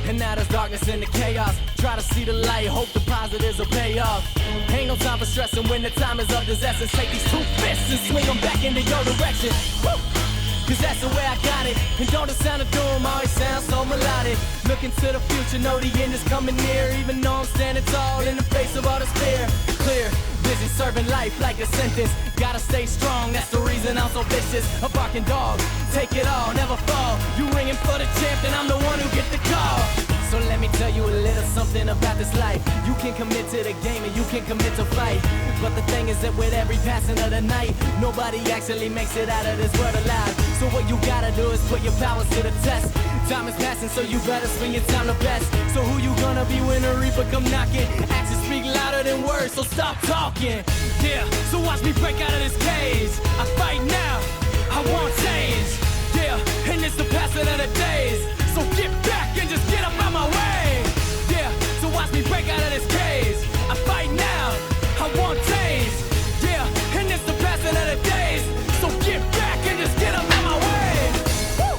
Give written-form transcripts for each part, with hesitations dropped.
And now there's darkness in the chaos. Try to see the light, hope the positives will pay off. Ain't no time for stressing when the time is of this essence. Take these two fists and swing them back into your direction. Woo! Cause that's the way I got it. And don't the sound of doom always sound so melodic. Looking to the future, know the end is coming near. Even though I'm standing tall in the face of all this fear. Clear, busy serving life like a sentence. Gotta stay strong, that's the reason I'm so vicious. A barking dog, take it all, never fall. You ringing for the champ, and I'm the one who get the call. So let me tell you a little something about this life. You can commit to the game and you can commit to fight. But the thing is that with every passing of the night, nobody actually makes it out of this world alive. So what you gotta do is put your powers to the test. Time is passing, so you better spend your time the best. So who you gonna be when the reaper come knocking? Actions speak louder than words, so stop talking. Yeah, so watch me break out of this cage. I fight now, I won't change. Yeah, and it's the passing of the days. So get back and just get up out my way. Yeah, so watch me break out of this cage. I fight now, I won't change. Yeah, and it's the passing of the days. So get back and just get up out my way. Woo!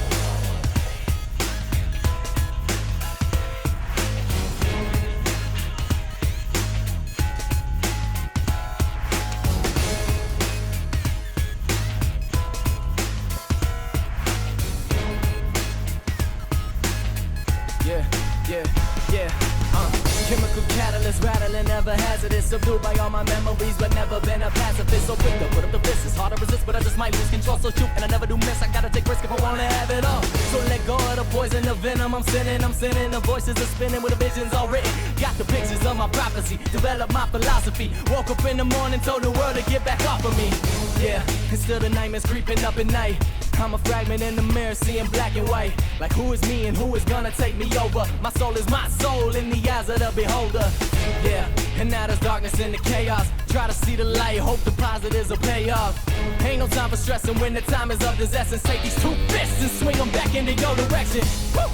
Chemical catalyst, rattling, never hazardous. Subdued by all my memories, but never been a pacifist. So quick to put up the fist, it's hard to resist, but I just might lose control. So shoot, and I never do miss, I gotta take risk if I wanna have it all. So let go of the poison, the venom I'm sending. The voices are spinning with the visions all written. Got the pictures of my prophecy, develop my philosophy. Woke up in the morning, told the world to get back off of me. Yeah, and still the nightmares creeping up at night. I'm a fragment in the mirror, seeing black and white. Like who is me and who is gonna take me over? My soul is my soul in the eyes of the beholder. Yeah, and now there's darkness in the chaos. Try to see the light, hope the positives will pay off. Ain't no time for stressing when the time is of this essence. Take these two fists and swing them back into your direction. Woo!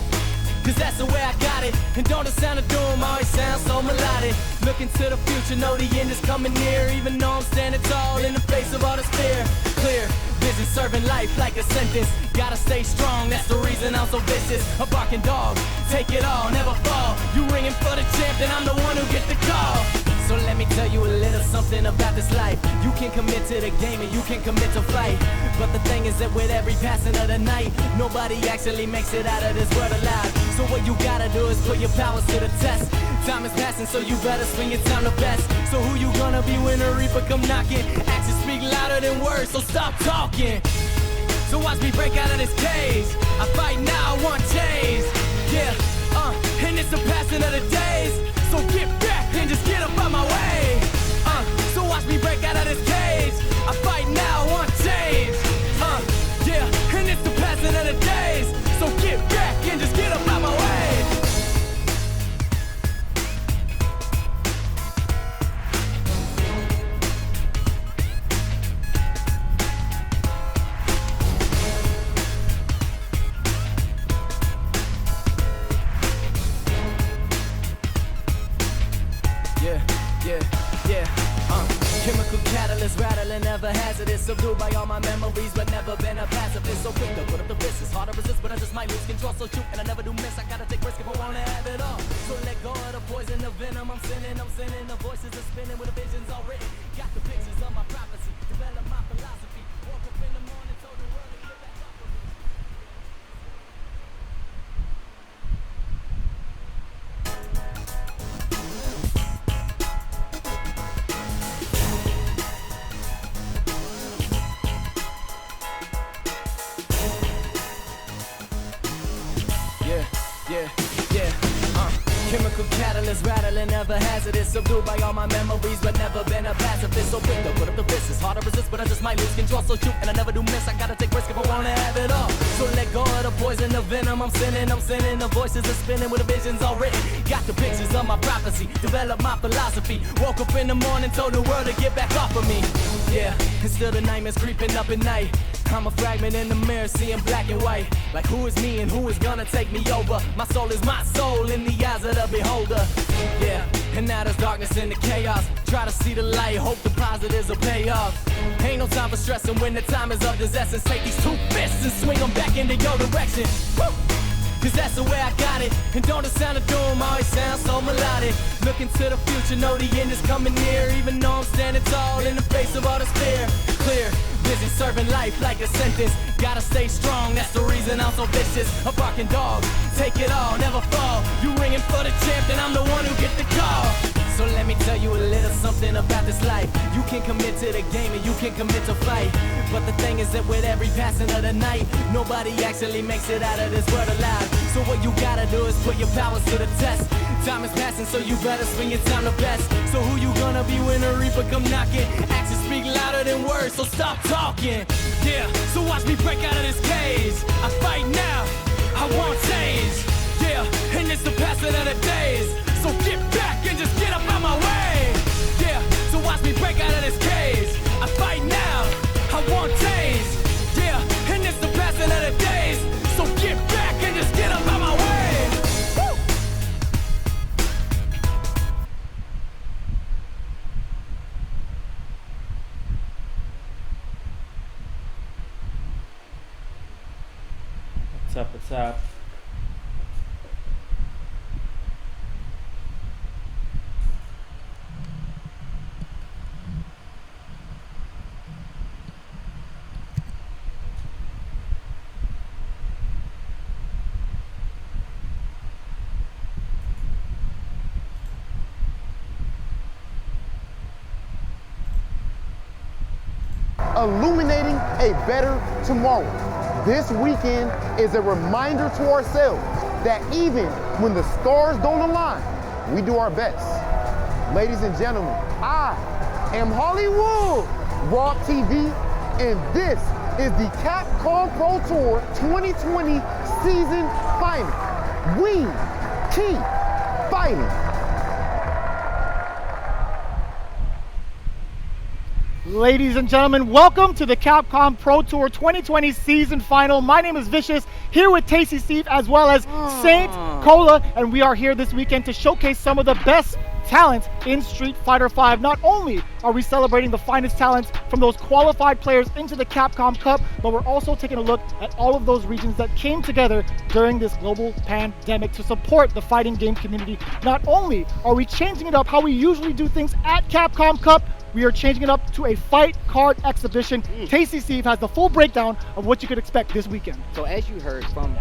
Cause that's the way I got it. And don't the sound of doom always sound so melodic. Looking to the future, know the end is coming near. Even though I'm standing tall in the face of all this fear. Clear, busy serving life like a sentence. Gotta stay strong, that's the reason I'm so vicious. A barking dog, take it all, never fall. You ringing for the champ, and I'm the one who get the call. So let me tell you a little something about this life. You can commit to the game and you can commit to fight. But the thing is that with every passing of the night, nobody actually makes it out of this world alive. So what you gotta do is put your powers to the test. Time is passing, so you better spend your time the best. So who you gonna be when the reaper come knocking? Actions speak louder than words, so stop talking. So watch me break out of this cage. I fight now, I want change. Yeah, and it's the passing of the days. So get back and just get up out my way. So watch me break out of this cage. I fight now, I want change. Yeah, and it's the passing of the days. So get back and just get up out my way. Chemical catalyst, rattling, never hazardous. Subdued by all my memories, but never been a pacifist. So quick to put up the fist, it's hard to resist, but I just might lose control. So shoot, and I never do miss, I gotta take risk if I wanna have it all. So let go of the poison, the venom I'm sending. The voices are spinning with the visions all written. Got the pictures of my prophecy, develop my philosophy. Woke up in the morning, told the world to get back off of me. Chemical catalyst, rattling, never hazardous. Subdued by all my memories, but never been a pacifist. So quick to put up the fist, it's hard to resist, but I just might lose control. So shoot, and I never do miss, I gotta take risk if I wanna have it all. So let go of the poison, the venom I'm sending. The voices are spinning with the visions all written. Got the pictures of my prophecy, develop my philosophy. Woke up in the morning, told the world to get back off of me. Yeah, and still the nightmares creeping up at night. I'm a fragment in the mirror, seeing black and white. Like who is me and who is gonna take me over? My soul is my soul in the eyes of the beholder. Yeah, and now there's darkness in the chaos. Try to see the light, hope the positives will pay off. Ain't no time for stressing when the time is of this essence. Take these two fists and swing them back into your direction. Woo! cause that's the way I got it. And don't the sound of doom always sound so melodic. Looking to the future, know the end is coming near. Even though I'm standing tall in the face of all this fear. Clear vision, serving life like a sentence. Gotta stay strong, that's the reason I'm so vicious. A barking dog, take it all, never fall. You ringing for the champ, then I'm the one who get the call. So let me tell you a little something about this life. You can commit to the game and you can commit to fight. But the thing is that with every passing of the night, nobody actually makes it out of this world alive. So what you gotta do is put your powers to the test. Time is passing, so you better spend your time the best. So who you gonna be when the reaper come knocking? Actions speak louder than words, so stop talking. Yeah, so watch me break out of this cage. I fight now, I won't change. Yeah, and it's the passing of the days. So get back and just get up out my way. Yeah, so watch me break out of this cage. I fight now, I won't change. Yeah, and it's the passing of the days. So get back and just get up out my way. Woo! What's up, what's up? Illuminating a better tomorrow. This weekend is a reminder to ourselves that even when the stars don't align, we do our best. Ladies and gentlemen, I am Hollywood, Rob TV, and this is the Capcom Pro Tour 2020 season final. We keep fighting. Ladies and gentlemen, welcome to the Capcom Pro Tour 2020 season final. My name is Vicious, here with Tasty Steve as well as Saint Cola, and we are here this weekend to showcase some of the best talent in Street Fighter V. Not only are we celebrating the finest talents from those qualified players into the Capcom Cup, but we're also taking a look at all of those regions that came together during this global pandemic to support the fighting game community. Not only are we changing it up how we usually do things at Capcom Cup, we are changing it up to a fight card exhibition. Tasty Steve has the full breakdown of what you could expect this weekend. So as you heard from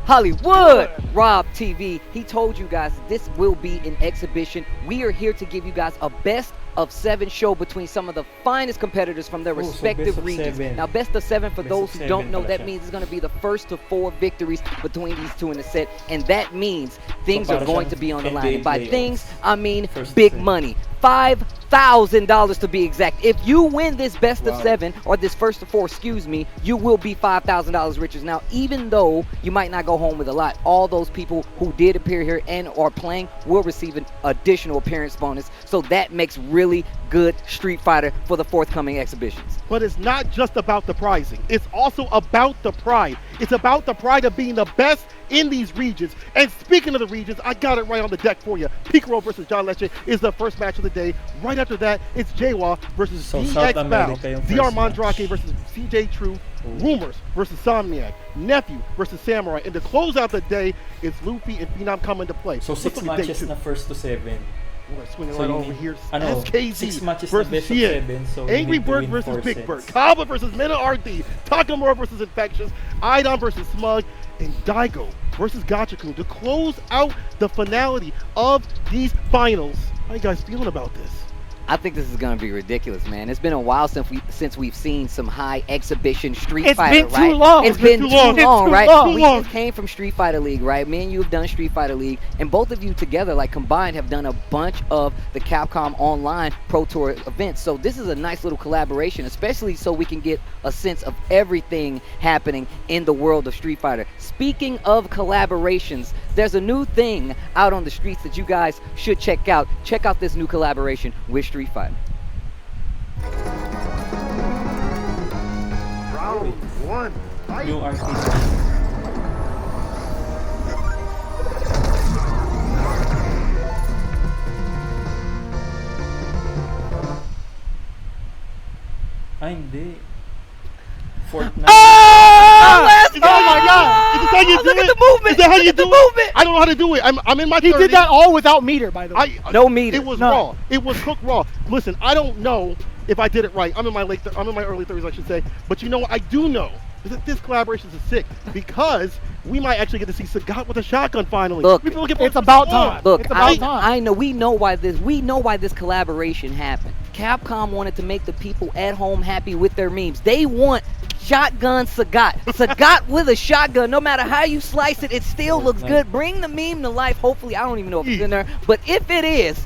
Hollywood Rob TV, he told you guys this will be an exhibition. We are here to give you guys a best of 7 show between some of the finest competitors from their respective regions. Now, best of 7, for those who don't know, that means it's going to be the first to 4 victories between these two in the set, and that means things are going to be on the line. And by things, I mean big money. $5,000 to be exact. If you win this best of 7, or this first of 4, excuse me, you will be $5,000 richer. Now, even though you might not go home with a lot, all those people who did appear here and are playing will receive an additional appearance bonus. So that makes really good Street Fighter for the forthcoming exhibitions. But it's not just about the prizing. It's also about the pride. It's about the pride of being the best in these regions. And speaking of the regions, I got it right on the deck for you. Picaro versus John Leche is the first match of the day. Right after that, it's Jawa versus DX Bao. DR Mandrake versus CJ True. Rumors versus Somniac. Nephew versus Samurai. And to close out the day, it's Luffy and Phenom coming to play. So 6 matches na first to 7. We're swinging right over here. Ano, SKZ 6 matches versus na best of Shien. 7. So Angry Bird versus Big Bird. Kaba versus Meta RD. Takamura versus Infectious. Idon versus Smug. And Daigo versus Gachikun to close out the finality of these finals. How you guys feeling about this? I think this is going to be ridiculous, man. It's been a while since we've seen some high exhibition Street Fighter, right? It's been too long. It's been too long, right? We long. just came from Street Fighter League, right? Me and you have done Street Fighter League, and both of you together, like combined, have done a bunch of the Capcom Online Pro Tour events. So this is a nice little collaboration, especially so we can get a sense of everything happening in the world of Street Fighter. Speaking of collaborations, there's a new thing out on the streets that you guys should check out. Check out this new collaboration with Street Fighter. Round 1. Fight. New artist. Ay, hindi. Fortnite. Oh, let's Let's go! Oh my God! Is this how you do Look it? at the movement! Is that how you Look at do the it? movement! I don't know how to do it. I'm in my 30s. He did that all without meter, by the way. No meter. It was None. raw. It was cooked raw. Listen, I don't know if I did it right. I'm in my early 30s, I should say. But you know what? I do know that this collaboration is sick because we might actually get to see Sagat with a shotgun finally. Look, We've been looking for it's it for about so long. time. Look, It's about time. I know we know why this collaboration happened. Capcom wanted to make the people at home happy with their memes. They want shotgun Sagat. Sagat with a shotgun. No matter how you slice it, it still looks good. Bring the meme to life. Hopefully, I don't even know if it's in there, but if it is,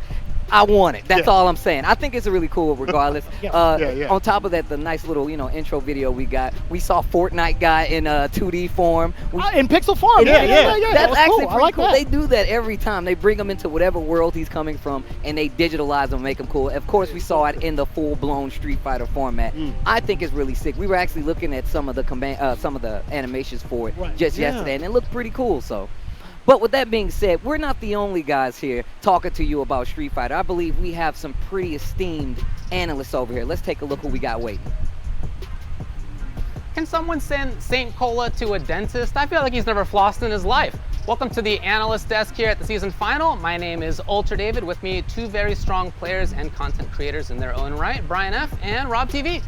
I want it. That's all I'm saying. I think it's really cool regardless. On top of that, the nice little, intro video we got. We saw Fortnite guy in 2D form. In pixel form. That's That's actually cool. I pretty like cool. that. They do that every time. They bring him into whatever world he's coming from, and they digitalize him, make him cool. Of course, we saw it in the full-blown Street Fighter format. I think it's really sick. We were actually looking at some of the animations for it just yesterday, and it looked pretty cool. So. But with that being said, we're not the only guys here talking to you about Street Fighter. I believe we have some pretty esteemed analysts over here. Let's take a look who we got waiting. Can someone send St. Cola to a dentist? I feel like he's never flossed in his life. Welcome to the analyst desk here at the season final. My name is Ultra David. With me, two very strong players and content creators in their own right, Brian F. and Rob TV.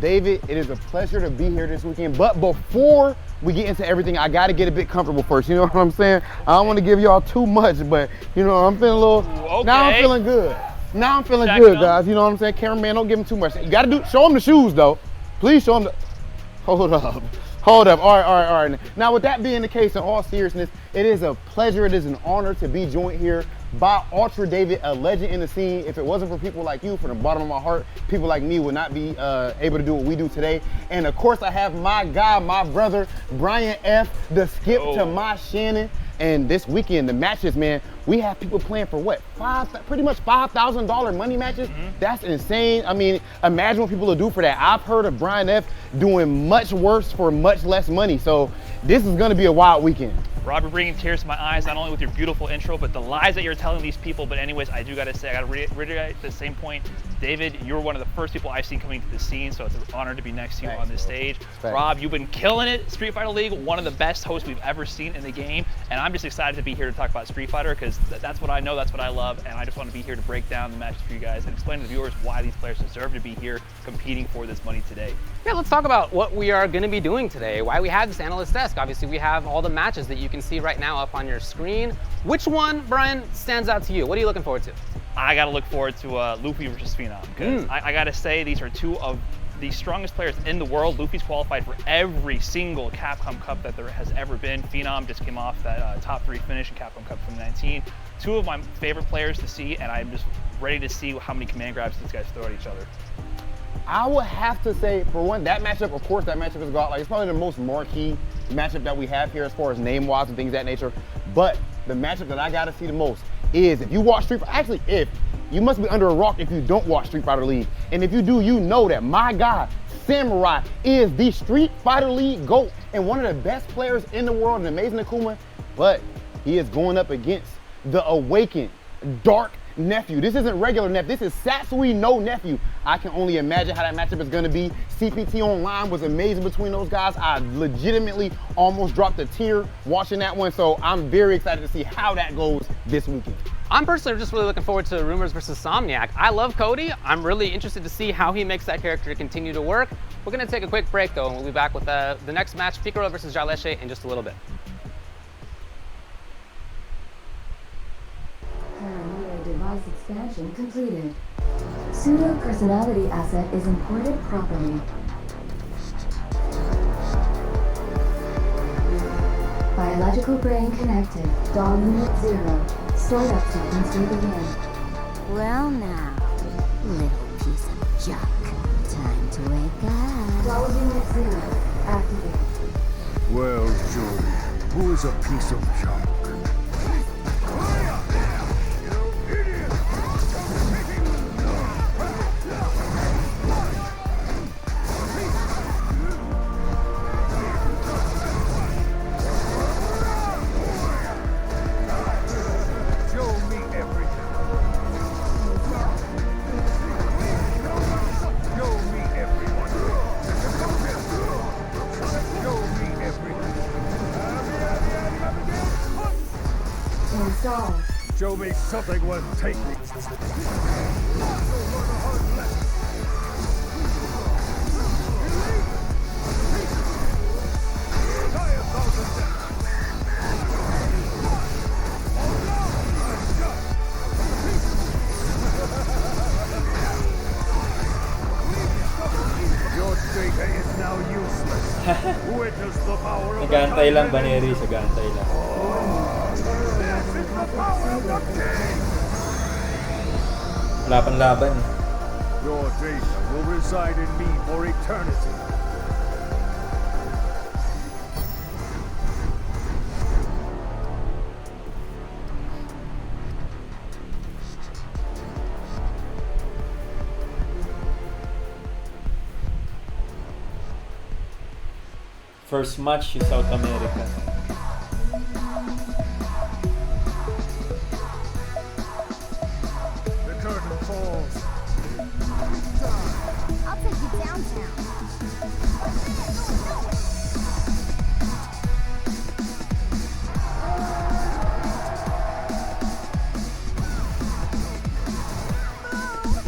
David, it is a pleasure to be here this weekend. But before we get into everything, I got to get a bit comfortable first. You know what I'm saying? I don't want to give y'all too much, but I'm feeling a little. Okay. Now I'm feeling good. Now I'm feeling Check good, them. guys. You know what I'm saying? Cameraman, don't give him too much. You got to show him the shoes, though. Please show him the. Hold up. Hold up. All right. Now, with that being the case, in all seriousness, it is a pleasure, it is an honor to be joined here by Ultra David, a legend in the scene. If it wasn't for people like you, from the bottom of my heart, people like me would not be able to do what we do today. And of course, I have my guy, my brother, Brian F., the skip to my Shannon. And this weekend, the matches, man, we have people playing for what? Pretty much $5,000 money matches? That's insane. I mean, imagine what people will do for that. I've heard of Brian F. doing much worse for much less money. So this is gonna be a wild weekend. Rob, you're bringing tears to my eyes, not only with your beautiful intro, but the lies that you're telling these people. But anyways, I do gotta say, I gotta reiterate the same point. David, you're one of the first people I've seen coming to the scene, so it's an honor to be next to you on this stage. Rob, you've been killing it, Street Fighter League, one of the best hosts we've ever seen in the game. And I'm just excited to be here to talk about Street Fighter, because that's what I know, that's what I love, and I just want to be here to break down the matches for you guys and explain to the viewers why these players deserve to be here competing for this money today. Yeah, let's talk about what we are going to be doing today, why we have this analyst desk. Obviously, we have all the matches that you can see right now up on your screen. Which one, Brian, stands out to you? What are you looking forward to? I gotta look forward to Luffy versus Phenom, because I gotta say these are two of the strongest players in the world. Luffy's qualified for every single Capcom Cup that there has ever been. Phenom just came off that top 3 finish in Capcom Cup 2019. Two of my favorite players to see, and I'm just ready to see how many command grabs these guys throw at each other. I would have to say, for one, that matchup, of course, that matchup is like it's probably the most marquee matchup that we have here as far as name-wise and things of that nature. But the matchup that I gotta see the most is, if you watch Street Fighter, actually, if you must be under a rock if you don't watch Street Fighter League. And if you do, you know that my guy, Samurai, is the Street Fighter League GOAT and one of the best players in the world, an amazing Akuma, but he is going up against the awakened, dark nephew. This isn't regular nephew, this is Satsui no nephew. I can only imagine how that matchup is gonna be. CPT Online was amazing between those guys. I legitimately almost dropped a tear watching that one, so I'm very excited to see how that goes this weekend. I'm personally just really looking forward to Rumors versus Somniac. I love Cody. I'm really interested to see how he makes that character continue to work. We're gonna take a quick break though, and we'll be back with the next match, Figaro versus Jaleshe, in just a little bit. Parameter device expansion completed. Pseudo personality asset is imported properly. Biological brain connected. DAW unit 0. Startup sequence to begin. Well now, little piece of junk. Time to wake up. DAW unit 0. Activated. Well, Joey, who is a piece of junk? Show me everything. Show me something worth taking. Your data is now useless. Witness the power of Nagantay lang ba ni Riz? Nagantay lang. This is the power of the king. Wala pang laban eh. Your data will reside in me for eternity. First match in South America. The curtain falls. I'll take you downtown.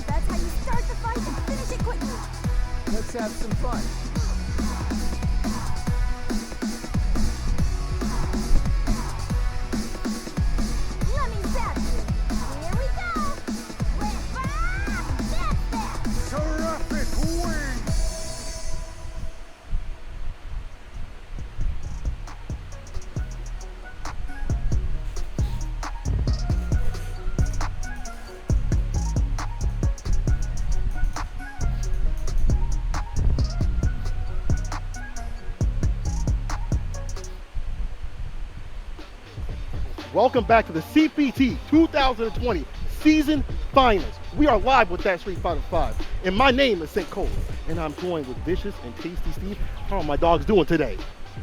That's how you start the fight and finish it quickly. Let's have some fun. Let me zap you. Here we go. That's that. Terrific wings! Welcome back to the CPT 2020 Season Finals. We are live with that Street Fighter 5. And my name is St. Cola. And I'm joined with Vicious and Tasty Steve. How are my dogs doing today?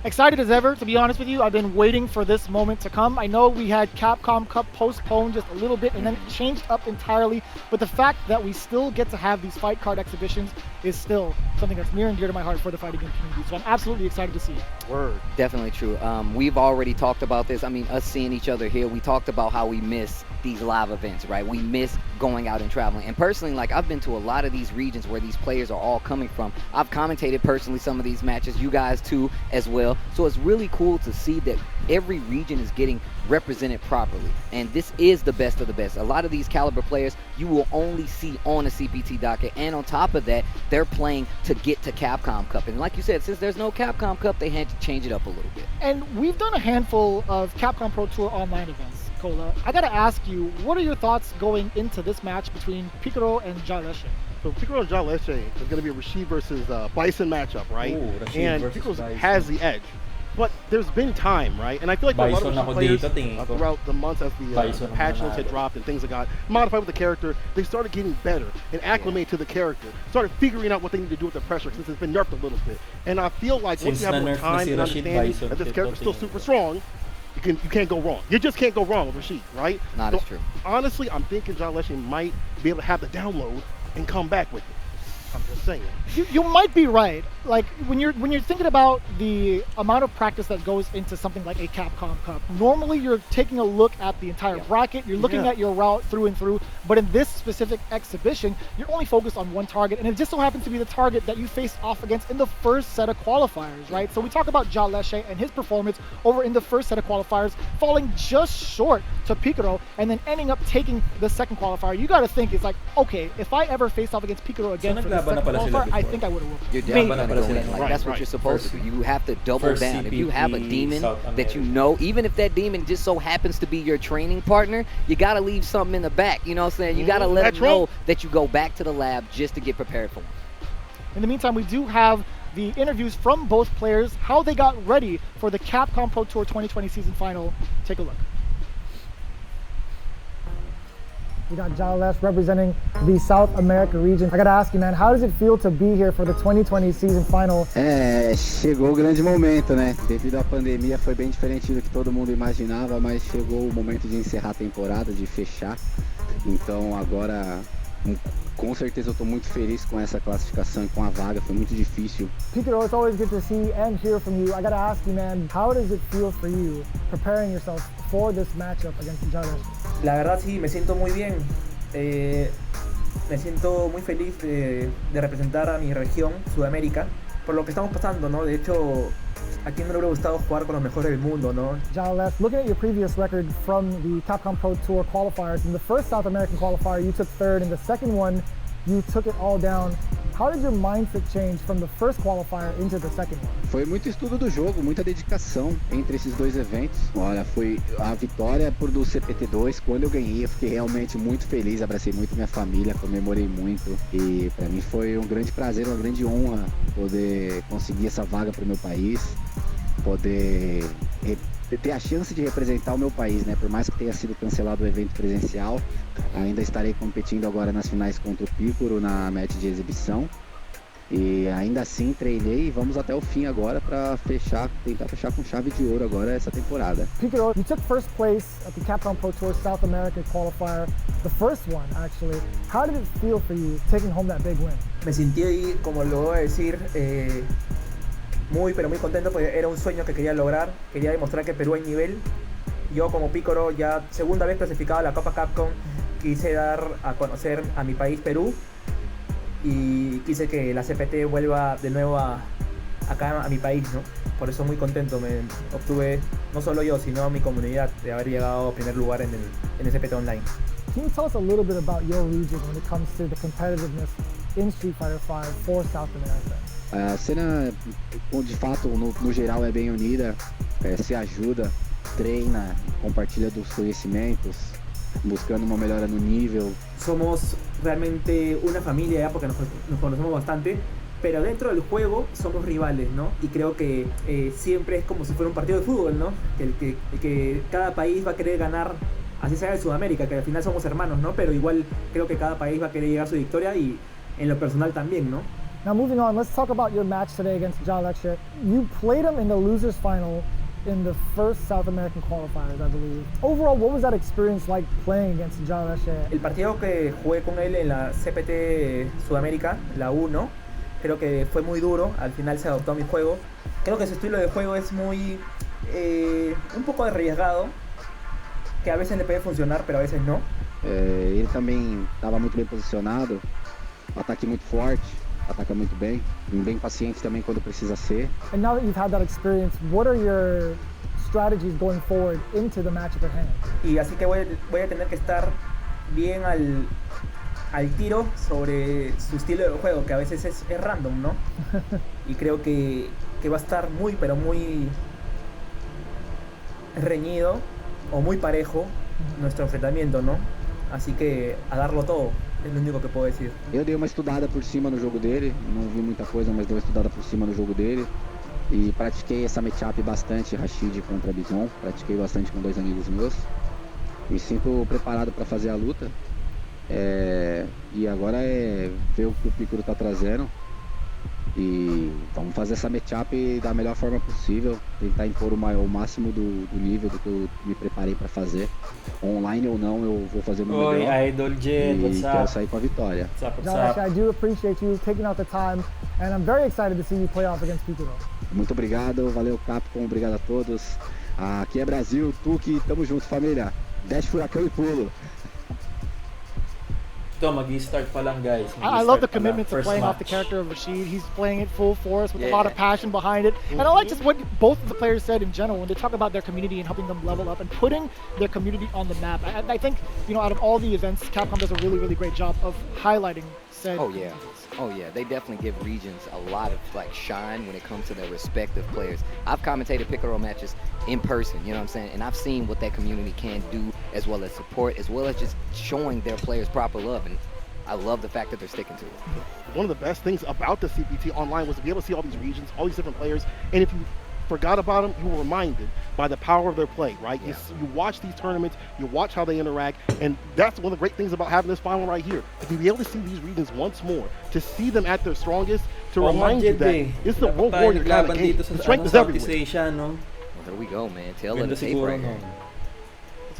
Excited as ever, to be honest with you. I've been waiting for this moment to come. I know we had Capcom Cup postponed just a little bit and then it changed up entirely, but the fact that we still get to have these fight card exhibitions is still something that's near and dear to my heart for the fighting game community. So I'm absolutely excited to see it. Word. Definitely true. We've already talked about this. I mean, us seeing each other here, we talked about how we miss these live events, right? We miss going out and traveling. And personally, like, I've been to a lot of these regions where these players are all coming from. I've commentated personally some of these matches, you guys too as well. So it's really cool to see that every region is getting represented properly. And this is the best of the best. A lot of these caliber players you will only see on a CPT docket. And on top of that, they're playing to get to Capcom Cup. And like you said, since there's no Capcom Cup, they had to change it up a little bit. And we've done a handful of Capcom Pro Tour online events, Cola. I gotta ask you, what are your thoughts going into this match between Piccolo and Jaleshe? So Piccolo and Jaleshe is going to be a Rashid versus Bison matchup, right? Ooh, Rashid and versus Piccolo Bison. has the edge. But there's been time, right? And I feel like a lot Bison of ako players dito, tingin ko. throughout the months as the Bison ang patch notes manalo. had dropped and things that got modified with the character, they started getting better and acclimate to the character. Started figuring out what they need to do with the pressure since it's been nerfed a little bit. And I feel like once Since you have more na-nerf na time si and Rashid understanding Bison, that this ito character's still tingin super ko. strong, you can't go wrong. You just can't go wrong with Rashid, right? Not as true. Honestly, I'm thinking Jaleshe might be able to have the download and come back with it. I'm just saying. You might be right. Like when you're thinking about the amount of practice that goes into something like a Capcom Cup, normally you're taking a look at the entire bracket, you're looking at your route through and through, but in this specific exhibition, you're only focused on one target, and it just so happens to be the target that you faced off against in the first set of qualifiers, right? So we talk about Jaleshe and his performance over in the first set of qualifiers, falling just short to Piccolo, and then ending up taking the second qualifier. You got to think, it's like, okay, if I ever faced off against Piccolo again for the naglaban na second pala sila qualifier, I before. think I would have won. You're Maybe. definitely Maybe. going to win. Like, Right, that's what right. you're supposed to do. You have to double First down. If you have a CPT demon South that you America. know, even if that demon just so happens to be your training partner, you got to leave something in the back. You know what I'm saying? You got to let That's them know right. that you go back to the lab just to get prepared for them. In the meantime, we do have the interviews from both players, how they got ready for the Capcom Pro Tour 2020 season final. Take a look. We got Jaleshe representing the South America region. I gotta ask you, man, how does it feel to be here for the 2020 season final? Chegou o grande momento, né? Devido à pandemia foi bem diferente do que todo mundo imaginava, mas chegou o momento de encerrar a temporada, de fechar. Então agora Com certeza eu tô muito feliz com essa classificação e com a vaga, foi muito difícil. Piccolo, it's always good to see and hear from you. I gotta ask you, man, how does it feel for you preparing yourself for this matchup against Jales? La verdad sí, me siento muy bien. Me siento muy feliz de representar a mi región, Sudamérica, por lo que estamos pasando, ¿no? De hecho, ¿a quién no le hubiera gustado jugar con los mejores del mundo, no? Jales, looking at your previous record from the Capcom Pro Tour qualifiers, in the first South American qualifier you took third, in the second one you took it all down. How did your mindset change from the first qualifier into the second one? Foi muito estudo do jogo, muita dedicação entre esses dois eventos. Olha, foi a vitória por do CPT2. Quando eu ganhei, eu fiquei realmente muito feliz, abracei muito minha família, comemorei muito. E para mim foi um grande prazer, uma grande honra poder conseguir essa vaga para o meu país, poder ter a chance de representar o meu país, né? Por mais que tenha sido cancelado o evento presencial, ainda estarei competindo agora nas finais contra o Piccolo na match de exibição. E ainda assim treinei e vamos até o fim agora para tentar fechar com chave de ouro agora essa temporada. Piccolo, you took first place at the Capcom Pro Tour South American qualifier, the first one actually. How did it feel for you taking home that big win? Me sentí, como lo voy a decir, muy pero muy contento porque era un sueño que quería lograr, quería demostrar que Perú hay nivel. Yo como Piccolo, ya segunda vez clasificado a la Copa Capcom, quise dar a conocer a mi país Perú y quise que la CPT vuelva de nuevo acá a mi país, ¿no? Por eso muy contento, obtuve no solo yo, sino mi comunidad de haber llegado a primer lugar en el CPT Online. Can you tell us a little bit about your region when it comes to the competitiveness in Street Fighter V for South America? A cena, de fato, no geral é bem unida, se ajuda, treina, compartilha dos conhecimentos, buscando uma melhora no nível. Somos realmente una familia ya porque nos conocemos bastante, pero dentro del juego somos rivales, ¿no? Y creo que siempre es como si fuera un partido de fútbol, ¿no? Que cada país va a querer ganar, así sea de Sudamérica, que al final somos hermanos, ¿no? Pero igual creo que cada país va a querer llegar a su victoria y en lo personal también, ¿no? Now moving on, let's talk about your match today against Jaleche. You played him in the losers final in the first South American qualifiers, I believe. Overall, what was that experience like playing against Jaleche? El partido que jugué con él en la CPT Sudamérica, la 1, creo que fue muy duro, al final se adoptó a mi juego. Creo que su estilo de juego es muy, un poco arriesgado, que a veces le puede funcionar, pero a veces no. Ele também estava muito bem posicionado, ataque muito forte, ataca muito bem paciente também quando precisa ser. And now that you've had that experience, what are your strategies going forward into the matchup at hand? Y así que voy a tener que estar bien al tiro sobre su estilo de juego, que a veces es random, ¿no? Y creo que va a estar muy, pero muy reñido o muy parejo nuestro enfrentamiento, ¿no? Así que a darlo todo, é o único que posso dizer. Eu dei uma estudada por cima no jogo dele, não vi muita coisa, mas dei uma estudada por cima no jogo dele. E pratiquei essa matchup bastante, Rashid contra Bison, pratiquei bastante com dois amigos meus. Me sinto preparado para fazer a luta. E agora é ver o que o Piccolo está trazendo. E vamos fazer essa matchup da melhor forma possível, tentar impor o máximo do nível do que eu me preparei para fazer. Online ou não, eu vou fazer o meu melhor. Oi, Idol Jet, e quero sair com a vitória. Josh, I do appreciate you taking out the time, and I'm very excited to see you play off against Piccolo. Muito obrigado, valeu Capcom, obrigado a todos. Aqui é Brasil, Tuque, tamo junto família. Desce furacão e pulo. Mag-start pa lang, guys. I love the commitment to playing off the character of Rashid. He's playing it full force with a lot of passion behind it. And I like just what both of the players said in general when they talk about their community and helping them level up and putting their community on the map. I think, you know, out of all the events, Capcom does a really, really great job of highlighting said. Oh yeah, they definitely give regions a lot of shine when it comes to their respective players. I've commentated Piccolo matches in person, you know what I'm saying? And I've seen what that community can do, as well as support, as well as just showing their players proper love. And I love the fact that they're sticking to it. One of the best things about the CPT online was to be able to see all these regions, all these different players, and if you forgot about them, you were reminded by the power of their play, right? Yeah. You watch these tournaments, you watch how they interact, and that's one of the great things about having this final right here. To be able to see these regions once more, to see them at their strongest, to remind you that it's the World Warrior kind of game. The strength is everywhere. Well, there we go, man. Tail of the tape right here.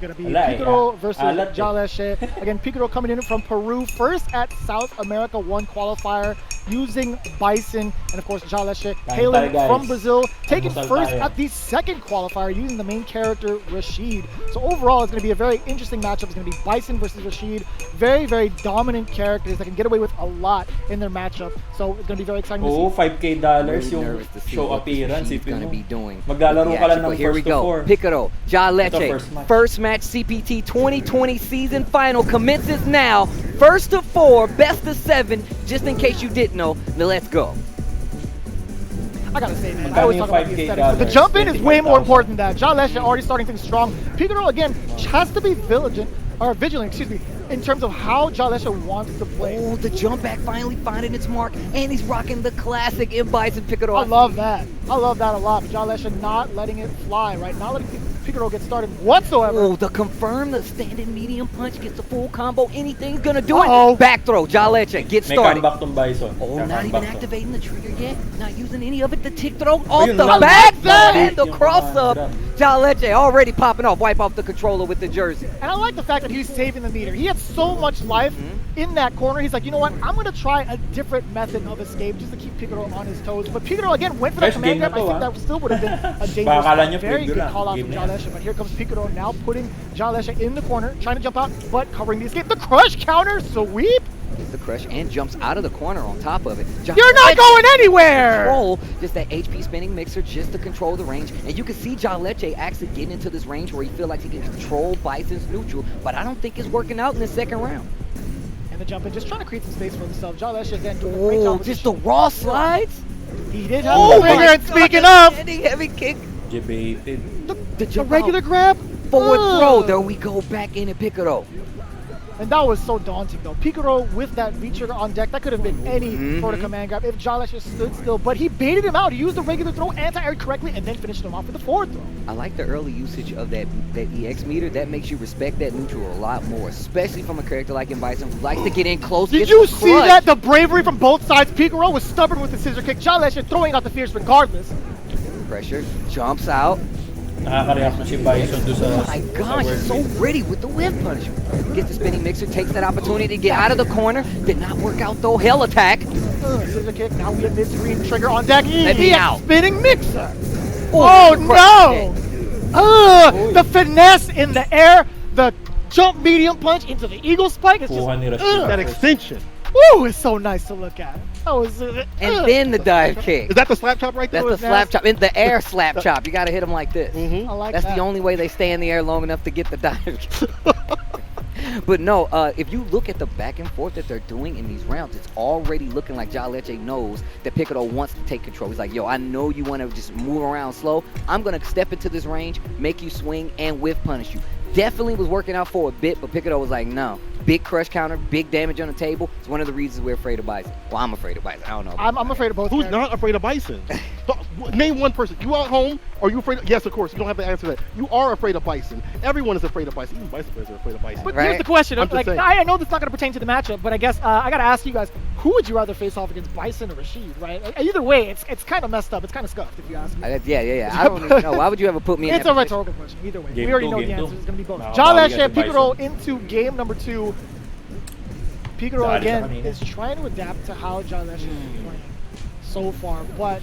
going to be Wala eh, Picaro versus alat eh. Jaleshe. Again, Picaro coming in from Peru, first at South America 1 qualifier, using Bison, and of course Jaleshe hailing tayo, guys. from Brazil, taking Almusal first tayo. at the second qualifier, using the main character Rashid. So overall, it's going to be a very interesting matchup. It's going to be Bison versus Rashid. Very, very dominant characters that can get away with a lot in their matchup. So it's going to be very exciting Oo, to see. $5K Really yung nervous to see show what this appearance. machine's Isipin gonna mo. be doing. Maglalaro with the ka lang action. ng But here we first to go. four. Picaro, Ja Ito, Leche. first match. Match CPT 2020 season final commences now. First to 4, best of 7. Just in case you didn't know, now let's go. I gotta say, man, Magkano I always yung talk about the 5K aesthetics, but the dollars? jump in is way more 25,000. important than that. Jaleshe already starting things strong. Picaro, again, has to be vigilant, excuse me, in terms of how Jaleshe wants to play. Oh, the jump back finally finding its mark, and he's rocking the classic in Bison Picaro. I love that. I love that a lot. Jaleshe not letting it fly, right? Not letting Picaro get started whatsoever. Oh, the confirm, the standing medium punch gets the full combo. Anything's gonna do Uh-oh. it. Back throw, Jaleshe, get May started. comeback tong Bison. Oh, not Comeback even to. activating the trigger yet. Not using any of it. The tick throw off yun the lang. back. That- And the yung cross mga up. grab. Jaleshe already popping off. Wipe off the controller with the jersey. And I like the fact that he's saving the meter. He had so much life in that corner. He's like, you know what? I'm going to try a different method of escape just to keep Picaro on his toes. But Picaro, again, went for that Guys, command game na grab. I to, think ah. that still would have been a dangerous, Baka akala nyo very preview good lang. call out Game from na yan. Jaleshe. But here comes Picaro now putting Jaleshe in the corner, trying to jump out, but covering the escape. The crush counter sweep. Gets the crush and jumps out of the corner on top of it. You're not going anywhere. Control, just that HP spinning mixer just to control the range. And you can see Jaleshe actually getting into this range where he feels like he can control Bison's neutral, but I don't think it's working out in the second round. And the jump in, just trying to create some space for himself. Jaleshe again doing a great job. Oh, just the raw slides. He did have Oh the trigger, my and God, speaking the of, standing heavy kick. Debated. The the jump regular out. grab. Forward Ugh. throw. There we go. Back in and Picaro. And that was so daunting, though. Picaro with that V-trigger on deck, that could have been any sort of command grab if Jaleshe stood still. But he baited him out. He used the regular throw, anti-air correctly, and then finished him off with the forward throw. I like the early usage of that EX meter. That makes you respect that neutral a lot more, especially from a character like Bison who likes to get in close. Did gets you the see crush. that? The bravery from both sides. Picaro was stubborn with the scissor kick. Jaleshe throwing out the fierce regardless. Pressure, jumps out. Nakaka-react na si Bison doon sa Oh my gosh, he's so ready with the whip punishment. Gets the spinning mixer, takes that opportunity to get out of the corner. Did not work out though. Hell attack. Scissor kick. Now we have mid-screen trigger on deck. Let me He has out. spinning mixer. Oh, Oh no! The finesse in the air. The jump medium punch into the eagle spike. It's just Kuha ni Rashid. That extension. woo, it's so nice to look at. That was And then the dive kick. Is that the slap chop right there? That's the slap chop. In the air slap chop. You got to hit him like this. I like That's that. the only way they stay in the air long enough to get the dive kick. But no, if you look at the back and forth that they're doing in these rounds, it's already looking like Jaleshe knows that Picaro wants to take control. He's like, yo, I know you want to just move around slow. I'm going to step into this range, make you swing, and whiff punish you. Definitely was working out for a bit, but Picaro was like, no. Big crush counter, big damage on the table. It's one of the reasons we're afraid of Bison. Well, I'm afraid of Bison. I don't know. I'm afraid of both. Who's characters. not afraid of Bison? Name one person. You out home? Are you afraid? Yes, of course. You don't have to answer that. You are afraid of Bison. Everyone is afraid of Bison. Even Bison players are afraid of Bison. But here's the question. I'm just Like, saying. I know this is not going to pertain to the matchup, but I guess I got to ask you guys, who would you rather face off against, Bison or Rashid, right? Either way, it's kind of messed up. It's kind of scuffed, if you ask me. Yeah. I don't even know. Why would you ever put me in It's that a position? rhetorical question. Either way. Game We already two, know the game answer. two. It's going to be both. No, Jaleshe Bison. Picaro into game number 2. Picaro, Dali sa again, kanina. is trying to adapt to how Jaleshe is playing so far, but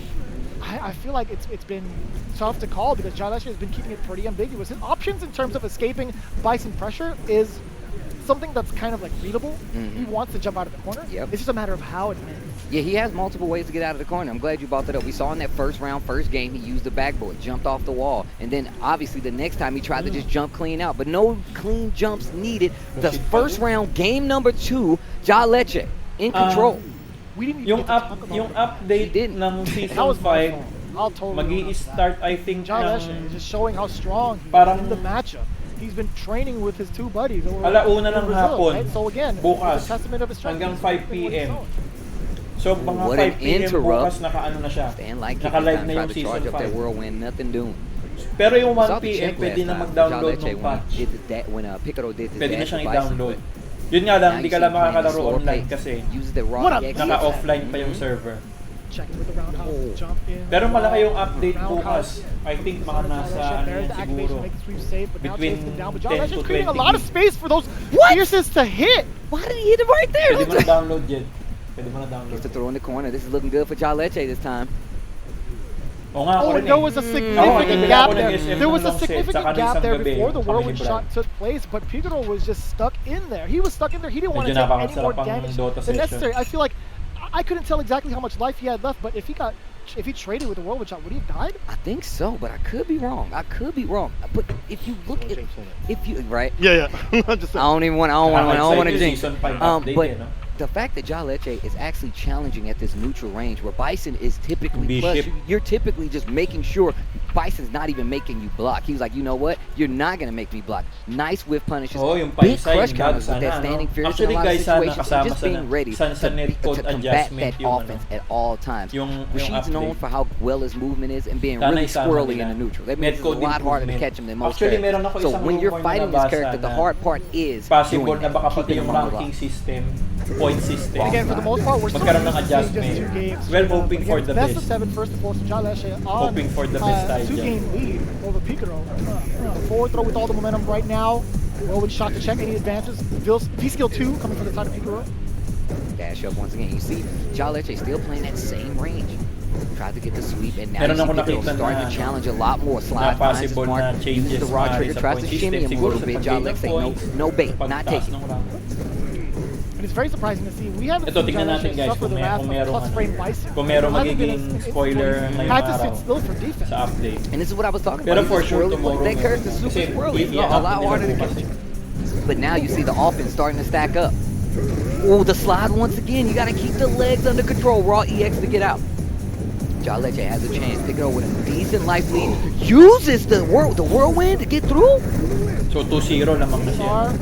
I feel like it's been tough to call because Jaleshe has been keeping it pretty ambiguous. His options in terms of escaping Bison pressure is something that's kind of like readable. He wants to jump out of the corner. Yep. It's just a matter of how it ends. Yeah, he has multiple ways to get out of the corner. I'm glad you brought that up. We saw in that first round, first game, he used the backboard, jumped off the wall. And then, obviously, the next time he tried to just jump clean out. But no clean jumps needed. The first round, game number 2, Jaleshe in control. We didn't even Yung get to talk about yung it. update didn't. ng That season was my 5 fault. I'll totally own up to that. magi-start I think Jaleshe ng is just showing how strong he is Parang- in the matchup. He's been training with his two buddies over alauna in ng Brazil, hapon, right? So again, bukas, it's a testament of his strength. hanggang He's 5 doing what he's p.m. doing. So mga What 5 an p.m. interrupt. bukas naka-ano na siya. Stand like Naka-live na tried yung to season charge up that 5. whirlwind, nothing doing. Pero yung Saw 1 the p.m. check pwede last na time for mag-download Jaleshe ng when patch. he did that when Picaro did his Pwede na dash siyang to Bison, i-download. but Yun nga lang, now hindi you ka see lang him playing makakalaro slower online pace. kasi Uses the raw What a EX. naka-offline pa yung server. Checking with the roundhouse, jump in. Pero malaki yung update roundhouse. bukas. I think mga nasa ano There's yan the activation siguro. to make the sweep safe, but now Between chasing down. But 10 John to is creating a 20 lot of space for those pierces to hit. Why did he hit it right there? Pwede mo na download yun. Pwede mo na download. Gets to throw in the corner. This is looking good for Jaleche this time. Oo nga, ako rin there eh. was a Ako, significant nagpila gap ako ng there. SM There was ng a long set, significant saka nung gap isang there gabi, before the kami ni whirlwind Brad. shot took place, but Picaro was just stuck in there. He was stuck in there. He didn't want to Medyo take any more napakasarap ang damage Dota than session. necessary. I feel like I couldn't tell exactly how much life he had left, but if he traded with the whirlwind shot, would he have died? I think so, but I could be wrong. But if you look at, right? Yeah. I'm just I don't want to jinx. Season 5 But update, no? the fact that Jaleche is actually challenging at this neutral range, where Bison is typically plus, Bishop. you're typically just making sure Bison's not even making you block. He was like, you know what? You're not gonna make me block. Nice whiff punishes, Oh, yung big paisay, crush yung counters with sana, that standing no? fierce Actually, in a lot of guys, sana situations, and kasama just sa being ready sa net code to combat adjustment that yung offense ano. at all times. Yung Rashid's known update. for how well his movement is and being Sana really isama squirrely nila. in the neutral. That means Net it's a code lot harder to improvement. catch him than most Actually, characters. meron ako So isang when you're rumor na fighting this nabasa character, the na hard part is possible doing na that, baka pati keeping yung him on the ranking block. system, point system. Again, for the most part, we're still magkaroon ng used to seeing just adjustment. 2 games. Well, hoping for the best best. of 7 first and foremost. Jaleche on Hoping for the best tayo 2-game lead over Picaro. Forward throw with all the momentum right now. Whirlwind shot to check any advances. V-skill 2 coming from the side of Picaro. Dash up once again. You see, Jaleche still playing that same range. Tried to get the sweep, and now Meron you see ako Picaro nakita starting na to challenge a lot more. Slides behind his possible mark, na uses changes the raw maaari trigger, sa tries point to system. shimmy him a Siguro little sa bit. pag-gain ng Jaleche, points, no bait, not pagtaas taking. ng round. And it's very surprising to see. We haven't Ito, seen tignan natin Jaleche guys suffer kung the wrath of merong plus frame Bison. kung merong Hasn't been magiging an spoiler ngayong had to araw sit still for defense. sa update. And this is what I was talking Pero about. for He's sure squirrely. tomorrow That character's super kasi squirrely. It's a i-up lot nila harder to bukas. catch. But now you see the offense starting to stack up. Oh, the slide once again. You got to keep the legs under control. Raw EX to get out. Jaleche has a chance to go with a decent life lead. Uses the whirlwind to get through. So 2-0 lamang na siya.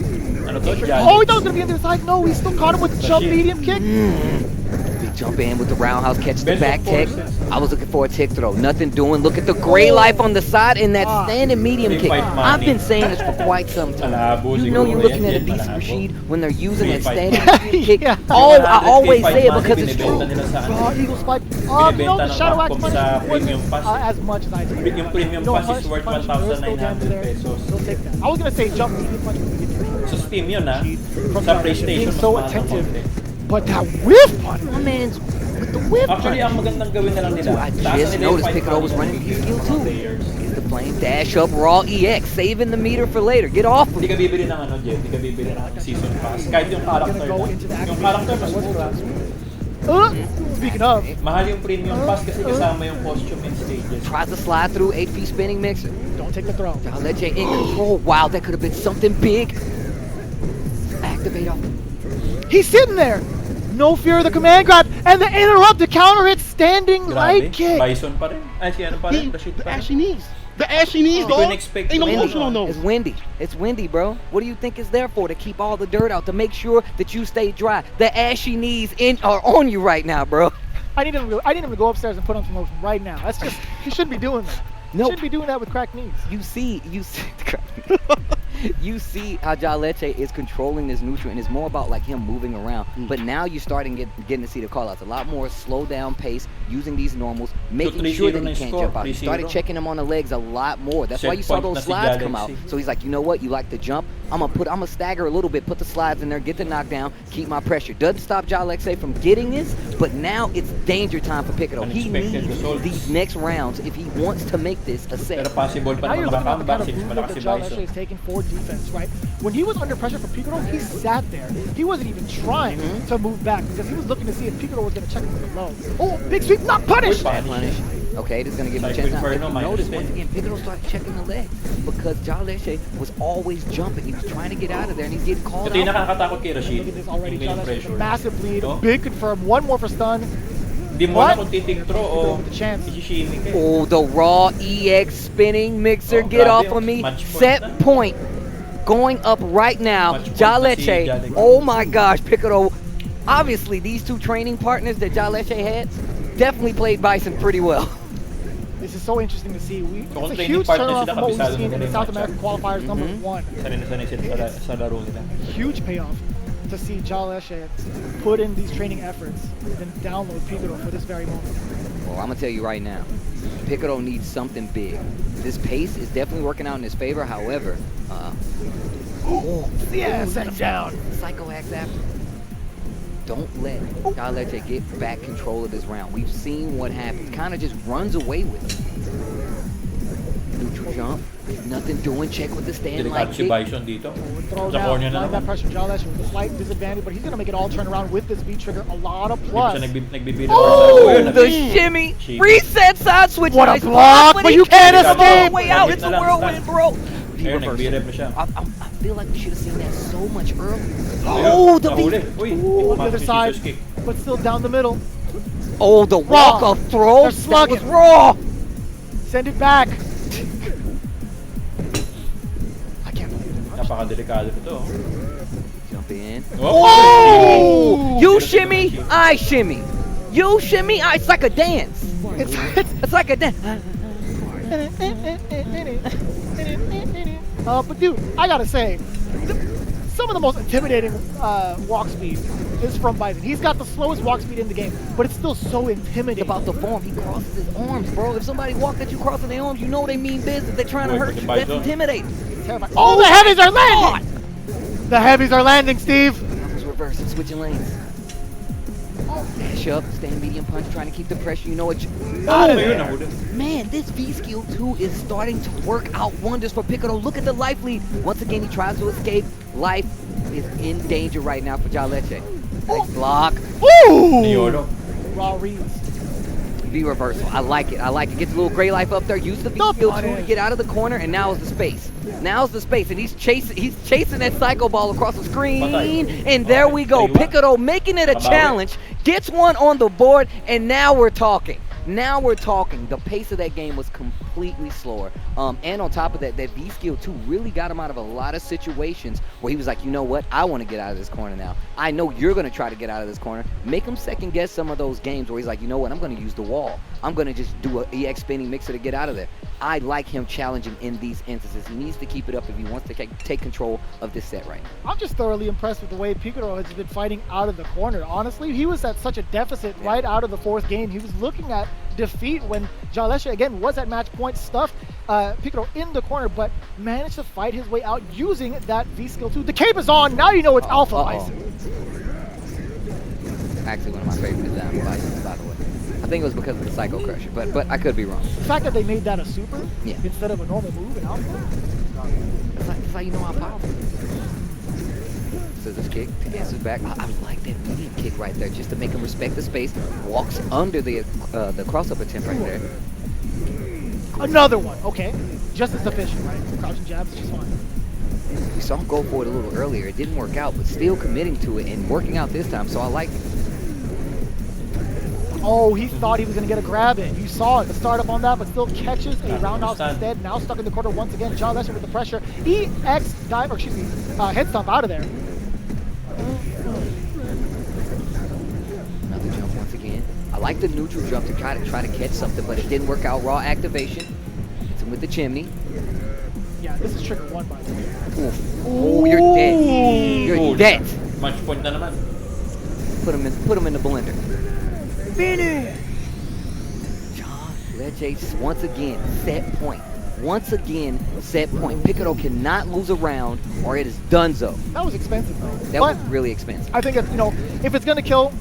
Ano to? Oh, he thought it was going to be on the other side. No, he still caught him with the jump medium kick. Big jump in with the roundhouse, catch the Best back of tech. forces. I was looking for a tick throw. Nothing doing. Look at the gray life on the side and that standing medium They kick. fight I've money. been saying this for quite some time. Malabo You know siguro you're looking yan, at a yan, decent malabo. Rashid when they're using They that fight standing money. medium kick. Yeah. I always Fight say it money, because it's true. binibenta nila sa ano. Raw Eagle Spike. No, Binibenta the ng Shadow Axe Capcom money sa premium wasn't pass. as much as I did. Yung premium No, pass is worth punch, there is still damage 1,900 there. pesos. We'll take that. I was going to say jump medium punch. Sa Steam yun ha. From Sa that, PlayStation being so mas mahal ng attentive. konti. But that whiff punch. My man's with the whip. Actually, ang magandang gawin na lang nila. I taasan just nila yung noticed fight Piccolo was money running ng his skill too. players. Get the flame, dash up, raw EX, saving the meter for later. Get off of Hindi it. ka bibili ng ano, Jen. Hindi ka bibili ng season pass. Kahit yung character Go na. into the Yung character mas mura. Speaking of, Mahal yung premium pass kasi kasama yung costume and stages. Tries to slide through HP spinning mixer. don't take the throw. Jaleche in control. Wow, that could have been something big. Activate off. He's sitting there. No fear of the command grab. And the interrupt, the counter hit, standing light kick. Bison pa rin. Ay, si ano pa rin? Rashid The pa rin. ashy knees. The ashy knees, Hindi ko dog. in-expect Ain't no yun. motion on those. It's windy. It's windy, bro. What do you think it's there for? To keep all the dirt out, to make sure that you stay dry. The ashy knees are on you right now, bro. I need him to go upstairs and put on some lotion right now. That's just, he shouldn't be doing that. No. Shouldn't be doing that with cracked knees. You see, you see how Jaleche is controlling this neutral, and it's more about like him moving around. But now you're starting getting to see the call-outs. A lot more slow down pace, using these normals, making sure that he can't jump out. He started checking him on the legs a lot more. That's why you saw those slides come out. So he's like, you know what? You like to jump? I'm gonna stagger a little bit, put the slides in there, get the knockdown, keep my pressure. Doesn't stop Jaleche from getting this, but now it's danger time for Piccolo. He needs these next rounds if he wants to make this a set. Pero possible pa Now you're naman looking at the kind makakamba of since movement malakas that si John Bison. is taking for defense, right? When he was under pressure from Piccolo, he sat there. He wasn't even trying to move back because he was looking to see if Piccolo was going to check him with the low. Oh, big sweep, not punished! Bad punish. Okay, this is gonna give him a chance. Now, if you notice, once again, Piccolo started checking the leg because Jaleche was always jumping. He was trying to get out of there, and he's getting called Ito yung out. nakakatakot kay Rashid. Look at this already, Yung John pressure. massive lead, Ito. big confirm, one more for stun. Di mo na kung titig throw o The chance. ishishimi ka. Oh, the raw EX spinning mixer. Oh, Get grabe, off of me. match point Set na. point going up right now. Match point na si Jaleche. Jaleche. Oh my gosh, Piccolo. Obviously, these two training partners that Jaleche had definitely played Bison pretty well. This is so interesting to see. It's a training huge partner turnaround sila, from what kabisado we've seen na in the nila South yung American qualifiers number one. Sanay na sanay sila sa laro nila. Huge payoff. to see Jaleche put in these training efforts and download Piccolo for this very moment. Well, I'm going to tell you right now, Piccolo needs something big. This pace is definitely working out in his favor. However, set him down. Psycho Axe after. Don't let Jaleche get back control of this round. We've seen what happens. Kind of just runs away with it. Neutral jump. Nothing doing. Check with the stand like si Bison dito. Throw Sa corner na down, that pressure. Jaleche with a slight disadvantage, but he's going to make it all turn around with this V-trigger. A lot of plus. Oh, the shimmy. Reset side switch. What a block, but you can't escape. Way out. It's a whirlwind, bro. Ayun, nag-B-rep na siya. I feel like we should have seen that so much earlier. Oh, the other side, but still down the middle. Oh, the walk-off throw. That was raw. Send it back. Napaka-delikado ito. Jump in. Oh! You shimmy, I shimmy. You shimmy, I. It's like a dance. It's like a dance. But dude, I gotta say, some of the most intimidating walk speed is from Bison. He's got the slowest walk speed in the game, but it's still so intimidating. About the form, he crosses his arms, bro. If somebody walks at you crossing their arms, you know they mean business. They're trying to hurt you. That's intimidating. Oh, the heavies are landing! The heavies are landing, Steve. Almost reversing, switching lanes. Dash up, staying medium punch, trying to keep the pressure. You know what? Man, this V skill 2 is starting to work out wonders for Piccolo. Look at the life lead. Once again, he tries to escape. Life is in danger right now for Jaleche. Nice block. Ooh! Raw reads. V reversal. I like it. I like it. Gets a little gray life up there. Use the V skill 2 to get out of the corner, and now is the space. Now's the space, and he's chasing that Psycho Ball across the screen, and there we go. Piccolo making it a challenge, gets one on the board, and now we're talking. Now we're talking. The pace of that game was completely slower. And on top of that, that V skill 2 really got him out of a lot of situations where he was like, you know what? I want to get out of this corner now. I know you're going to try to get out of this corner. Make him second guess some of those games where he's like, you know what? I'm going to use the wall. I'm going to just do an EX spinning mixer to get out of there. I like him challenging in these instances. He needs to keep it up if he wants to take control of this set right now. I'm just thoroughly impressed with the way Piccolo has been fighting out of the corner. Honestly, he was at such a deficit right out of the fourth game. He was looking at defeat when Jaleche, again, was at match point, stuffed Piccolo in the corner, but managed to fight his way out using that V-Skill 2. The cape is on! Now you know it's Alpha Bison. Actually, one of my favorite designs, Bison, by the way. I think it was because of the Psycho Crusher, but I could be wrong. The fact that they made that a super instead of a normal move in Alpha. That's how you know how powerful. Scissors kick, answers back. I like that medium kick right there, just to make him respect the space. Walks under the cross-up attempt right there. Another one, okay. Just as efficient, right? Crouching jabs, just fine. We saw him go for it a little earlier. It didn't work out, but still committing to it and working out this time, so I like it. Oh, he thought he was going to get a grab in. You saw it, the startup on that, but still catches a roundhouse instead. Now stuck in the corner once again. Jaleche with the pressure. EX dive, or excuse me, head stomp out of there. Another jump once again. I like the neutral jump to try to catch something, but it didn't work out. Raw activation. Hits him with the chimney. Yeah, this is trigger 1 by the way. Oof. Oh, you're dead. You're dead. Match point na naman. Put him in the blender. Finish! Jaleche once again set point. Once again, set point. Piccolo cannot lose a round, or it is donezo. That was expensive, though. That was really expensive. I think if, if it's gonna kill,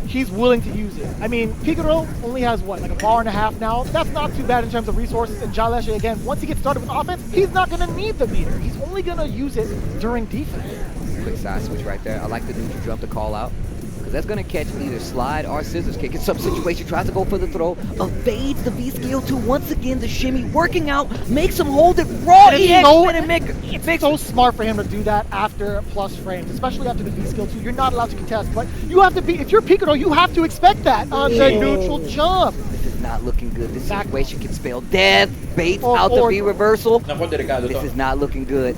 he's willing to use it. I mean, Piccolo only has what, like a bar and a half now. That's not too bad in terms of resources. And Jaleche, again, once he gets started with offense, he's not gonna need the meter. He's only gonna use it during defense. Quick side switch right there. I like the neutral jump to call out, because that's going to catch either slide or scissors kick. In some situation, tries to go for the throw, evades the V-Skill 2. Once again, the shimmy working out, makes him hold it raw. It's so smart for him to do that after plus frames, especially after the V-Skill 2. You're not allowed to contest, but you have to be, if you're Piccolo, you have to expect that on the neutral jump. This is not looking good. This situation can spell death. Baits out the V-reversal. This is not looking good.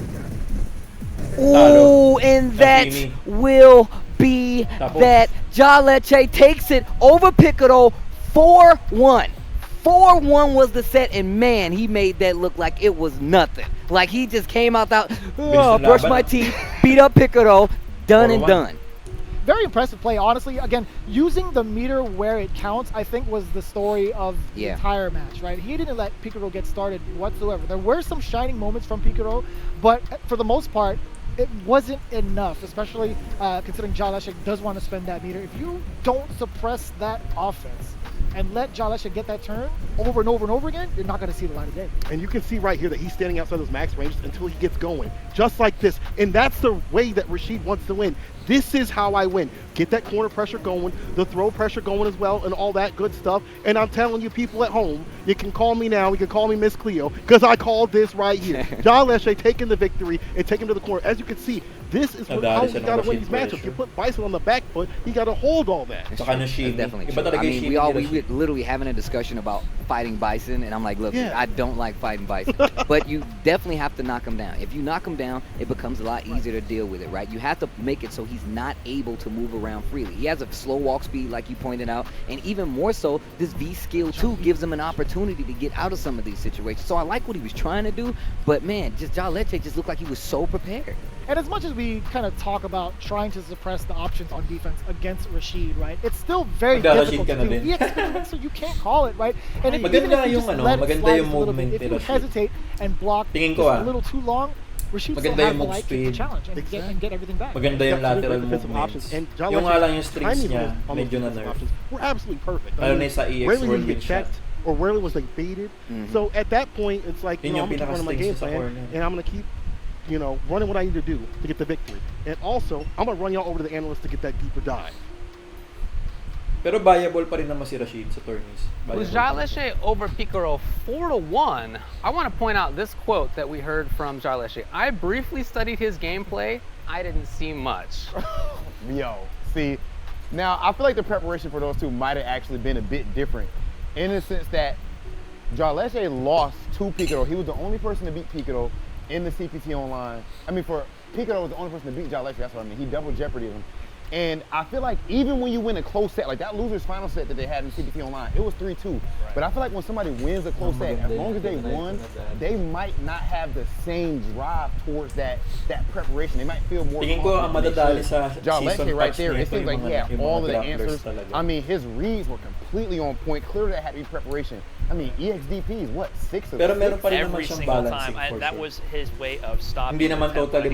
Ooh, and that will be that. Jaleche takes it over Piccolo 4-1. 4-1 was the set, and man, he made that look like it was nothing. Like he just came out, brushed my teeth, beat up Piccolo, Done and done. Very impressive play, honestly. Again, using the meter where it counts, I think was the story of the entire match, right? He didn't let Picaro get started whatsoever. There were some shining moments from Picaro, but for the most part, it wasn't enough, especially considering Jaleshek does want to spend that meter. If you don't suppress that offense and let Jaleshek get that turn over and over and over again, you're not going to see the light of day. And you can see right here that he's standing outside those max ranges until he gets going, just like this. And that's the way that Rashid wants to win. This is how I win. Get that corner pressure going, the throw pressure going as well, and all that good stuff. And I'm telling you, people at home, you can call me now, you can call me Miss Cleo, because I called this right here. Jaleshek taking the victory and taking him to the corner. As you can see, this is how you got to win these matchups. You put Bison on the back foot, he got to hold all that. Definitely true. I mean, we were literally having a discussion about fighting Bison, and I'm like, look, I don't like fighting Bison, but you definitely have to knock him down. If you knock him down, it becomes a lot easier to deal with it, right? You have to make it so he's not able to move around freely. He has a slow walk speed, like you pointed out, and even more so, this V skill too gives him an opportunity to get out of some of these situations. So I like what he was trying to do, but man, just Jaleshek just looked like he was so prepared. And as much as we kind of talk about trying to suppress the options on defense against Rashid, right? It's still very difficult to do. He experiments, so you can't call it, right? And even if you just let it slide a little bit, if you hesitate and block just a little too long, Rashid still has the light to challenge and get everything back. Maganda yung lateral movements. And yung nga lang yung strings niya, medyo na-nerve. We're absolutely perfect. Lalo na sa EX rarely World did he get checked, or rarely was they baited. So at that point, it's like, I'm going to keep running my game plan, and I'm going to keep running what I need to do to get the victory. And also, I'm going to run y'all over to the analyst to get that deeper dive. Pero viable pa rin naman si Rashid sa tourneys. With Jaleshek over Picaro 4-1, I want to point out this quote that we heard from Jaleshek. I briefly studied his gameplay. I didn't see much. Yo, see, now I feel like the preparation for those two might have actually been a bit different in the sense that Jaleshek lost to Picaro. He was the only person to beat Picaro in the CPT Online. I mean, Picaro was the only person to beat Jaleshek, that's what I mean. He double jeopardied him. And I feel like even when you win a close set, like that loser's final set that they had in CPT Online, it was 3-2. Right. But I feel like when somebody wins a close set, as long as they won, they might not have the same drive towards that preparation. They might feel more confident. Jaleshek right there, it seems like he had all of the answers. I mean, his reads were completely on point. Clearly that had to be preparation. I mean, EXDP is what, 6 of 6? Every single time, and that was his way of stopping. Hindi naman totally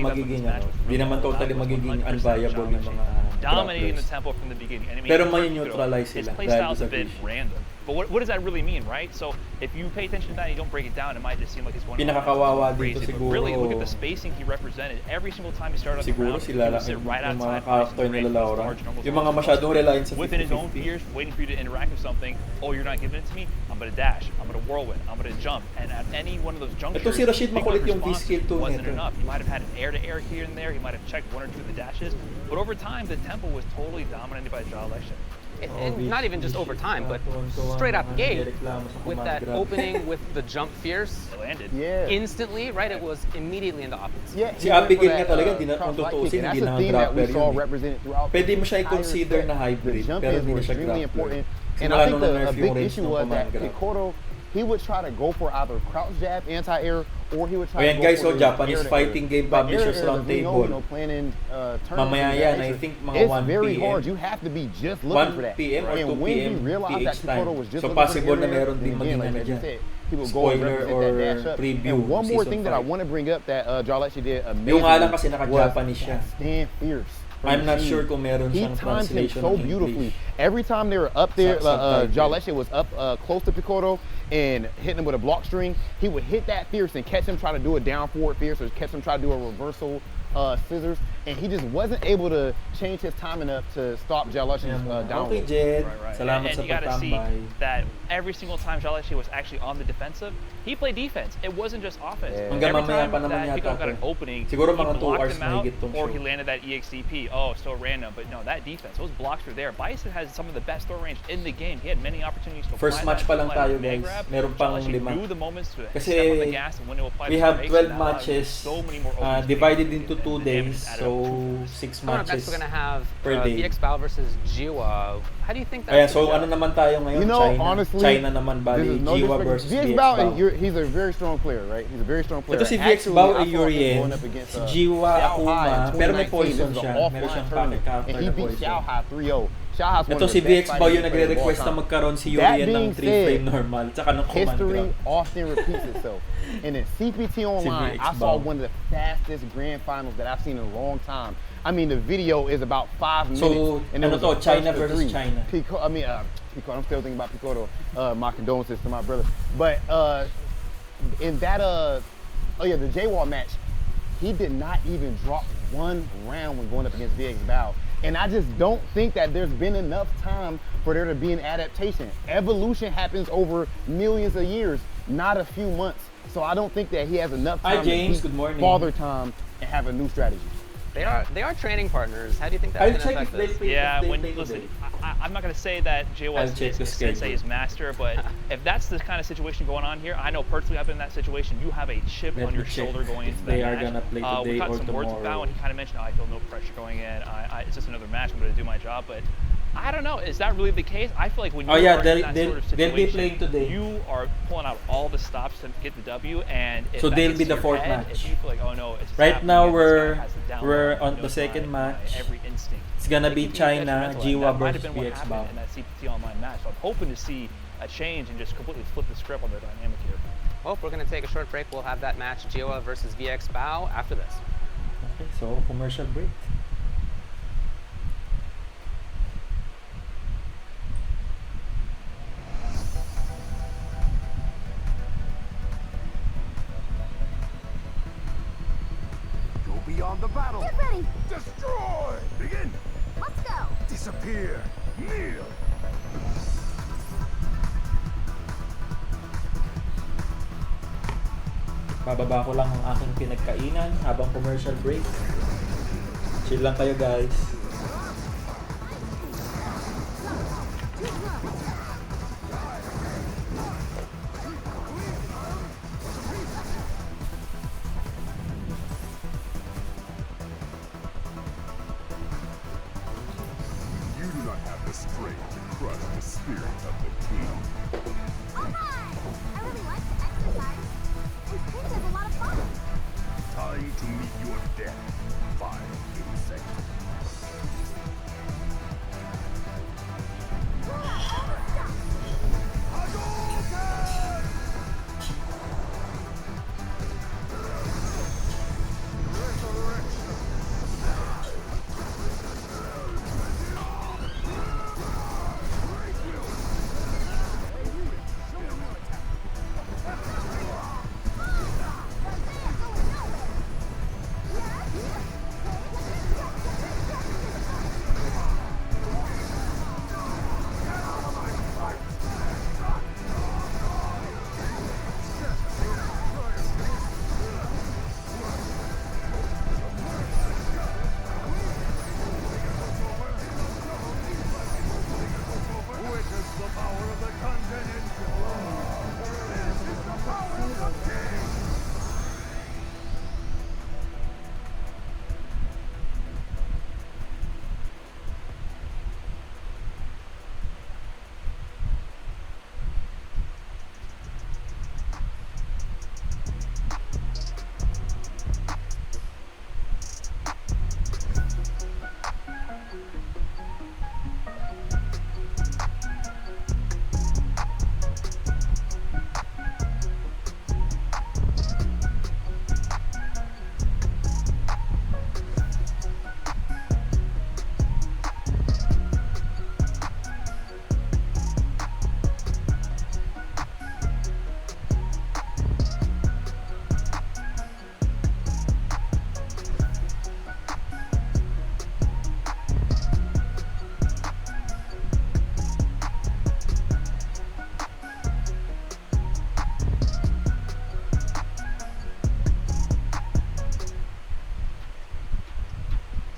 magiging unviable yung mga dominating the tempo from the beginning. And I mean, pero may neutralize his sila. play style is a bit random. But what does that really mean, right? So if you pay attention to that and you don't break it down, it might just seem like it's going pinakakawawa crazy. Dito But really, look at the siguro spacing he represented. Every single time he started on the siguro ground, sila he would sit right yung outside mga character nila Laura. Yung mga masyadong reliant sa within his own fears, waiting for you to interact with something. Oh, you're not giving it to me? I'm going to dash. I'm going to whirlwind. I'm going to jump. And at any one of those junctures, ito si Rashid makulit yung V-skill too wasn't nito. enough. He might have had an air-to-air here and there. He might have checked 1 or 2 of the dashes. But over time, the tempo was totally dominated by Jaleshek. And not even just over time, but straight out the gate with that opening with the jump fierce, landed instantly, right? It was immediately into offense. Yeah, si Abigail nga talaga, kung tutusin, hindi na dropper yun. Pwede mo siya i-consider na hybrid, pero hindi na siya grappler. And I think a big issue was that Picaro, he would try to go for either crouch jab, anti-air, or he would try to go guys, for Japanese fighting game publishers roundtable. Mamaya yan, I think mga 1 It's very PM. hard. You have to be just looking for that. 1 PM or 2 and when PM he realized that PH Picaro time. was just So looking possible for the na air, meron din and again, maging like ano you dyan. said, he would go Spoiler and or represent that dash up. preview And one more season thing that I 5. want to bring up that Jaleshek did amazing Yung nga lang kasi naka-Japanese siya. Stand fierce. I'm not sure kung meron He siyang timed him translation so in beautifully. English. Every time they were up there, Subtitle. Jaleshek was up close to Picaro and hitting him with a block string. He would hit that fierce and catch him try to do a down forward fierce or catch him try to do a reversal scissors, and he just wasn't able to change his timing up to stop Jaleshek's downward. Okay, Jed. Right. Salamat and sa you got to see pagtambay. that every single time Jaleshek was actually on the defensive, he played defense. It wasn't just offense. Hanggang Every mamaya time pa naman that yata Picaro got to. an opening, Siguro he mga 2 blocked hours him na out, higit tong or show. he landed that EXDP. Oh, so random. But no, that defense, those blocks were there. Bison has some of the best throw range in the game. He had many opportunities to First apply match that, pa lang apply tayo, that mag guys. grab. Meron pang Jaleshek 5. knew the moments to Kasi step on the gas and when to apply we the have brakes, 12 and that allowed matches so many more openings divided to into hit 2 and the damage days. added So So 6 Coming up next, matches we're gonna have per day. VX Bao versus Jiwa. How do you think that? Ayan, so ano naman tayo ngayon? You know, China. honestly, China naman this bali. is no Jiwa disrespect. versus VX Bao, Bao. he's a very strong player, right? He's a very strong player. Ito si VX Actually, Bao I ay saw him Urien. going up against, Si Jiwa Xiao Akuma. Hai in Pero may 2019. poison This is siya. an Meron siyang offline counter tournament, and he beat poison. Xiao Hai 3-0. Xiao Hai's one Ito of si the VX best Bao yung fighting players of all nagre-request na time. magkaroon si That Urien ng being 3 frame said, normal. Tsaka ng command history grab. often repeats itself. And in CPT Online, VX I saw Bao. one of the fastest grand finals that I've seen in a long time. I mean, the video is about 5 minutes. So, and ano it was to, a China first to versus 3. China? I'm still thinking about Piccolo. My condolences to my brother. But in that, the J-Wall match, he did not even drop one round when going up against VX Bao. And I just don't think that there's been enough time for there to be an adaptation. Evolution happens over millions of years, not a few months. So I don't think that he has enough time James, to good morning. father time and have a new strategy. They are training partners. How do you think I'll that's going to check affect if this? they Yeah, play when today. listen, I'm not going to say that I'll JW's check the sensei schedule. is master, but if that's the kind of situation going on here, I know personally I've been in that situation. You have a chip Let on me your check shoulder going into if that they are match. gonna play today we got or some words with tomorrow. Bao, and he kind of mentioned, I feel no pressure going in. It's just another match. I'm going to do my job, but I don't know. Is that really the case? I feel like when you are in that sort of situation, they'll be playing today. you are pulling out all the stops to get the W, and if So that they'll gets be to the your fourth head, match. If you feel like, oh no, it's Right happening now and this guy has it down we're low, on he the knows second my match. every instinct. It's gonna It be can China, detrimental, and Jiwa that might have versus been what VX happened Bao. in that CPT Online match. So I'm hoping to see a change and just completely flip the script on the dynamic here. Well, we're going to take a short break. We'll have that match, Jiwa versus VX Bao, after this. Okay, so commercial break. Go beyond the battle. Get ready. Destroy. Begin. Let's go. Disappear. Kneel. Bababa ko lang ang aking pinagkainan habang commercial break. Chill lang kayo guys. You do not have the strength to crush the spirit of the king. Alright. I really like the exercise. And Pink is a lot of fun. Time to meet your death. 5 seconds. Witness the power of the continent. This is the power of the king.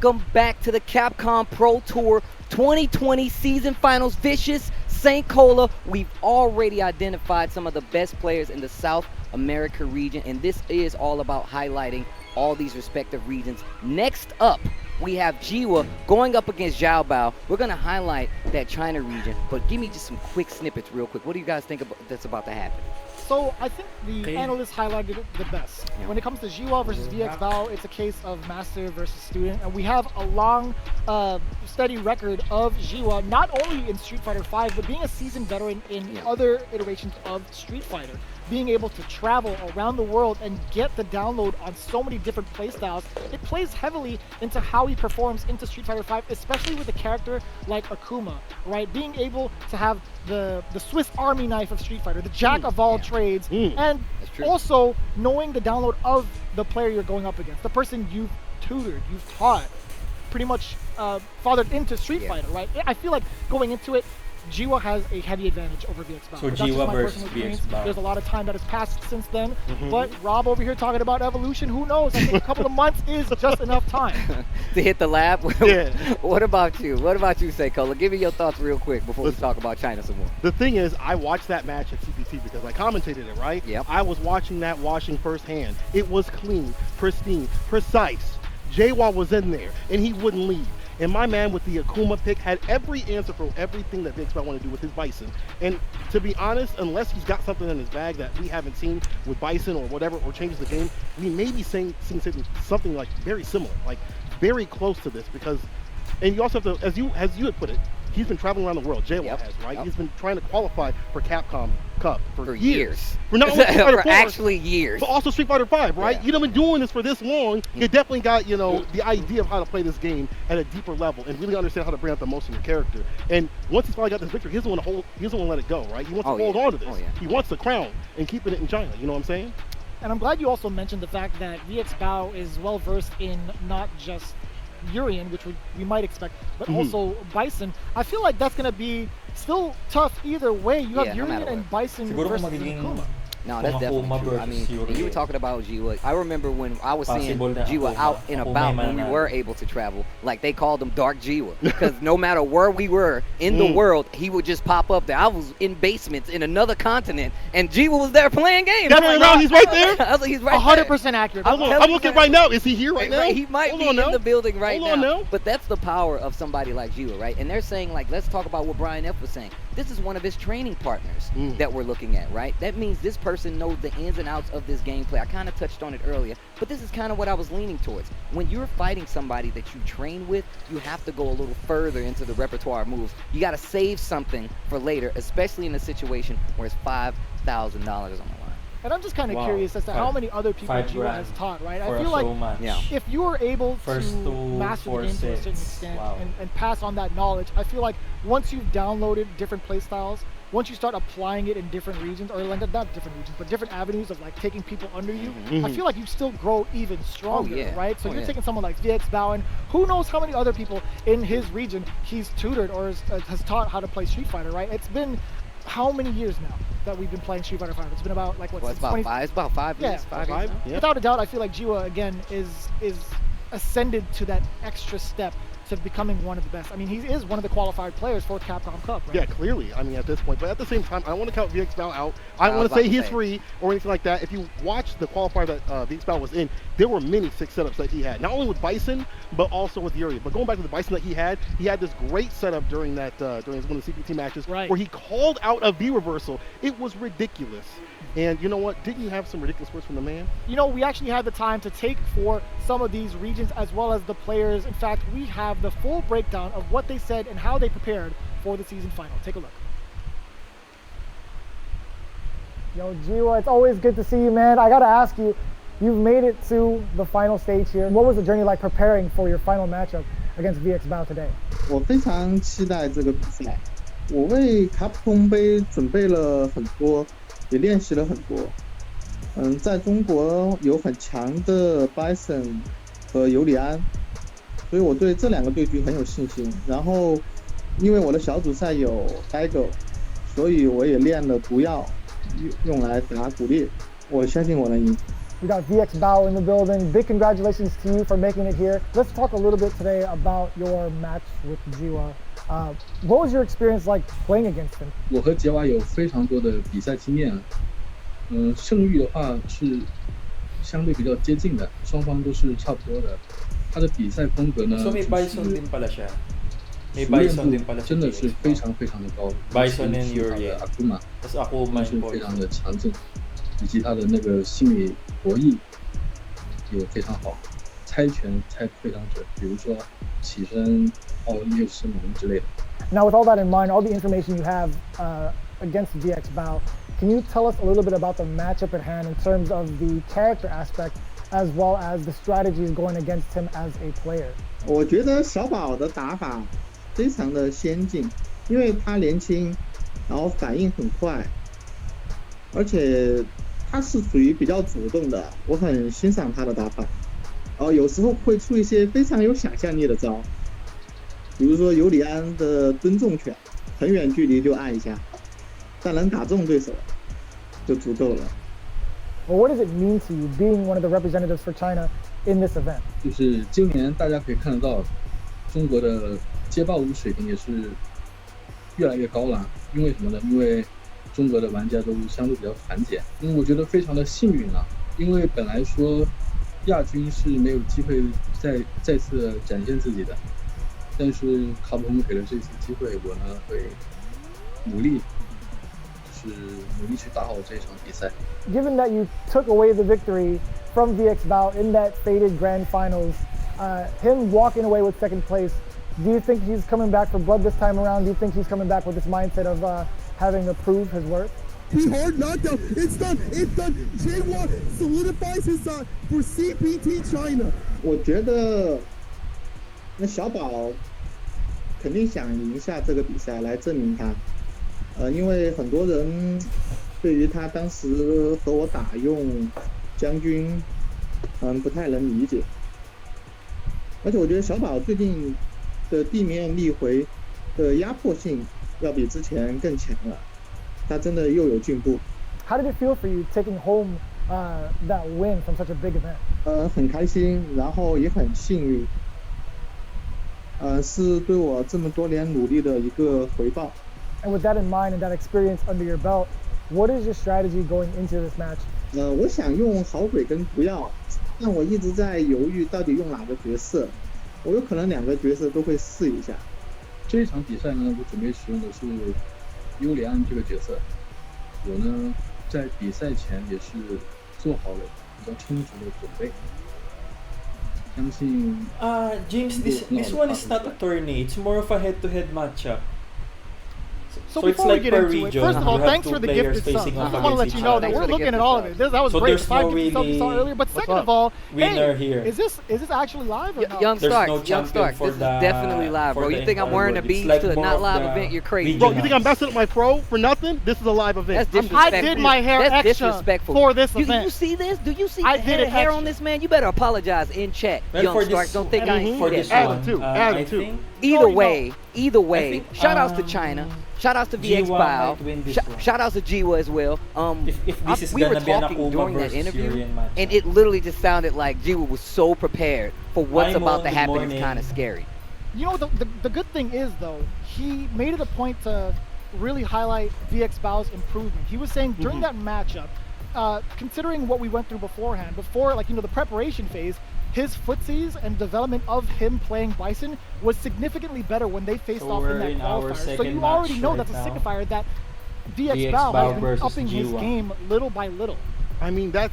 Welcome back to the Capcom Pro Tour 2020 Season Finals. Vicious, St. Cola. We've already identified some of the best players in the South America region, and this is all about highlighting all these respective regions. Next up, we have Jiwa going up against Zhao Bao. We're going to highlight that China region, but give me just some quick snippets real quick. What do you guys think that's about to happen? So I think the analysts highlighted it the best. When it comes to Jiwa versus VX Bao, it's a case of master versus student, and we have a long, steady record of Jiwa, not only in Street Fighter V, but being a seasoned veteran in other iterations of Street Fighter. Being able to travel around the world and get the download on so many different playstyles, it plays heavily into how he performs into Street Fighter V, especially with a character like Akuma, right? Being able to have the Swiss Army knife of Street Fighter, the jack of all trades, and also knowing the download of the player you're going up against, the person you've tutored, you've taught, pretty much fathered into Street Fighter, right? I feel like going into it, Jiwa has a heavy advantage over VX Bao. So Jiwa versus VX Bao. There's a lot of time that has passed since then, but Rob over here talking about evolution, who knows? I think a couple of months is just enough time. To hit the lab? Yeah. What about you? What about you, Seikola? Give me your thoughts real quick before we talk about China some more. The thing is, I watched that match at CPT because I commentated it, right? Yep. I was watching that washing firsthand. It was clean, pristine, precise. Jawa was in there, and he wouldn't leave. And my man with the Akuma pick had every answer for everything that VX Bao wanted to do with his Bison. And to be honest, unless he's got something in his bag that we haven't seen with Bison or whatever, or changes the game, we may be seeing something like very similar, like very close to this. Because, and you also have to, as you had put it, he's been traveling around the world. Jawa has, right? He's been trying to qualify for Capcom Cup for years. For not only Street Fighter 4, actually years. But also Street Fighter 5, right? You've been doing this for this long. You definitely got, you know, the idea of how to play this game at a deeper level and really understand how to bring out the most in your character. And once he's finally got this victory, he doesn't want to let it go, right? He wants to hold on to this. He wants the crown and keeping it in China. You know what I'm saying? And I'm glad you also mentioned the fact that VX Bao is well versed in not just Urian, which we might expect, but also Bison. I feel like that's going to be still tough either way. You have Urian and Bison versus Akuma. No, that's definitely true. I mean, you were talking about Jiwa. I remember when I was seeing Jiwa out and about when we were able to travel, like they called him Dark Jiwa, because no matter where we were in the world, he would just pop up there. I was in basements in another continent, and Jiwa was there playing games. He's right there? I was like, he's right 100% accurate. I'm looking right now. Is he here right now? He might be in the building right now. But that's the power of somebody like Jiwa, right? And they're saying, like, let's talk about what Brian F. was saying. This is one of his training partners that we're looking at, right? That means this person knows the ins and outs of this gameplay. I kind of touched on it earlier, but this is kind of what I was leaning towards. When you're fighting somebody that you train with, you have to go a little further into the repertoire of moves. You got to save something for later, especially in a situation where it's $5,000 on the line. And I'm just kind of curious as to how many other people Jiwa has taught, right? I feel like if you were able to master the game to a certain extent and pass on that knowledge, I feel like once you've downloaded different playstyles, once you start applying it in different regions, or not different regions, but different avenues of like taking people under you, I feel like you still grow even stronger, right? So you're taking someone like VX Bao, and who knows how many other people in his region he's tutored or has taught how to play Street Fighter, right? It's been how many years now that we've been playing Street Fighter 5? It's been about like what? Well, it's about 5 years. 5 years. Without a doubt, I feel like Jiwa again is ascended to that extra step to becoming one of the best. I mean, he is one of the qualified players for Capcom Cup, right? Yeah, clearly. I mean, at this point. But at the same time, I don't want to count VX Bao out. I don't want to say he's free or anything like that. If you watch the qualifier that VX Bao was in, there were many 6 setups that he had. Not only with Bison, but also with Yuri. But going back to the Bison that he had this great setup during that during one of the CPT matches where he called out a V reversal. It was ridiculous. And you know what? Didn't you have some ridiculous words from the man? You know, we actually had the time to take for some of these regions as well as the players. In fact, we have the full breakdown of what they said and how they prepared for the season final. Take a look. Yo, Jiwa, it's always good to see you, man. I gotta ask you, you've made it to the final stage here. What was the journey like preparing for your final matchup against VX Bao today? 我非常期待这个比赛，我为 Capcom 杯准备了很多。也练习了很多，在中国有很强的 Bison 和尤里安，所以我对这2个对局很有信心。然后，因为我的小组赛有 TAGALOG， 所以我也练了毒药，用来打骨裂。我相信我能赢。We got VX Bao in the building. Big congratulations to you for making it here. Let's talk a little bit today about your match with Jiwa. What was your experience like playing against him? 我和杰娃有非常多的比赛经验，胜率的话是相对比较接近的，双方都是差不多的。他的比赛风格呢， So may 就是 Bison din pala siya. May 熟练 Bison 度 din pala 真的 si 是 DX 非常非常的高。 Bison and 尤其是他 Uriel 的 Akuma， tas Akuma 是 and 非常 Poison. 的强劲，以及他的那个心理博弈也非常好，猜拳猜得非常准，比如说起身奥利失门之类的。 Now, with all that in mind, all the information you have against VX Bao, can you tell us a little bit about the matchup at hand in terms of the character aspect as well as the strategies going against him as a player? 我觉得小宝的打法非常的先进，因为他年轻，然后反应很快，而且他是属于比较主动的，我很欣赏他的打法。有时候会出一些非常有想象力的招，比如说尤里安的蹲重拳，很远距离就按一下，但能打中对手就足够了。 Well, what does it mean to you being one of the representatives for China in this event? 就是今年大家可以看得到，中国的街霸舞水平也是越来越高了。因为什么呢？因为中国的玩家都相对比较团结。因为我觉得非常的幸运啊，因为本来说亚军是没有机会再次展现自己的，但是卡普空给了这次机会，我呢会努力去打好这场比赛。 Given that you took away the victory from VX Bao in that fated grand finals, him walking away with second place, do you think he's coming back for blood this time around? Do you think he's coming back with this mindset of having to prove his worth? He hard knockdown. It's done. It's done. Day-1 solidifies his side for CPT China. 我觉得那小宝肯定想赢下这个比赛来证明他。因为很多人对于他当时和我打用将军，不太能理解。而且我觉得小宝最近的地面力回的压迫性要比之前更强了，他真的又有进步。How did it feel for you taking home that win from such a big event? 很开心，然后也很幸运，是对我这么多年努力的一个回报。 And with that in mind and that experience under your belt, what is your strategy going into this match? 我想用好鬼跟毒药，但我一直在犹豫到底用哪个角色。我有可能两个角色都会试一下。这一场比赛呢，我准备使用的是尤里安这个角色。我呢，在比赛前也是做好了比较充足的准备。相信 James, this one is not a tourney. It's more of a head-to-head matchup. So it's before like we get per into region, it, first of all, you have thanks two for the players gifted facing sub. I off just want to let against you each know other. that we're looking at all of it. That was So great. there's no 5 gifted subs you saw really- earlier. But second of all, winner hey, here. is this actually live or not? Young There's Stark, no Young champion Stark, for this is the- definitely live, for bro. the You think I'm wearing a It's beads like to a more not of live the event? You're crazy. Bro, you think I'm messing up my pro for nothing? This is a live event. That's I disrespectful. did my hair That's extra disrespectful. for this You event. see this? Do you see I the did it hair extra. on this man? You better apologize in chat, Well, Young for Stark. this- Don't think I ain't for see this that. one, Add I two. think Either No, way, I think, shout outs to China. Shout outs to VX G1 Bao. might win this one. Shout outs to Jiwa as well. if this is we were gonna be an talking Akuma during that versus interview, Uriel match. and it literally just sounded like Jiwa was so prepared for what's Hi, about Mo. to happen. Good It's morning. kind of scary. You know, the good thing is, though, he made it a point to really highlight VX Bao's improvement. He was saying during that matchup, considering what we went through beforehand, before, like, you know, the preparation phase, his footsies and development of him playing Bison was significantly better when they faced So off we're in that in our qualifier. So second you already match know right that's a now. signifier that VX VX Bao Bao has been versus upping his G1. game little by little. I mean, that's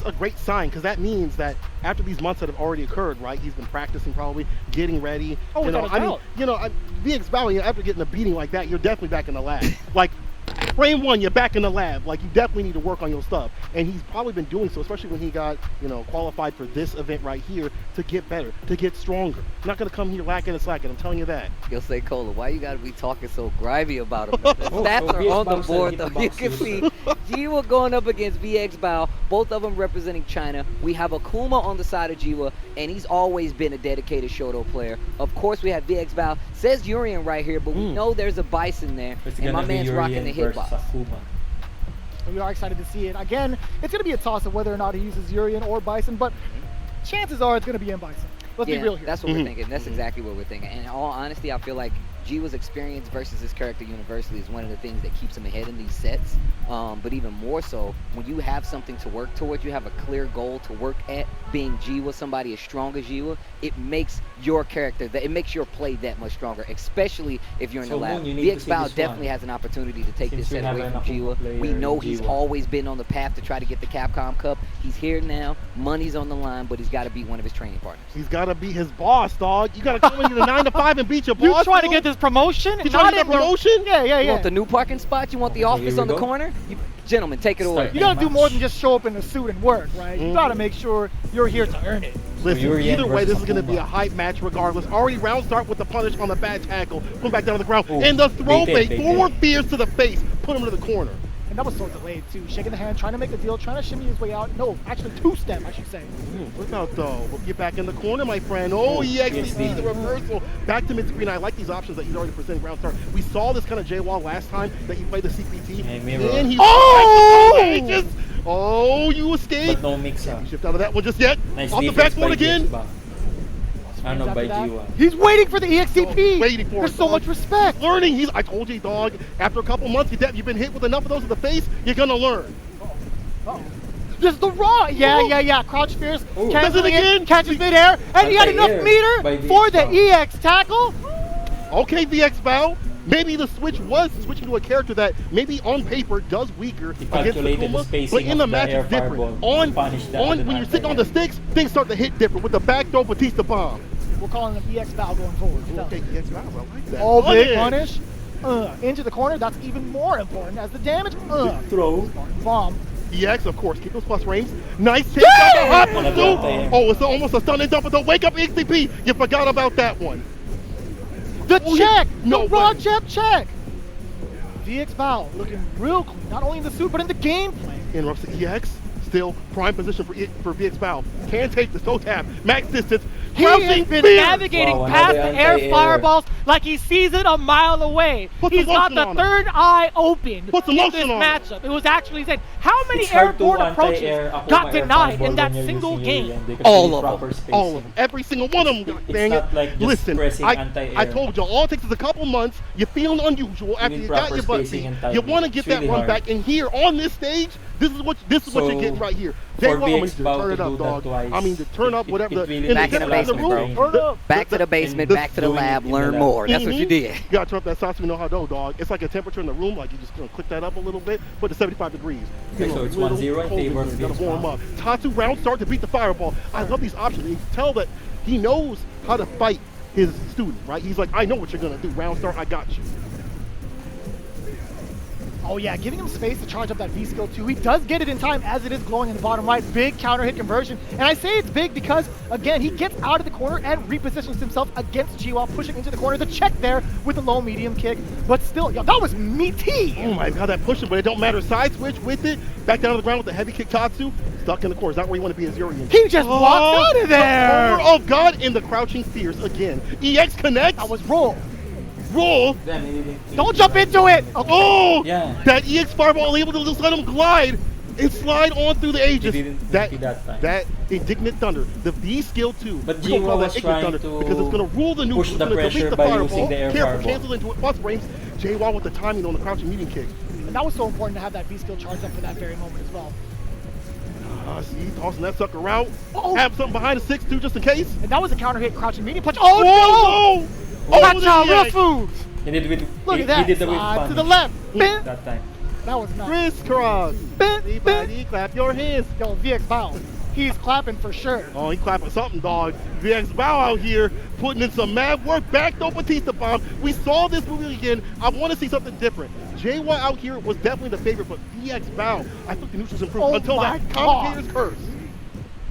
a great sign because that means that after these months that have already occurred, right? He's been practicing, probably getting ready. Oh, you know, without a doubt. VX Bao, after getting a beating like that, you're definitely back in the lab. Like frame one, you're back in the lab. Like you definitely need to work on your stuff, and he's probably been doing so, especially when he got qualified for this event right here to get better, to get stronger. I'm not gonna come here lacking and slacking. I'm telling you that. You'll say, Cola, why you gotta be talking so grimy about him? The stats so are VX on the Bao board, said though. hit You the can box see Jiwa going up against VX Bao, both of them representing China. We have Akuma on the side of Jiwa, and he's always been a dedicated Shoto player. Of course, we have VX Bao. Says Urian right here, but we know there's a Bison there, It's and my gonna be man's rocking the Uriel versus hitbox. Akuma. We are excited to see it. Again, it's going to be a toss of whether or not he uses Urian or Bison, but chances are it's going to be in Bison. Let's be real here. That's what we're thinking. That's exactly what we're thinking. And in all honesty, I feel like Jiwa's experience versus his character universally is one of the things that keeps him ahead in these sets. But even more so, when you have something to work towards, you have a clear goal to work at, being Jiwa, somebody as strong as Jiwa, it makes your character, it makes your play that much stronger, especially if you're in the lab. VX Bao definitely has an opportunity to take this set away from Jiwa. We know he's always been on the path to try to get the Capcom Cup. He's here now, money's on the line, but he's got to beat one of his training partners. He's got to beat his boss, dog. You got to come into the 9 to 5 and beat your boss. You trying to get this promotion? You trying to get promotion? Yeah. You want the new parking spot? You want the office on the corner? Gentlemen, take it away. You gotta do more than just show up in a suit and work, right? You gotta make sure you're here to earn it. Listen, either way, this is going to be a hype match regardless. Already round start with the punish on the bad tackle. Put back down on the ground. And the throw bait, forward fears to the face. Put him to the corner. And that was so delayed too. Shaking the hand, trying to make a deal, trying to shimmy his way out. No, actually two-step, I should say. Look out though. We'll get back in the corner, my friend. Oh, EXP, the reversal. Back to mid-screen. I like these options that he's already presenting round start. We saw this kind of J-Wall last time that he played the CPT. And he you escaped. But no mix up. Shift out of that one just yet. Nice off the backboard again. By G1. He's waiting for the EXCP. Waiting for There's so much respect. Learning. I told you, dog. After a couple months, you've been hit with enough of those in the face. You're gonna learn. Just the raw. Yeah. Crouch fierce. Cancels again. Catches midair, and he had enough meter for the EX tackle. Okay, VX Bao. Maybe the switch was switching to a character that maybe on paper does weaker against Akuma, but in the match it's different. When you're sitting on the sticks, things start to hit different with the back throw Batista bomb. We're calling it VX Bao going forward. Okay, VX Bao, I like that. Oh, big punish. Into the corner, that's even more important as the damage. Throw. Bomb. EX, of course, keep those plus frames. Nice take down the hot pursuit. Oh, it's almost a stunning dump, but the wake up XCP. You forgot about that one. The check! The raw jab check! VX Bao looking real clean, not only in the suit, but in the gameplay. Interrupts the EX, still prime position for VX Bao. Can take the toe tap, max distance. He has been navigating past the air fireballs like he sees it a mile away. He's got the third eye open in this matchup. It was actually said, how many airborne approaches got denied in that single game? All of them. Every single one of them. Dang it. Listen, I told you, all it takes is a couple months. You're feeling unusual after you got your butt beat. You want to get that run back. And here on this stage, this is what you're getting right here. Turn it up, dog. I mean, to turn up whatever. Back in the basement, bro. Back to the basement, back to the lab, learn more. That's what you did. You gotta turn up that Sasumi no Hado, dog. It's like a temperature in the room, like you just gonna click that up a little bit, put it to 75 degrees. So it's 1-0 in favor of VX Bao. Warm up. Tatsu round start to beat the fireball. I love these options. You can tell that he knows how to fight his student, right? He's like, I know what you're gonna do. Round start, I got you. Oh yeah, giving him space to charge up that V skill too. He does get it in time as it is glowing in the bottom right. Big counter hit conversion. And I say it's big because, again, he gets out of the corner and repositions himself against G-Wall, pushing into the corner. The check there with the low medium kick. But still, yo, that was meaty. Oh my god, that pushing, but it don't matter. Side switch with it. Back down to the ground with the heavy kick Tatsu. Stuck in the corner. It's not where you want to be as Zurian. He just walked out of there. The power of God in the crouching fears again. EX connects. That was roll. Roll. Don't jump into it. Okay. Oh, yeah. That EX fireball able to just let him glide and slide on through the ages. That indignant thunder, the V skill too. But G1 was trying to because it's going to rule the neutral. push the pressure by using the air fireball. Cancel into it. Plus frames. J-Wall with the timing on the crouching medium kick. And that was so important to have that V skill charged up for that very moment as well. See, tossing that sucker out. Have something behind the 6 too, just in case. And that was a counter hit, crouching medium punch. Oh no! That's how real food. He did with Look at that. He did the whip punch to the left. Bent. That time. That was nice. Crisscross. Everybody clap your hands. Yo, VX Bao. He's clapping for sure. Oh, he's clapping something, dog. VX Bao out here putting in some mad work. Back to Batista bomb. We saw this movie again. I want to see something different. J1 out here was definitely the favorite, but VX Bao, I think the neutrals improved until that commentator's curse.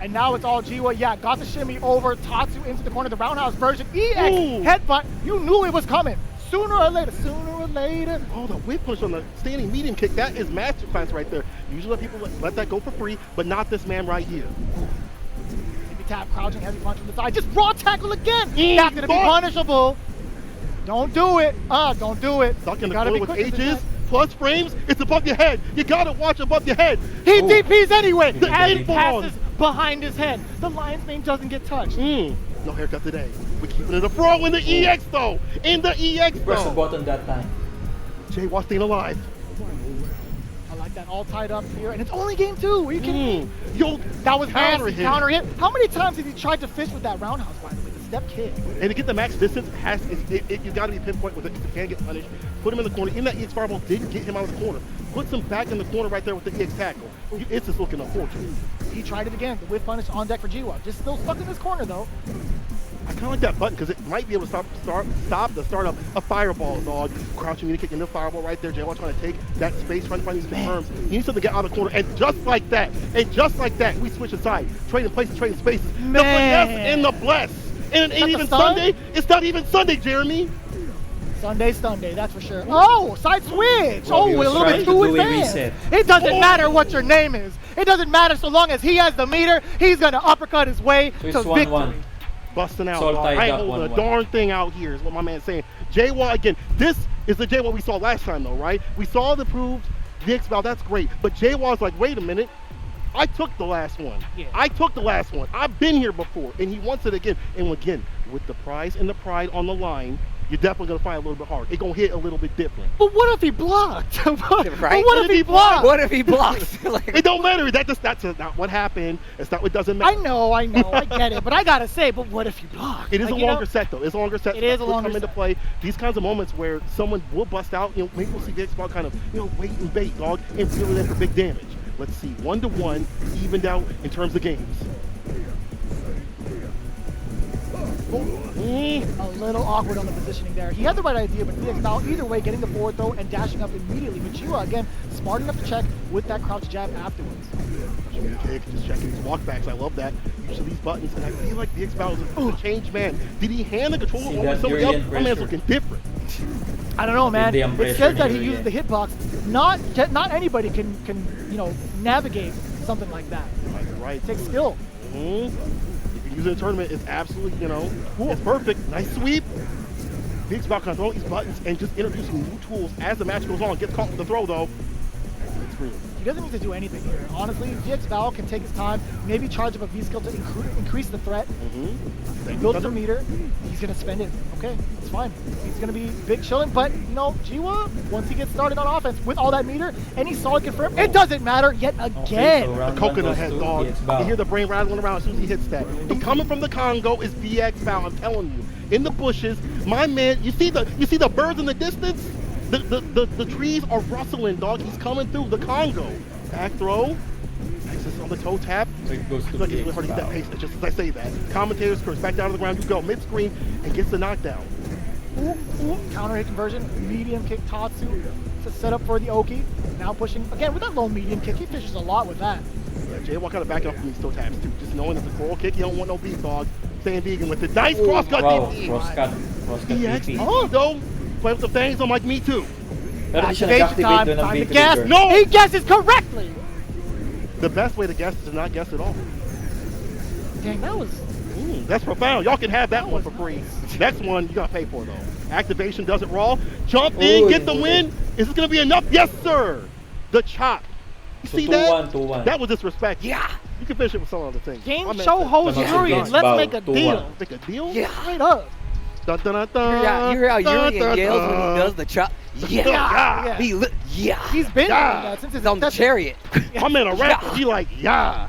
And now it's all Jiwa. Yeah, got the shimmy over. Tatsu into the corner. The roundhouse version. EX headbutt. You knew it was coming. Sooner or later. Oh, the whip push on the standing medium kick. That is masterclass right there. Usually people let that go for free, but not this man right here. Maybe tap, crouching, heavy punch from the side. Just raw tackle again. That's going to be punishable. Don't do it. Don't do it. Stuck in the corner with ages. Plus frames, it's above your head. You gotta watch above your head. He DPs anyway, as he passes behind his head. The lion's mane doesn't get touched. No haircut today. We keep it in the front in the EX though. In the EX Press the though. button that time. J-Wall staying alive. I like that, all tied up here, and it's only game 2. Are you kidding me? Yo, That was counter nasty, hit. counter hit. How many times has he tried to fish with that roundhouse, by the way? The step kick. And to get the max distance, you got to be pinpoint with it. You can't get punished. Put him in the corner. Even that EX fireball did get him out of the corner. Puts him back in the corner right there with the EX tackle. It's just looking unfortunate. He tried it again. The whiff punish on deck for G1. Just still stuck in this corner, though. I kind of like that button because it might be able to stop the start of a fireball, dog. Crouching, you kicking the fireball right there. J-Wall trying to take that space, trying to find these confirms. He needs to get out of the corner. And just like that, we switch aside. Trading places, trading spaces. Man. The finesse and the bless. And it ain't even Sunday. It's not even Sunday, Jeremy. Sunday, that's for sure. Oh, side switch. Well, Oh, he a was little trying bit to too do a advanced. reset. It doesn't matter what your name is. It doesn't matter so long as he has the meter. He's going to uppercut his way So to it's victory. 1-1. Busting out. It's all tied I ain't up, holding a 1-1. darn thing out here is what my man's saying. J-Wall, again, this is the J-Wall we saw last time though, right? We saw the proved VX Val, that's great. But J-Wall's like, wait a minute. I took the last one. Yeah. I took the last one. I've been here before. And he wants it again. And again, with the prize and the pride on the line, you're definitely going to find it a little bit hard. It's going to hit a little bit different. But what if he blocked? Right? But what if he blocked? What if he blocks? Like, It don't matter. That's not what happened. It's not. It doesn't matter. I know, I get it. But I got to say, but what if he blocked? It is Like, a you know, longer set though. It's a longer set. It is a will longer come into set. play. These kinds of moments where someone will bust out. Maybe we'll see VX Ball kind of wait and bait, dog, and really in for big damage. Let's see, 1-1, evened out in terms of games. A little awkward on the positioning there. He had the right idea, but VX Val either way getting the forward throw and dashing up immediately. But Jiwa, again, smart enough to check with that crouch jab afterwards. Kick, just checking his walkbacks. I love that. Usually these buttons, and I feel like VX Val is a changed man. Did he hand the controller See over that to somebody else? Urian My man's pressure. looking different. I don't know, man. Indian It pressure says that he here uses the again. hitbox. Not anybody can navigate something like that. Right. It takes skill. If you use it in a tournament, it's absolutely, it's perfect. Nice sweep. VX Val controlling these buttons and just introducing new tools as the match goes on. Gets caught with the throw though. It's real. He doesn't need to do anything here. Honestly, VX Val can take his time, maybe charge up a V-skill to increase the threat. He builds the meter. He's going to spend it. Okay, it's fine. He's going to be big chilling, but, Jiwa, once he gets started on offense with all that meter, any solid confirm, it doesn't matter yet again. so round The one coconut goes head to dog. VX Val. You hear the brain rattling around as soon as he hits that. And coming from the Congo is VX Val. I'm telling you, in the bushes, my man. You see the birds in the distance. The trees are rustling, dog. He's coming through the Congo. Back throw. Access on the toe tap. So it goes to Look, it's really VX hard to get that Val. pace. Just as I say that. Commentators curse back down to the ground. You go mid screen and gets the knockdown. Counter hit conversion, medium kick Tatsu to set up for the Oki. Now pushing, again, with that low medium kick, he fishes a lot with that. Yeah, J-Wall kind of backing up from these toe taps too. Just knowing that the coral kick, you don't want no beef, dog. Staying vegan with the nice cross cut Wow, DP. cross-cut EX, DP. oh, though. Play with the fangs, I'm like, me too. Pero di siya Activation nag-activate time, doon ng time to V guess. trigger. No! He guesses correctly! The best way to guess is to not guess at all. Dang, that was... That's profound. Y'all can have that one for free. Next one, you gotta pay for though. Activation does it raw. Jump in, get the win. Is this gonna be enough? Yes, sir. The chop. You So see that? 2-1. That was disrespect. Yeah. You can finish it with some other things. Game My man show said- host Come on, Yuri, against let's Bao, make a 2-1. deal. Make a deal? Yeah. Straight up. Dun, dun, dun, You hear how dun, Yuri dun, yells when dun. he does the chop? Yeah. Yeah. Yeah. He's been Yeah. doing that since his He's on the chariot. My man a rapper. He like, yeah.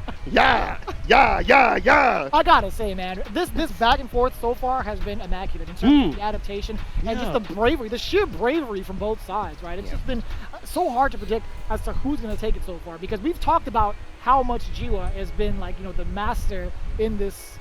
I gotta say, man, this back and forth so far has been immaculate in terms of the adaptation and just the bravery, the sheer bravery from both sides, right? It's just been so hard to predict as to who's gonna take it so far because we've talked about how much Jiwa has been like, the master in this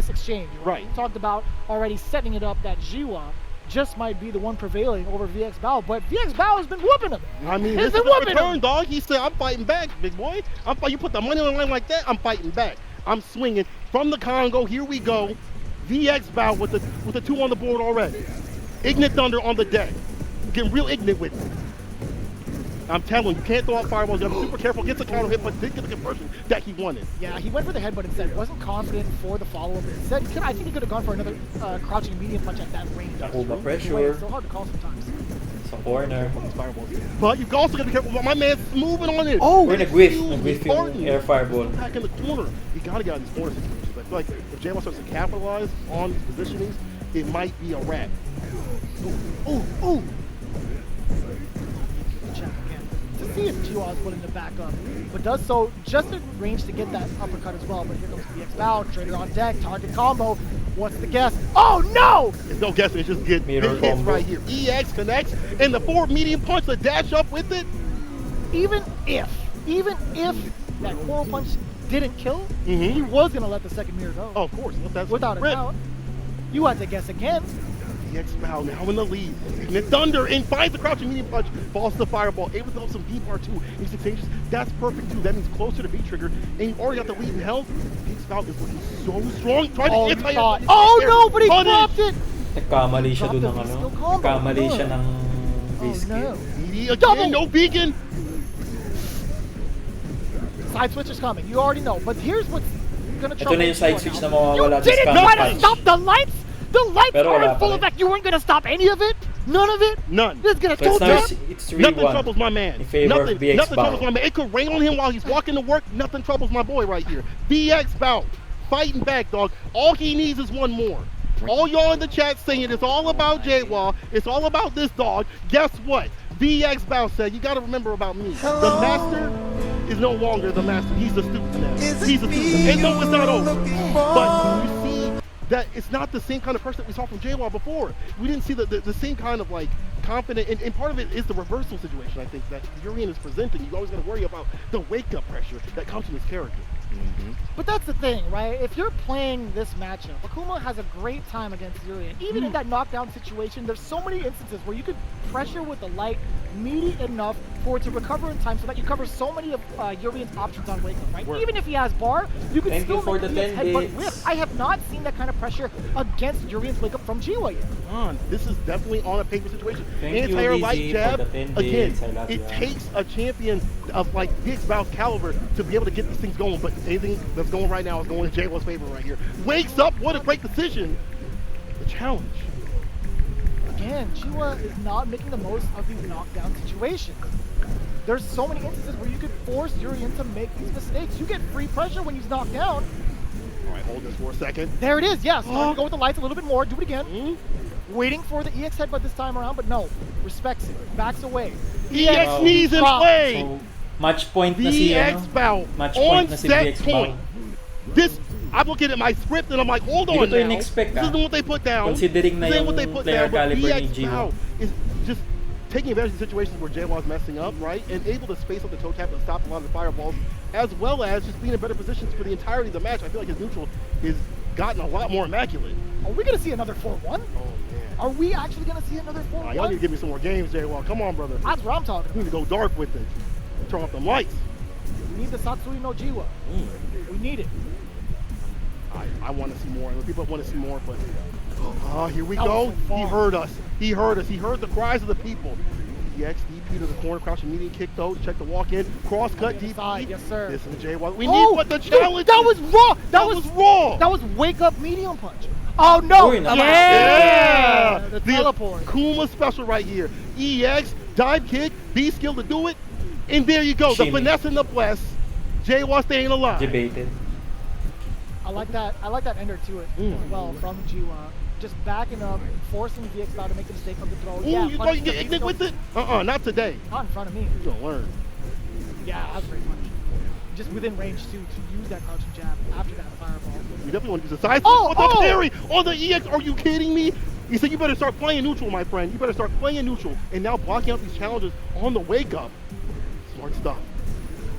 exchange. Right. We talked about already setting it up that Jiwa just might be the one prevailing over VX Bao, but VX Bao has been whooping him. I mean, He's this is been the whooping return, him. dog. He said, I'm fighting back, big boy. You put the money on the line like that, I'm fighting back. I'm swinging from the Congo. Here we go. VX Bao with the 2 on the board already. Ignorant Thunder on the deck. Getting real ignorant with it. I'm telling you, can't throw out fireballs. You have to be super careful. Gets a counter hit, but didn't get the conversion that he wanted. Yeah, he went for the headbutt instead. Wasn't confident for the follow-up. Instead, I think he could have gone for another crouching medium punch at that range. Hold the pressure. It's so hard to call sometimes. It's a corner. But you've also got to be careful. My man's moving on it. Oh, We're nag-whiff yung air fireball. Back in the corner. You got to get out of these corner situations. I feel like if J-Wall starts to capitalize on these positionings, it might be a wrap. Ooh. Check again to see if Jiwa is willing to back up, but does so just in range to get that uppercut as well. But here comes VX Bow, Trader on deck, target combo. What's the guess? Oh no! There's no guessing, it's just big hits combo right here. EX connects, and the forward medium punch, the dash up with it. Even if that forward punch didn't kill, he was gonna let the second mirror go. Oh, of course, that's without a doubt. You had to guess again. EX Bow now in the lead. Taking it thunder and finds the crouching medium punch, falls to the fireball, able to throw some V-bar too. He's exchanges. That's perfect too. That means closer to V-trigger, and you already got the lead in health. EX Bow is looking so strong. Trying to anti no, but he dropped it! Nagkamali siya dun ng ano. Nagkamali siya ng V-skill. Again, no beacon. Side switch is coming. You already know. But here's what's gonna trouble. Ito na yung side switch na mawawala. You didn't try to stop the lights. The lights Pero are in full effect. You weren't gonna stop any of it. None of it. None. This is gonna so it's 3-1. Nothing troubles my man. In favor of VX nothing Bow. troubles my man. It could rain on him while he's walking to work. Nothing troubles my boy right here. VX Bow fighting back, dog. All he needs is one more. All y'all in the chat saying it's all about J-Wall. It's all about this dog. Guess what? VX Bow said, you got to remember about me. The master is no longer the master. He's the student now. He's the student. And no, it's not over. But you see that it's not the same kind of person that we saw from J-Wall before. We didn't see the same kind of like confident, and part of it is the reversal situation, I think, that Urian is presenting. You always got to worry about the wake-up pressure that comes from his character. But that's the thing, right? If you're playing this matchup, Akuma has a great time against Urian. Even in that knockdown situation, there's so many instances where you could pressure with the light meaty enough for it to recover in time so that you cover so many of Urian's options on wake up, right? Word. Even if he has bar, you can Thank still you for make the his 10 headbutt bits. whip. I have not seen that kind of pressure against Urian's wake up from Jiwa yet. This is definitely on a paper situation. Thank you, Anti-air light DZ, jab, for the 10 again, bits. I love it you. takes a champion of like VX Bow's caliber to be able to get these things going, but anything that's going right now is going in J-Wall's favor right here. Wakes up, what a great decision. The challenge. Again, Jiwa is not making the most of these knockdown situations. There's so many instances where you could force Urian to make these mistakes. You get free pressure when he's knocked down. All right, hold this for a second. There it is, yes. Starting to go with the lights a little bit more. Do it again. Waiting for the EX headbutt this time around, but no. Respects it. Backs away. EX knees in play. So, match point na si VX Bow Match on point na si set VX Bow. point. This, I'm looking at my script and I'm like, hold on Hindi ko to now. in-expect, This isn't what they put down. Considering na This ain't yung what they put player down, but caliber ni VX Jiwa. Bow is just taking advantage of situations where J-Wall's messing up, right? And able to space up the toe tap and stop a lot of the fireballs, as well as just being in better positions for the entirety of the match. I feel like his neutral is gotten a lot more immaculate. Are we going to see another 4-1? Oh, man. Are we actually going to see another 4-1? Y'all need to give me some more games, J-Wall. Come on, brother. That's what I'm talking about. We need to go dark with it. Turn off the lights. We need the Satsui no Jiwa. We need it. I want to see more. People want to see more, but here we That go. was so He far. heard us. He heard us. He heard the cries of the people. EX DP to the corner, crouching median kick though. Check the walk in. Cross cut DP. Side, yes, sir. This is J-Wall. We need what the challenge. That was raw. That was raw. That was wake up medium punch. Oh no! Uy, naman. Yeah! The teleport. Kuma special right here. EX, dive kick, B skill to do it. And there you go. The Shimmy. finesse and the bless. J-Wall staying alive. Debated. I like that ender to it as well from Jiwa. Just backing up, forcing VX Bow to make the mistake of the throw. Ooh, Yeah, you punch going to the get ignited face with it? Not today. Not in front of me. You gonna learn. Yeah, that's very punch. Just within range too to use that crouching jab after that fireball. You definitely want to use a side Oh, switch with the oh! parry on the EX. Are you kidding me? He said you better start playing neutral, my friend. You better start playing neutral. And now blocking out these challenges on the wake up. Smart stuff.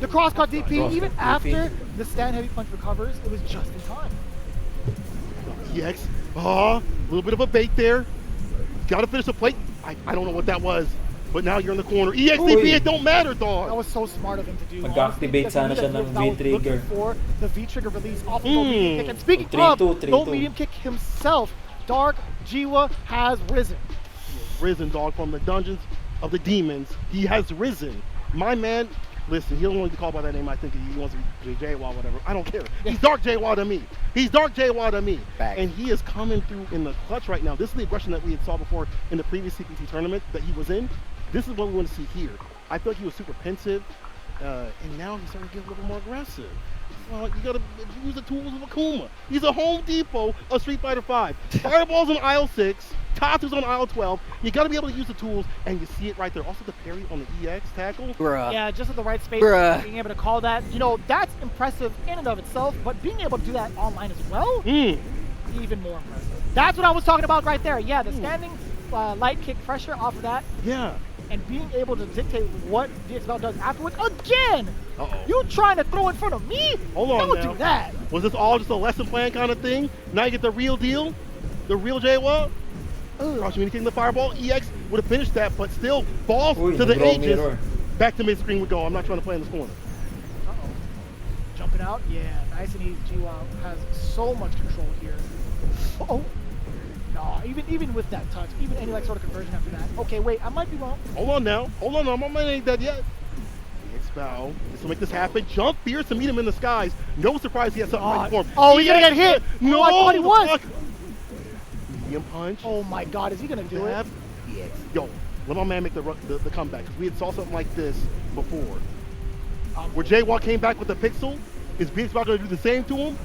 The cross-cut DP, Cross-cut even DP. after the stand heavy punch recovers, it was just in time. EX. A little bit of a bait there. Got to finish the plate. I don't know what that was. But now you're in the corner. EXDP, it don't matter, dog. That was so smart of him to do. Mag-activate sana siya ng V-trigger. For the V-trigger release off of the medium kick. And speaking 3-2, of 3-2. low medium kick himself, Dark Jiwa has risen. Risen, dog, from the dungeons of the demons. He has risen. My man, listen, he don't want to be called by that name. I think he wants to be J-Wall, whatever. I don't care. He's Dark J-Wall to me. He's Dark J-Wall to me. Fact. And he is coming through in the clutch right now. This is the aggression that we had saw before in the previous CPT tournament that he was in. This is what we want to see here. I feel like he was super pensive, and now he's starting to get a little more aggressive. Well, you gotta use the tools of Akuma. He's a Home Depot of Street Fighter V. Fireball's on aisle 6, Tatsu's on aisle 12. You gotta be able to use the tools, and you see it right there. Also the parry on the EX tackle. Bruh. Yeah, just at the right space, Bruh. being able to call that. You know, that's impressive in and of itself, but being able to do that online as well, even more impressive. That's what I was talking about right there. Yeah, the standing light kick pressure off of that. Yeah. And being able to dictate what VXBL does afterwards. Again! You trying to throw in front of me? Hold on Don't now. do that. Was this all just a lesson plan kind of thing? Now you get the real deal? The real J-Wa? Cross communicating the fireball. EX would have finished that, but still falls to the nag-draw ages. mirror. Back to mid-screen we go. I'm not trying to play in this corner. Uh-oh. Jumping out? Yeah, nice and easy. G-Wow has so much control here. Oh. No, even with that touch, even any like sort of conversion after that. Okay, wait, I might be wrong. Hold on now. Hold on, I'm not ain't dead yet. X-Bow. This will make this happen. Jump fierce to meet him in the skies. No surprise he has something right for him. Oh, he's gonna get hit. No, I thought he was. Medium punch. Oh my God, is he gonna do it? Yes. Yo, let my man make the comeback. Cause we had saw something like this before. Where J-Wa came back with the pixel. Is BX-Bow gonna do the same to him?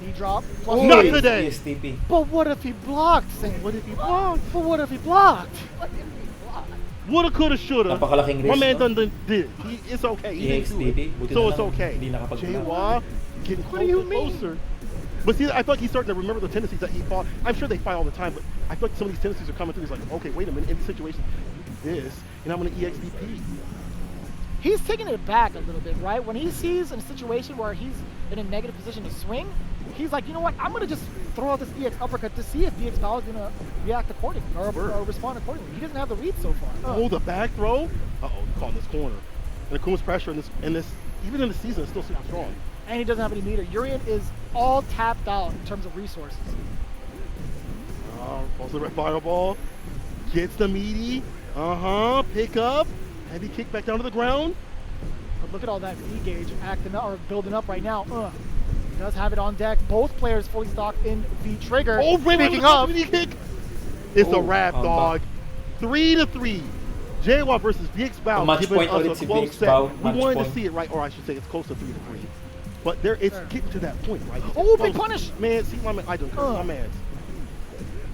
Knee drop. Not today. ESTP. But what if he blocked? What if he blocked? But what if he blocked? Woulda, coulda, shoulda. Napakalaking My risk, man no? done did. It's okay. He didn't do EXDP. it. Buti So na it's lang okay. hindi nakapag-block. J-Wa getting closer and closer. But see, I feel like he's starting to remember the tendencies that he fought. I'm sure they fight all the time, but I feel like some of these tendencies are coming through. He's like, okay, wait a minute. In this situation, you do this, and I'm going to EXDP. He's taking it back a little bit, right? When he sees in a situation where he's in a negative position to swing, he's like, you know what? I'm going to just throw out this EX uppercut to see if BX-Bow is going to react accordingly or respond accordingly. He doesn't have the read so far. Oh, the back throw? Uh-oh, caught in this corner. And Akuma's pressure in this, even in the season, is still super strong. And he doesn't have any meter. Urian is all tapped out in terms of resources. Also red fireball. Gets the meaty. Pick up. Heavy kick back down to the ground. But look at all that V gauge acting up or building up right now. He does have it on deck. Both players fully stocked in V trigger. Oh, Speaking of, kick. It's a wrap, dog. 3-3. J-Wa versus VX-Bow. Match giving point us ulit a si close VX-Bow. set. We Match wanted point. to see it, right? Or I should say it's close to 3-3. But it's getting to that point, right? Oh, big punish. Man, see, my man, I don't care. My man.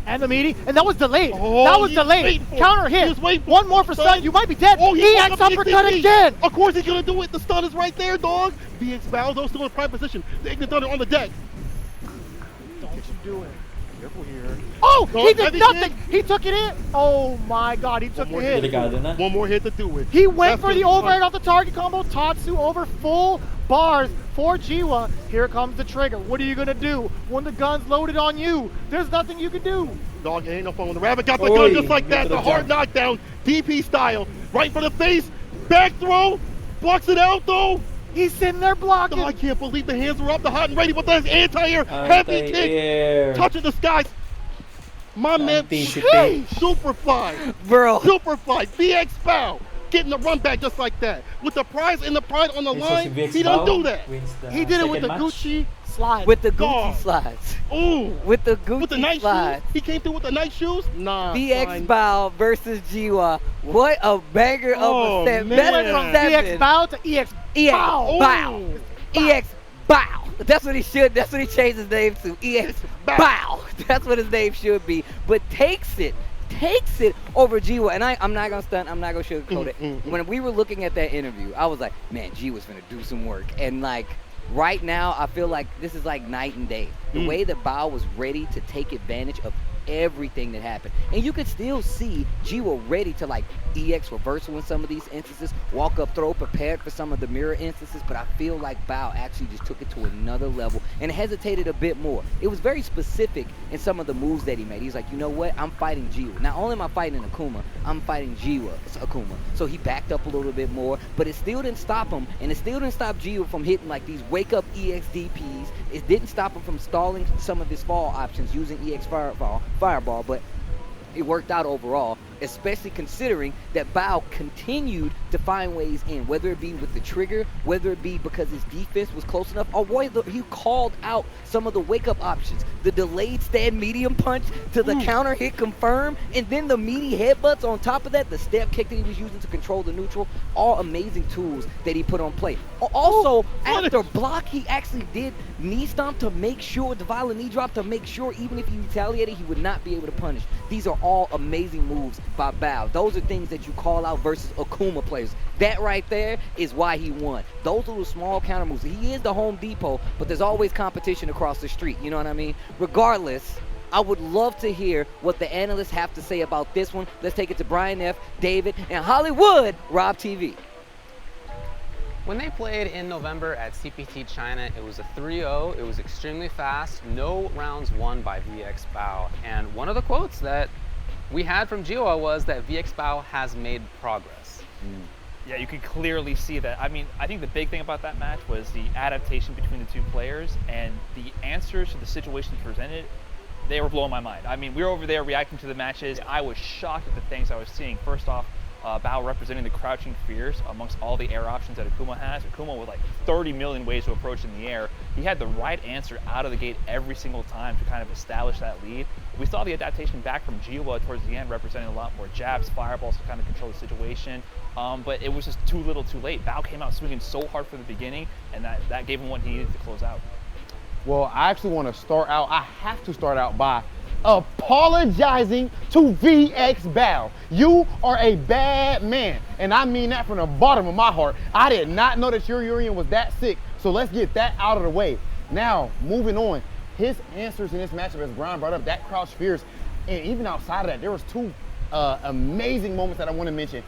And the meaty, and that was delayed. Oh, that was he's delayed. waiting for it. Counter hit. He's waiting for One it. more for stun. You might be dead. Oh, EX uppercut again. Of course he's gonna do it. The stun is right there, dog. VX-Bow, though, still in prime position. The Ignis Thunder on the deck. Don't you do it. Careful here. Oh, No, he did heavy nothing. kick. He took it in. Oh my God, he took the hit. One more hit to do it. He went That's for the gonna be overhead fun. off the target combo. Tatsu over full bars for G-Wa. Here comes the trigger. What are you gonna do when the gun's loaded on you? There's nothing you can do. Dog, it ain't no fun when the rabbit got the Oi, gun just like get that. to The the hard jump. knockdown, DP style. Right for the face. Back throw. Blocks it out though. He's sitting there blocking. Oh, I can't believe the hands were up, the hot and ready, but that's anti-air. Heavy Anti-air. kick. Touching the skies. My man, Anticipate. super fly. Bro. Super fly. VX-Bow. Getting the run back just like that. With the prize and the pride on the line, he don't do that. He did it with the Gucci slide. With the Gucci Dog. slides. Ooh. With the Gucci With the nice slides. shoes. He came through with the nice shoes. Nah. VX-Bow versus G-Wa. What a banger Oh, of a set. man. Better From than seven. VX-Bow to EX-Bow. EX-Bow. That's what he should. That's what he changed his name to. EX-Bow. That's what his name should be. But takes it over G-Wa. And I'm not gonna stunt. I'm not gonna sugarcoat it. When we were looking at that interview, I was like, man, G-Wa's gonna do some work. And like right now, I feel like this is like night and day. The way that Bow was ready to take advantage of everything that happened. And you could still see G-Wa ready to like EX reversal in some of these instances, walk up throw prepared for some of the mirror instances, but I feel like Bow actually just took it to another level and hesitated a bit more. It was very specific in some of the moves that he made. He's like, you know what, I'm fighting G-Wa. Not only am I fighting Akuma, I'm fighting G-Wa's Akuma. So he backed up a little bit more, but it still didn't stop him, and it still didn't stop G-Wa from hitting like these wake up EX DPs. It didn't stop him from stalling some of his fall options using EX Fireball, but it worked out overall, especially considering that Bow continued to find ways in, whether it be with the trigger, whether it be because his defense was close enough, or whether he called out some of the wake-up options. The delayed stand medium punch to the counter hit confirm, and then the meaty headbutts on top of that, the step kick that he was using to control the neutral, all amazing tools that he put on play. Also, after block, he actually did knee stomp to make sure, the violent knee drop to make sure even if he retaliated, he would not be able to punish. These are all amazing moves by Bao. Those are things that you call out versus Akuma players. That right there is why he won. Those little small counter moves. He is the Home Depot, but there's always competition across the street. You know what I mean? Regardless, I would love to hear what the analysts have to say about this one. Let's take it to Brian F., David, and Hollywood Rob TV. When they played in November at CPT China, it was a 3-0. It was extremely fast. No rounds won by VX Bao. And one of the quotes that we had from Jiwa was that VX Bao has made progress. Yeah, you could clearly see that. I mean, I think the big thing about that match was the adaptation between the two players and the answers to the situations presented. They were blowing my mind. I mean, we were over there reacting to the matches. I was shocked at the things I was seeing. First off, Bao representing the crouching fears amongst all the air options that Akuma has. Akuma with like 30 million ways to approach in the air. He had the right answer out of the gate every single time to kind of establish that lead. We saw the adaptation back from Jiwa towards the end, representing a lot more jabs, fireballs to kind of control the situation. But it was just too little too late. Bao came out swinging so hard from the beginning, and that gave him what he needed to close out. Well, I actually want to start out, I have to start out by apologizing to VX Bao. You are a bad man, and I mean that from the bottom of my heart. I did not know that your urine was that sick, so let's get that out of the way. Now, moving on, his answers in this matchup, as Brian brought up, that crouch fierce, and even outside of that, there was two amazing moments that I want to mention.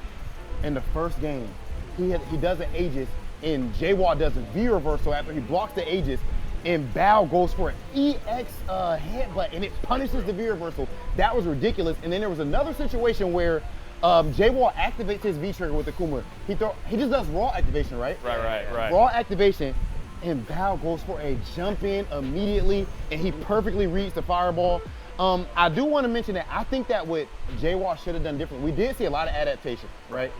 In the first game, he does an Aegis, and Jaywalk does a V reversal after he blocks the Aegis, and Bao goes for an EX headbutt, and it punishes the V reversal. That was ridiculous. And then there was another situation where Jaywalk activates his V trigger with Akuma. He just does raw activation, right? Right. Raw activation, and Bao goes for a jump in immediately, and he perfectly reads the fireball. I do want to mention that I think that what Jaywalk should have done differently, we did see a lot of adaptation, right?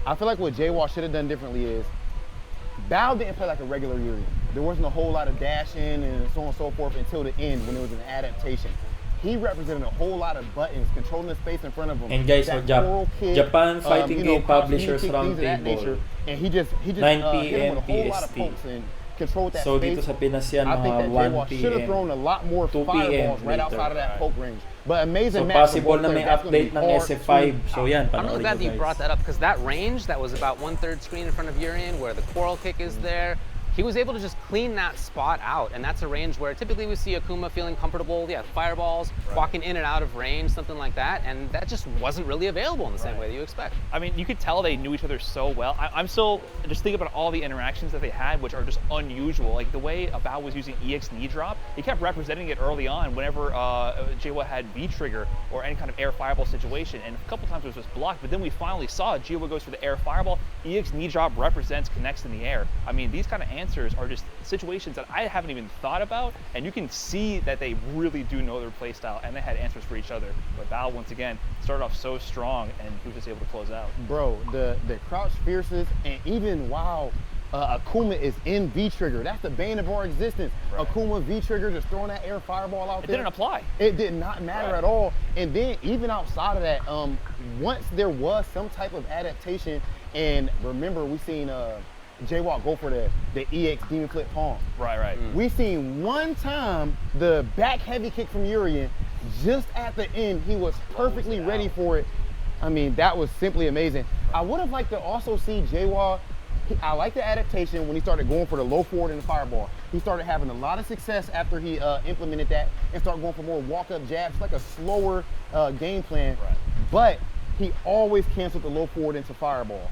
I feel like what Jaywalk should have done differently is Bao didn't play like a regular Yuri. There wasn't a whole lot of dashing and so on and so forth until the end when it was an adaptation. He represented a whole lot of buttons, controlling the space in front of him. And guys, so Japan Fighting Game Publishers Roundtable, and he just 9 hit him with a whole p.m. lot of pokes and controlled that So space. dito sa Pinas yan, I think that mga 1 Jaywalk should have p.m. thrown a lot more 2 fireballs p.m. right outside of that poke range. But amazing So match. possible na may update ng SF5. So yan, I'm really panoorin glad that nyo you brought guys. that up because that range that was about 1/3 screen in front of Urian where the coral kick is there, he was able to just clean that spot out, and that's a range where typically we see Akuma feeling comfortable, fireballs, walking in and out of range, something like that, and that just wasn't really available in the same way that you expect. I mean, you could tell they knew each other so well. I'm still just thinking about all the interactions that they had, which are just unusual. Like the way Bao was using EX knee drop, he kept representing it early on whenever Jiwa had V trigger or any kind of air fireball situation, and a couple times it was just blocked, but then we finally saw Jiwa goes for the air fireball, EX knee drop represents, connects in the air. I mean, these kind of answers are just situations that I haven't even thought about, and you can see that they really do know their play style, and they had answers for each other. But Bao, once again, started off so strong, and he was just able to close out. Bro, the crouch fierces, and even while Akuma is in V-trigger, that's the bane of our existence. Right. Akuma V-trigger, just throwing that air fireball out there. It didn't apply. It did not matter at all. And then even outside of that, once there was some type of adaptation, and remember we seen Jaywalk go for the EX demon flip palm. Right. We seen one time the back heavy kick from Urian, just at the end, he was perfectly ready for it. I mean, that was simply amazing. I would have liked to also see Jaywalk, I like the adaptation when he started going for the low forward and the fireball. He started having a lot of success after he implemented that and started going for more walk-up jabs, like a slower game plan. Right. But he always canceled the low forward into fireball.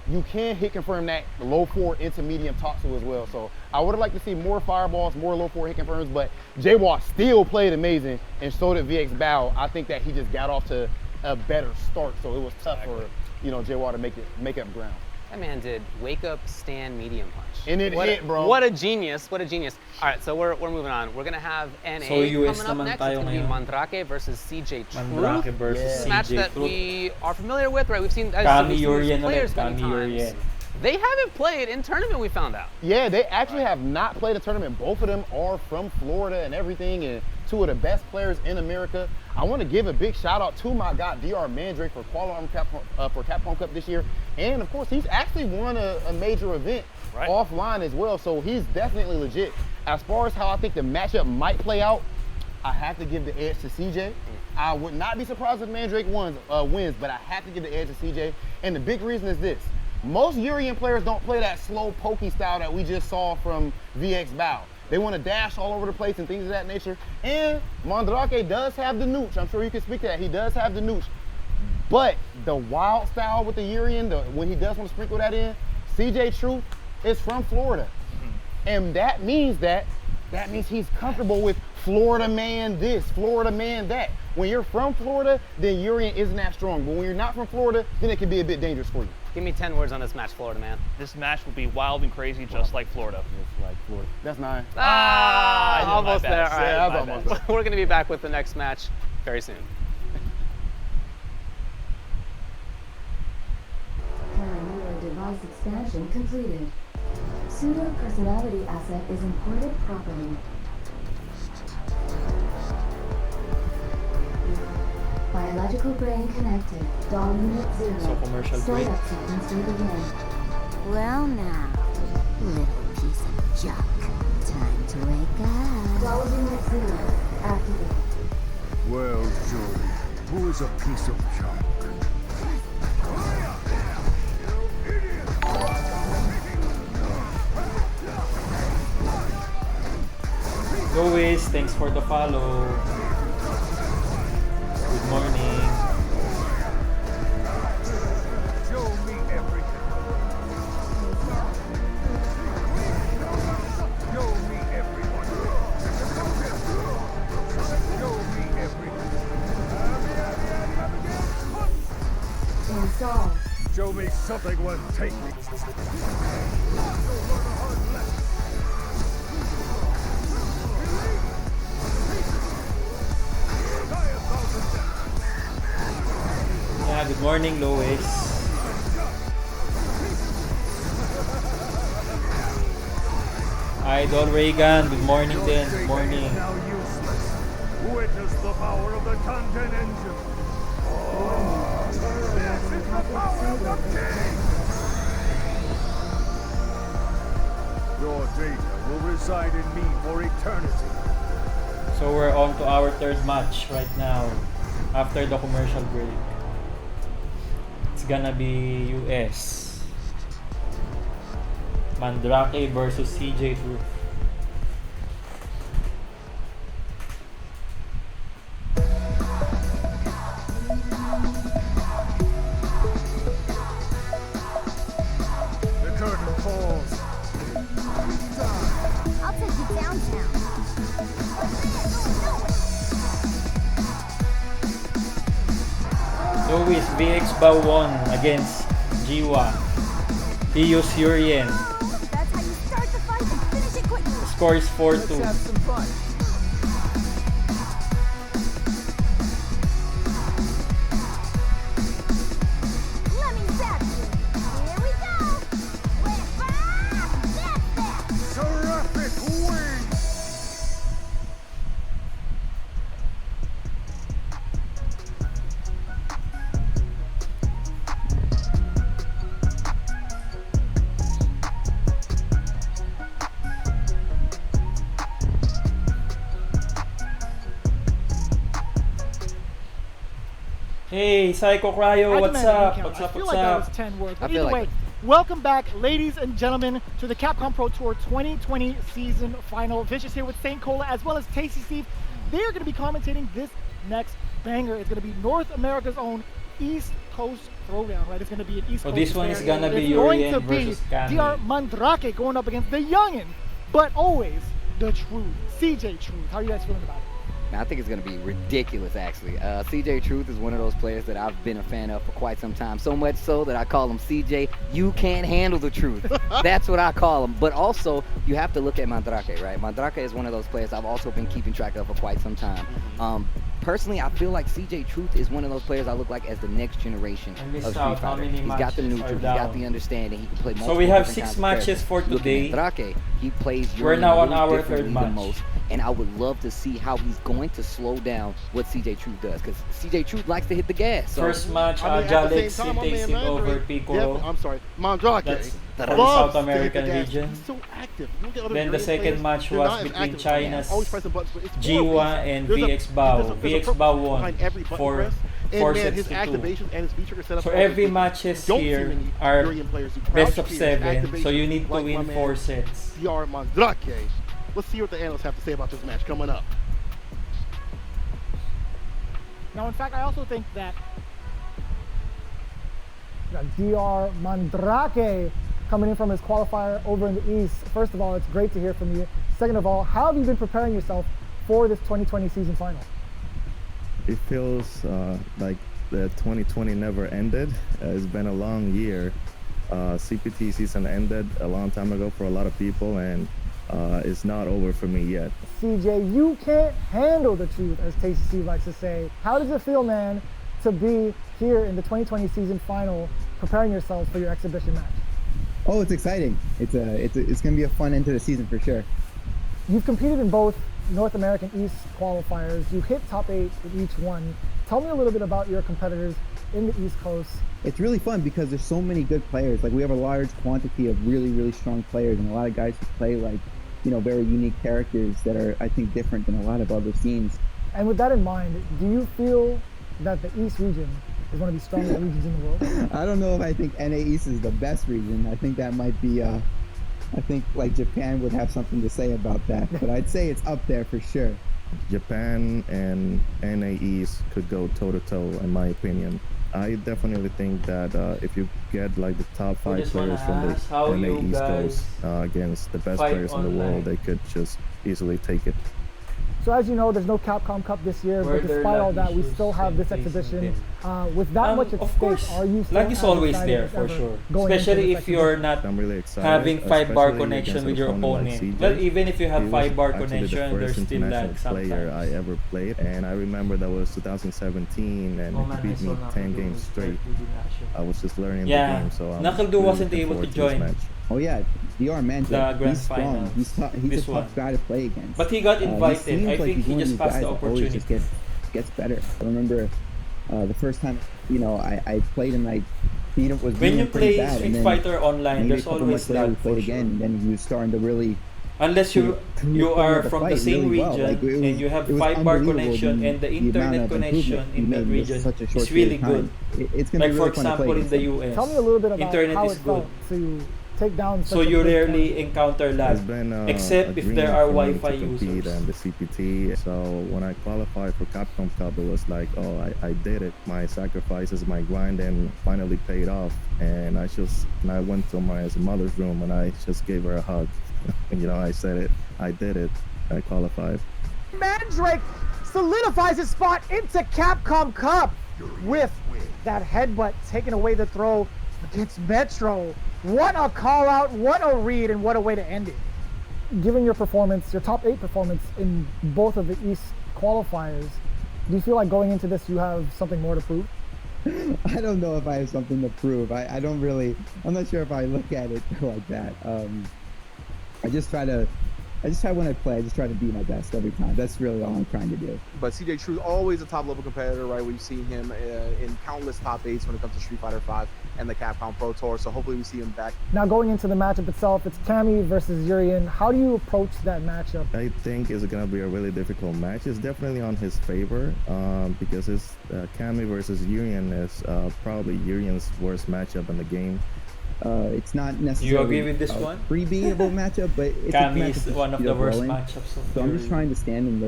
You can hit confirm that low forward into medium Tatsu as well. So I would have liked to see more fireballs, more low forward hit confirms, but Jaywalk still played amazing, and so did VX Bao. I think that he just got off to a better start, so it was tough for Jaywalk to make up ground. That man did wake up, stand, medium punch. And it hit, bro. What a genius, what a genius. All right, so we're moving on. We're gonna have NA So, US coming up naman next. It's tayo gonna be ngayon. Mandrake versus CJ Truth. Mandrake versus This is a match CJ that Truth. we are familiar with, right? We've seen Kami these Urien players ulit, many Kami times. Urien. They haven't played in tournament, we found out. Yeah, they actually have not played a tournament. Both of them are from Florida and everything, and two of the best players in America. I want to give a big shout out to my guy, DR Mandrake, for qualifying for Capcom Cup this year. And of course, he's actually won a major event offline as well, so he's definitely legit. As far as how I think the matchup might play out, I have to give the edge to CJ. I would not be surprised if Mandrake wins, but I have to give the edge to CJ. And the big reason is this. Most Urien players don't play that slow pokey style that we just saw from VX Bow. They want to dash all over the place and things of that nature. And Mandrake does have the nooch. I'm sure you can speak to that. He does have the nooch. But the wild style with the Urien, when he does want to sprinkle that in, CJ Truth is from Florida. And that means he's comfortable with Florida man this, Florida man that. When you're from Florida, then Urien isn't that strong. But when you're not from Florida, then it can be a bit dangerous for you. Give me 10 words on this match, Florida man. This match will be wild and crazy, just like Florida. Just like Florida. That's 9. Almost there. All right, yeah, that's almost there. We're going to be back with the next match very soon. Parallel device expansion completed. Pseudo personality asset is imported properly. Biological brain connected. Doll unit 0. So commercial break. Startup sequence to begin. Well now, little piece of junk. Time to wake up. Doll unit 0. Activate. Well, Jordan, who is a piece of junk? Luis, thanks for the follow. Good morning. Show me everything. Show me everyone. Show me everything. Install. Show me something worth taking. Yeah, good morning, Lois. Idol Reagan, good morning din. Good morning. Now useless. Witness the power of the content engine. This is the power of the king. Your data will reside in me for eternity. So we're on to our third match right now after the commercial break. It's gonna be US. Mandrake versus CJ Truth. The curtain falls. I'll take you downtown. Luis VX Bow won against Jiwa. He used Urien. That's how you start the fight and finish it quickly. The score is 4-2. Let's have some fun. Let me zap you. Here we go. Whip, zap, zap. Terrific wing! Hey, Psycho Cryo, what's up? I What's up? feel What's like that up? was 10 words. I But feel either like way, welcome back, ladies and gentlemen, to the Capcom Pro Tour 2020 season final. Vicious here with Saint Cola as well as Tasty Steve. They are going to be commentating this next banger. It's going to be North America's own East Coast Throwdown, right? It's going to be an East Coast. This one is affair. gonna be It's going Urien to be versus Kami. DR Mandrake going up against the youngin, but always the truth, CJ Truth. How are you guys feeling about it? Man, I think it's going to be ridiculous, actually. CJ Truth is one of those players that I've been a fan of for quite some time, so much so that I call him CJ, you can't handle the truth. That's what I call him. But also, you have to look at Mandrake, right? Mandrake is one of those players I've also been keeping track of for quite some time. Personally, I feel like CJ Truth is one of those players I look like as the next generation of Street Fighter. He's got the neutral, he's got the understanding, he can play multiple. So we have different 6 kinds of matches characters. for today. Look at Mandrake, he plays We're Yuri now on really our differently third than match. most, and I would love to see how he's going to slow down what CJ Truth does, because CJ Truth likes to hit the gas. So. First match, I mean, at the same Jalexi time, my takes man it over Mandrake, Piccolo. I'm sorry, Mandrake. That's for the loves South to hit the American gas. region. He's so active. You look at other Then the Korean second players, match they're was not as between active. China's Always pressing buttons, but it's more G1 easy. and There's a- VX Bao. there's a VX purpose Bao won behind every button for press. And 4 man, sets his to 2. activations and his feature set up. So every matches Don't see here many are Korean players who best crouch of tiers, 7, so activations you need to like my win man 4 sets. DR Mandrake. Let's see what the analysts have to say about this match coming up. Now, in fact, I also think that DR Mandrake coming in from his qualifier over in the East. First of all, it's great to hear from you. Second of all, how have you been preparing yourself for this 2020 season final? It feels like the 2020 never ended. It's been a long year. CPT season ended a long time ago for a lot of people, and it's not over for me yet. CJ, you can't handle the truth, as Tasty Steve likes to say. How does it feel, man, to be here in the 2020 season final, preparing yourselves for your exhibition match? Oh, it's exciting. It's going to be a fun end to the season for sure. You've competed in both North American East qualifiers. You hit top 8 in each one. Tell me a little bit about your competitors in the East Coast. It's really fun because there's so many good players. Like, we have a large quantity of really, really strong players and a lot of guys who play like, very unique characters that are, I think, different than a lot of other scenes. And with that in mind, do you feel that the East region is one of the strongest regions in the world? I don't know if I think NA East is the best region. I think that might be, I think like Japan would have something to say about that, but I'd say it's up there for sure. Japan and NA East could go toe-to-toe, in my opinion. I definitely think that if you get like the top 5 players from the NA East Coast against the best players in the world, they could just easily take it. So as you know, there's no Capcom Cup this year, but despite all that, we still have this exhibition. With that much at stake, are you still lag is always there for sure, especially if you're not having 5-bar connection with your opponent. Well, even if you have 5-bar connection, there's still lag sometimes. Player I ever played, and I remember that was 2017, and he beat me 10 games straight. I was just learning the game, so I'm Knuckle really wasn't looking able forward to this join. match. Oh yeah, DR Mandrake, Grand he's strong. Finals. He's a tough guy to play against. But he got invited. I think he just passed the opportunity. opportunity. Just gets better. I remember the first time, I played and I beat him. When you play Street Fighter Online, there's always lag. lag for again, and then he was starting to really. Unless you are from the same region and you have 5-bar connection and the internet connection in that region is really good. It's gonna like be for really fun to play example in the US, tell me a little bit about internet how is it good. felt to take down. So you rarely encounter lag, except if there are Wi-Fi users. And the CPT. So when I qualified for Capcom Cup, it was like, oh, I did it. My sacrifices, my grind, and finally paid off. And I went to my mother's room and I just gave her a hug. I said it. I did it. I qualified. Mandrake solidifies his spot into Capcom Cup with that headbutt taking away the throw against Metro. What a call out, what a read, and what a way to end it. Given your performance, your top 8 performance in both of the East qualifiers, do you feel like going into this you have something more to prove? I don't know if I have something to prove. I'm not sure if I look at it like that. I just try when I play, I just try to be my best every time. That's really all I'm trying to do. But CJ Truth, always a top level competitor, right? We've seen him in countless top 8s when it comes to Street Fighter 5 and the Capcom Pro Tour. So hopefully we see him back. Now going into the matchup itself, it's Cammy versus Urian. How do you approach that matchup? I think it's going to be a really difficult match. It's definitely on his favor because it's Cammy versus Urian is probably Urian's worst matchup in the game. It's not necessarily you agree with this one? Pre-beatable matchup, but it's Cammy a is one of the worst matchups. So I'm just trying to stand in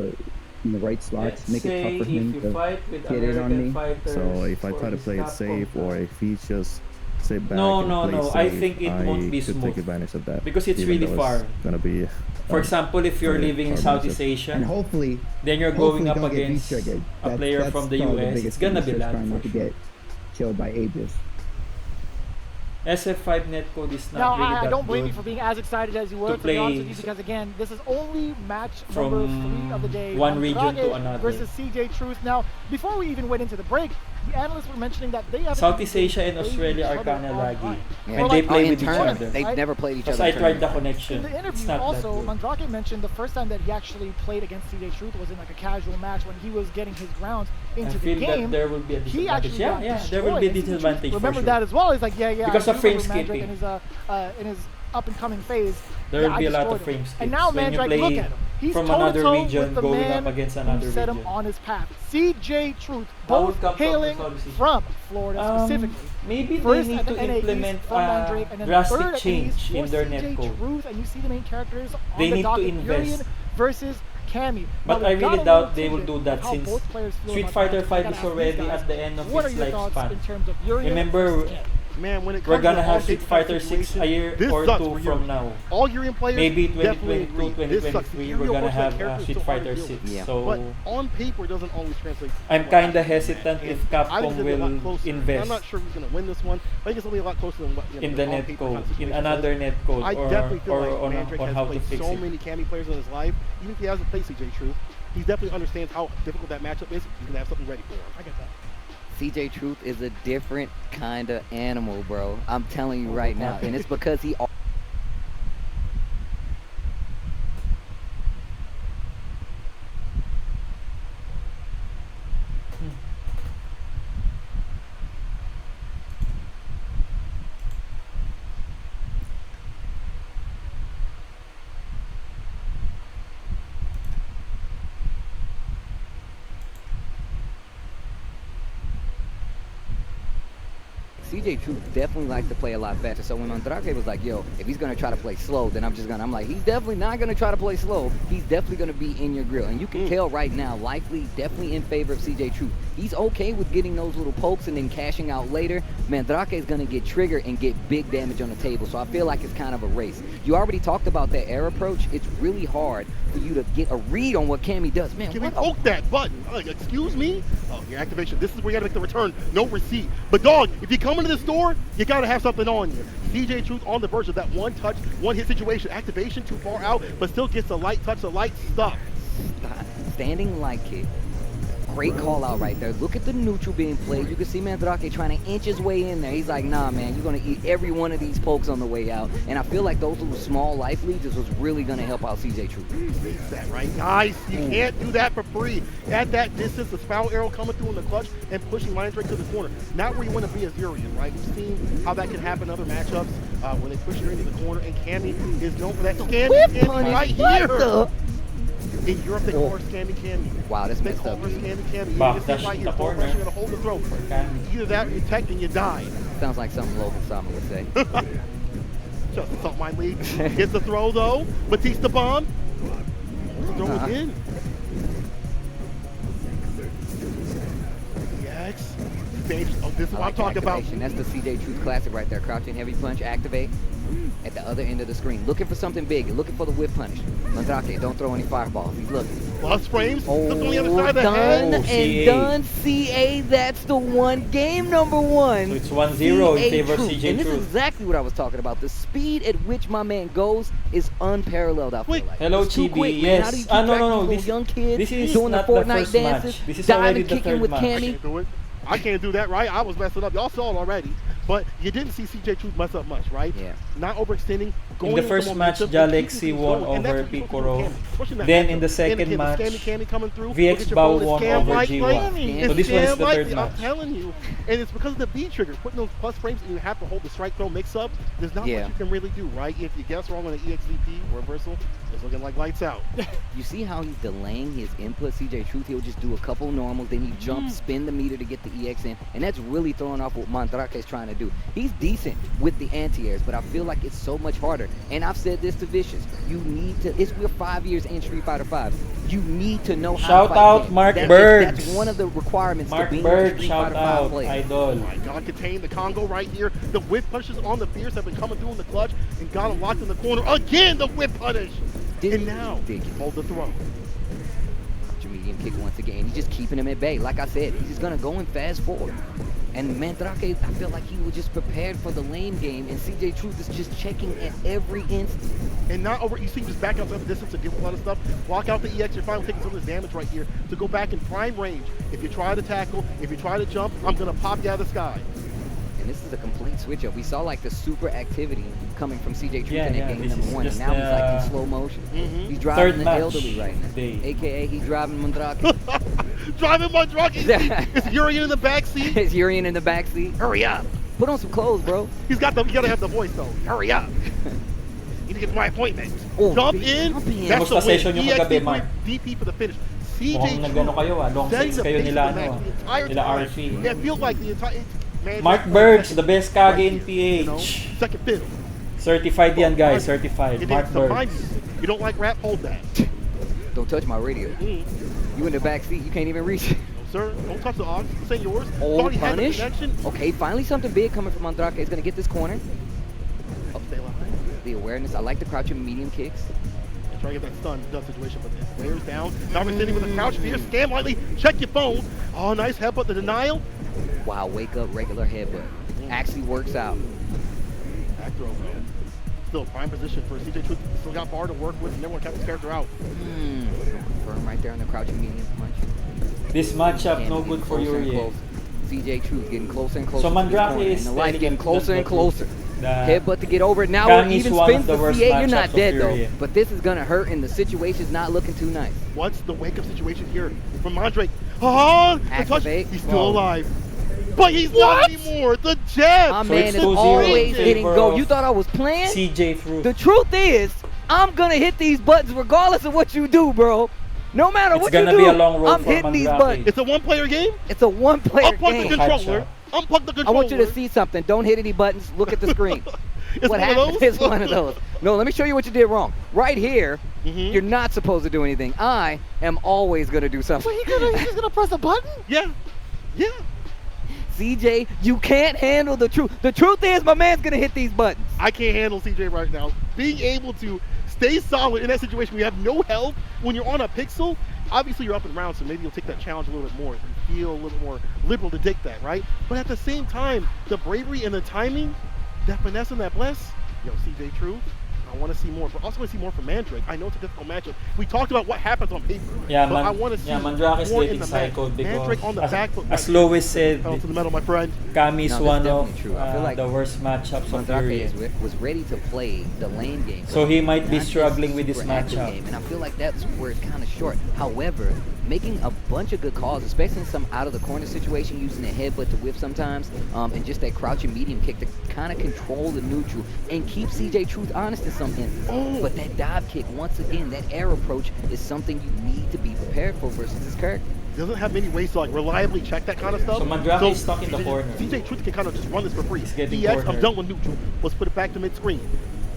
the right spots, make it tough for him to get it on me. So if I try to play it safe, or if he just sit back No, and no, play no. safe, I think it won't be could smooth. take advantage of that Because it's even really though far. Gonna be. For example, if you're living in Southeast Asia, And hopefully, then you're going up don't get against V-triggered. a player from the probably US, biggest it's gonna thing, be is just lag trying for not to sure. get killed by Aegis. SF5 netcode is not Now, really that I don't blame good you for being as excited as you were, to to be honest with play you, because again, this is only match from number 3 of the day. one region Andrade to another. versus CJ Truth. Now, before we even went into the break, the analysts were mentioning that they have Southeast Asia and Australia are kind of laggy. Yeah. And they play in with each tournament, other. they've never played each Because other. I in tried the tournament. connection. In the It's interview, not also, that good. Mandrake mentioned the first time that he actually played against CJ Truth was in like a casual match when he was getting his grounds into I the feel that game. there will be a He disadvantage. actually Yeah, got yeah, there will be a destroyed. And CJ Truth disadvantage for remembered sure. that as well. He's like, yeah, Because I of do frame remember Mandrake skipping. in his up and coming phase. There yeah, will I be a lot destroyed of him. frame skips And now when you Mandrake, look play at him. He's from toe-to-toe another region with the going man up against who another set him region. on his path. CJ Truth, Power both Capcom hailing policy. from Florida specifically. Maybe First they need at to the NA East implement from Mandrake, and then drastic third at change NA East in for their CJ netcode. Truth, and you see the main characters on They the need to docket, invest. Urian versus Cammy. But Now, I we've got really a doubt little they will tidbit do of that how since both players feel Street about Fighter Mandrake. 5 I is gotta ask already these guys, at the end of what its are your thoughts lifespan. in terms of Urian Remember, versus Cammy? Man, when it we're comes gonna to have all Street big Fighter 6 situation, a year this or sucks two for from Urian. now. All Urian players Maybe definitely 2022, agree. This sucks. 2023, Urian we're gonna works like have characters Street so hard Fighter to deal 6. with. Yeah. But So on paper, it doesn't always translate. to I'm what kind of happens. hesitant And if I think Capcom it's gonna be a lot will closer. invest I'm not sure who's going to win this one. I think it's going to be a lot closer than what in the on net paper kind code, of in situation another is. net code, I or, definitely feel like on Mandrake has how to played fix so it. many Cammy players in his life. Even if he hasn't played CJ Truth, he definitely understands how difficult that matchup is. He's going to have something ready for him. I get that. CJ Truth is a different kind of animal, bro. I'm telling you right now. And it's because he CJ Truth definitely likes to play a lot faster. So when Andrade was like, yo, if he's going to try to play slow, then I'm like, he's definitely not going to try to play slow. He's definitely going to be in your grill. And you can tell right now, Lively definitely in favor of CJ Truth. He's okay with getting those little pokes and then cashing out later. Mandrake is going to get triggered and get big damage on the table. So I feel like it's kind of a race. You already talked about that air approach. It's really hard for you to get a read on what Cammy does. Man, Can we poke that button? Like, excuse me? Oh, your activation. This is where you gotta make the return. No receipt. But dog, if you come into the store, you gotta have something on you. CJ Truth on the verge of that one touch, one hit situation. Activation too far out, but still gets a light touch, a light stuff. Standing light kick. Great call out right there. Look at the neutral being played. You can see Mandrake trying to inch his way in there. He's like, nah, man, you're going to eat every one of these pokes on the way out. And I feel like those little small life leads is what's really going to help out CJ Truth. That right, nice. You can't do that for free. At that distance, the spiral arrow coming through in the clutch and pushing Mandrake to the corner. Not where you want to be as Urian, right? We've seen how that can happen in other matchups when they push you into the corner. And Cammy is known for that. Cammy right here. In Europe, they call her Cammy. Wow, that's messed up. They call her Cammy. Bah, You can that's see right the here, full corner. pressure, gonna hold the throw. Either that or you tech and you die. Sounds like something Logan Sama would say. Just thought my league. Gets the throw though. Batista bomb. Throw again. Yes. Oh, this is what I'm talking about. That's the CJ Truth classic right there. Crouching heavy punch, activate. At the other end of the screen. Looking for something big. Looking for the whip punish. Mandrake, don't throw any fireballs. He's looking. Plus frames. Oh, Look on the other side of the done head. and done. CA, that's the one. Game number one. So it's 1-0 in favor of Truth. CJ And this is Truth. exactly what I was talking about. The speed at which my man goes is unparalleled, I feel like. Hello, It's too Chibi. quick, man. Yes. How do you keep No, track no, of no. these This, little young kids this is doing not the the Fortnite first dances, match. This is diving, already the kicking third with match. Cammy. I can't do that, right? I was messing up. Y'all saw it already. But you didn't see CJ Truth mess up much, right? Yeah. Not overextending. In the first match, Jalexi won over Picoro. Then in the second match, Cammy coming through. VX Bao won over G1. So this one is the third I'm match. telling you. And it's because of the B trigger. Putting those plus frames and you have to hold the strike throw mix up. There's not much you can really do, right? If you guess wrong on an EXVP reversal, it's looking like lights out. You see how he's delaying his input, CJ Truth? He'll just do a couple normals, then he jumps, spin the meter to get the EX in, and that's really throwing off what Mandrake is trying to do. He's decent with the anti-airs, but I feel like it's so much harder. And I've said this to Vicious. You need to, we're 5 years in Street Fighter 5. You need to know how Shout to fight out games. Mark That's Birds. one of the requirements Mark to being Bird, a Street shout Fighter 5 out. player. idol. Oh my God, contain the Congo right here. The whip punches on the Fierce have been coming through in the clutch and got him locked in the corner. Again, the whip punish. And now, hold the throw. Medium kick once again. He's just keeping him at bay. Like I said, he's just gonna go and fast forward. And Mandrake, I feel like he was just prepared for the lane game, and CJ Truth is just checking at every instant. And not over, you see him just back outside the distance to deal with a lot of stuff. Block out the EX, you're finally taking some of this damage right here to go back in prime range. If you try to tackle, if you try to jump, I'm gonna pop you out of the sky. And this is a complete switch up. We saw like the super activity coming from CJ Truth Yeah, in that game number 1, and now he's like in slow motion. He's driving third the match elderly right now, aka he's driving Mandrake. Driving Mandrake. Is Urian in the backseat? Is Urian in the backseat? Hurry up. Put on some clothes, bro. You gotta have the voice though. Hurry up. Need to get to my appointment. Oh, Jump in. That's the win. yung kagabi, Mark. DP for the finish. Mukhang CJ nagano kayo long six kayo nila ano nila RP. Yeah, it feels like the entire Mark Bergs, the best kage in PH. Second fiddle. Certified yan guys, certified. It Mark is the mind Bergs. music. You don't like rap? Hold that. Don't touch my radio. You in the back seat, you can't even reach it. No, sir. Don't touch the aux. This ain't yours. Oh, Already had the punish. connection. Okay, finally something big coming from Mandrake. He's gonna get this corner. Stay alive. The awareness. I like the crouching medium kicks. Try to get that stun done situation, but it wears down. Now we're sitting with a crouch fear. Scam lightly. Check your phone. Oh, nice headbutt. The denial. Wow, wake up, regular headbutt. Actually works out. Back throw, bro. Still prime position for CJ Truth. Still got bar to work with, and everyone kept his character out. Confirm right there on the crouching medium punch. This matchup And no getting good for closer and Urian. closer. CJ Truth getting closer and closer. So to the Mandrake corner, is and the life getting closer and closer. The Headbutt to get over it. Now Kami's it even one spins of the the worst CA. You're matchups not of dead though. Urian. But this is gonna hurt, and the situation's not looking too nice. What's the wake-up situation here from Mandrake? Oh, the touch. Activate. He's still alive. But he's not anymore. The jab. My So man it's is 2-0 always in hitting favor go. of You thought I was playing? CJ Truth. The truth is, I'm gonna hit these buttons regardless of what you do, bro. No matter what you do, gonna be a long road I'm for hitting these Mandrake. buttons. It's a one-player game? It's a one-player Unplug game. the controller. Unplug the I controller. want you to see something. Don't hit any buttons. Look at the screen. It's what one of happened those? is one of those. No, let me show you what you did wrong. Right here, you're not supposed to do anything. I am always gonna do something. He's just gonna press a button? Yeah. Yeah. CJ, you can't handle the truth. The truth is, my man's gonna hit these buttons. I can't handle CJ right now. Being able to stay solid in that situation, we have no health. When you're on a pixel, obviously you're up and around, so maybe you'll take that challenge a little bit more. You feel a little more liberal to take that, right? But at the same time, the bravery and the timing, that finesse and that bless, yo, CJ True, I want to see more, but also want to see more from Mandrake. I know it's a difficult matchup. We talked about what happens on paper, Yeah, but I want to see Mandrake is more in getting the match. psychoed Mandrake on the because back foot. as Lois said, pedal to the metal, my friend. Kami is No, that's one definitely of true. I feel like the worst matchups of Mandrake Urian. was ready to play the lane game. So he might be Not struggling with this super active matchup. game, and I feel like that's where it's kind of short. However, making a bunch of good calls, especially in some out of the corner situation, using the headbutt to whip sometimes, and just that crouching medium kick to kind of control the neutral and keep CJ Truth honest in some instances. But that dive kick, once again, that air approach is something you need to be prepared for versus this character. Doesn't have many ways to like reliably check that kind of stuff. So Mandrake is stuck in the corner. CJ Truth can kind of just run this for free. getting EX, I'm cornered. done with neutral. Let's put it back to mid-screen.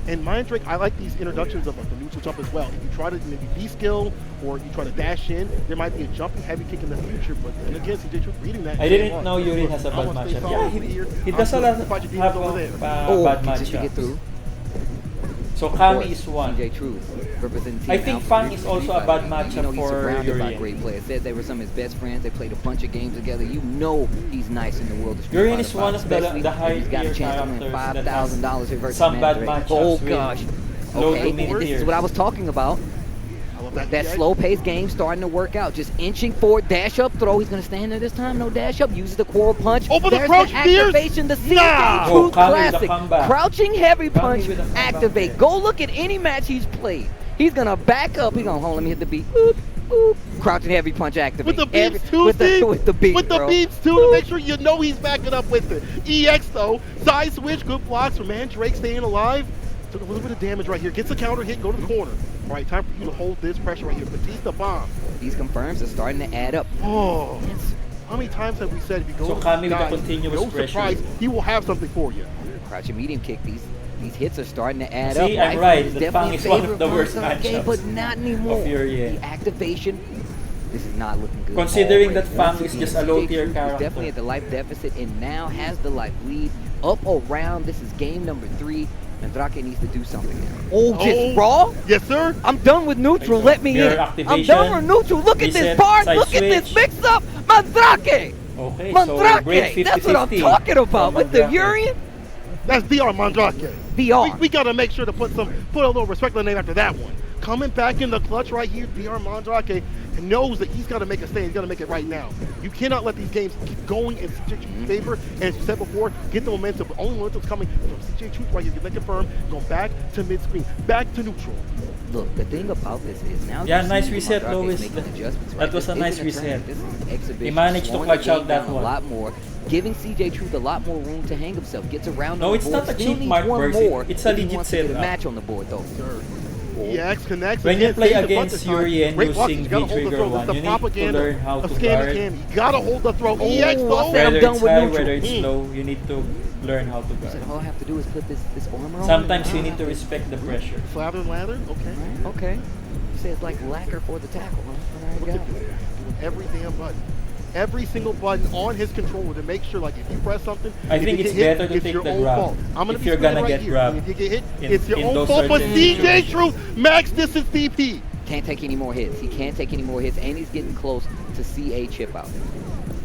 And Mandrake, I like these introductions of like the neutral jump as well. If you try to maybe B-skill or you try to dash in, there might be a jumping heavy kick in the future. But then again, CJ Truth reading that. I didn't know Urian has a bad matchup. Yeah, he does a lot of have a bad just to get through. matchup. So Kami is one. CJ Truth representing Team I think Alpha Fang Group is also a Street bad Fighter. matchup You know, he's for surrounded by Urian. great players. Said they were some of his best friends. They played a bunch of games together. You know he's nice in the world of Street Urian Fighter is one 5, of the especially high if he's got a tier chance to win characters that has $5,000 versus some bad Mandrake. matchups Oh with gosh. low Okay, to mid and this is tiers. what I was talking about. That slow-paced game starting to work out. Just inching forward, dash up, throw. He's gonna stand there this time. No dash up. Uses the quarrel punch. Over the There's crouch the spears? activation. The CJ Nah. Truth Kami with a classic. comeback. Crouching heavy Kami punch. with a comeback Activate. there. Go look at any match he's played. He's gonna back up. He's gonna hold. Let me hit the beat. Boop, boop. Crouching heavy punch activate. With the beats too, with the, Steve? with the beat, With the bro. beats too, to make sure you know he's backing up with it. EX though, side switch, good blocks from Mandrake staying alive. Took a little bit of damage right here. Gets a counter hit, go to the corner. All right, time for you to hold this pressure right here. Batista bomb. These confirms are starting to add up. Oh, how many times have we said if you go So to Kami with guy, the continuous no pressure. surprise, he will have something for you. Crouching medium kick. These hits are starting to add See, up. I'm right. Is The definitely Fang is in one favor of the worst Mandrake, matchups but not anymore. of Urian. The activation. This is not looking good. Considering already. that Fang Once is again, just a low CJ tier Truth is character. definitely at the life deficit and now has the life lead up around. This is game number 3. Mandrake needs to do something now. Oh, just raw? Yes, sir. I'm done with neutral. Let me Mirror in. I'm activation, done with neutral. Look at this reset, bar. side Look at this switch. mix up. Mandrake. Okay, so break 50-50. That's what I'm talking about with the Urian. That's DR Mandrake. VR. We gotta make sure to put a little respect on the name after that one. Coming back in the clutch right here, DR Mandrake knows that he's got to make a stand. He's got to make it right now. You cannot let these games keep going in CJ Truth's favor. And as you said before, get the momentum. The only momentum's coming from CJ Truth right here. Get that confirmed. Go back to mid-screen. Back to neutral. Look, the thing about this is now Yeah, you nice see reset, Mandrake Lois. making adjustments, right? That was This a nice isn't reset. tournament. This is an exhibition. He managed to slowing clutch the out game that down one. a lot more, giving CJ Truth a lot more room to hang himself. Gets around No, on it's the board. not a Still cheat needs mark, one Percy. more It's a if he legit wants to get a setup. match on the board, though. EX connects. When you again, play saves the against bunch of time. Urian Great using blocking. You gotta hold the V-Trigger throw. 1, That's you the need to propaganda learn how of to Scammy guard. Cam. You gotta hold the throw. Oh, EX though. I said I'm Whether done it's with high, neutral. whether it's low, you need to learn how to He said, guard. all I have to do is put this armor on. Sometimes you and need to respect the pressure. Slather and lather. Okay. Okay. He says like lacquer for the tackle. Huh? All right, Look got at it. this. Doing every damn button. Every single button on his controller to make sure, like, if you press something, I if think you it's get hit, better to it's take your the own grab. fault. I'm gonna If be you're straight gonna right get here. grabbed If you get hit, in- it's your in own those fault. But certain CJ situations. Truth, max distance DP. Can't take any more hits. He can't take any more hits, and he's getting close to CA chip out.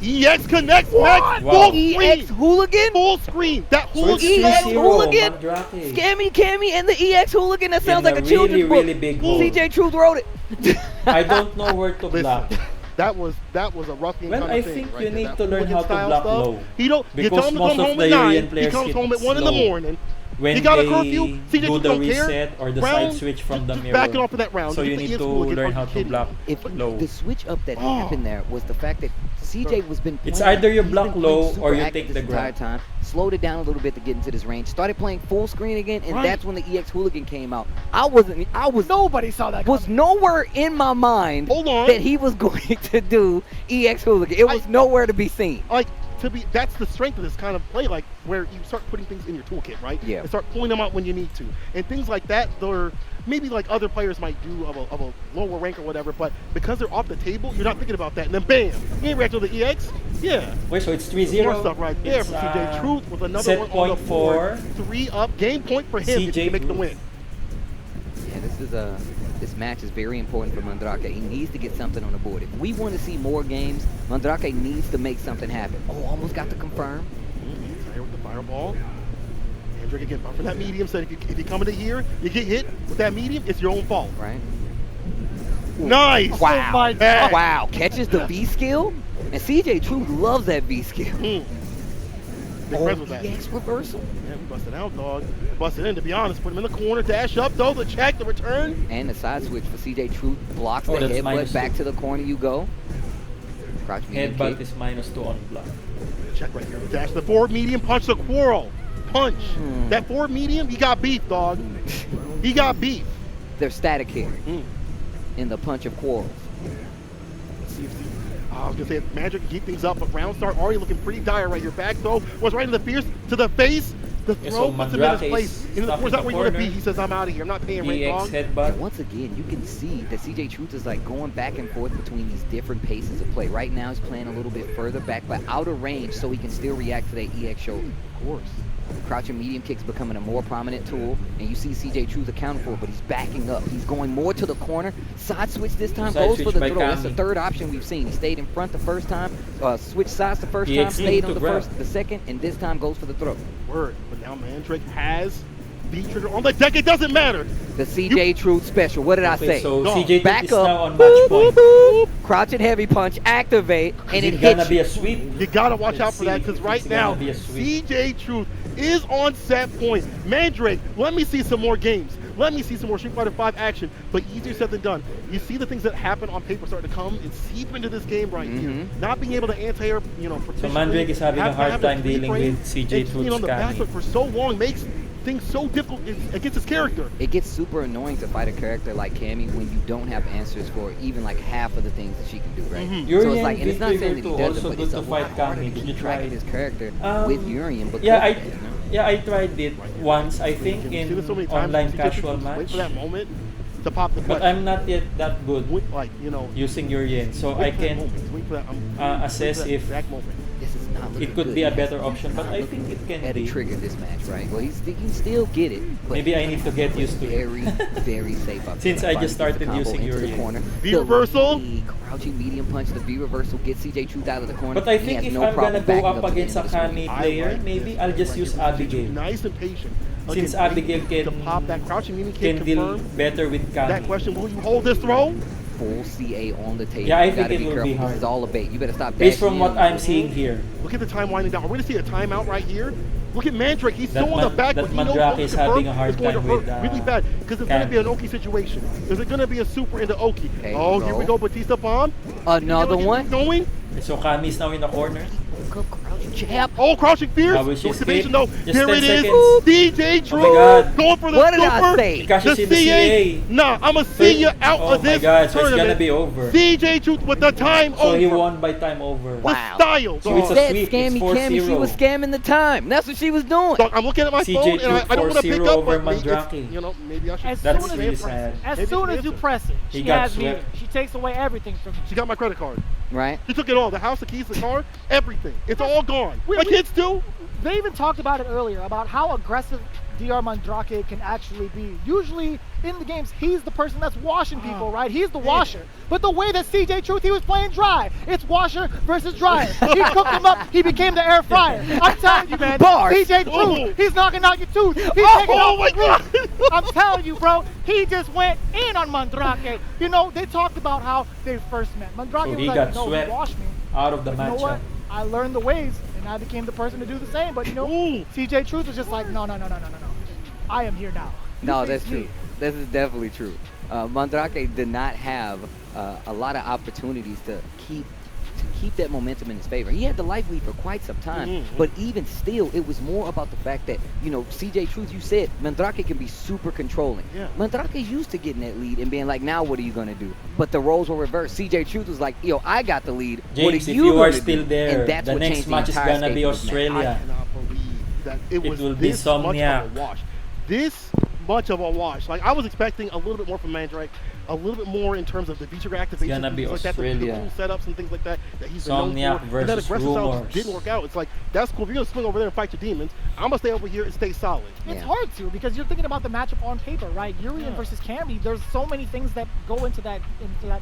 EX connects max Wow. full EX screen. hooligan? Full screen. That So it's hooligan. EX 3-0, hooligan? Mandrake. Scammy Cammy and the EX hooligan. That sounds In like a a children's really, really book. big hole. CJ Truth wrote it. I don't know where to block. Listen, that was a ruffian Well, kind I of thing. think right you there. need That to learn hooligan how to style block stuff. low. He don't. You Because tell him to most come of home the at Urian 9. He players comes hit home at 1 in the slow. morning. When He got a they curfew. CJ do Truth the don't care. reset or the Round, side switch from the just mirror. backing off of that round. So Get you the need EX to hooligan. learn Are how you to kidding block me? low. The switch up that happened there was the fact that CJ was been It's playing- either you he's block been playing low super or you active take the this entire grab. time. Slowed it down a little bit to get into this range. Started playing full screen again, and Right. that's when the EX hooligan came out. I was Nobody saw that. was nowhere in my mind Hold on. that he was going to do EX hooligan. It was nowhere to be seen. Like, that's the strength of this kind of play, like where you start putting things in your toolkit, right? Yeah. And start pulling them out when you need to, and things like that. They're maybe like other players might do of a lower rank or whatever, but because they're off the table, you're not thinking about that. And then bam, you ain't react to the EX. Yeah. Wait, so it's More 3-0? stuff right there It's, from CJ Truth with another set one on point the board. for 3 up, game point for him if CJ he can make the Truth. win. Yeah, this match is very important for Mandrake. He needs to get something on the board. If we want to see more games, Mandrake needs to make something happen. Oh, almost got to confirm. Right here with the fireball. Mandrake again bumping that medium. Said if you come into here, you get hit with that medium, it's your own fault. Right. Nice. Wow. Oh my God. Wow. Catches the V skill. And CJ Truth loves that V skill. Big press with that. EX reversal. Yeah, we busted out, dog. Busted in, to be honest. Put him in the corner, dash up, though, the check, the return. And the side switch for CJ Truth blocks Oh, the that's headbutt. -2. Back to the corner you go. Crouch medium Headbutt kick. is -2 on block. Check right here. Dash the forward medium, punch the quarrel. Punch. That forward medium, he got beef, dog. He got beef. They're static here in the punch of quarrels. Let's see if I was going to say, Magic keep things up, but round start already looking pretty dire right here. Back throw was right in the fierce to the face. The Yeah, throw so puts him in his Mandrake place. is In the stuck where's in that the where you're going to be? corner. He says, I'm out of here. I'm not paying rent, EX dog. headbutt. And once again, you can see that CJ Truth is like going back and forth between these different paces of play. Right now, he's playing a little bit further back, but out of range, so he can still react to that EX shoulder. Of course. Crouching medium kicks becoming a more prominent tool, and you see CJ Truth accounted for, but he's backing up. He's going more to the corner. Side switch this time, Side goes switch for the by throw. That's the Kami. third option we've seen. He stayed in front the first time, switched sides the first time, EX stayed on to the grab. first, the second, and this time goes for the throw. Word. But now Mandrake has the trigger on the deck. It doesn't matter. The CJ Truth special. What did I Okay, say? so No. CJ Truth Back is up. now on Boop, match boop, point. boop. Crouch and heavy punch, activate, and it Is it gonna hits be you. a sweep? You gotta watch Let's out for that see because if right it's gonna now, be a sweep. CJ Truth is on set point. Mandrake, let me see some more games. Let me see some more Street Fighter V action, but easier said than done. You see the things that happen on paper starting to come and seep into this game right here. Not being able to anti-air, So Mandrake is having a hard time dealing with CJ Truth. On the back Truth's foot for so long makes things so difficult against his character. It gets super annoying to fight a character like Cammy when you don't have answers for even like half of the things that she can do, right? So it's like, and it's not saying that he does it, but it's a lot harder to keep track of his character with Urian. Because of that, you know? I tried it once, I think, in So many times online CJ casual Truth match. wait for that moment. to pop the But question. I'm not yet that good like, you know, using Urien, so I can assess if This is not looking it could good. be a He better has option, but not I looking think it can at be. a trigger this match, right? Well, he can still get it. But Maybe I need to get used to it. very, very safe up Since there. I just Finally gets the started combo using into the Urien. corner. V reversal. The crouching medium punch, the V reversal gets CJ Truth out of the corner. But I He think has if no I'm gonna problem go backing up to the against a end of the Kami screen. player, maybe I'll just use Abigail. Nice and patient. Since Again, Abigail to pop that crouching medium kick, can deal confirm better with Kami. that question. Will you hold this throw? Full CA on the table. Yeah, I You think gotta it be will careful. be hard. This is all a bait. You better stop Based dashing from what in. I'm seeing here. Look at the time winding down. We're going to see a timeout right here. Look at Mandrake. He's That still on the back, that but he knows Mandrake Oki is confirmed having a hard is going to time hurt with, really bad because it's going to be an Oki situation. Is it going to be a super into Oki? Okay, Oh, here we go. Batista bomb. Another one. Going. So Kami is now in the corner. Jab. Oh, crouching fierce. Now with No his activation kick. though. Just Here 10 it is. seconds. DJ True Oh my God. going for the What did I super. say? Because The she's in the CA. Nah, I'm going to see you out Oh of this my God, so it's tournament. gonna be over. DJ Truth with the time So over. he won by time over. Wow. Style, So it's dog. a That sweep. It's scammy Cammy, she 4-0. was scamming the time. That's what she was doing. Dog, I'm looking at my CJ phone and I don't want to Truth pick 4-0 up, over but maybe it's, Mandrake. you know, maybe I should. As That's soon as really you sad. As Maybe soon it's as you answer. press it, He she got has me. swept. She takes away everything from you. She got my credit card. Right? She took it all. The house, the keys, the car, everything. It's all gone. We- My we- kids too. They even talked about it earlier, about how aggressive DR Mandrake can actually be. Usually in the games, he's the person that's washing people, right? He's the washer. But the way that CJ Truth, he was playing dry. It's washer versus dryer. He cooked him up, he became the air fryer. I'm telling you, man. Bars. CJ Oh. Truth, he's knocking out your tooth. He's taking Oh out my the roof. I'm telling you, bro, he just went in on Mandrake. You know, they talked about how they first met. Mandrake So was he like, got no, swept he washed me. out of the But you know matchup. what? I learned the ways, and I became the person to do the same. But you know, CJ Truth was just like, no. I am here now. You No, face that's me. true. This is definitely true. Mandrake did not have a lot of opportunities to keep that momentum in his favor. He had the life lead for quite some time, but even still, it was more about the fact that, you know, CJ Truth, you said, Mandrake can be super controlling. Yeah. Mandrake's used to getting that lead and being like, now what are you going to do? But the roles were reversed. CJ Truth was like, yo, I got the lead. What James, are if you you are gonna still do? there, And that's the what next changed match is entire gonna be state of this match. I Australia. cannot believe that it was will be this much of a Somniac. wash. This much of a wash. Like, I was expecting a little bit more from Mandrake, a little bit more in terms of the feature activation, gonna be things like that, the Australia. cool setups and things like that that he's been known Somniac for. And that versus aggressive style just Rumors. didn't work out. It's like, that's cool. If you're gonna swing over there and fight your demons, I'm gonna stay over here and stay solid. It's hard to, because you're thinking about the matchup on paper, right? Urien versus Cammy. There's so many things that go into that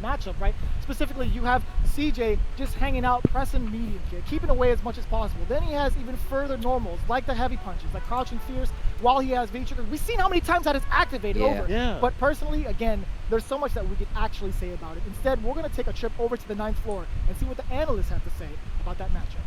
matchup, right? Specifically, you have CJ just hanging out, pressing medium kick, keeping away as much as possible. Then he has even further normals, like the heavy punches, like crouching fierce, while he has V-trigger. We've seen how many times that is activated over. Yeah. But personally, again, there's so much that we could actually say about it. Instead, we're going to take a trip over to the 9th floor and see what the analysts have to say about that matchup.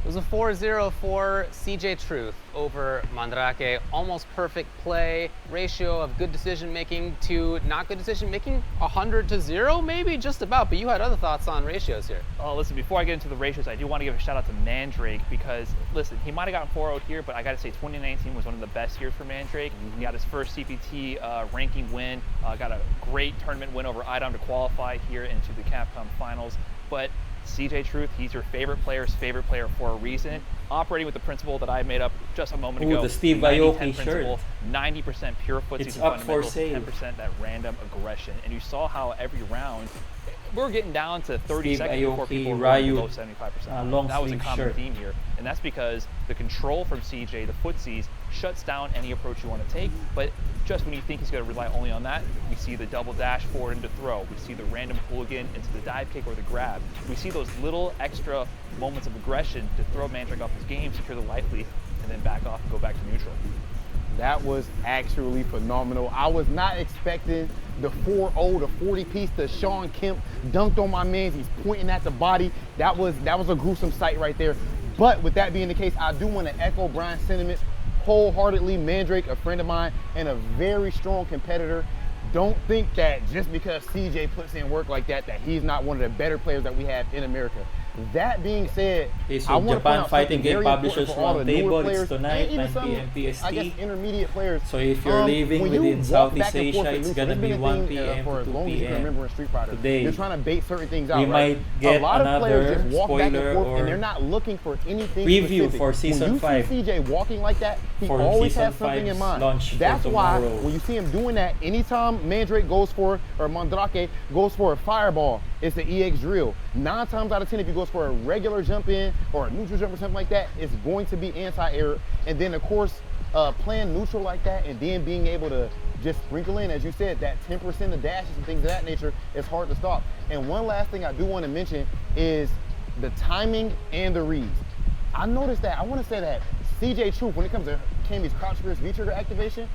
It was a 4-0 for CJ Truth over Mandrake. Almost perfect play. Ratio of good decision making to not good decision making, 100-0 maybe, just about. But you had other thoughts on ratios here. Oh, listen, before I get into the ratios, I do want to give a shout out to Mandrake because, listen, he might have gotten 4-0 here, but I got to say 2019 was one of the best years for Mandrake. He got his first CPT ranking win, got a great tournament win over IDOM to qualify here into the Capcom finals. But CJ Truth, he's your favorite player's favorite player for a reason. Operating with the principle that I made up just a moment ago. The Steve 90-10 Aoki principle, shirt. 90% pure footsies It's and up for fundamentals, sale. 10% that random aggression. And you saw how every round, we're getting down to 30 Steve seconds before Aoki, people were Ryu, below 75%. long That was a sleeve common shirt. theme here. And that's because the control from CJ, the footsies, shuts down any approach you want to take. But just when you think he's going to rely only on that, we see the double dash forward into throw. We see the random hooligan into the dive kick or the grab. We see those little extra moments of aggression to throw Mandrake off his game, secure the life lead, and then back off and go back to neutral. That was actually phenomenal. I was not expecting the 4-0, the 40 piece to Sean Kemp, dunked on my man. He's pointing at the body. That was a gruesome sight right there. But with that being the case, I do want to echo Brian's sentiments wholeheartedly. Mandrake, a friend of mine and a very strong competitor. Don't think that just because CJ puts in work like that, that he's not one of the better players that we have in America. That being said, Okay, I so want to point Japan out Fighting something Game very important Publishers for all the newer Roundtable. players It's tonight, and even 9 some, p.m. PST. I guess, intermediate players. So if you're living when you within walk Southeast back and forth Asia, with it's neutral, gonna it's be been a 1 thing, p.m. for to as 2 long as you can p.m. remember in Street Fighter. today. You're trying to bait certain things out, We right? might get A lot of players another just walk back and spoiler forth or and they're not looking for anything preview specific. for Season when you 5. see CJ walking like that, he For always Season has something in 5's mind. launch for That's why tomorrow. when you see him doing that, anytime Mandrake goes for, or Mandrake goes for a fireball, it's the EX drill. 9 times out of 10, if he goes for a regular jump in or a neutral jump or something like that, it's going to be anti-air. And then, of course, playing neutral like that and then being able to just sprinkle in, as you said, that 10% of dashes and things of that nature is hard to stop. And one last thing I do want to mention is the timing and the reads. I noticed that, I want to say that CJ Truth, when it comes to Cammy's crouch fierce V-trigger activation,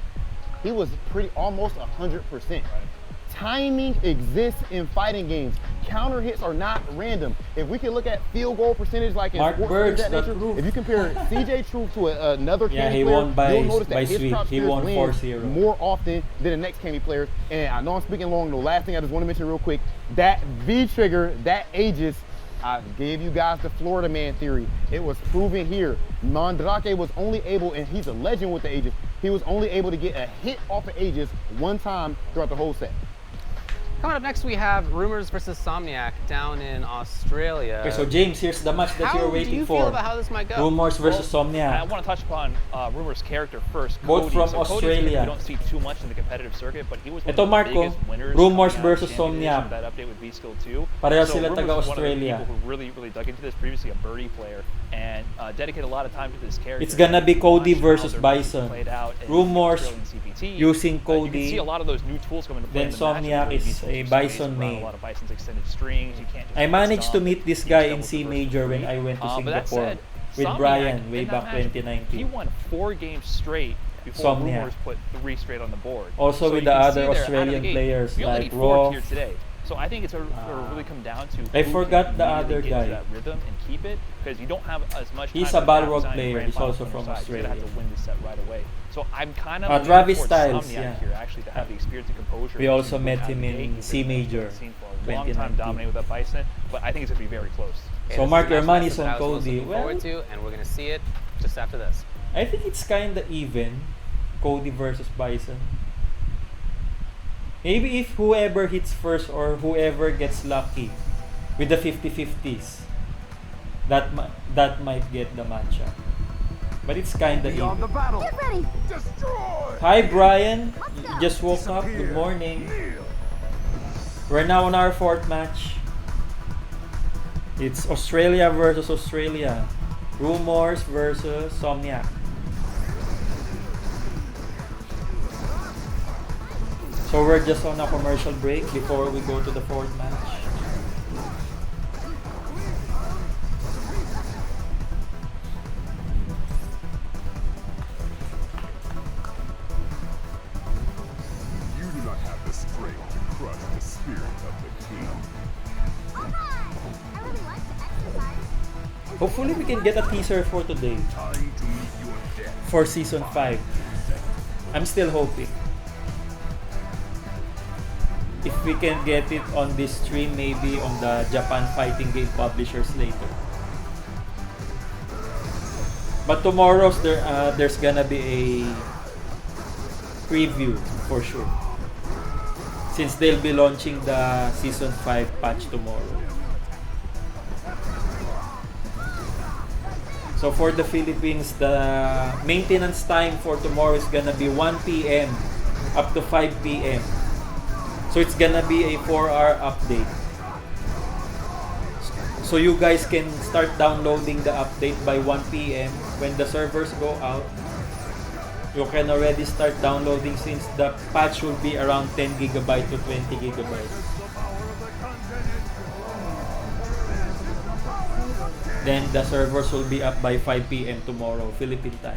he was almost 100%. Timing exists in fighting games. Counter hits are not random. If we can look at field goal percentage like in Mark sports Birch, that nature, Truth. if you compare CJ Truth to another Yeah, Cammy he player, won by- you'll notice by that his sweep. crouch He fierce won wins 4-0. more often than the next Cammy player. And I know I'm speaking long, the last thing I just want to mention real quick, that V-trigger, that Aegis, I gave you guys the Florida man theory. It was proven here. Mandrake was only able, and he's a legend with the Aegis, he was only able to get a hit off the Aegis one time throughout the whole set. Coming up next, we have Rumors versus Somniac down in Australia. Okay, so James, here's the match that How you're do waiting you for. feel about how this might go? Rumors versus I Somniac. want to touch upon Rumor's character first. Both Cody. from So Cody's Australia. we don't see too much in the competitive circuit, but he was one Ito, of the Marco, biggest winners. Rumors coming out of versus Champion Edition Somniac. with that update with V-Skill 2. Pareho So sila Rumors taga was one of the Australia. people who really dug into this. Previously a birdie player and dedicated a lot of time to this character. It's gonna be He Cody watched how versus they're Bison. played out in Rumors Australian CPT. using You can Cody. see a lot of those new tools coming into play. Then in the match. Somniac is V-Skills a are Bison around main. A lot of Bison's extended strings. You can't just I managed to stomp. meet this Each guy double in C traverse Major when free. I went to But that Singapore said, with Somniac Brian way in that back match, 2019. He won 4 games straight before Somniac. Rumors put 3 straight on the board. Also So with you the can other see there, out of the Australian gate, players we only like need 4 Rolf. here today. So I think it's really come down to I who forgot can the immediately other get guy. into that rhythm and keep it, because you don't have as much He's time a to Balrog design player. grand He's finals also on your from side. You gotta have Australia. to win this set right away. So I'm kind of Travis towards Styles, Somniac yeah. here actually to have the experience and composure. We also to met out him the in gate. He's C been Major seen for a long time 2019. dominating with that Bison, but I think it's gonna be very close. So mark your money's on I was most Cody. looking forward to, and we're gonna see it just after this. I think it's kinda even. Cody versus Bison. Maybe if whoever hits first or whoever gets lucky with the 50-50s, that might get the matchup. But it's kinda Beyond the even. battle. Get ready. Destroy. Hi Brian, you just woke up. Good morning. We're now on our 4th match. It's Australia versus Australia. Rumors versus Somniac. So we're just on a commercial break before we go to the 4th match. You do not have the strength to crush the spirit of the king. I really like to exercise. Hopefully we can get a teaser for today. Time to meet your death. For season 5. I'm still hoping. If we can get it on this stream, maybe on the Japan Fighting Game Publishers later. But tomorrow's there's gonna be a preview for sure. Since they'll be launching the season 5 patch tomorrow. So for the Philippines, the maintenance time for tomorrow is gonna be 1 p.m. up to 5 p.m. So it's gonna be a 4-hour update. So you guys can start downloading the update by 1 p.m. when the servers go out. You can already start downloading since the patch will be around 10 GB to 20 GB. Then the servers will be up by 5 p.m. tomorrow, Philippine time.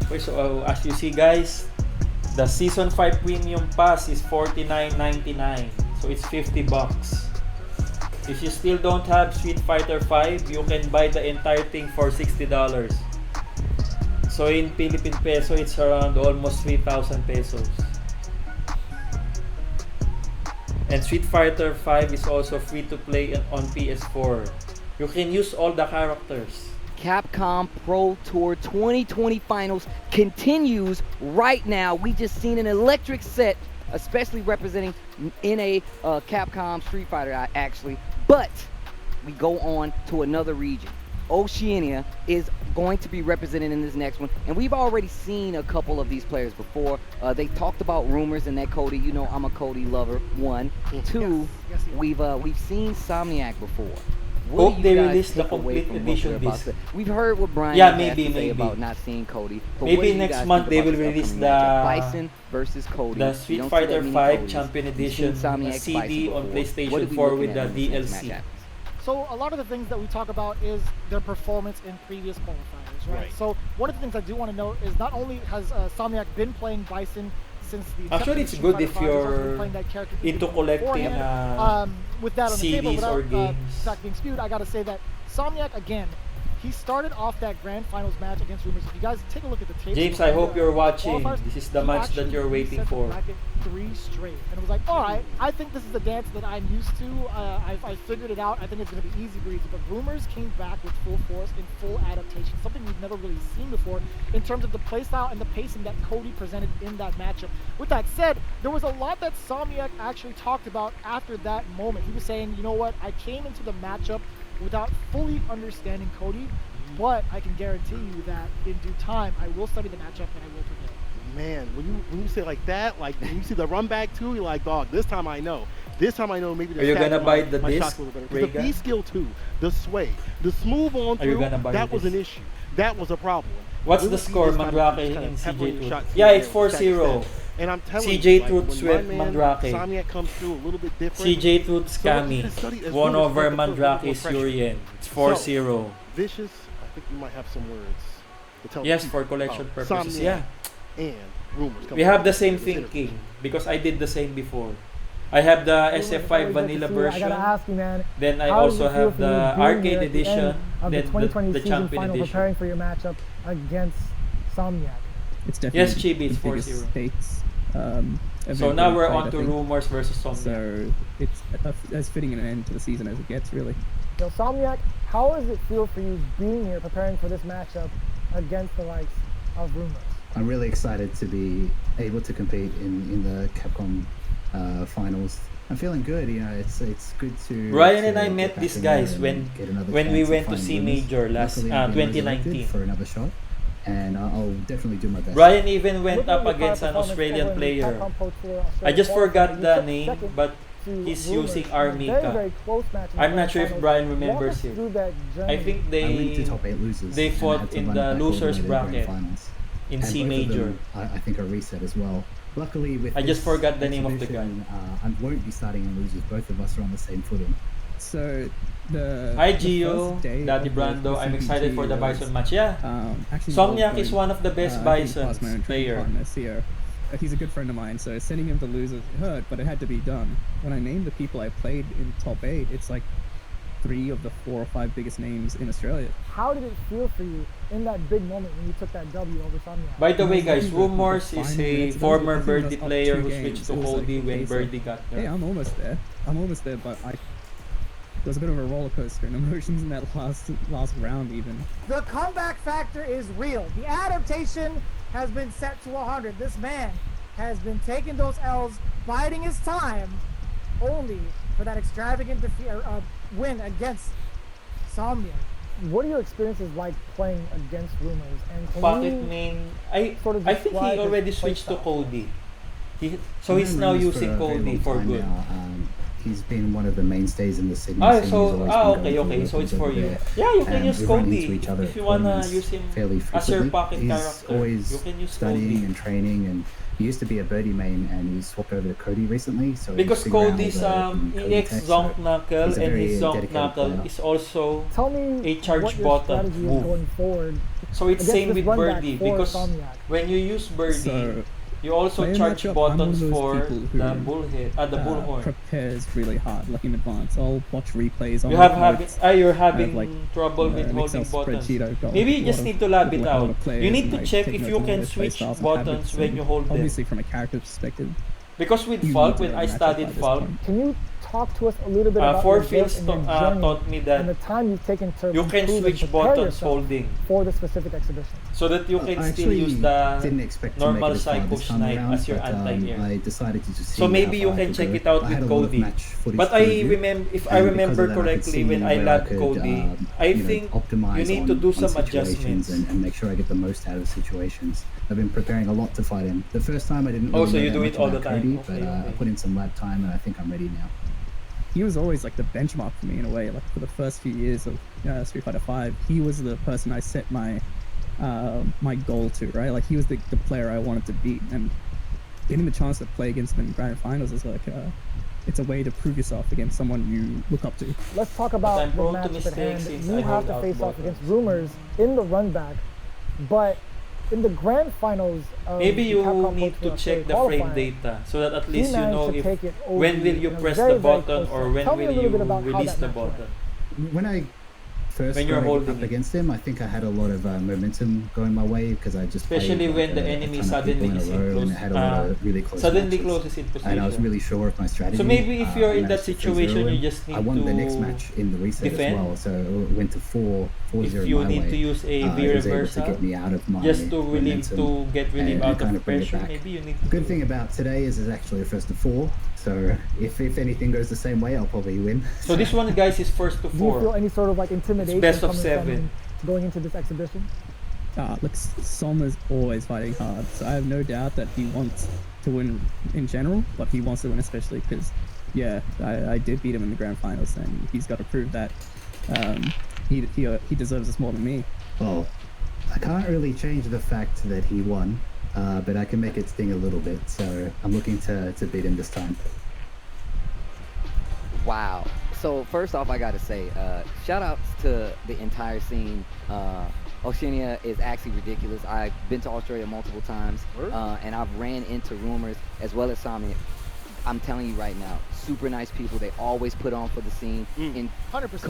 Okay, so as you see guys, the Season 5 Premium Pass is $49.99. So it's $50. If you still don't have Street Fighter 5, you can buy the entire thing for $60. So in Philippine peso, it's around almost 3,000 pesos. And Street Fighter 5 is also free to play on PS4. You can use all the characters. Capcom Pro Tour 2020 Finals continues right now. We just seen an electric set, especially representing NA Capcom Street Fighter actually. But we go on to another region. Oceania is going to be represented in this next one, and we've already seen a couple of these players before. They talked about rumors and that Cody, you know I'm a Cody lover. One, two, we've seen Somniac before. What Hope do they you guys release the take away complete from what edition they're about disc. to- We've heard what Brian Yeah, has maybe, to say maybe. about not seeing Cody. But Maybe what do you next guys month think they about will this release upcoming the matchup? Bison versus Cody. The We Street don't see that Fighter many 5 Codys. Champion We've seen Edition Somniac CD Bison on before. What are PlayStation we 4 looking with at the when this next DLC. match happens? So a lot of the things that we talk about is their performance in previous qualifiers, right? Right. So one of the things I do want to note is not only has Somniac been playing Bison since the Actually, inception it's of good Street if Fighter 5, he's also been you're playing that character into even collecting beforehand. With that on the table, CDs or without games. Zach being skewed, I got to say that Somniac again. He started off that grand finals match against Rumors. If you guys take a look at the tape, James, I hope you're watching. This is the he match that actually you're waiting reset the for. bracket 3 straight, and it was like, all right, I think this is a dance that I'm used to. I figured it out. I think it's going to be easy breezy. But Rumors came back with full force and full adaptation, something we've never really seen before in terms of the playstyle and the pacing that Cody presented in that matchup. With that said, there was a lot that Somniac actually talked about after that moment. He was saying, you know what, I came into the matchup without fully understanding Cody, but I can guarantee you that in due time, I will study the matchup and I will prevail. Man, when you say like that, like when you see the run back too, you're like, dog, this time I know. This time I know maybe the Are you stats gonna of buy the my disc, shots a little better. 'Cause Reagan? the B skill too, the sway, the smooth on Are you through, gonna buy that the was an disc? issue. That was a problem. What's Little the score, pieces gotta Mandrake just kinda and pepper CJ your Truth? shots Yeah, here it's and 4-0. check it. And I'm telling CJ you, like, Truth when swept my man Mandrake. Somniac comes through a little bit different. CJ Truth So Scammy it's study- it's won really over starting to put a little Mandrake's more pressure. Urien. It's 4-0. So, Vicious, I think you might have some words to tell Yes, the for people collection about purposes. Somniac Yeah. and Rumors. We have the same thinking because I did the same before. I have the SF5 vanilla version. I gotta ask you, man. Then I how does also it feel have for you the being arcade here at the edition. end of the Then 2020 the season champion final, edition. preparing for your matchup against Somniac? It's definitely Yes, Chibi, it's the biggest 4-0. stakes. So now we're on to Rumors versus Somniac. So it's as fitting an end to the season as it gets, really. Yo, Somniac, how does it feel for you being here preparing for this matchup against the likes of Rumors? I'm really excited to be able to compete in the Capcom finals. I'm feeling good, you know. It's good to. Brian and I get met back these in there guys and when get another we chance went to find see winners. Major last Luckily, I've been 2019. resurrected for another shot, and I'll definitely do my best. Brian even went Looking up at your against an performance Australian over in player. Capcom Pro Tour I Australia just forgot qualifier, the you took name, second but to he's Rumors using in a very, Armika. very close match in the I'm not sure if finals. Brian Walk remembers us him. through that I journey. think I went to top 8 losers. they and I fought had to in run the it back all the losers way to the grand bracket finals. in And C both of Major. them, I think are reset as well. Luckily, with I just this forgot the name of the exhibition, I won't be starting in losers. Both of us are on the same footing. So the Hi the Gio, first day Daddy of the Brando. I'm excited for the CPG Bison match. Yeah. actually Somniac involved is one of the best going, past Bisons my own training player. partner, Sio. He's a good friend of mine, so sending him to losers hurt, but it had to be done. When I named the people I played in top 8, it's like 3 of the 4 or 5 biggest names in Australia. How did it feel for you in that big moment when you took that W over Somniac? By the way, guys, The Rumors is final a minutes, I former think Birdie I was up player 2 who games. switched to It was like, Cody when okay, so, Birdie got there. Hey, I'm almost there, but it was a bit of a roller coaster in emotions in that last round even. The comeback factor is real. The adaptation has been set to 100. This man has been taking those L's, biding his time, only for that extravagant win against Somniac. What are your experiences like playing against Rumors? And can Pocket you main. I sort of think he describe his already play switched to style? Cody. So I've he's known now Rumors using for a very Cody long for time good. now. He's been one of the mainstays in the Sydney Ah, scene. He's so always been going okay. for So it's weapons for over you. there. Yeah, you can use We run Cody into each other if at you wanna tournaments use him fairly as your frequently. pocket He's character. always You can use studying Cody. and training, and he used to be a Birdie main, and he swapped over to Cody recently. So he's Because figuring out all Cody's the Cody EX tech, Zonk so Knuckle he's a and his very Zonk dedicated Knuckle player. is also Tell me a charge what your button strategy is move. going forward. So it's against same this with run back Birdie for because Somniac. when you use Birdie, So, you also playing charge matchup, I'm one of buttons those for people who, the bullhead, the bullhorn. prepares really hard, like in advance. I'll watch replays on You have notes. you're I have, having like, trouble with an holding Excel buttons. spreadsheet I've got Maybe with you a just lot need of- to lab with, it like, a lot out. of players You need and, to like, check take if notes you on all can their play switch styles and buttons habits, when and you hold them. obviously from a character perspective. Because with you Falk, need to when I match up studied by this Falk, point. Can you talk to us a little bit about Four your Fields build and your journey taught me that and the time you've taken to you can improve and switch prepare buttons yourself holding for the specific exhibition? so that you can I still use actually the didn't expect to normal make it as far Psycho this time Snipe around, as your but, anti-air. I decided to just see So maybe how you far I can could check go. it out I had with a lot of Cody. match footage But to I review, remember, if I and because remember of that, I could correctly, see when I where lab could, Cody, I you know, think optimize you need on, to do on some situations adjustments. and make sure I get the most out of situations. I've been preparing a lot to fight him. The first time I didn't really Oh, so know you that do much it all about the time. Cody, Okay, but I okay. put in some lab time, and I think I'm ready now. He was always like the benchmark for me in a way. Like for the first few years of Street Fighter V, he was the person I set my my goal to, right? Like he was the player I wanted to beat, and getting the chance to play against him in grand finals is like it's a way to prove yourself against someone you look up to. Let's talk But about I'm the prone to matchup at mistakes hand. since You I have hold to out face off buttons. against Rumors in the run back, but in the grand finals of Maybe the you Capcom need Pro to Tour check the frame qualifying, data so that at he least you managed know to if take it over when will you in a press very, the very button close or set. when Tell me a will little you bit about how release that the match went. button. When I first When you're going holding up it. against him, I think I had a lot of momentum going my way because I just Especially played, when like, the a enemy ton of suddenly people is in in a row, close, and I had a lot of really close suddenly matches. closes in position. And I was really sure of my strategy. So maybe if you're in I that managed to situation, 3-0 you him. just need I won the next to match in the reset defend. as well, so it went to 4-0 If you my need way. to use a V It was able to reversal get me out of my just to relieve momentum get relief and out kind of of bring it pressure, back. maybe you need The to good do thing it. about today is it's actually a first to 4, so if anything goes the same way, I'll probably win. So this one, guys, is first to Do you feel 4. any sort of like intimidation best of coming 7. from going into this exhibition? Look, Sommer's always fighting hard, so I have no doubt that he wants to win in general, but he wants to win especially because, yeah, I did beat him in the grand finals, and he's got to prove that he deserves this more than me. Well, I can't really change the fact that he won, but I can make it sting a little bit, so I'm looking to beat him this time. Wow. So first off, I gotta say, shout outs to the entire scene. Oceania is actually ridiculous. I've been to Australia multiple times, and I've ran into Rumors as well as Somnia. I'm telling you right now, super nice people. They always put on for the scene and 100%.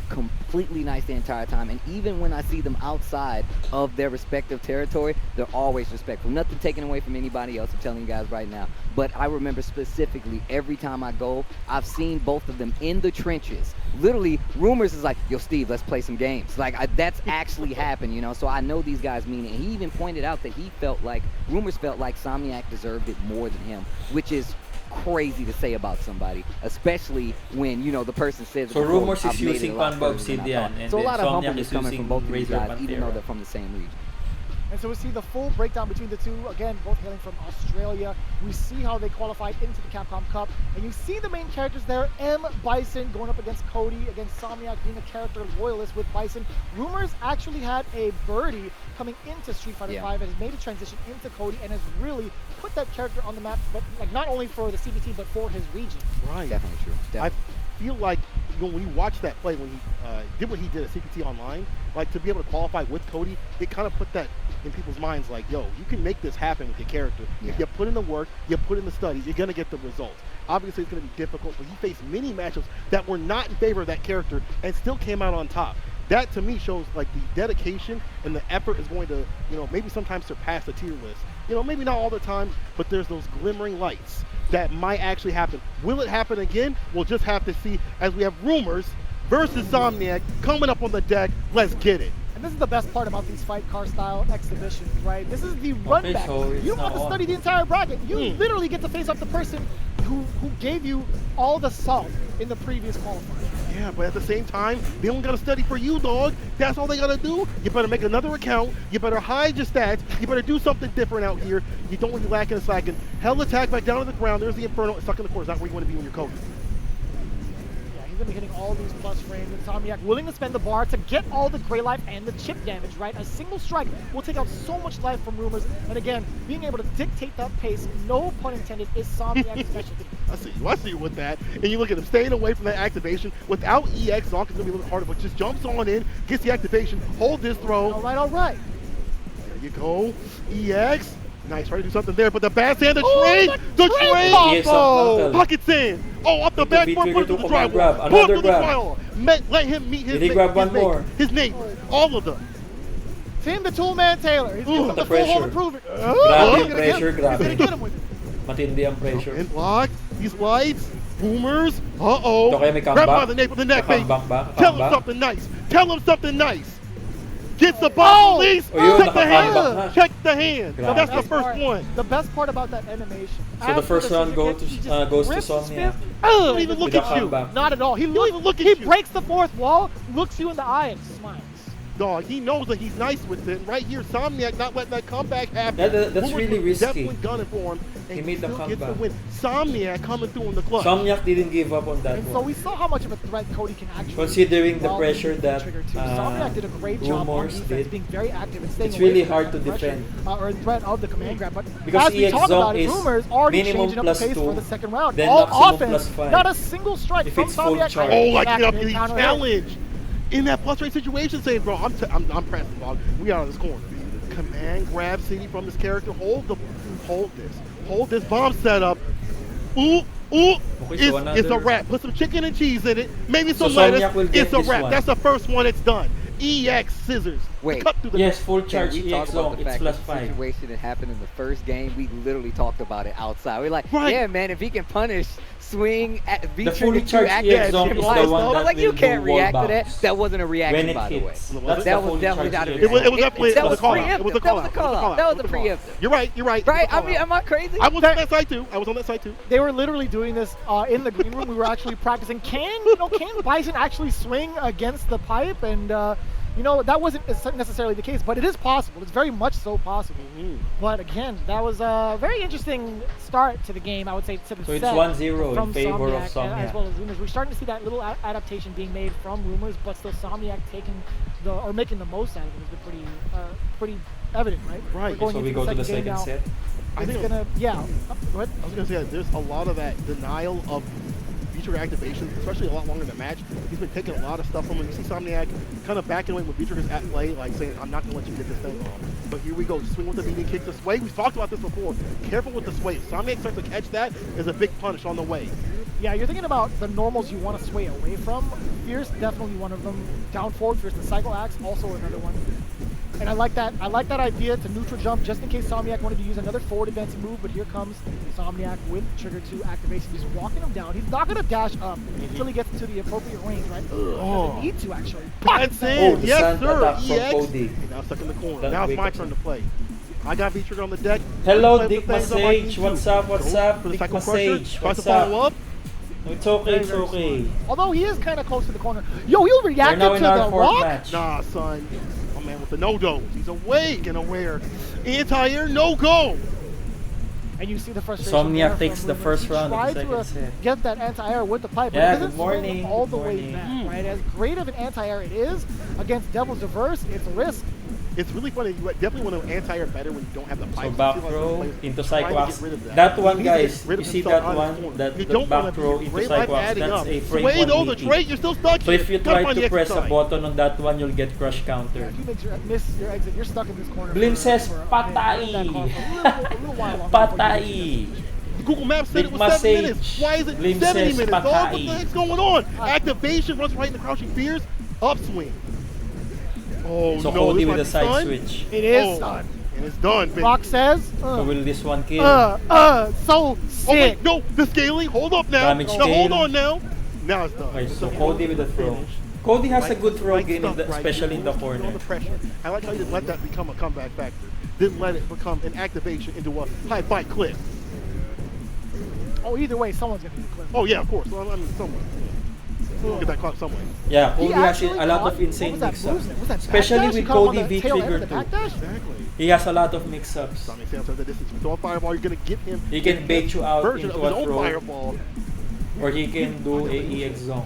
completely nice the entire time. And even when I see them outside of their respective territory, they're always respectful. Nothing taken away from anybody else, I'm telling you guys right now. But I remember specifically every time I go, I've seen both of them in the trenches. Literally, Rumors is like, yo, Steve, let's play some games. Like, that's actually happened, you know? So I know these guys mean it. And he even pointed out that Rumors felt like Somniac deserved it more than him, which is crazy to say about somebody, especially when, you know, the person says So before, Rumors I've is made it using a lot Panba further than I Obsidian, thought. and So a then lot of Somniac humbleness is coming using from both of these Razor guys, even though Pantera. they're from the same region. And so we see the full breakdown between the two, again, both hailing from Australia. We see how they qualified into the Capcom Cup, and you see the main characters there. M. Bison going up against Cody, against Somniac being a character loyalist with Bison. Rumors actually had a birdie coming into Street Fighter V and has made a transition into Cody and has really put that character on the map, but like not only for the CBT, but for his region. Right. Definitely true. Definitely. I feel like, you know, when you watch that play, when he did what he did at CPT Online, like to be able to qualify with Cody, it kind of put that in people's minds like, yo, you can make this happen with your character. If you put in the work, you put in the study, you're going to get the results. Obviously, it's going to be difficult, but he faced many matchups that were not in favor of that character and still came out on top. That, to me, shows like the dedication and the effort is going to, you know, maybe sometimes surpass the tier list. You know, maybe not all the time, but there's those glimmering lights that might actually happen. Will it happen again? We'll just have to see as we have Rumors versus Somniac coming up on the deck. Let's get it. And this is the best part about these fight car style exhibitions, right? This is the run back. so it's You don't have to not study the entire bracket. You literally get to face up the person who gave you all the salt in the previous qualifier. Yeah, but at the same time, they don't gotta study for you, dog. That's all they gotta do. You better make another account. You better hide your stats. You better do something different out here. You don't want to be lacking and slacking. Hell attack back down to the ground. There's the Inferno stuck in the corner. It's not where you want to be when you're Cody. going to be hitting all these plus frames. Insomniac willing to spend the bar to get all the gray life and the chip damage, right? A single strike will take out so much life from Rumors. And again, being able to dictate that pace, no pun intended, is Insomniac's specialty. I see you with that. And you look at him staying away from that activation. Without EX, Zonk is going to be a little harder, but just jumps on in, gets the activation, hold this throw. All right. There you go. EX. Nice, try to do something there, but the bats and the train combo! Pocket sand! Oh, up the back, one point to the drive. Another grab. Let him meet his Did he grab one more? His neighbor, all of them. Team the Toolman Taylor. He's giving the full home improvement. Grabe yung pressure, grabe. He's gonna get him with it. Matindi ang pressure. And block, these lights, boomers, uh-oh. Ito kaya may Grab comeback. by the nape of the neck, baby. Comeback. Tell him something nice. Tell him something nice. Gets the ball, release. Check the hand. Check the hand. Grabe. That's the first one. The best part about that animation. So the first round goes to Somniac. Oh, don't even look With a at you. comeback. Not at all. He breaks the fourth wall, looks you in the eye, and smiles. Dog, he knows that he's nice with it. Right here, Somniac not letting that comeback happen. That's really risky. Definitely gunning for him. And He made the still gets the comeback. win. Somniac coming through in the clutch. Somniac didn't give up on that And so one. we saw how much of a threat Cody can actually Considering the while pressure using that Trigger 2. Somniac did a great job on Rumors defense, did. being very active and staying It's away really from hard the to pressure, defend. or threat of the command grab. But Because as we EX talk zone about it, is Rumors already minimum changing up the plus pace 2, for the second round. then All maximum offense, plus 5. not a single strike If from it's full Somniac. charge. Oh, like get up Active to the counter hit. challenge. In that plus rate situation, saying, bro, I'm pressing, dog. We out of this corner. Command grab city from this character. Hold this bomb setup. Ooh. It's a wrap. Put some chicken and cheese in it. Maybe some Somniac will lettuce. get It's a this wrap. one. That's the first one. It's done. EX scissors. Wait. Cut through the Yes, full charge Can we talk EX about zone. the It's fact plus that the 5. situation that happened in the first game? We literally talked about it outside. We're like, Right. yeah, man, if he can punish, swing, The fully charged EX zone is the one I that was like, you will can't do wall react to that. bounce. That wasn't a reaction, When it by the way. hits. That's That the was fully definitely charged not a EX It was zone. definitely That a was call out. preemptive. It was a That call was out. a call out. That was a preemptive. You're right. Right? Am I crazy? I was on that side too. They were literally doing this in the green room. We were actually practicing. Can Bison actually swing against the pipe? And that wasn't necessarily the case, but it is possible. It's very much so possible. But again, that was a very interesting start to the game. I would say to the So it's set 1-0 from in favor of as Somniac. well as Rumors. We're starting to see that little adaptation being made from Rumors, but still Somniac making the most out of it has been pretty evident, right? Right. We're going So we into go to the game second now. set. I It's think gonna, yeah. Go ahead. I was gonna say there's a lot of that denial of feature activation, especially a lot longer in the match. He's been taking a lot of stuff from him. You see Somniac kind of backing away when feature is at play, like saying, "I'm not gonna let you get this thing off." But here we go, swing with the median kick, the sway. We've talked about this before. Careful with the sway. If Somniac starts to catch that, is a big punish on the way. Yeah, you're thinking about the normals you want to sway away from. Fierce, definitely one of them. Down forward, Fierce, the cycle axe, also another one. And I like that idea to neutral jump just in case Somniac wanted to use another forward advance move, but here comes Somniac with Trigger 2 activation. He's walking him down. He's not going to dash up until he gets to the appropriate range, right? Doesn't need to, actually. That's it. the Yes, sand sir. attack from EX. Cody. Now stuck in the corner. That Now it's my wakes turn up. to play. I got V-Trigger on the deck. Hello, Play Dick the things I might Masage. need to. What's up? What's Go up? for the Dick cycle crusher. Masage. Tries What's to follow up? up. It's okay. It's Very okay. Although he is kind of close to the corner. Yo, he We're reacted now to in our the fourth rock. match. Nah, son. My man with the no-dos. He's awake and aware. Anti-air, no-go. And you see the frustration. Somniac there takes from the Rumors. first He round of tried the to second set. get that anti-air with the pipe, Yeah, but it doesn't good morning, swing all good the way morning. back, right? As great of an anti-air it is against Devil's Diverse, it's a risk. It's really funny. You definitely want to anti-air better when you don't have the So pipe. back throw into Cyclops. That one, guys, you see that one, that you the don't back want to throw be into great life Cyclops. adding That's up. a frame Sway though, 1 the meeting. trait, you're still stuck. So if you Gotta try find to the press a exercise. button on that one, you'll get crush counter. If you miss your exit, you're stuck in this corner. Blim for- says, for a "Patay." little while longer before you Patay. Google Maps said it Big was 7 message. minutes. Why is it Blim 70 says minutes, dog? What the patay. heck's going on? Activation runs right into Crouching Fears. Upswing. Oh, So no. Cody this with might a be side done. switch. It is Oh, done. And it's done, baby. Rock says, So will this one kill? so sick. Oh, wait, no. The scaling. Hold up now. Damage Now, hold scale. on now. Now it's done. Okay, It's so okay. Cody with a throw. Cody has a good throw game, stuff, right? especially in the All corner. the pressure. I like how you didn't let that become a comeback factor. Didn't let it become an activation into a high fight clip. Oh, either way, someone's going to be clear. Oh, yeah, of course. Well, I mean, somewhere. We'll get that caught somewhere. Yeah, Cody has actually a lot caught- of insane what was that mix-ups. boost? Was that Especially backdash? with He caught him on Cody the V tail end Trigger of the too. backdash? Exactly. He has a lot of mix-ups. Sonic Sam said that this is throw a fireball. You're going to get him. He can bait you out version into of his a own throw. fireball. Or he can do a EX zone.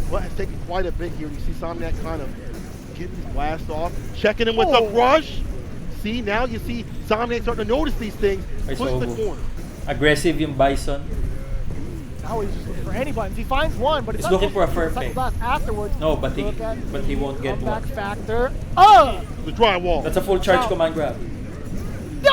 But it's taking quite a bit here. You see Somniac kind of getting his blast off, checking him with the rush. See, now you see Somniac starting to notice these things. Push the corner. Aggressive yung Bison. Now he's just looking for any buttons. He finds one, but He's looking for a perfect. Afterwards. No, but he won't get one. Factor. The drywall. That's a full charge command grab.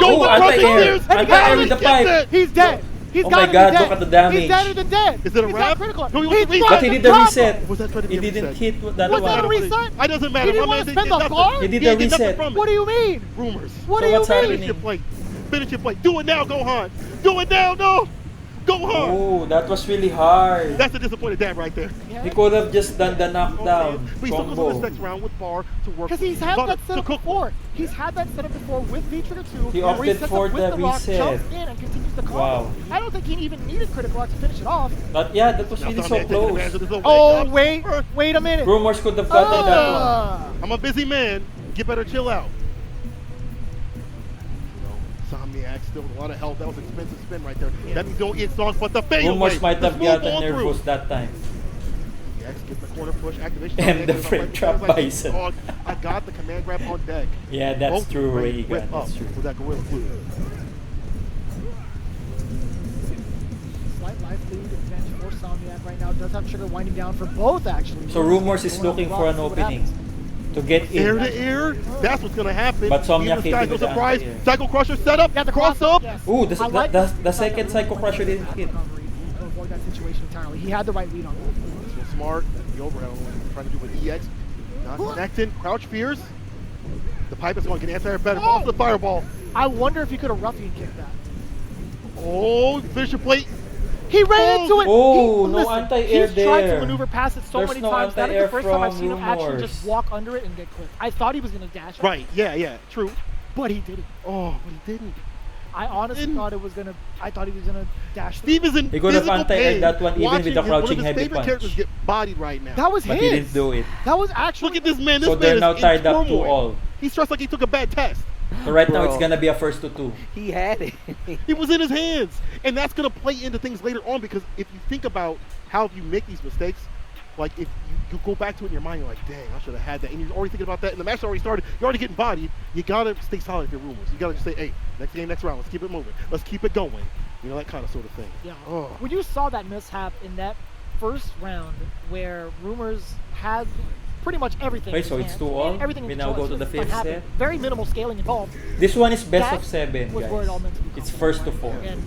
Yo, anti-air with the pipe. He's dead. He's Oh got my to God, be dead. look at the damage. He's deader than dead. Is it a He's wrap? got critical. No, he He's wants to reset. trying But he to did the combo. reset. Was that trying to He get didn't reset? hit that Was that a one. reset? It doesn't matter. He didn't My want man to didn't spend get the nothing. bar? He did He the ain't get nothing reset. from it. What do you mean? Rumors. What So do you what's mean? happening? Finish your play. Finish your play. Do it now, Gohan. Do it now, no. Gohan. Oh, that was really hard. That's a disappointed dad right there. He could have just done the knockdown But he still goes to combo. this next round with bar to work. Because he's had butter that to setup cook. before. He's had that setup before with V-Trigger 2. He where opted sets for up with the the rock, reset. jumps in, and continues the combo. Wow. I don't think he even needed critical art to finish it off. But yeah, that was Now really Sammy so taking advantage of close. this. Oh, wait a minute. Rumors could have gotten that one. I'm a busy man. Get better, chill out. Somniac still with a lot of health. That was an expensive spin right there. That means don't get songs, but the fade Rumors away. might The have smooth gotten ball nervous through. that time. X gets the corner push activation. And the Somniac frame right trap like, bison. "Dog, I got the command grab on deck. Yeah, that's Both true, ready to Reagan. whip up That's true. with that gorilla glue. Slight life lead advantage for Somniac right now. Does have trigger winding down for both, actually. So Rumors is Going on looking the for rock, an see what opening happens. to get Air in. to air, that's what's gonna happen. But Somniac Even hit Sky him no with the surprise. anti-air. Psycho Crusher setup, Yeah, the cross up. Yes. Ooh, I like the second Psycho Crusher didn't hit. To avoid that situation entirely. He had the right lead on that. So smart. The overhead trying to do with EX. Not connecting. Crouch fears. The pipe is going to get anti-air better. Off the fireball. I wonder if he could have ruffian kicked that. Oh, finish your plate. He ran into it. Oh, he, no listen, anti-air He's tried to there. maneuver past it so There's many no times. That is anti-air the first time I've from seen him actually Rumors. just walk under it and get clipped. I thought he was going to dash it. Right, yeah, true. But he didn't. Oh, but he didn't. I honestly thought it was going to, I thought he was going to dash Steve is in He could have physical anti-aired pain that one even watching with the one of crouching his heavy favorite punch. characters get bodied right now. That was But his. he didn't do it. That was actually. Look at this man. This So man they're is now in tied up turmoil. 2-all. He stressed like he took a bad test. So right now Bro. it's gonna be a first to 2. He had it. It was in his hands. And that's going to play into things later on because if you think about how you make these mistakes, like if you go back to it in your mind, you're like, dang, I should have had that. And you're already thinking about that. And the match already started. You're already getting bodied. You got to stay solid if you're Rumors. You got to just say, hey, next game, next round, let's keep it moving. Let's keep it going. You know, that kind of sort of thing. Yeah. Oh. When you saw that mishap in that first round where Rumors had pretty much everything. Okay, in so his it's hand, 2-all. and everything in We his now go choice to the was fifth unhappy. set. Very minimal scaling involved. This one is best That of 7, was where it all guys. meant to be It's called, first to right? 4. And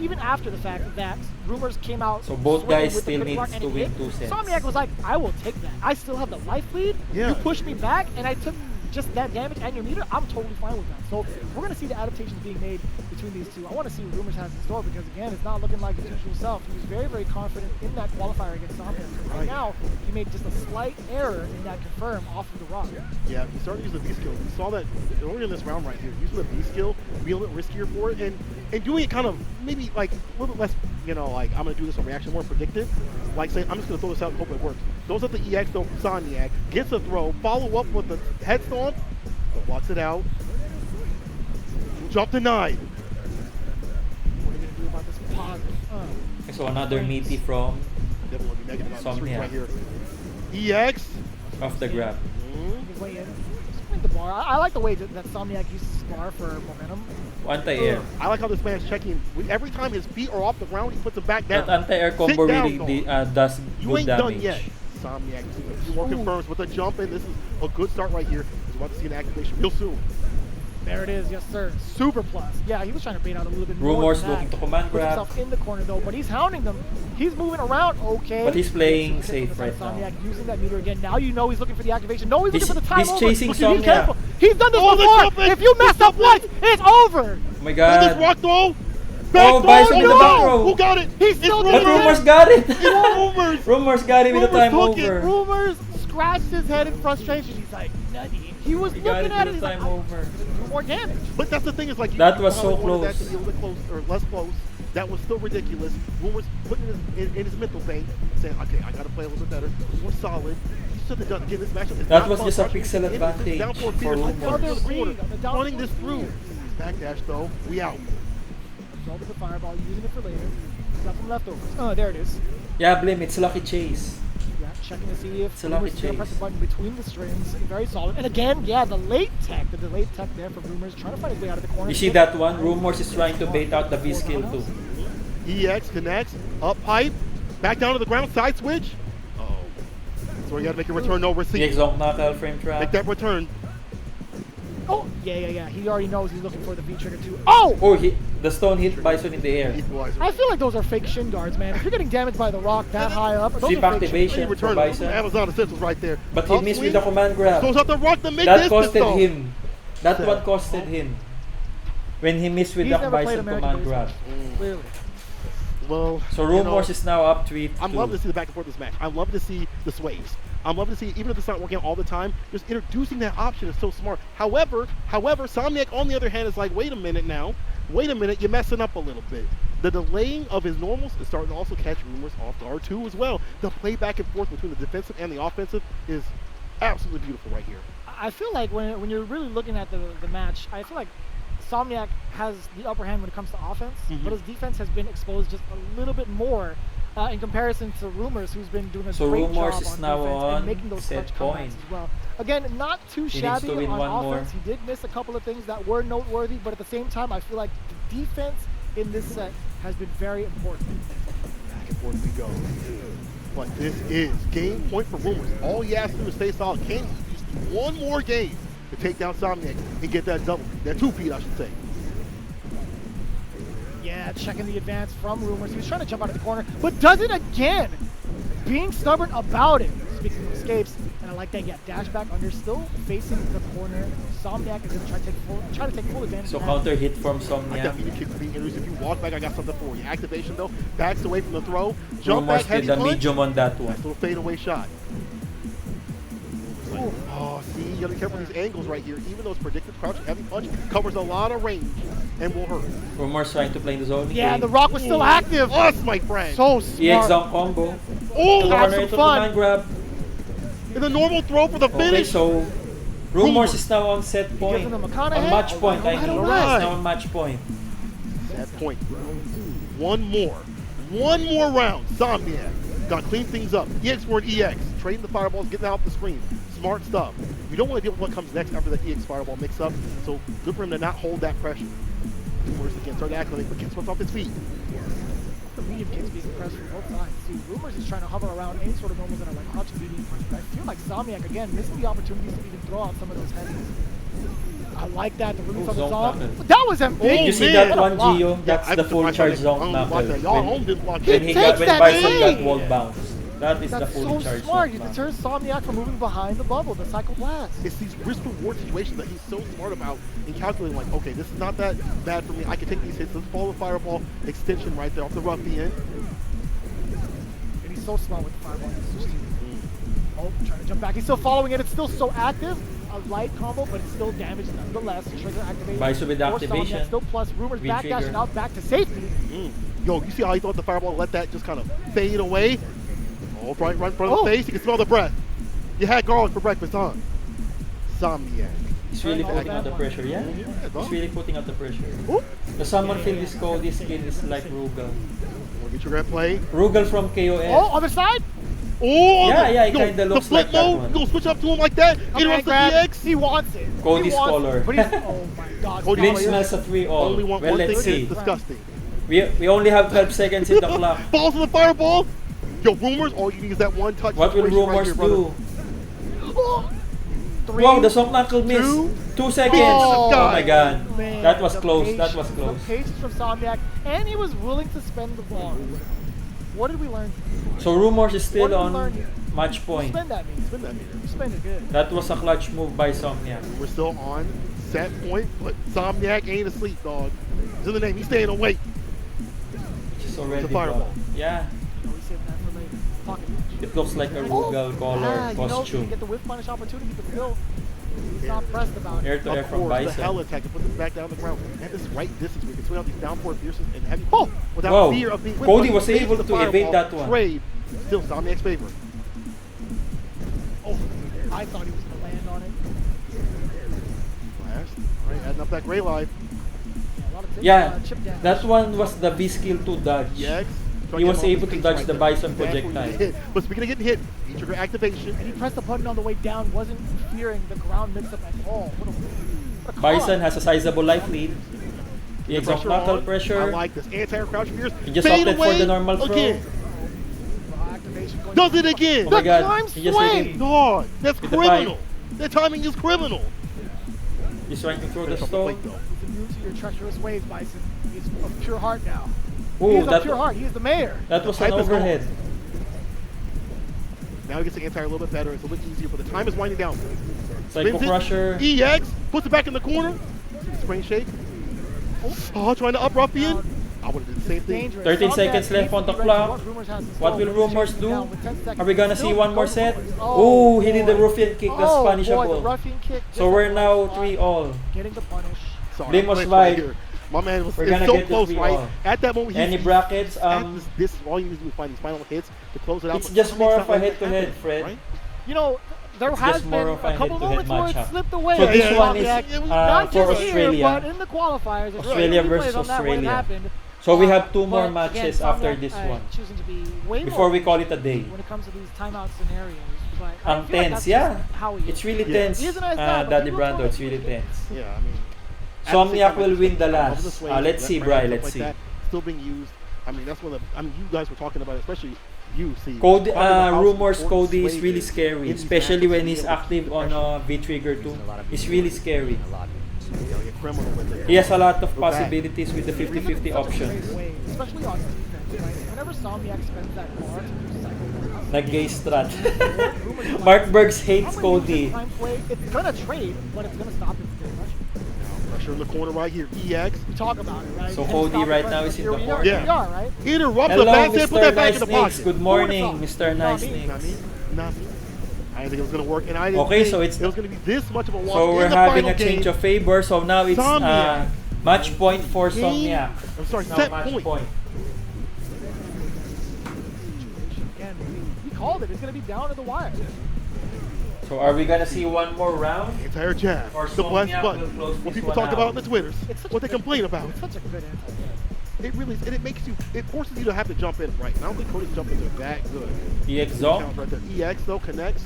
even after the fact that Rumors came out, So both swinging guys with the still critical needs art to and win hit, 2 sets. Somniac was like, I will take that. I still have the life lead. Yeah. You pushed me back, and I took just that damage and your meter. I'm totally fine with that. So we're going to see the adaptations being made between these two. I want to see what Rumors has in store because, again, it's not looking like his usual self. He was very, very confident in that qualifier against Somniac. Right now, he made just a slight error in that confirm off of the rock. Yeah, he started using the V skill. We saw that earlier in this round right here. Using the V skill, be a little riskier for it, and doing it kind of maybe like a little bit less, you know, like I'm gonna do this on reaction, more predictive. Like saying I'm just gonna throw this out and hope it works. Throws up the EX though from Somniac, gets a throw, follow up with the head stomp, but walks it out. Jump denied. What are you going to do about this positive? So another meaty from Devil will be negative on the street Somniac. right here. EX. Off the grab. Good way in. Swing the bar. I like the way that Somniac uses his bar for momentum. Anti-air. I like how this man's checking. Every time his feet are off the ground, he puts them back down. That anti-air combo Sit down, really dog. does You good ain't damage. done yet. Somniac, a few more confirms with a jump in. This is a good start right here. He's about to see an activation real soon. There it is, yes sir. Super plus. Yeah, he was trying to bait out a little bit more. Rumors than that. looking to command Put grab. himself in the corner though, but he's hounding them. He's moving around, okay. But he's playing Yes, safe right now. Somniac using that meter again. Now you know he's looking for the activation. No, he's looking He's- for the time he's over. chasing Look, he's Somniac. careful. He's done this Oh, the before. jumping! If you mess up once, it's over. Oh my Look at god. this rock throw. Back Oh, throw. Bison with the back throw. Who got it? He's still But doing it. Rumors got it. Rumors. Rumors got it with the time Rumors took it. over. Rumors scratched his head in frustration. He's like, nutty. He was He got looking it at it. with He's the like, time over. do more damage. But that's the thing is like That was so probably wanted that close. to be a little close or less close. That was still ridiculous. Rumors putting in his mental bank, saying, okay, I got to play a little bit better, more solid. He should have done again. This matchup is That not was fun. just a Rushing pixel in, advantage down for for Rumors. Rumors. Running this through. Backdash though. We out. Result of the fireball, using it for later. Got some leftovers. Oh, there it is. Yeah, Blim, it's Lucky Chase. Yeah, checking to see if It's a lucky Rumors is gonna press chase. the button between the strings. Very solid. And again, yeah, the delayed tech there for Rumors, trying to find his way out of the corner. You see that one? Rumors is trying to bait out the V skill too. EX connects, up pipe, back down to the ground, side switch. Oh. So you gotta make a return, no receipt. EX zonk knuckle frame trap. Make that return. Oh, yeah. He already knows he's looking for the V trigger too. Oh! Oh, the stone hit Bison in the air. I feel like those are fake shin guards, man. If you're getting damaged by the rock that high up, those Sweep are fake activation shin. for Bison. Amazon Essentials right there. But he missed with the command grab. Goes out the rock to make That distance, costed though. him. That one costed him. When he missed with He's the never played Bison American command grab. baseball, clearly. Well, So Rumors is now up 3-2. I'm loving to see the back and forth of this match. I'm loving to see the sways. I'm loving to see, even if it's not working out all the time, just introducing that option is so smart. However, Somniac on the other hand is like, wait a minute now. Wait a minute, you're messing up a little bit. The delaying of his normals is starting to also catch Rumors off guard too as well. The play back and forth between the defensive and the offensive is absolutely beautiful right here. I feel like when you're really looking at the match, I feel like Somniac has the upper hand when it comes to offense, but his defense has been exposed just a little bit more in comparison to Rumors, who's been doing a great Rumors job is on now defense on and making those set clutch point. comebacks as well. Again, not too He needs shabby to win on one more. offense. He did miss a couple of things that were noteworthy, but at the same time, I feel like the defense in this set has been very important. Back and forth we go. But this is game point for Rumors. All he has to do is stay solid. Can he use one more game to take down Somniac and get that double, that 2-peat, I should say. Yeah, checking the advance from Rumors. He was trying to jump out of the corner, but does it again. Being stubborn about it. Speaking of escapes, and I like that. Yeah, dash back under, still facing the corner. Somniac is going to try to take full advantage. So of that. counter hit from I Somniac. got me to kick the being introduced. If you walk back, I got something for you. Activation though, backs away from the throw. Jump Rumors back, heavy did the punch. medium on that one. Nice little fadeaway shot. Oh, see, you gotta be careful with these angles right here. Even though it's predicted, crouching heavy punch covers a lot of range and will hurt. Rumors trying to play in the zone. Yeah, the rock was still active. Us, my friend. So smart. EX on combo. Oh, have some fun. Command grab. And the normal throw for the Okay, finish. so Rumors is now on set point. Gives him a On McConaughey. match point, I mean. Alright. Rumors is now on match point. That point. One more round. Somniac. Gotta clean things up. EX for an EX. Trading the fireballs, getting out the screen. Smart stuff. You don't want to deal with what comes next after that EX fireball mix up. So good for him to not hold that pressure. Rumors again start to activate, but guess what's off his feet? The medium kicks being pressed from both sides. See, Rumors is trying to hover around any sort of normals that are like crouching medium punch. But I feel like Somniac again missing the opportunities to even throw out some of those heavies. I like that. The release of the zonk zone. knuckle. That was ambitious. Did you see man. that one, What a Gio? block. That's the full charge zonk knuckle. Y'all home didn't block When it. he takes when that Bison knee. got wall bounce. That is That's the fully so charged smart. zonk You knuckle. deter Somniac from moving behind the bubble, the cycle blast. It's these risk-reward situations that he's so smart about in calculating, like, okay, this is not that bad for me. I can take these hits. Let's follow the fireball extension right there off the rough end. And he's so smart with the fireball. Oh, trying to jump back. He's still following it. It's still so active. A light combo, but it's still damaged nonetheless. Trigger activation. Bison with for activation. Somniac. Still plus. Rumors back V-trigger. dashing out back to safety. Yo, you see how he thought the fireball let that just kind of fade away? Oh, right in front of Oh. the face. You can smell the breath. You had garlic for breakfast, huh? Somniac. He's really Turn putting all out the that pressure, yeah? dog. He's really putting out the pressure. Oop. Does someone feel this code? This skin is like Rugal. Wanna get your grab play? Rugal from KOS. Oh, other side. Oh, Yeah, it yo, kinda looks the flip like that mode, one. you gonna switch up to him like that? Okay, Interrupt the grab. EX? He wants it. Cody's He wants color. it, but he's, oh my God. Cody Lynch players smells a 3-all. Only want Well, one let's thing, see. it's disgusting. We only have 12 seconds in the clock. Balls to the fireball. Yo, Rumors, all you need is that one touch. What will situation right Rumors here, brother. do? Oh. Three. Wow, the zonk knuckle miss. 2 seconds. Oh, Oh my God. Man, That was the close. That patience- was close. The patience from Somniac, and he was willing to spend the ball. What did we learn? So Rumors is What still did we on learn here? match point. Spend that means. Spin that meter. Spend it good. That was a clutch move by Somniac. We're still on set point, but Somniac ain't asleep, dog. It's in the name. He's staying awake. It's already It's a fireball. gone. Yeah. No, we saved that for later. Pocket match. It looks like a Rugal color You know, you costume. get the whiff punish opportunity, but still, he's not pressed about Air it. to air Of from course, the Bison. hell attack to put this back down on the ground. And this right distance where you can swing out these downpour fierces and heavy without Whoa. fear of being whipped. Cody But was he able evades to the evade fireball. that one. Trade. Still Somniac's favor. Oh, I thought he was going to land on it. Last. All right, adding up that gray line. Yeah, a lot of chip damage. That one was the V-skill to dodge. Yes. He was able to dodge the Bison That's where you projectile. get hit. But speaking of getting hit, V-trigger activation. And he pressed the button on the way down, wasn't fearing the ground mix-up at all. What a call. Bison has a sizable life lead. The exhaust knuckle on. pressure. I like this. Anti-air crouch fierce. He just Fade opted for away the normal throw. again. Activation going Does it again. Oh my The God. climb He just swing. really- Dog, that's With the criminal. That timing is criminal. He's trying to throw the Finish off stone. plate, though. He's immune to your treacherous ways, Bison. He's of pure heart now. Ooh, He's of pure heart. He is the mayor. That was The an pipe is gone. overhead. Now he gets the anti a little bit better. It's a little easier, but the time is winding down. Psycho Spins it. Crusher. EX puts it back in the corner. Screen shake. Oh, trying to up Ruffian. I would have done the same thing. 13 seconds left on the clock. What will Rumors do? Are we gonna see one more set? Oh, he did the ruffian kick. That's Oh, boy, punishable. the ruffian kick. So we're now 3-all. Getting the punish. Sorry, Limos I'm right here. My man was We're it's gonna so get to close, 3-all. right? At that moment, Any he's brackets? at this all you need to do is find these final hits to close it out. It's but just something more makes of a something head-to-head, happen, Fred. right? You know, there It's has just more been of a a couple head-to-head moments where it matchup. slipped away. So this from one is Insomniac. for Not just Australia. here, but in the qualifiers. There's Australia replays versus on that when it Australia. happened. So we have two But more again, matches after Insomniac, this one. choosing to be way Before more we call it a day. when it comes to these timeout scenarios. But I Ang feel like tense, that's yeah. just how he is. It's really Yeah. tense. He is a nice guy, but Daddy people Brando, don't it's like really him. tense. Yeah, I mean. Somniac will win the last. Let's see, Bri. Let's see. Still being used. I mean, that's one of the. I mean, you guys were talking about it, especially you, see. Cody, probably the house Rumors important Cody is sway really in scary, these especially matches when to be he's able to active keep the on pressure. V-Trigger 2. It's really scary. Yeah, like criminal with it. He has a lot of Go back. possibilities with the 50-50 options. Way, especially on defense, right? Whenever Somniac spends that bar to do cycle, Nag-gay strat. Mark Bergs hates Cody. it's gonna trade, but it's gonna stop it pretty much. Pressure in the corner right here. EX. We talk about it, right? So And Cody stop right the now pressure. is in Here the we corner. are, here we are, right? Interrupt Hello, the backstep, put Mr. that back in Nice the Nicks. pocket. Good morning, Who would've Mr. thought? Nice Not me, Nicks. not me. I didn't think it was gonna work, and I didn't Okay, think so it's it was gonna be this much of a watch. So in we're the having final a change game. of favor. So now it's Somniac. match point for Game- Somniac. I'm sorry, Now set match point. point. Again, we called it. It's gonna be down to the wire. So are we gonna see one more round? Entire jab. Or The blessed Somniac button. will close What this people one talk out? about on the Twitters. It's such What a they good complain anti- about. It's such a good anti-jab. It really is, and it makes you. It forces you to have to jump in right. And I don't think Cody's jumping in that good. EX zone. Counts right there. EX though connects.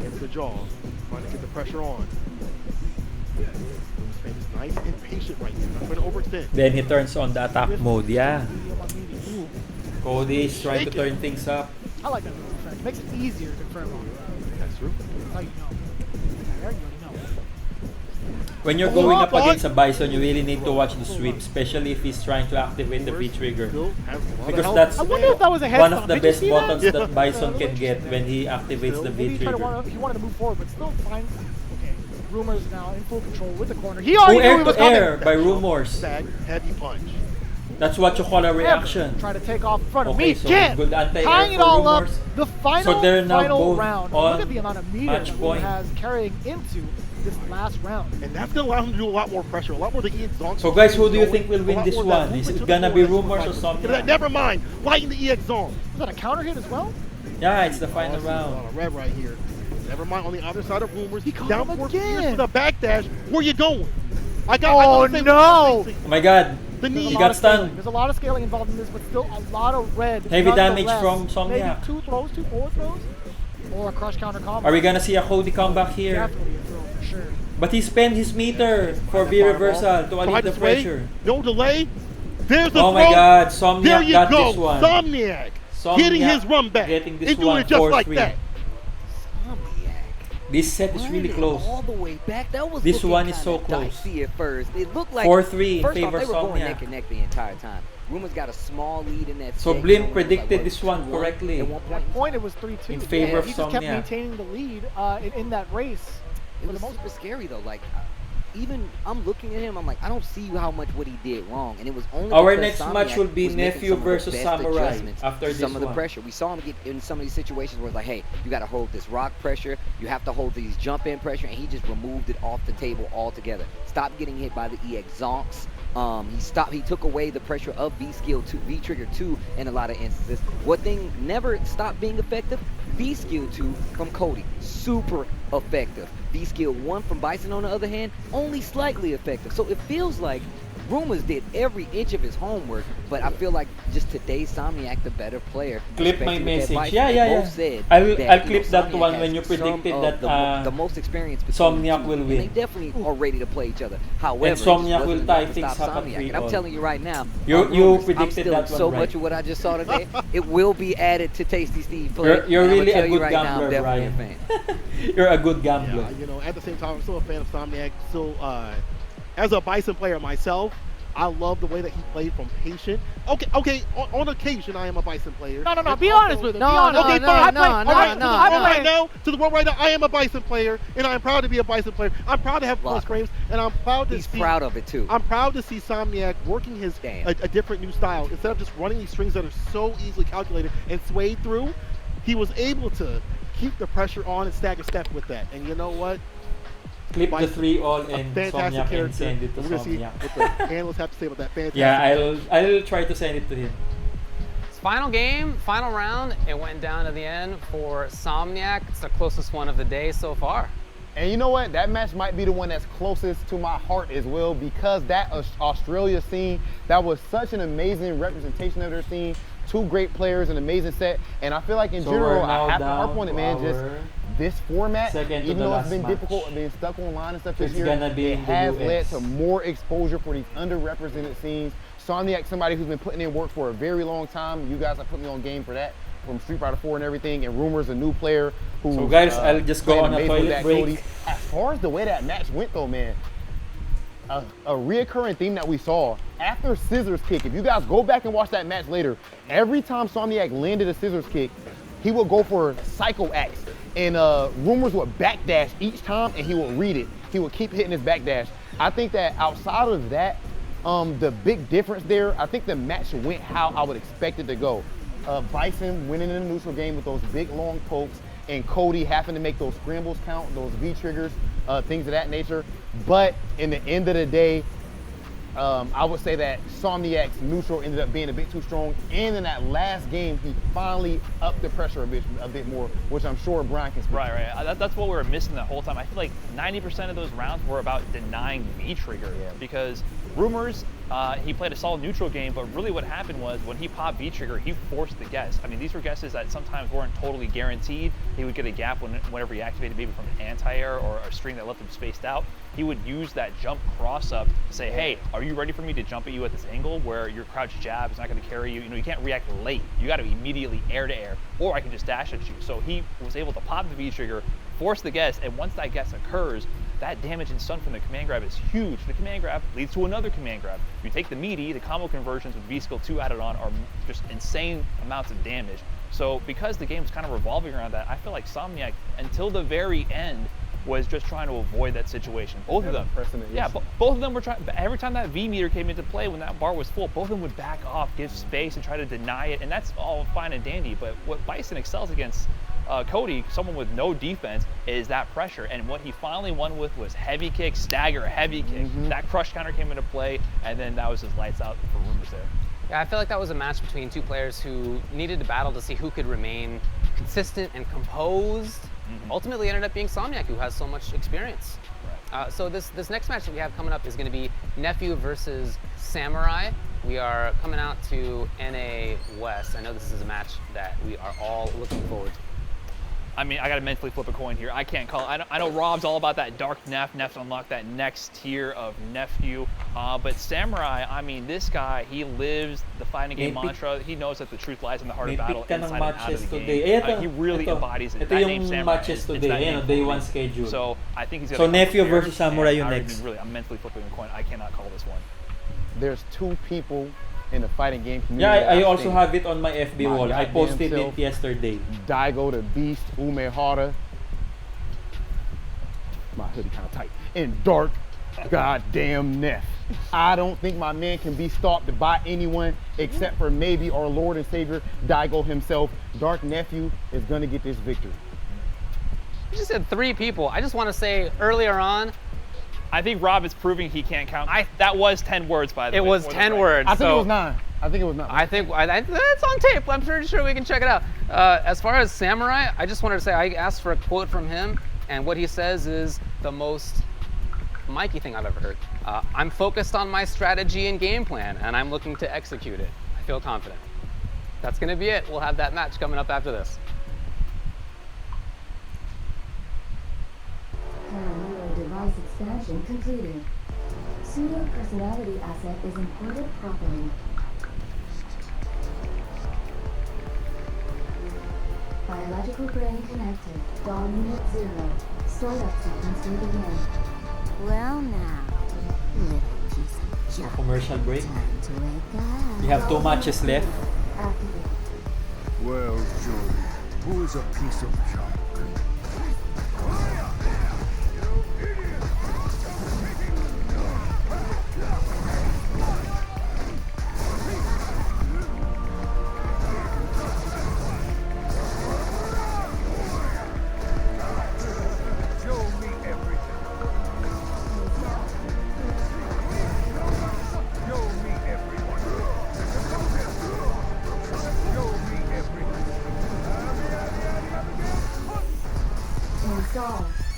Hits the jaw. Trying to get the pressure on. This man is nice and patient right here. Not going to overextend. Then he turns on the attack mode. Yeah. Cody is trying to Shake it. turn things up. I like that little effect. Makes it easier to confirm on. That's true. That's how you know. There you already know. When you're going up against a Bison, you really need to watch the sweep, especially if he's trying to activate the V-trigger. Because that's I wonder if that was a head one stop. of the Did you best see that? buttons that Bison can get when he activates the Maybe he V-trigger. he wanted to move forward, but still finds. Okay, Rumors now in full control with the corner. He Who already knew air he was to air coming. by Rumors. Sag, heavy punch. That's what you call a reaction. Try to take off in front of Okay, me. so Again, good anti-air tying it for all up. Rumors. The final, So they're now final both round. on Look at the amount of meter match that point. Rumor has carrying into this last round. And that's going to allow him to do a lot more pressure, a lot more than Ian Zonk. So guys, who do you think will win this one? Is it gonna be Rumors or something? Never mind. Lighting the EX Zonk. Was that a counter hit as well? Yeah, it's the final A round. lot of red right here. Never mind. On the other side of Rumors, he caught down him 4 again. years with a backdash. Where you going? I Oh, gotta say, no. Oh my god. The knee. He got stunned. There's a lot of scaling involved in this, but still a lot of red. Heavy damage nonetheless. from Somniac. Maybe 2 throws, 2 forward throws, or a crush counter combo. Are we gonna see a Cody comeback here? Definitely a throw for sure. But he spent his meter for V reversal to Tried alleviate to the sway. pressure. No delay. There's the Oh my throw. god, There Somniac you got go. this one. Somniac. Getting Somniac his run back. getting this and doing one it just like 4-3. that. This set is really Running close. all the way back. That was This looking one is kinda so close. dicey at first. It looked like 4-3 in first favor off, they were going Somniac. neck and neck the entire time. Rumors got a small lead in that. So set, Blim you know, predicted like, this one 2-1 correctly. At one At point, that point, it was 3-2. In favor of He just kept Somniac. maintaining the lead in that race. it was super scary though. Like even I'm looking at him, I'm like, I don't see how much what he did wrong, and it was only Our because next Somniac match will be was making Nephew some of the versus best Samurai adjustments after to this some of the one. pressure. We saw him get in some of these situations where it's like, hey, you got to hold this rock pressure, you have to hold these jump in pressure, and he just removed it off the table altogether. Stopped getting hit by the EX zonks. He took away the pressure of V-Skill 2, V-Trigger 2 in a lot of instances. What thing never stopped being effective? V-Skill 2 from Cody, super effective. V-Skill 1 from Bison on the other hand, only slightly effective. So it feels like Rumors did every inch of his homework, but I feel like just today, Somniac the better player. Clip my especially with that message. Bison. Yeah, They yeah, both yeah. said I'll that, you clip know, that Somniac one when you has some predicted of that the most experience between the Somniac two, will and win. they definitely are ready to play each other. However, And Somniac it will wasn't tie enough to things stop up at Somniac. And I'm 3-all. telling you right now, You rumors, I'm predicted stealing that one so right. much of what I just saw today. It will be added to Tasty Steve play. You're and I'ma really tell a you good right now, I'm gambler, definitely Brian. a fan. You're a good gambler. Yeah, you know, at the same time, I'm still a fan of Somniac. Still, as a Bison player myself, I love the way that he played from patient. Okay, on occasion, I am a Bison player. No. And Be also honest with the- it. Be honest. Okay, No, fine. no, All right, no, to the world right now, I am a Bison player, and I'm proud to be a Bison player. I'm proud to have plus frames, and I'm proud to He's see. proud of it too. I'm proud to see Somniac working his a different new style. Instead of just running these strings that are so easily calculated and swayed through, he was able to keep the pressure on and stagger step with that. And you know what? Clip the 3-all and fantastic Somniac character. and send it to We're gonna see Somniac. what the analysts have to say about that. Fantastic. Yeah, I'll try to send it to him. Final game, final round. It went down to the end for Somniac. It's the closest one of the day so far. And you know what? That match might be the one that's closest to my heart as well, because that Australia scene, that was such an amazing representation of their scene. Two great players, an amazing set. And I feel like in So general, we're now I have to harp down on it, to man. Just our this format, second to even the though it's last been match. difficult, being stuck online and stuff this It's year, gonna be it in the has US. led to more exposure for these underrepresented scenes. Somniac, somebody who's been putting in work for a very long time. You guys have put me on game for that, from Street Fighter 4 and everything. And Rumors, a new player who. So guys, I'll just go on a toilet break. As far as the way that match went, though, man, a reoccurring theme that we saw after scissors kick. If you guys go back and watch that match later, every time Somniac landed a scissors kick, he would go for Psycho Axe, and Rumors would backdash each time, and he would read it. He would keep hitting his backdash. I think that outside of that, the big difference there, I think the match went how I would expect it to go. Bison winning in the neutral game with those big long pokes, and Cody having to make those scrambles count, those V-triggers, things of that nature. But in the end of the day, I would say that Somniac's neutral ended up being a bit too strong. And in that last game, he finally upped the pressure a bit more, which I'm sure Brian can speak to. Right. That's what we were missing the whole time. I feel like 90% of those rounds were about denying V-trigger, because Rumors, he played a solid neutral game, but really what happened was when he popped V-trigger, he forced the guess. I mean, these were guesses that sometimes weren't totally guaranteed. He would get a gap whenever he activated, maybe from an anti-air or a string that left him spaced out. He would use that jump cross-up to say, hey, are you ready for me to jump at you at this angle where your crouch jab is not going to carry you? You know, you can't react late. You got to immediately air-to-air, or I can just dash at you. So he was able to pop the V-trigger, force the guess, and once that guess occurs, that damage and stun from the command grab is huge. The command grab leads to another command grab. If you take the meaty, the combo conversions with V-Skill 2 added on are just insane amounts of damage. So because the game's kind of revolving around that, I feel like Somniac, until the very end, was just trying to avoid that situation. Both of them. Yeah, both of them were trying. Every time that V meter came into play, when that bar was full, both of them would back off, give space, and try to deny it. And that's all fine and dandy. But what Bison excels against Cody, someone with no defense, is that pressure. And what he finally won with was heavy kick, stagger, heavy kick. That crush counter came into play, and then that was his lights out for Rumors there. Yeah, I feel like that was a match between two players who needed to battle to see who could remain consistent and composed. Ultimately ended up being Somniac, who has so much experience. So this next match that we have coming up is going to be Nephew versus Samurai. We are coming out to NA West. I know this is a match that we are all looking forward to. I mean, I got to mentally flip a coin here. I can't call it. I know Rob's all about that dark Neff. Neff's unlocked that next tier of Nephew. But Samurai, I mean, this guy, he lives the fighting game mantra. He knows that the truth lies in the heart of battle, inside and out of the game. He really embodies it. Ito That yung name Samurai matches is today, that name day for one me. schedule. So I think he's So going to Nephew versus Samurai yung next. I'm mentally flipping a coin. I cannot call this one. There's two people in the fighting game community. Yeah, I also have it on my FB wall. I posted self, it yesterday. Daigo the Beast, Umehara. My hoodie kind of tight. And Dark goddamn Neff. I don't think my man can be stopped by anyone except for maybe our Lord and Savior, Daigo himself. Dark Nephew is gonna get this victory. You just said three people. I just want to say earlier on, I think Rob is proving he can't count. That was 10 words, by the way. It was 10 words. I think it was 9. I think it was 9. I think that's on tape. I'm pretty sure we can check it out. As far as Samurai, I just wanted to say I asked for a quote from him, and what he says is the most Mikey thing I've ever heard. I'm focused on my strategy and game plan, and I'm looking to execute it. I feel confident. That's going to be it. We'll have that match coming up after this. Parallel device expansion completed. Pseudo personality asset is imported properly. Biological brain connected. Dawn unit 0. Startup sequence will begin. Well now, little piece of junk. Commercial break. Time to wake up. We have 2 matches left. Activate. Well, Jordy, who is a piece of junk?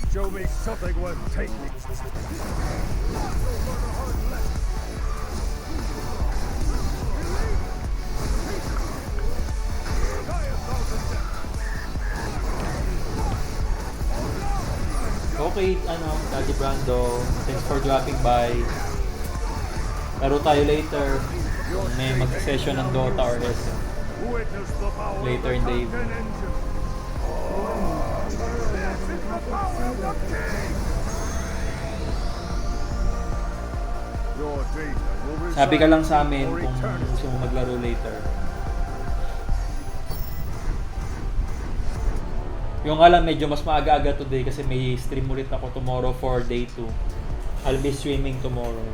Show me something worth taking. Okay, Daddy Brando, thanks for dropping by. Laro tayo later. Kung may mag-session ng Dota or SM. Later in the evening. Sabi ka lang sa amin kung gusto mo maglaro later. Yung alam, medyo mas maaga-aga today kasi may stream ulit ako tomorrow for day 2. I'll be streaming tomorrow.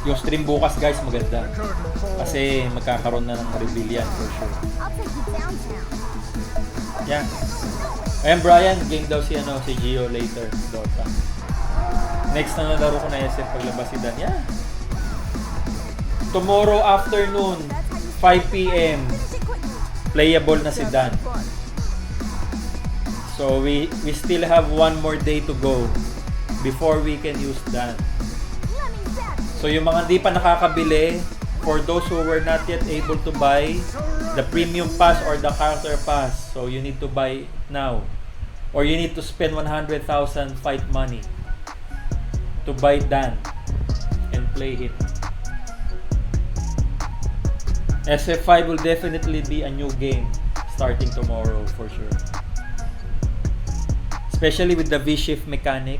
Yung stream bukas guys maganda kasi magkakaroon na ng reveal yan for sure. Yeah. Ayan Brian, game daw si Gio later, Dota. Next na nalaro ko na SF paglabas si Dan. Yeah. Tomorrow afternoon 5 PM playable na si Dan. So we still have one more day to go before we can use Dan. So yung mga hindi pa nakakabili, for those who were not yet able to buy the premium pass or the character pass, so you need to buy now. Or you need to spend 100,000 fight money to buy Dan and play him. SF5 will definitely be a new game starting tomorrow for sure. Especially with the V-shift mechanic.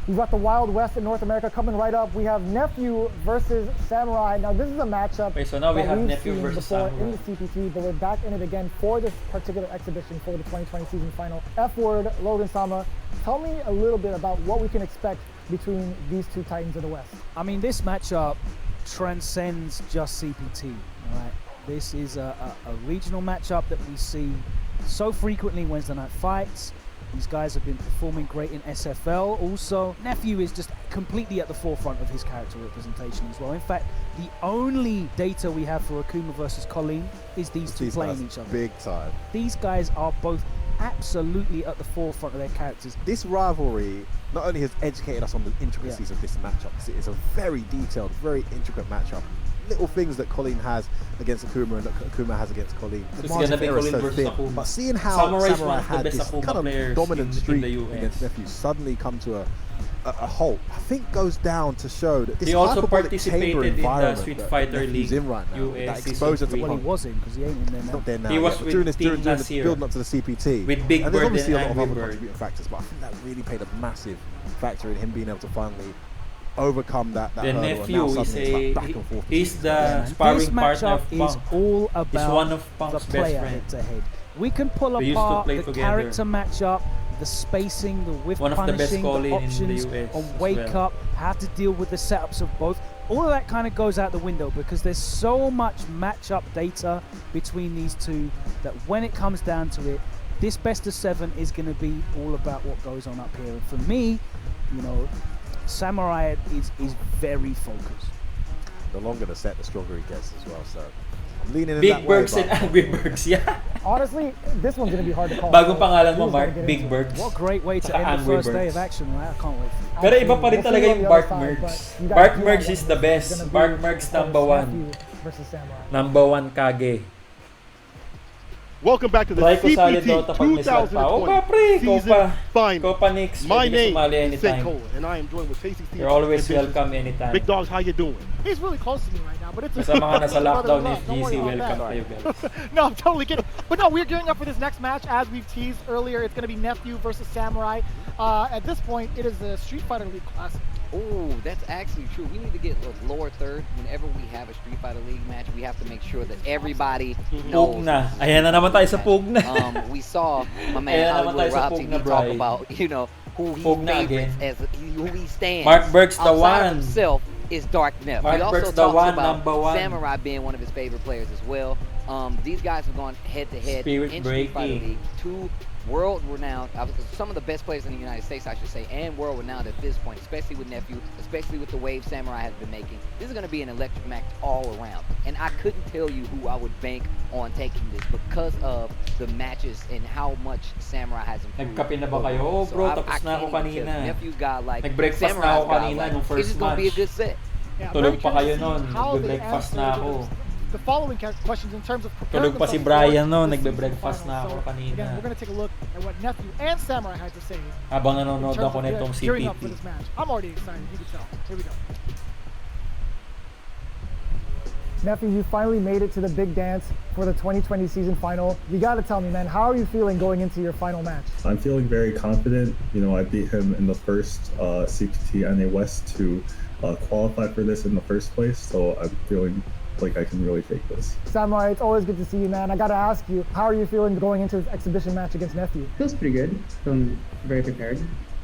We've got the Wild West in North America coming right up. We have Nephew versus Samurai. Now this is a matchup okay, so now we have Nephew versus before Samurai in the CPT, but we're back in it again for this particular exhibition for the 2020 season final. F-Word, Logan Sama, tell me a little bit about what we can expect between these two titans of the West. I mean, this matchup transcends just CPT, right? This is a regional matchup that we see so frequently Wednesday night fights. These guys have been performing great in SFL. Also, Nephew is just completely at the forefront of his character representation as well. In fact, the only data we have for Akuma versus Colleen is these two playing each other. Big time. These guys are both absolutely at the forefront of their characters. This rivalry not only has educated us on the intricacies of this matchup, because it is a very detailed, very intricate matchup. Little things that Colleen has against Akuma and that Akuma has against Colleen. It's gonna be Colleen versus Akuma. But seeing how Samurai had this kind of dominant streak against Nephew suddenly come to a halt, I think goes down to show that this he also hyperbolic chamber participated in the environment Street Fighter that Nephew's League in right now, US that exposure to well, he was in because he ain't in there now. He's not there now. He was with during this Team during last the year. building up to the CPT with Big and Bird there's obviously and a lot of Angry other Bird. contributing factors, but I think that really played a massive factor in him being able to finally overcome that The hurdle. Nephew and now is suddenly it's like back and forth. he's the sparring partner of This matchup is Punk. all about He's one of the Punk's best player friends. head-to-head. We can pull They used to apart play the together. character matchup, the spacing, the whiff One of the best punishing, calling the in the options US on as wake well. up, how to deal with the setups of both. All of that kind of goes out the window because there's so much matchup data between these two that when it comes down to it, this best of 7 is going to be all about what goes on up here. And for me, you know, Samurai is very focused. The longer the set, the stronger he gets as well. So I'm leaning in Big that way. Bergs and Angry Bergs, yeah. Honestly, this one's gonna be hard to call. Bagong So pangalan mo, who's Mark. gonna get Big into it? Bergs. What a great way to Saka end the Angry first day of Bergs. action, right? I can't wait for it. Pero iba pa rin talaga yung Bark We'll see Mercs. on the other side, but Bark you guys Mercs do is know the what best. it's gonna Bark be. Mercs Of course, number one. Nephew versus Samurai. Number one Kage. Welcome back to the Try ko solid CPT Dota pag may slot pa. O pa, 2020 pre. Ko season pa. final. Ko pa, Nix. My Pwede ka name sumali is anytime. Seiko, and I am joined with Tasty Steve. You're always and Vicious. welcome anytime. Big Dogs, how you doing? He's really close to me right now, but it's Sa mga nasa lockdown Don't FGC, worry about welcome that. kayo, guys. No, I'm totally kidding. But no, we're gearing up for this next match. As we've teased earlier, it's going to be Nephew versus Samurai. At this point, it is the Street Fighter League Classic. Oh, that's actually true. We need to get a lower third. Whenever we have a Street Fighter League match, we have to make sure that everybody knows. Pug na. Ayan na naman tayo sa Pug na. We saw my man Ayan naman Hollywood tayo sa Rob Pug TV na, talk Bri. about, who he Pug na favorites again. who he stands. Mark Burke's the outside of one. himself is Dark Neff. Mark He also Burke's the talks one, about number one. Samurai being one of his favorite players as well. These guys have gone head to head Spirit in Street Fighter breaking. League. Two world-renowned, some of the best players in the United States, I should say, and world-renowned at this point, especially with Nephew, especially with the wave Samurai has been making. This is going to be an electric match all around. And I couldn't tell you who I would bank on taking this because of the matches and how much Samurai has improved. Nagkape na ba kayo? Oh, bro, tapos na ako kanina. Nephew got like Nag-breakfast na Samurai's ako got kanina like, nung it's first just gonna match. be a good set. Yeah, Tulog very pa kayo curious to nun. see how they Nagbe-breakfast na answer ako. the following questions in terms of preparing Tulog pa si themselves Brian for nun. the season Nagbe-breakfast na finals. ako So, kanina. again, we're going to take a look at what Nephew and Samurai had to say Habang in nanonood terms ako of nitong gearing up CPT. for this match. I'm already excited. You can tell. Here we go. Nephew, you finally made it to the big dance for the 2020 season final. You got to tell me, man, how are you feeling going into your final match? I'm feeling very confident. You know, I beat him in the first CPT NA West to qualify for this in the first place, so I'm feeling like I can really take this. Samurai, it's always good to see you, man. I got to ask you, how are you feeling going into this exhibition match against Nephew? Feels pretty good. Feeling very prepared.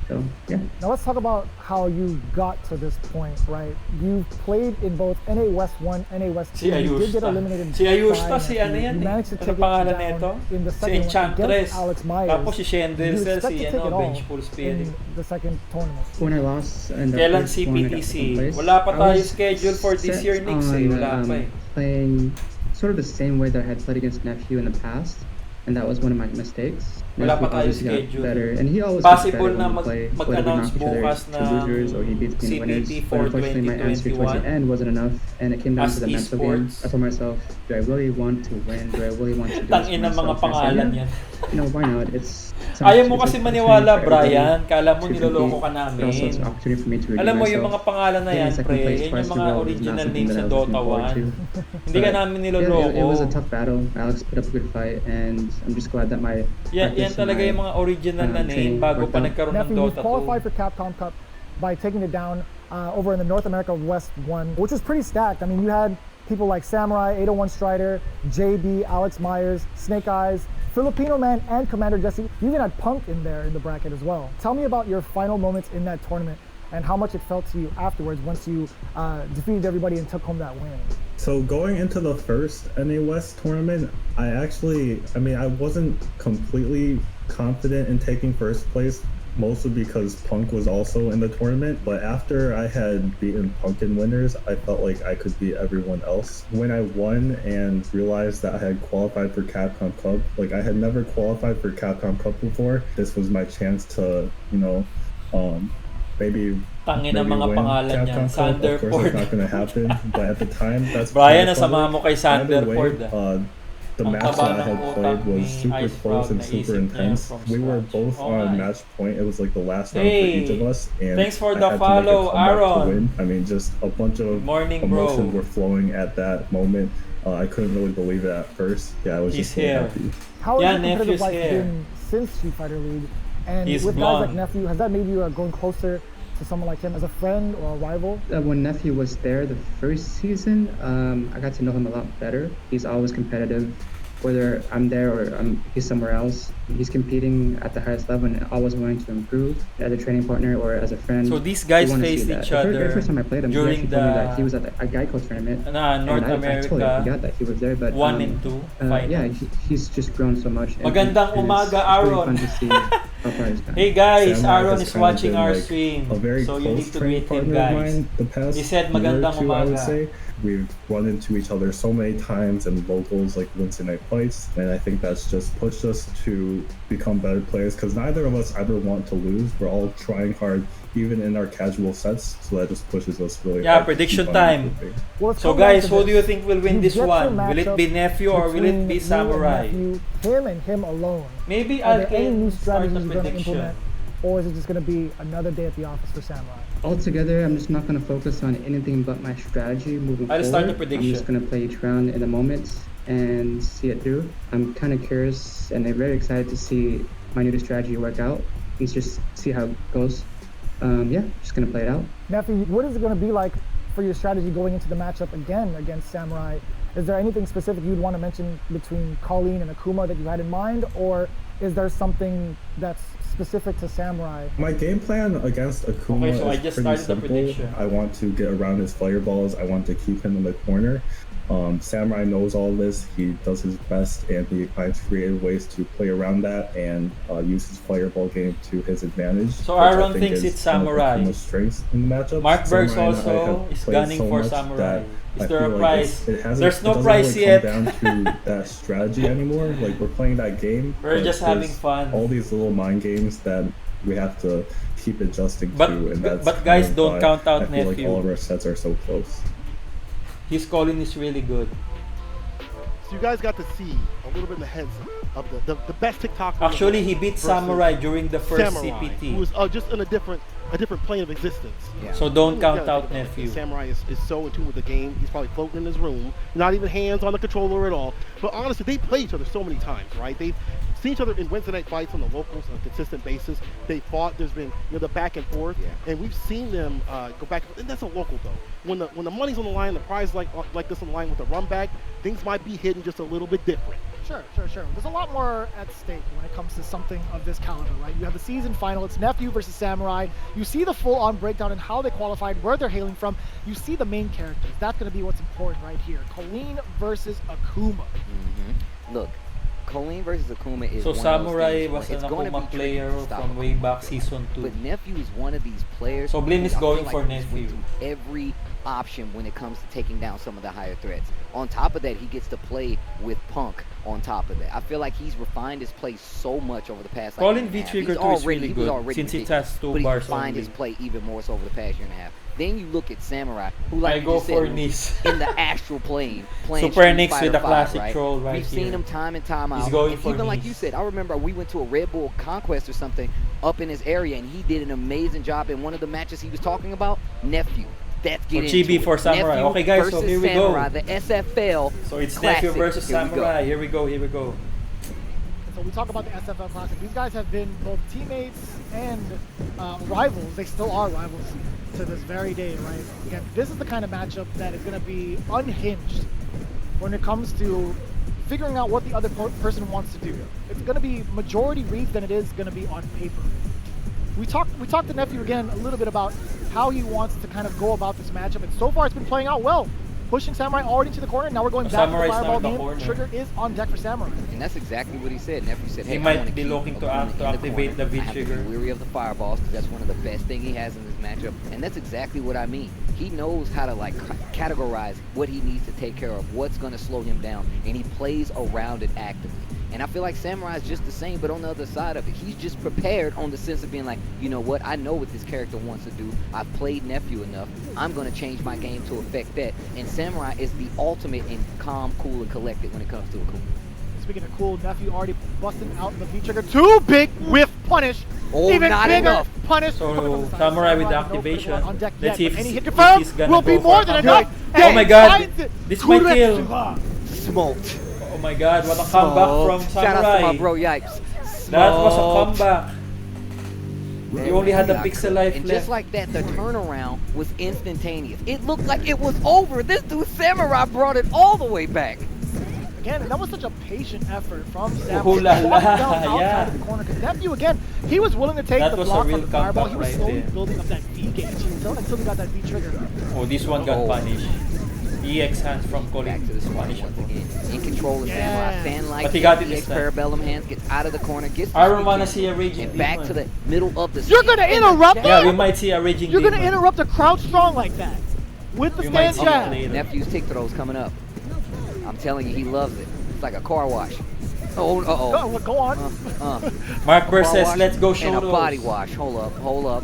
So, yeah. Now let's talk about how you got to this point, right? You've played in both NA West 1, NA West 2. Si You did get Ayusta. eliminated Si Ayusta, by si Nephew. ano yan You eh. managed to Ano take it pangalan down nito? in the Si second one Enchantress. against Alex Myers. Tapos si Shendel You si expect to take it all Vengeful Spirit. in the second tournament. When I lost in the Kailan first one, I got CPTC? second place. Wala pa I tayo was schedule for this set year, Nix eh. on, Wala pa eh. playing sort of the same way that I had played against Nephew in the past, and that was one of my mistakes. Wala pa Nephew tayo obviously got schedule. better, and he always gets Possible better na when we play, whether we mag-announce knock each other bukas to na losers or he beats me in winners. CPT But for unfortunately, my answer towards the 2021 end wasn't enough, and it came down as to the mental game. esports. I told myself, do I really want to win? Do I really want to do this Tangin for ng mga myself? And I said, pangalan yeah, yan. you know, why not? It's Ayaw mo it's kasi an maniwala, opportunity for everybody Brian. Kala mo to niloloko compete, ka but also namin. it's an opportunity for me to redeem Alam mo yung myself. mga pangalan na Getting yan, second pre. place Yan twice yung in a mga row is not original something names that sa I was looking Dota forward 1. to. Hindi ka But, namin yeah, niloloko. it was a tough battle. Alex put up a good fight, and I'm just glad that my Yan practice and talaga my, yung mga original na name training bago worked pa out. nagkaroon ng Nephew, you Dota 2. qualified for Capcom Cup by taking it down over in the North America West 1, which was pretty stacked. I mean, you had people like Samurai, 801 Strider, JB, Alex Myers, Snake Eyes, Filipino Man, and Commander Jesse. You even had Punk in there in the bracket as well. Tell me about your final moments in that tournament and how much it felt to you afterwards once you defeated everybody and took home that win. So going into the first NA West tournament, I wasn't completely confident in taking first place, mostly because Punk was also in the tournament. But after I had beaten Punk in winners, I felt like I could beat everyone else. When I won and realized that I had qualified for Capcom Cup, like I had never qualified for Capcom Cup before, this was my chance to, maybe Tangin ng mga win pangalan niyan. Capcom Cup. Of course, Sanderford. it's not gonna happen. But at the time, that's Brian, my nasama public. mo kay Either way, Sanderford. the Ang match taba that I ng had utak played was ni super Ice close Frog, and super naisip niya intense. from We were scratch. both Oh, on nice. match point. It was like the last round for each of us, and Thanks for I the had follow, to make a comeback to Aaron. win. I mean, just a bunch of Morning, emotions bro. were flowing at that moment. I couldn't really believe it at first. Yeah, I was He's just really here. happy. How has Yeah, your competitive Nephew's life here. been since Street Fighter League? And He's with guys like blonde. Nephew, has that made you grown closer to someone like him as a friend or a rival? When Nephew was there the first season, I got to know him a lot better. He's always competitive, whether I'm there or he's somewhere else. He's competing at the highest level and always wanting to improve as a training partner or as a friend. So these guys You wanna see faced that. each The very other first time I played him, he during actually told me that he was at a Geico tournament. North and I totally America forgot that he was there. But 1 and 2 yeah, finals. he's just grown so much. And Magandang and umaga, it's really Aaron. fun to see how far he's gone. Hey guys, Samurai Aaron has is kinda watching been, our like, stream, a very so you close need to training meet him, partner of guys. mine the past He said year or magandang two, I would umaga. say. We've run into each other so many times in locals like Wednesday night fights, and I think that's just pushed us to become better players because neither of us ever want to lose. We're all trying hard, even in our casual sets, so that just pushes us really Yeah, hard. to prediction keep on time. improving. Well, it's So come down guys, to who do this. you think will win You this get your one? Will it be matchup Nephew or will it between be you and Samurai? Nephew, him and him alone. Maybe Are I there any new can start strategies the you're going to prediction. implement, or is it just going to be another day at the office for Samurai? Altogether, I'm just not going to focus on anything but my strategy moving I'll forward. start the I'm prediction. just going to play each round in the moment and see it through. I'm kind of curious and I'm very excited to see my new strategy work out. Let's just see how it goes. Yeah, just going to play it out. Nephew, what is it going to be like for your strategy going into the matchup again against Samurai? Is there anything specific you'd want to mention between Colleen and Akuma that you had in mind, or is there something that's specific to Samurai? My game plan against Akuma Okay, so I is just pretty started the simple. prediction. I want to get around his fireballs. I want to keep him in the corner. Samurai knows all this. He does his best, and he finds creative ways to play around that and use his fireball game to his advantage. So which I Aaron think thinks is it's one of Samurai. Akuma's strengths in the matchup. Mark Bergs Samurai and I also have is played gunning so for much Samurai. that Is I there feel a like prize? it hasn't, There's no it doesn't prize really yet. come down to that strategy anymore. Like, we're playing that game. We're but just having there's fun. All these little mind games that we have to keep adjusting But- to, and that's but guys, kind of don't why count out I feel like Nephew. all of our sets are so close. His calling is really good. So you guys got to see a little bit in the heads of the best TikToker. Actually, he beat versus Samurai during the first Samurai, CPT. who was just in a different plane of existence. So don't You count gotta out think about it. Nephew. Samurai is so in tune with the game. He's probably floating in his room, not even hands on the controller at all. But honestly, they play each other so many times, right? They've seen each other in Wednesday night fights on the locals on a consistent basis. They fought. There's been the back and forth, and we've seen them go back. And that's a local though. When the money's on the line, the prize like this on the line with the run back, things might be hidden just a little bit different. Sure. There's a lot more at stake when it comes to something of this caliber, right? You have the season final, it's Nephew versus Samurai. You see the full-on breakdown and how they qualified, where they're hailing from. You see the main characters. That's going to be what's important right here. Colleen versus Akuma. Look, Colleen versus Akuma is So one Samurai of those things was where an it's gonna Akuma be tricky player to stop from way Akuma. back season 2. But Nephew is one of these players. So Blin who is I feel going like for he's went Nephew. through every option when it comes to taking down some of the higher threats. On top of that, he gets to play with Punk on top of that. I feel like he's refined his play so much over the past Colin year and a half. V-Trigger He's 2 is already- really he was good, already since it ridiculous, has 2 but he's bars refined only. his play even more so over the past year and a half. Then you look at Samurai, who like I you go just for said, Nis. in the astral plane, playing Super Street Nix Fighter with a 5, classic right? troll right We've here. seen him time and time He's out. going And for even like Nis. you said, I remember we went to a Red Bull Conquest or something up in his area, and he did an amazing job in one of the matches he was talking about. Nephew. Let's get So into Chibi it. for Samurai. Nephew Okay, guys, so versus here we Samurai, go. the SFL. So it's Classic. Nephew versus Here we go. Samurai. Here we go. So we talk about the SFL Classic. These guys have been both teammates and rivals. They still are rivals to this very day, right? Again, this is the kind of matchup that is going to be unhinged when it comes to figuring out what the other person wants to do. It's going to be majority reads than it is going to be on paper. We talked to Nephew again a little bit about how he wants to kind of go about this matchup, and so far it's been playing out well. Pushing Samurai already to the corner. Now we're going back to the Samurai's not fireball in the game. corner. Trigger is on deck for Samurai. And that's exactly what he said. Nephew said, He hey, I might wanna be keep looking to Akuma act- in to activate corner. the I have to be V-trigger. weary of the fireballs because that's one of the best thing he has in this matchup. And that's exactly what I mean. He knows how to like categorize what he needs to take care of, what's going to slow him down, and he plays around it actively. And I feel like Samurai is just the same, but on the other side of it, he's just prepared on the sense of being like, you know what, I know what this character wants to do. I've played Nephew enough. I'm going to change my game to affect that. And Samurai is the ultimate in calm, cool, and collected when it comes to Akuma. Speaking of cool, Nephew already busting out the V-trigger. Too big whiff punish. Oh, Even not bigger enough. punish. So Samurai with the no activation. on deck Let's yet, see but any hit if confirmed he's gonna will go be for more a than comeback. enough. Oh my god, Finds it. this might kill. Smoked. Oh my god, what a comeback from Samurai. Shout out to my bro, yikes. That was a Smoked. comeback. He only had the Yeah, pixel life and left. just like that, the turnaround was instantaneous. It looked like it was over. This dude Samurai brought it all the way back. again, and that was such a patient effort from Sam. Ooh la la, outside yeah. of the corner. Because Nephew, again, he was willing to take That the was a block real from the fireball. comeback He was right slowly there. building up that V gauge until he got that V trigger. Oh, this one got punished. EX hands from Colin. Back to the spot once again. In control of Samurai. Fan like But he got it EX this time. Parabellum hands, gets out of the corner, gets the I don't sweep want to in, see a raging and back demon. to the middle of the You're scene. gonna interrupt Yeah, that? we might see a raging You're demon. gonna interrupt a crouch strong like that with the You might stand see it jab. later. Nephew's tick throws coming up. I'm telling you, he loves it. It's like a car wash. Oh, uh-oh. Go on. Mark Burr A car says, wash let's go and show a those. body wash. Hold up.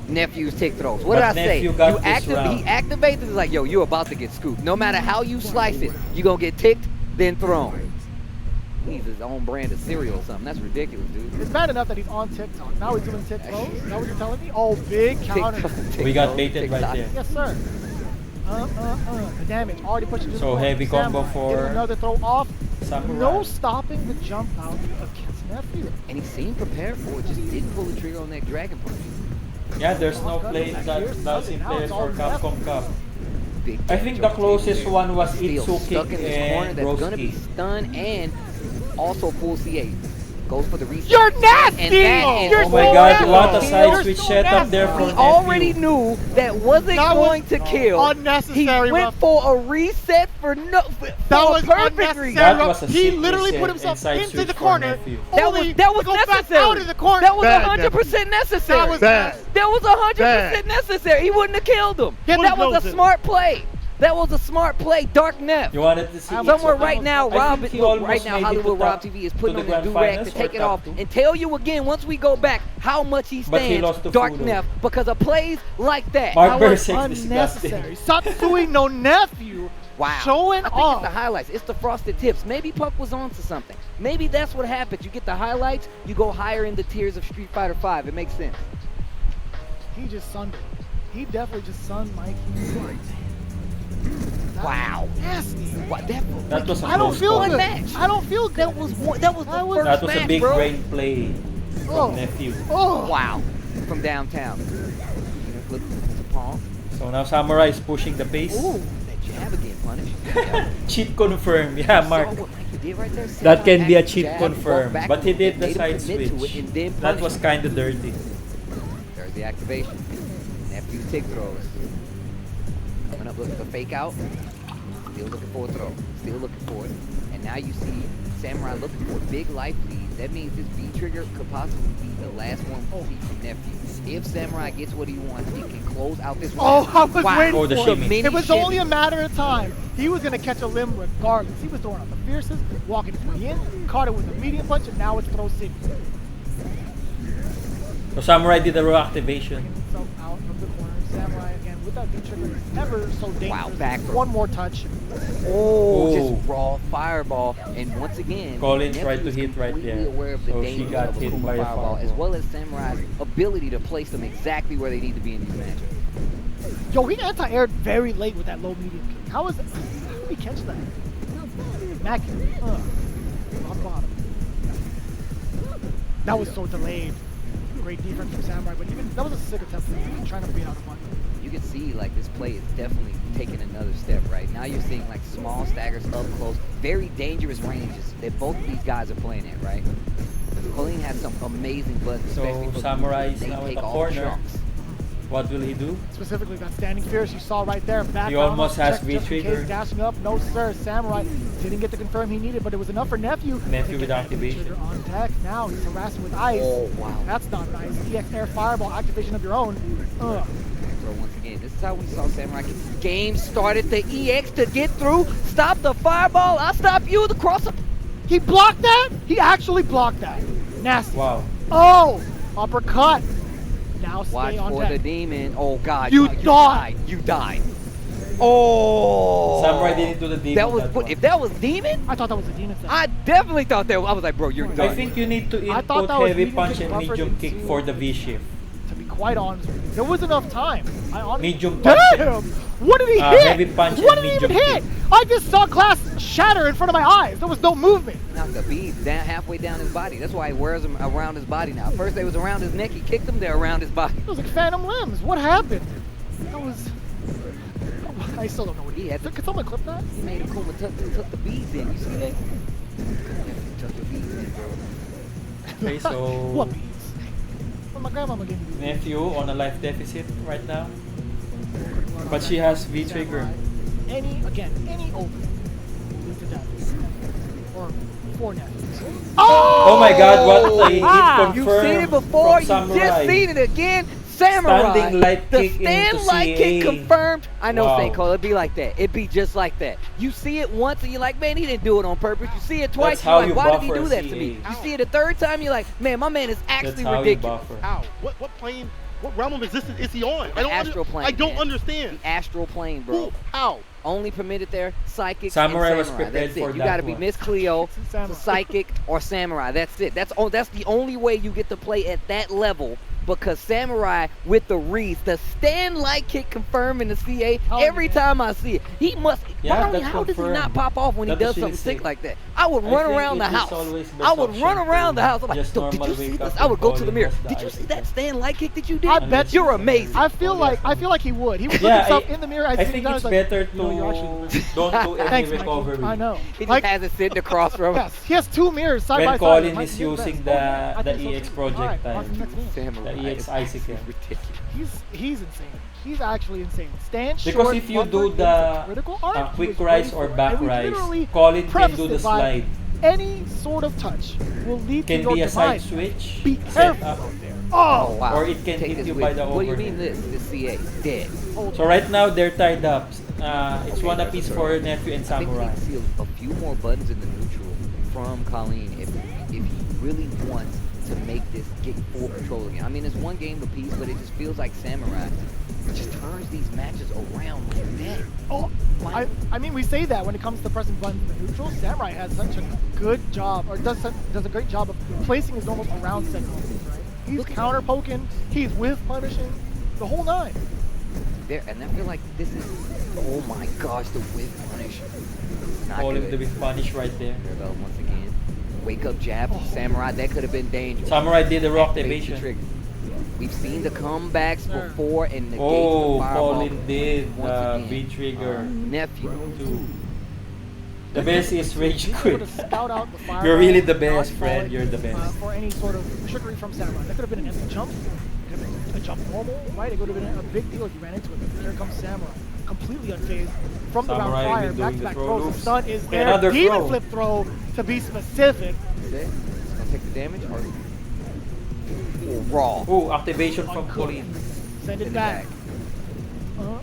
Nephew's tick throws. What But did I say? Nephew got this round. He activates it. It's like, yo, you're about to get scooped. No matter how you slice it, you're going to get ticked, then thrown. He's his own brand of cereal or something. That's ridiculous, dude. It's bad enough that he's on TikTok. Now he's doing tick throws. Is that what you're telling me? Oh, big counter. We got baited right there. Yes, sir. The damage already pushing this So forward. heavy combo Samurai for getting another throw off. Samurai. No stopping the jump out against Nephew. And he seemed prepared for it, just didn't pull the trigger on that dragon punch. Yeah, there's no play that's in place for Capcom Cup. I think the damage closest one was Still stuck in Itsuki this corner and that's going to be Broski. stunned and also full CA. Goes for the reset. You're nasty! And that is Oh my god, what a side switch setup there for He Nephew. already knew that wasn't going to kill. Unnecessary. He went for a reset for no. That for was a perfect unnecessary. reset. That was a He sick literally reset put himself inside into switch the for corner. Nephew. That Only was to go back necessary. out of the corner. That was Bad, 100% necessary. That was bad. That was 100% necessary. He wouldn't have killed him. Yeah, that but was a smart play. That was a smart play, Dark Neff. You wanted to see Somewhere right now, I Rob, think he look, almost right now, made it Hollywood to Rob top- TV is to putting the on his grand do-rag to finals take or it top off two. and tell you again, once we go back, how much he But he stands, lost to Dark Fudo. Neff, because of plays like that. Mark That was Burr says disgusting. unnecessary. Satsui no Nephew. Wow. Showing I think off. it's the highlights. It's the frosted tips. Maybe Puck was onto something. Maybe that's what happens. You get the highlights, you go higher in the tiers of Street Fighter V. It makes sense. He just sunned it. He definitely just sunned Mikey. Wow. Nasty. What, That was a I don't close feel call. good. match. I don't feel good. That was the first That was match, a big bro. brain play from Oh. Nephew. Oh. Wow. From downtown. Look at the palm. So now Samurai is pushing the pace. Ooh, that jab again, punish. Cheat confirmed. Yeah, Mark. Saw what Mikey did right there. That can be a Active cheat jab, confirmed. walk back But he and did the made him side commit to switch. it and then That punish was him. kind of dirty. There's the activation. Nephew tick throws. Coming up looking for fake out. Still looking for a throw. Still looking for it. And now you see Samurai looking for big life leads. That means this V trigger could possibly be the last one we see from Nephew. If Samurai gets what he wants, he can close out this round. Oh, I was Wow. waiting Oh, the for it. shimmy. It was Shimmy. only a matter of time. He was going to catch a limb regardless. He was throwing out the fiercest, walking his way in, caught it with a medium punch, and now it's throw city. So Samurai did a raw activation. So out of the corner, Samurai again with that V trigger, ever so dangerous. Wow, back throw. One more touch. Oh, Oh. just raw fireball. And once again, Colin Nephew tried to is hit right completely there. aware of the So she dangers got of a hit Kuma by a fireball, as fireball. well as Samurai's ability to place them exactly where they need to be in these matches. Yo, he anti-aired very late with that low medium kick. How did he catch that? Immaculate. On bottom. That was so delayed. Great defense from Samurai, but even that was a sick attempt from him, trying to beat out a bunch. You can see like this play is definitely taking another step right now. You're seeing like small staggers up close, very dangerous ranges that both of these guys are playing at, right? Colleen has some amazing buttons, especially So for Samurai is they now in take the all corner. chunks. What will he do? Specifically that standing fierce you saw right there. Back He down, almost has check just in V-trigger. case, dashing up. No sir, Samurai didn't get the confirm he needed, but it was enough for Nephew. Nephew to with get that activation. V-trigger on deck. Now he's harassing with ice. Oh, wow. That's not nice. EX air fireball activation of your own. So once again, this is how we saw Samurai get this game started. The EX to get through, stop the fireball. I'll stop you. The cross up. He blocked that? He actually blocked that. Nasty. Wow. Oh, uppercut. Now stay Watch on for deck. the demon. Oh God, You thought. died. You died. Oh. Samurai didn't do the demon. That was one. if that was demon. I thought that was a demon thing. I definitely thought that. I was like, bro, you're done. I think you need to I thought input that was heavy medium punch kick and buffers medium kick into- for the V shift. To be quite honest with you, there was enough time. I honestly, Medium punch. damn! What did he hit? Heavy punch What and did he even medium hit? I just saw glass shatter in front of my eyes. There was no movement. Knocked the beads down halfway down his body. That's why he wears them around his body now. First they was around his neck. He kicked them. They're around his body. It was like phantom limbs. What happened? That was. I still don't know what he had. Could someone clip that? He made Akuma tuck the beads in. You see that? Tuck the beads in, bro. Okay, so What beads? Well, my grandmama gave me these. nephew on a life deficit right now, but she has V-trigger. Any opening leads to death. Or 4 nephews. Oh my God! What a hit You've confirmed seen it before. from You Samurai. just seen it again. Samurai. Standing light The kick stand into light CA. kick confirmed. I know, Wow. St. Cole. It'd be like that. It'd be just like that. You see it once and you're like, man, he didn't do it on purpose. You see it twice, That's you're how like, you why did he buffer do that to CA. me? You see it a third time, you're like, man, my man is actually That's how ridiculous. you buffer. Ow. What plane? What realm of existence is he on? I don't Astral plane. I don't man. understand. The astral plane, bro. How? Only permitted there, psychic Samurai and was samurai. prepared That's it. for You that gotta be one. Miss Cleo, the psychic, or samurai. That's it. That's the only way you get to play at that level. Because samurai with the wreath, the stand light kick confirmed in the CA. Every time I see it, he must. Yeah, Brownie, that's how does he not confirmed. pop off when he That's does what something she sick said. like that? I would I run think around the it is house. always best I would run option around to the house. I'm like, just "Dude, did normal you see wake this? up I would and go to call the in mirror. just the Did you ice see that again. stand light kick that you did? I bet You're amazing. I feel like he would. He would look Yeah, himself in the mirror. I as think he it's does, better like, to you know, you're actually don't do any Thanks, Mikey. recovery. I know. He just has it sitting across from him. Yes, he has 2 mirrors side When by side. Colin Might is be the using best. the I think so EX too. All right, projectile, on to the next move. Samurai the EX is icicle. ridiculous. He's insane. He's actually insane. Stand short. Because if you buffer do into the critical arc, he quick was rise ready or for it. back And we rise, literally Colin can prefaced do the it by slide. Any sort of touch will lead Can to your be a side demise. switch, Be set careful up, out there. Oh, wow. or it can Take hit this you with by the What do you mean overhead. this CA? Dead. So right now they're tied up. It's one apiece for nephew and I think we samurai. need to see a few more buttons in the neutral from Colleen if he really wants to make this get full control again. I mean, it's one game apiece, but it just feels like Samurai just turns these matches around like that. Oh, I mean, we say that when it comes to pressing buttons in the neutral. Samurai has such a good job, or does a great job of placing his normals around set combos, right? He's counter poking, he's with punishing, the whole 9. There, and I feel like this is, oh my gosh, the whip punish. Not All good. of the big punish right there. There once again. Wake up jab from Samurai, that could have been dangerous. Samurai did the rock Activates the evasion. trigger. We've seen the comebacks before and the Oh, fireball. Colin did Once the again. V-trigger. Nephew. The best is rage quit. Scout out the fireball, You're really the best, dodge friend. ball, You're the best. For any sort of trickery from Samurai. That could have been an empty jump. It could have been a jump normal, right? It would have been a big deal if you ran into it. Here comes Samurai. Completely unfazed from the round Samurai fire. even Back doing to the back throw throws. The loops. stun is Okay, there. another Demon throw. flip throw to be specific. Is it? It's gonna take the damage or raw. Oh, activation from Colin. Send it back.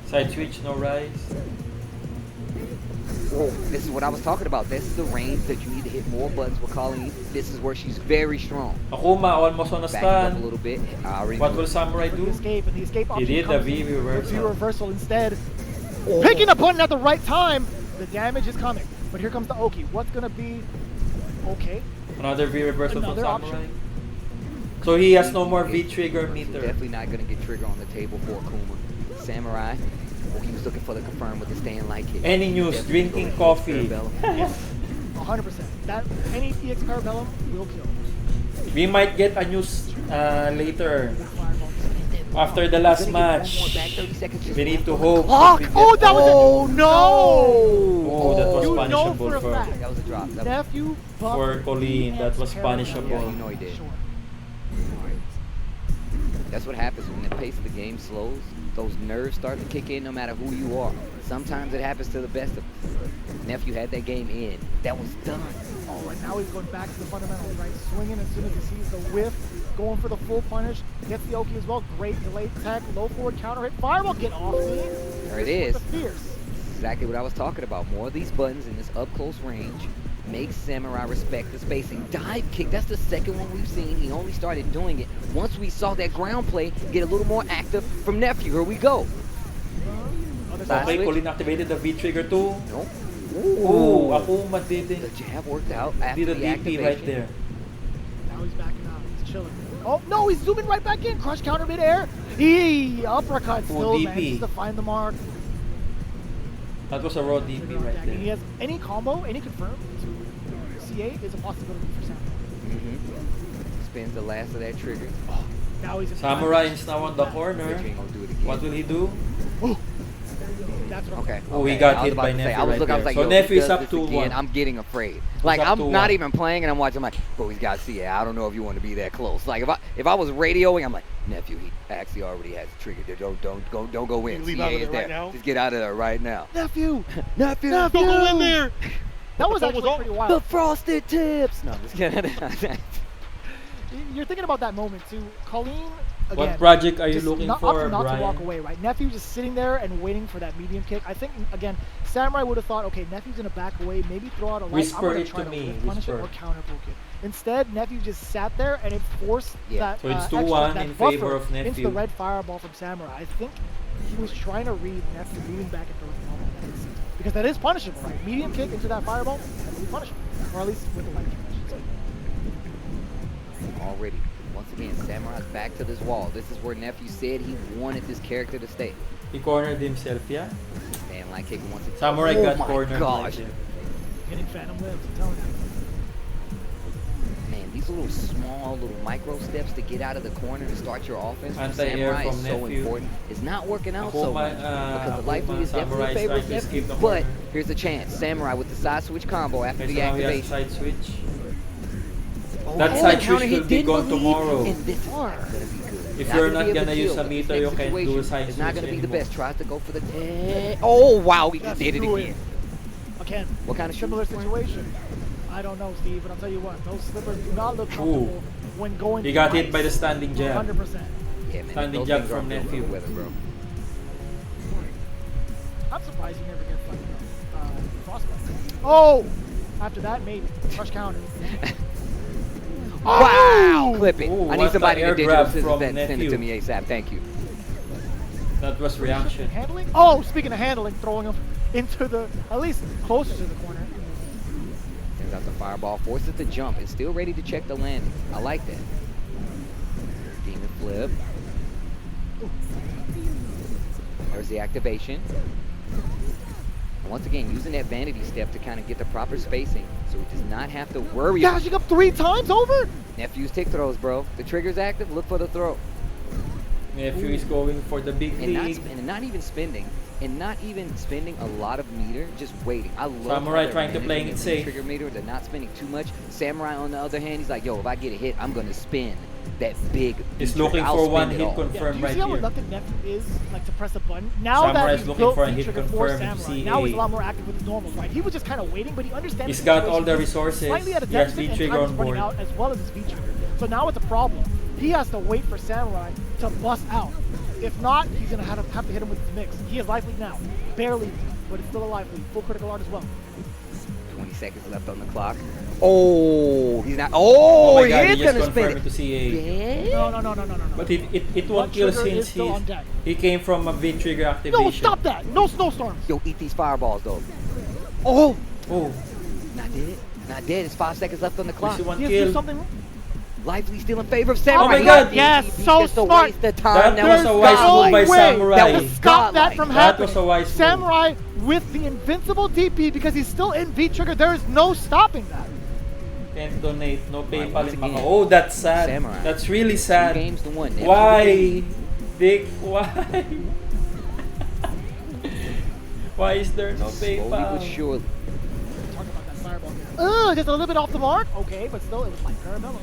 Side switch, no rise. Oh, this is what I was talking about. This is the range that you need to hit more buttons with Colleen. This is where she's very strong. Akuma almost on a Back it up a stun. little bit. I already What knew will it. Samurai The do? escape, and the escape He option did the comes V in with reversal. V reversal instead. Picking a button at the right time. The damage is coming. But here comes the Oki. What's going to be okay? Another V reversal from Another Samurai. option. So he has no more V trigger meter. Definitely not going to get trigger on the table for Akuma. Samurai. Oh, he was looking for the confirm with the stand light kick. Any news? Definitely Drinking go coffee. Parabellum. Yes. 100%. That any EX Parabellum will kill. We might get a news later. After the last match. We need to hope. Clock! Oh, that was Oh, no! Oh, that was You know punishable for a for fact. That was a drop. That was Nephew buff for Colleen. That was punishable. Yeah, you know he did. That's what happens when the pace of the game slows. Those nerves start to kick in no matter who you are. Sometimes it happens to the best of us. Nephew had that game in. That was done. Oh, and now he's going back to the fundamentals, right? Swinging as soon as he sees the whiff, going for the full punish, gets the Oki as well. Great delayed tech, low forward counter hit. Fireball, get off me. There it is. The fierce. Exactly what I was talking about. More of these buttons in this up close range makes Samurai respect the spacing. Dive kick, that's the second one we've seen. He only started doing it once we saw that ground play get a little more active from Nephew. Here we go. Okay, Colin activated the V trigger too. Nope. Ooh, Akuma didn't. The jab worked out after Did a the DP activation. right there. Now he's backing out. He's chilling. Oh, no, he's zooming right back in. Crush counter midair. Uppercut still DP. manages to find the mark. That was a raw DP right And he there. has any combo, any confirm to CA is a possibility for Samurai. Spins the last of that trigger. Now he's in Samurai is now on the corner. Bet you ain't gonna do it again. What will he do? That's what Okay. Oh, he okay. got I was hit about by to say, Nephew I was right looking, I was there. like, So yo, Nephew if is he up does to this again, 1. I'm getting afraid. Like, up I'm to not 1. even playing, and I'm watching, I'm like, bro, he's got to see it. I don't know if you want to be that close. Like, if I was radioing, I'm like, Nephew, he actually already has a trigger. Don't go in. leave CA out of is there right there. now? Just get out of there right now. Nephew! Nephew! Don't go in there! That was The phone actually off. pretty The wild. frosted tips! No, I'm just kidding. You're thinking about that moment too. Colleen, again. What project are you just looking not, for, not to walk Brian? away, right? Nephew just sitting there and waiting for that medium kick. I think, again, Samurai would have thought, okay, Nephew's going to back away, maybe throw out a light. Whisper I'm going it to try to to me, whiff punish it whisper. or counter poke it. Instead, Nephew just sat there and it forced that So it's extra, 2-1 that in buffer favor of into Nephew. the red fireball from Samurai. I think he was trying to read Nephew moving back into the normal next. Because that is punishable, right? Medium kick into that fireball, that would be punishable. Or at least with the light kick, I should say. Already. Once again, Samurai's back to this wall. This is where Nephew said he wanted this character to stay. He cornered himself, yeah? Stand like kicking once again. Samurai oh got my cornered gosh. right there. Getting phantom limbs, I'm telling you. Man, these little small, little micro steps to get out of the corner to start your offense from Anti-air Samurai from is so Nephew. important. It's not working out so Akuma, much because the life lead is Akuma, definitely in Samurai favor of trying to Nephew. escape the But corner. here's a chance. Samurai with the side switch combo after Okay, the so now we have activation. side switch. Oh, That and side the counter switch hit will be didn't gone believe, tomorrow. And this is not going to be good. If Not you're gonna not be able gonna to use kill a in this meter, you next can't do a situation. side It's not switch going to be the anymore. best. Tries to go for the 10. Oh, wow. He just did it do again. Again, What kind of similar situation? I don't know, Steve, but I'll tell you what, those slippers do not look comfortable when going He through got hit ice. by the standing jab. 100%. Yeah, man. Standing those jab things aren't from built for the Nephew. weather, bro. I'm surprised you never get fucking frostbite. Oh! After that, maybe. Rush counter. Wow! Clip it. Ooh, I need what somebody the to air digital grab scissors from that and send it to Nephew. me ASAP. Thank you. That was reaction. Handling? Oh, speaking of handling, throwing him into the, at least closer to the corner. Sends out the fireball, forces the jump, and still ready to check the landing. I like that. Demon flip. There's the activation. And once again, using that vanity step to kind of get the proper spacing so he does not have to worry. Dashing up 3 times over? Nephew's tick throws, bro. The trigger's active, look for the throw. Nephew is going for the big And not, league. and not even spending a lot of meter, just waiting. I love Samurai how they're trying to play managing it the safe. trigger meter. They're not spending too much. Samurai, on the other hand, he's like, yo, if I get a hit, I'm gonna spin that big. He's trigger. looking I'll for spend one it hit all. confirmed Do you right see how here. reluctant Nephew is, like, to press a button? Now Samurai's that he's looking built for a hit V-trigger for confirmed Samurai, CA. now he's a lot more active with his normals, right? He was just kind of waiting, but he understands He's the got all situation. the He's resources. Slightly at a He has deficit, and V-trigger time is on running board. out as well as his V-trigger. So now it's a problem. He has to wait for Samurai to bust out. If not, he's going to have to hit him with his mix. He is life lead now. Barely, but it's still a life lead. Full critical art as well. 20 seconds left on the clock. Oh, he's not. Oh, my God, he he is just gonna spin confirmed it. it to CA. No. But it One won't kill trigger is since still on deck. he came from a V-trigger activation. No, stop that. No snowstorms. Yo, eat these fireballs though. Oh, Oh, not dead. Not dead. It's 5 seconds left on the clock. see one He has to do kill. something. Lively still in favor of Samurai. Oh my He God. got Yes, DP so just to smart. waste the time. That was a wise godlike. move by way Samurai. That to was stop that godlike. from That happening. was a wise move. Samurai with the invincible DP because he's still in V-trigger. There is no stopping that. Can't donate, no Right, PayPal once in again, Macau. Oh, that's sad. Samurai. That's really 2 sad. games to 1. Why? Dick, why? Why is there no Slowly PayPal? but surely. Talk about that fireball. Just a little bit off the mark. Okay, but still, it was like Caramelo.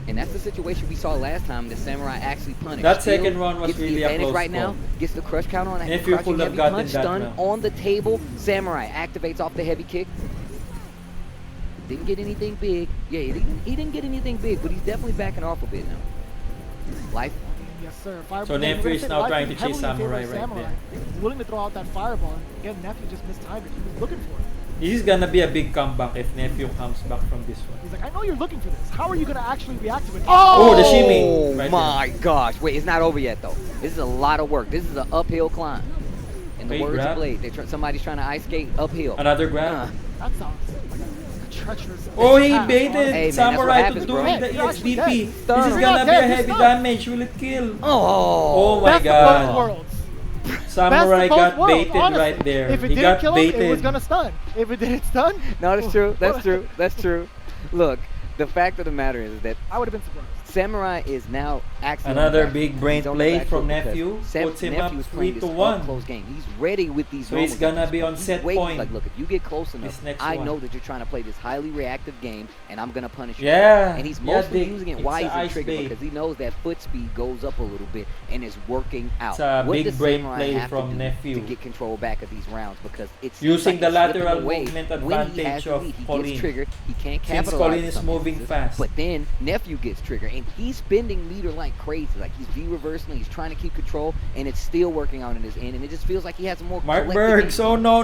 And that's the situation we saw last time that Samurai actually punished. That Still second run was gets really the a advantage close right now. call. Gets the crush count on that If you crouching could have heavy gotten punch that done now. on the table. Samurai activates off the heavy kick. Didn't get anything big. Yeah, he didn't get anything big, but he's definitely backing off a bit now. Life. Yes, sir. Fireball. So Nephew is now trying to chase Samurai Samurai right there. He's willing to throw out that fireball. And again, Nephew just mistimed it. He was looking for it. This is gonna be a big comeback if Nephew comes back from this one. He's like, I know you're looking for this. How are you going to actually react to it? Oh, the shimmy. Oh Right my gosh. Wait, it's not over yet though. This is a lot of work. This is an uphill climb. In the Wait, words grab? of Blade, somebody's trying to ice skate uphill. Another grab. That sounds like a treacherous. Oh, he path, baited honestly. Hey, man, that's Samurai what to happens, do bro. the Hey, you're actually dead. EXDP. This Stun. is You're gonna not be dead, a you're heavy stunned. damage. Will it kill? Oh, Oh my Best of both God. worlds. Samurai Best of got both worlds, baited honestly. right there. If it He didn't got kill him, it was baited. going to stun. If it didn't stun, No, that's true. That's true. That's true. Look, the fact of the matter is that I would have been surprised. Samurai is now actually Another big brain He's on the play back from foot because Nephew. Puts him up Nephew is playing 3-1. this close game. He's ready with these So he's moments. gonna be on He's set waiting. point. Like, look, if you get close enough, This next I one. know that you're trying to play this highly reactive game, and I'm gonna punish you. Yeah, And he's yeah, mostly Dick. using it It's while a he's in ice trigger bait. because he knows that foot speed goes up a little bit and is working out. It's a What big does brain Samurai play have to from do Nephew. to get control back of these rounds? Because it's Using like the he's slipping lateral away. movement When he has advantage the of lead, he Colin. gets triggered. He can't Since capitalize. Colin in is some moving instances. fast. But then Nephew gets triggered, and he's spending meter like crazy. Like he's V-reversing, he's trying to keep control, and it's still working out in his end. And it just feels like he has a more Mark collected Bergs, game. oh no.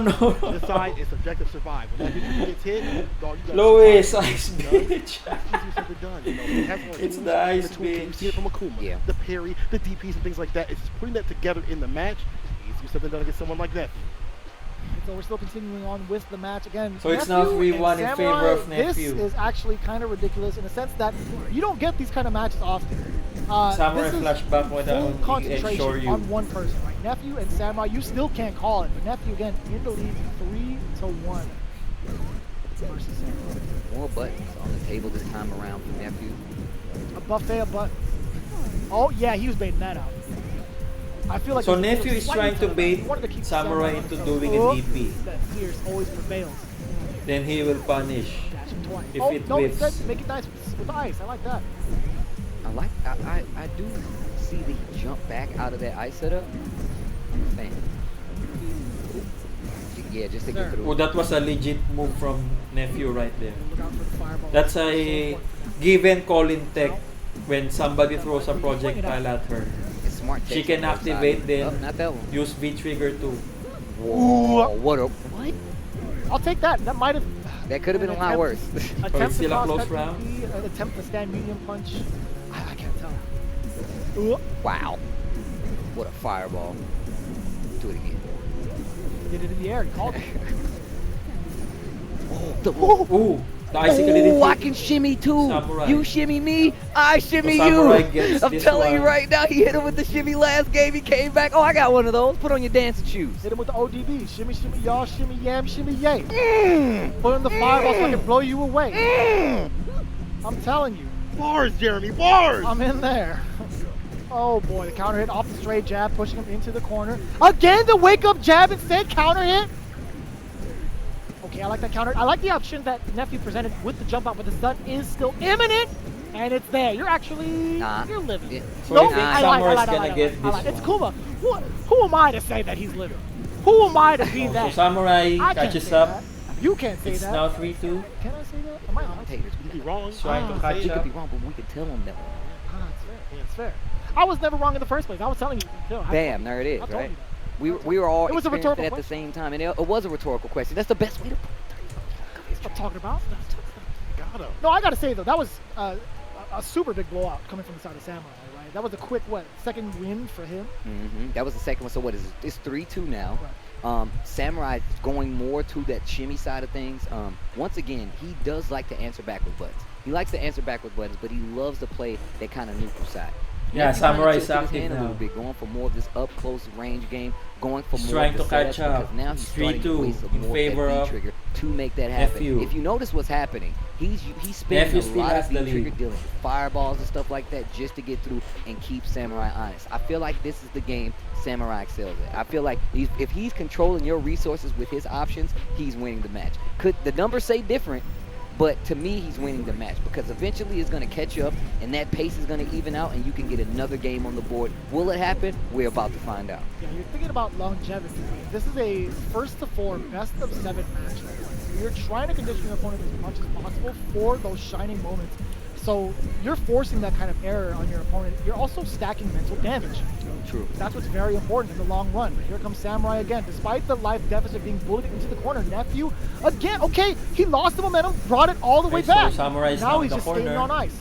Decide it's objective survive. When that dude gets hit, dog, you gotta Lois, survive. ice That's bitch. easier said than done. You know, it has more It's moves the in ice toolkit. You bitch. see it from Akuma. The parry, the DPs, and things like that. It's just putting that together in the match. Easier said than done against someone like that. So we're still continuing on with the match again. So it's now Nephew 3-1 and in Samurai, favor of Nephew. This is actually kind of ridiculous in the sense that you don't get these kind of matches often. Samurai this is flashback with full that concentration ensure you. on one person, right? Nephew and Samurai, you still can't call it, but Nephew again in the lead 3-1 versus Samurai. More buttons on the table this time around for Nephew. A buffet of buttons. Oh yeah, he was baiting that out. I feel like So there's Nephew is slight trying to turn. bait He wanted to keep Samurai into doing a Oh, DP. That fierce always prevails. Then he will punish. Dash him twice. If Oh, it no, whips. instead, make it nice with the ice. I like that. I do see that he jumped back out of that ice setup. I'm a fan. Yeah, just to get through. Oh, that was a legit move from Nephew right there. Look out for the fireball. That's a given Colin tech when somebody throws a projectile at her. It's smart. She can activate Oh, then not that one. use V-trigger too. Whoa, what a what? I'll take that. That might have. That could have been a lot worse. Attempt still a to close cross round? FTP, attempt to stand medium punch. I can't tell. Wow. What a fireball. Do it again. Did it in the air. He called it. Ooh, the icicle did Ooh, I it. can shimmy too. Samurai. You shimmy me, I shimmy So Samurai you. gets I'm this telling you one. right now, he hit him with the shimmy last game. He came back. Oh, I got one of those. Put on your dancing shoes. Hit him with the ODB. Shimmy, shimmy, y'all. Shimmy, yam, shimmy, yay. Put in the fireball so I can blow you away. I'm telling you. Bars, Jeremy, bars! I'm in there. Oh boy, the counter hit off the straight jab, pushing him into the corner. Again, the wake up jab instead, counter hit. Okay, I like that counter. I like the option that Nephew presented with the jump out, but the stun is still imminent, and it's there. You're actually, you're living. So No, you think I Samurai's lied. gonna get this It's one? Kuma. Who am I to say that he's living? Who am I to be So that? Samurai I can't catches say up. that. You can't say It's that. now 3-2. Can I say that? Am I wrong? Commentators, You could be wrong. Trying to we catch could up. be wrong, but we could tell him that. It's fair. Yeah, it's fair. I was never wrong in the first place. I was telling you. Damn, there it is, I told right? you We were all It was a experiencing rhetorical it at the same time, and it was a rhetorical question. That's the best way to put That's what I'm talking about. Got him. No, I gotta say though, that was a super big blowout coming from the side of Samurai, right? That was a quick, second win for him? That was the second one. So what is it? It's 3-2 now. Samurai going more to that shimmy side of things. Once again, he does like to answer back with buttons. He likes to answer back with buttons, but he loves to play that kind of neutral side. Yeah, Nephew kinda Samurai is tilted his active hand a now. little bit, going for more of this up close range game, going for He's more trying of the to catch setups, up. because now he's It's starting to 3-2 waste some in more favor FB of trigger to make that happen. Nephew. If you notice what's happening, he's spending Nephew a still lot has of the V trigger lead. dealing with fireballs and stuff like that just to get through and keep Samurai honest. I feel like this is the game Samurai excels at. I feel like if he's controlling your resources with his options, he's winning the match. Could the numbers say different? But to me, he's winning the match because eventually it's going to catch up and that pace is going to even out and you can get another game on the board. Will it happen? We're about to find out. Yeah, you're thinking about longevity. This is a first to four, best of 7 match. So you're trying to condition your opponent as much as possible for those shining moments. So you're forcing that kind of error on your opponent. You're also stacking mental damage. True. That's what's very important in the long run. But here comes Samurai again. Despite the life deficit being bullied into the corner, Nephew, again, okay, he lost the momentum, brought it all the way Okay, so back. Samurai's Now now in he's the just skating corner. on ice.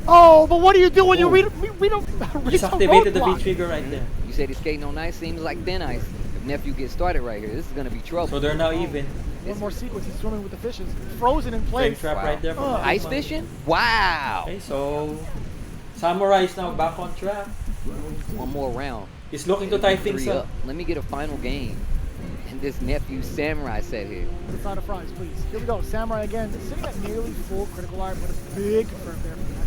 Oh, but what do you do when you Oh. read a He's activated the roadblock? V-trigger right there. You said he's skating on ice, seems like thin ice. If Nephew gets started right here, this is going to be trouble. So they're now even. One more sequence, he's swimming with the fishes, frozen in Frame place. trap right there. From Ice fishing? Wow. Okay, so Samurai is now back on track. One more round. He's looking to tie things Three up. Let me get a final game. And this Nephew Samurai set here. The side of fries, please. Here we go. Samurai again, sitting at nearly full critical art, but a big confirm there from that.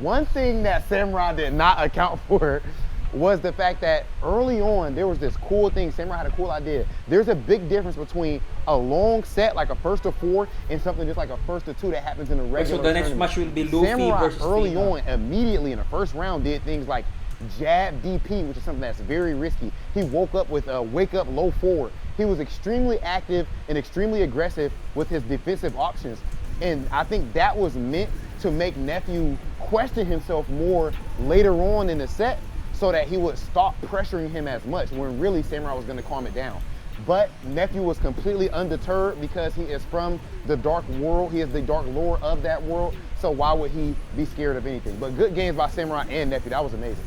One thing that Samurai did not account for was the fact that early on, there was this cool thing. Samurai had a cool idea. There's a big difference between a long set, like a first to 4, and something just like a first to 2 that happens in a regular So the next tournament. match will be Luffy Samurai versus early Fina. on, immediately in the first round, did things like jab DP, which is something that's very risky. He woke up with a wake up low forward. He was extremely active and extremely aggressive with his defensive options. And I think that was meant to make Nephew question himself more later on in the set so that he would stop pressuring him as much when really Samurai was gonna calm it down. But Nephew was completely undeterred because he is from the dark world. He is the dark lore of that world. So why would he be scared of anything? But good games by Samurai and Nephew, that was amazing.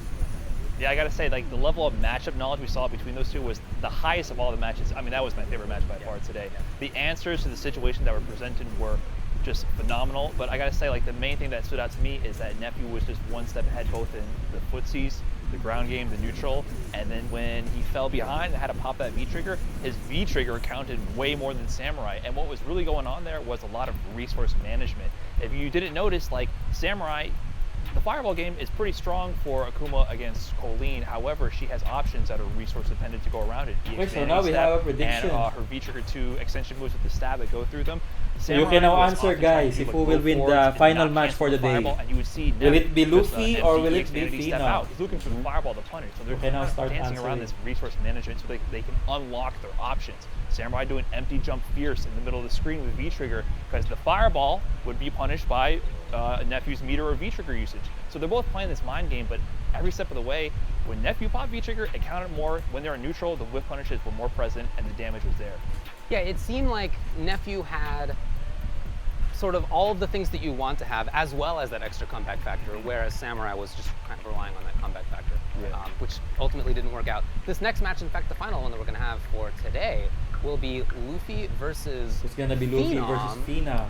Yeah, I gotta say, like, the level of matchup knowledge we saw between those two was the highest of all the matches. I mean, that was my favorite match by far today. The answers to the situations that were presented were just phenomenal, but I gotta say, like, the main thing that stood out to me is that Nephew was just one step ahead both in the footsies, the ground game, the neutral, and then when he fell behind and had to pop that V-trigger, his V-trigger counted way more than Samurai, and what was really going on there was a lot of resource management. If you didn't notice, like, Samurai, the fireball game is pretty strong for Akuma against Colleen. However, she has options that are resource dependent to go around it. Okay, so now we have a prediction. And her V-trigger 2 extension moves with the stab that go through them. So you can now answer, guys, if who will win the final match for the day. And you would see will it be Luffy or will it be Fina? He's looking for the fireball to punish. So they're now start dancing around this resource management so they can unlock their options. Samurai doing empty jump fierce in the middle of the screen with V-trigger because the fireball would be punished by Nephew's meter or V-trigger usage. So they're both playing this mind game, but every step of the way, when Nephew popped V-trigger, it counted more. When they're in neutral, the whiff punishes were more present and the damage was there. Yeah, it seemed like Nephew had sort of all of the things that you want to have, as well as that extra comeback factor, whereas Samurai was just kind of relying on that comeback factor, which ultimately didn't work out. This next match, in fact, the final one that we're going to have for today, will be Luffy versus It's going to be Luffy Phenom. versus Fina.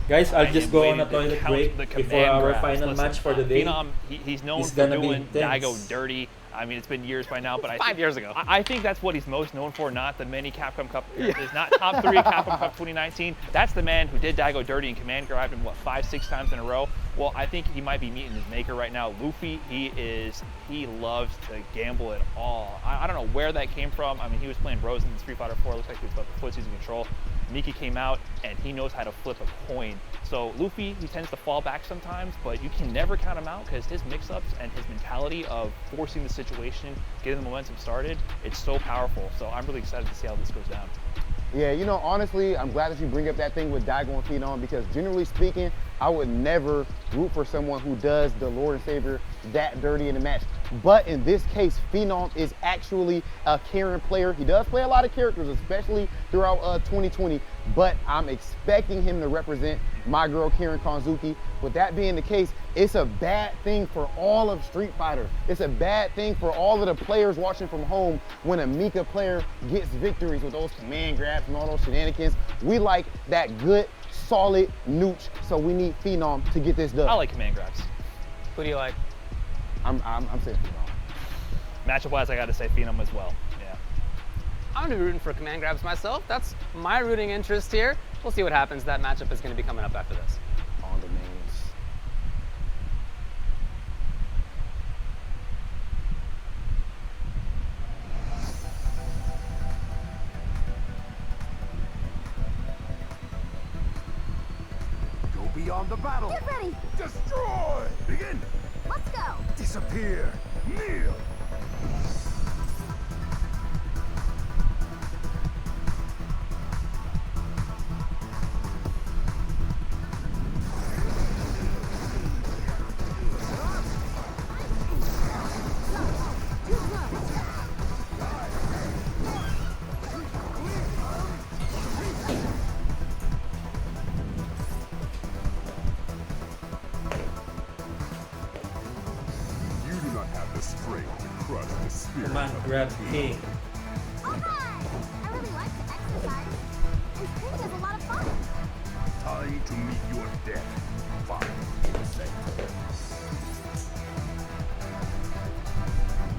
Guys, I'll just go on a toilet break before our final match for the day. Phenom, he's known for doing Daigo dirty. I mean, it's been years by now, but 5 years ago. I think that's what he's most known for, not the many Capcom Cup appearances, not top 3 Capcom Cup 2019. That's the man who did Daigo dirty and command grabbed him, what, 5-6 times in a row? Well, I think he might be meeting his maker right now. Luffy, he loves to gamble it all. I don't know where that came from. I mean, he was playing Rose in Street Fighter 4. Looks like he was about the footsies in control. Miki came out and he knows how to flip a coin. So Luffy, he tends to fall back sometimes, but you can never count him out because his mix-ups and his mentality of forcing the situation, getting the momentum started, it's so powerful. So I'm really excited to see how this goes down. Yeah, you know, honestly, I'm glad that you bring up that thing with Daigo and Phenom because generally speaking, I would never root for someone who does the Lord and Savior that dirty in the match. But in this case, Phenom is actually a Karen player. He does play a lot of characters, especially throughout 2020, but I'm expecting him to represent my girl Karen Konzuki. With that being the case, it's a bad thing for all of Street Fighter. It's a bad thing for all of the players watching from home when a Mika player gets victories with those command grabs and all those shenanigans. We like that good, solid nooch, so we need Phenom to get this done. I like command grabs. Who do you like? I'm saying Phenom. Matchup-wise, I got to say Phenom as well. Yeah. I'm gonna be rooting for command grabs myself. That's my rooting interest here. We'll see what happens. That matchup is gonna be coming up after this. On the mains. Go beyond the battle. Get ready. Destroy. Begin. Let's go. Disappear. Kneel. You do not have the strength to crush the spirit. Come on, grab King. Alright! I really like to exercise. And Pink is a lot of fun. Time to meet your death. Fine. Insect.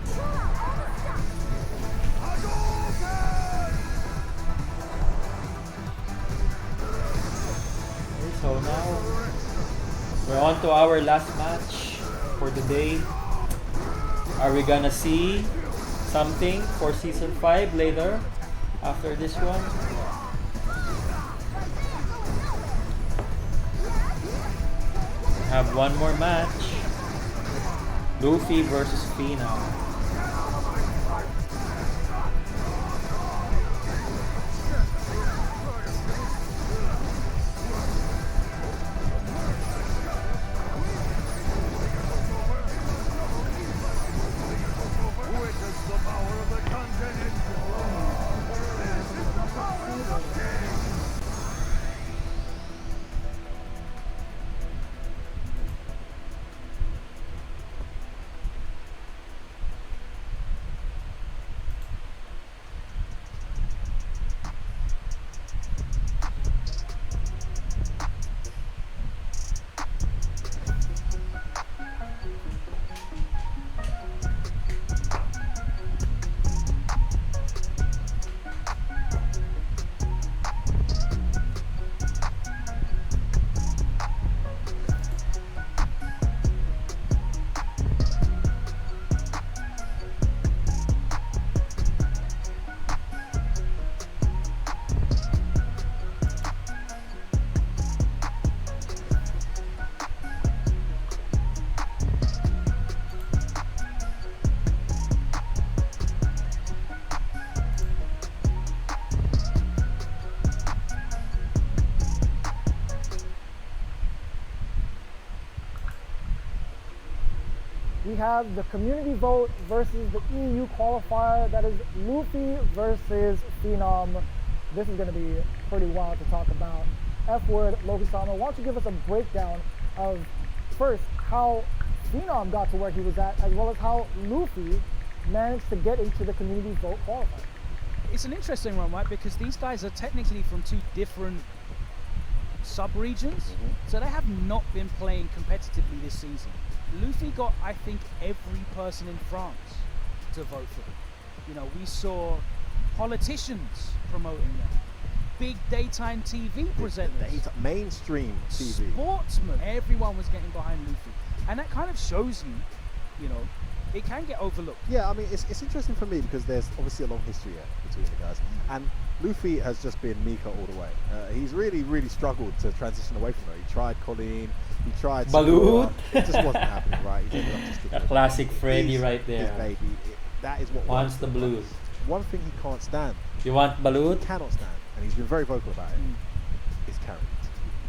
Pull out all the stuff. Okay, so now we're on to our last match for the day. Are we gonna see something for season 5 later after this one? We have one more match. Luffy versus Phenom. Witness the power of the continent. This is the power of the king. We have the community vote versus the EU qualifier. That is Luffy versus Phenom. This is going to be pretty wild to talk about. F-word, Logan-sama, why don't you give us a breakdown of, first, how Phenom got to where he was at, as well as how Luffy managed to get into the community vote qualifier. It's an interesting one, right? Because these guys are technically from two different sub-regions, so they have not been playing competitively this season. Luffy got, I think, every person in France to vote for him. You know, we saw politicians promoting them, big daytime TV presenters, mainstream TV, sportsmen, everyone was getting behind Luffy. And that kind of shows you, you know, it can get overlooked. Yeah, I mean, it's interesting for me because there's obviously a long history here between the guys. And Luffy has just been Mika all the way. He's really struggled to transition away from her. He tried Colleen, he tried Balut. It just wasn't happening, right? He's ended up just A classic Freddy right there. His baby. That is what wants the blues. One thing he can't stand. You want Balut? He cannot stand, and he's been very vocal about it, is Karen.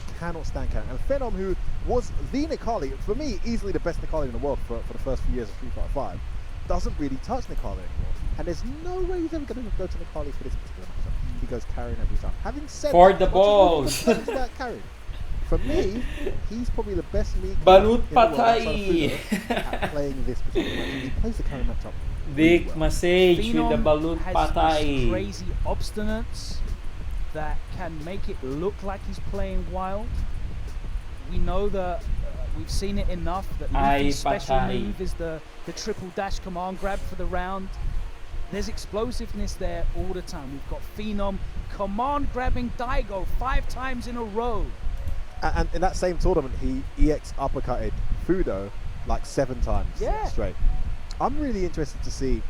He cannot stand Karen. And Phenom, who was the Nikali, for me, easily the best Nikali in the world for the first few years of Street Fighter 5, doesn't really touch Nikali anymore. And there's no way he's ever going to go to Nikali for this particular matchup. He goes Karen every time. Having said for that, the balls. Karen. For me, he's probably the best Mika Balut in the world patay. at playing this particular matchup. He plays the Karen matchup. Big message with the Balut has patay. this crazy obstinance that can make it look like he's playing wild. We know that we've seen it enough that Luffy's special move is the triple dash command grab for the round. There's explosiveness there all the time. We've got Phenom command grabbing Daigo 5 times in a row. And in that same tournament, he EX uppercutted Fudo like 7 times straight. I'm really interested to see,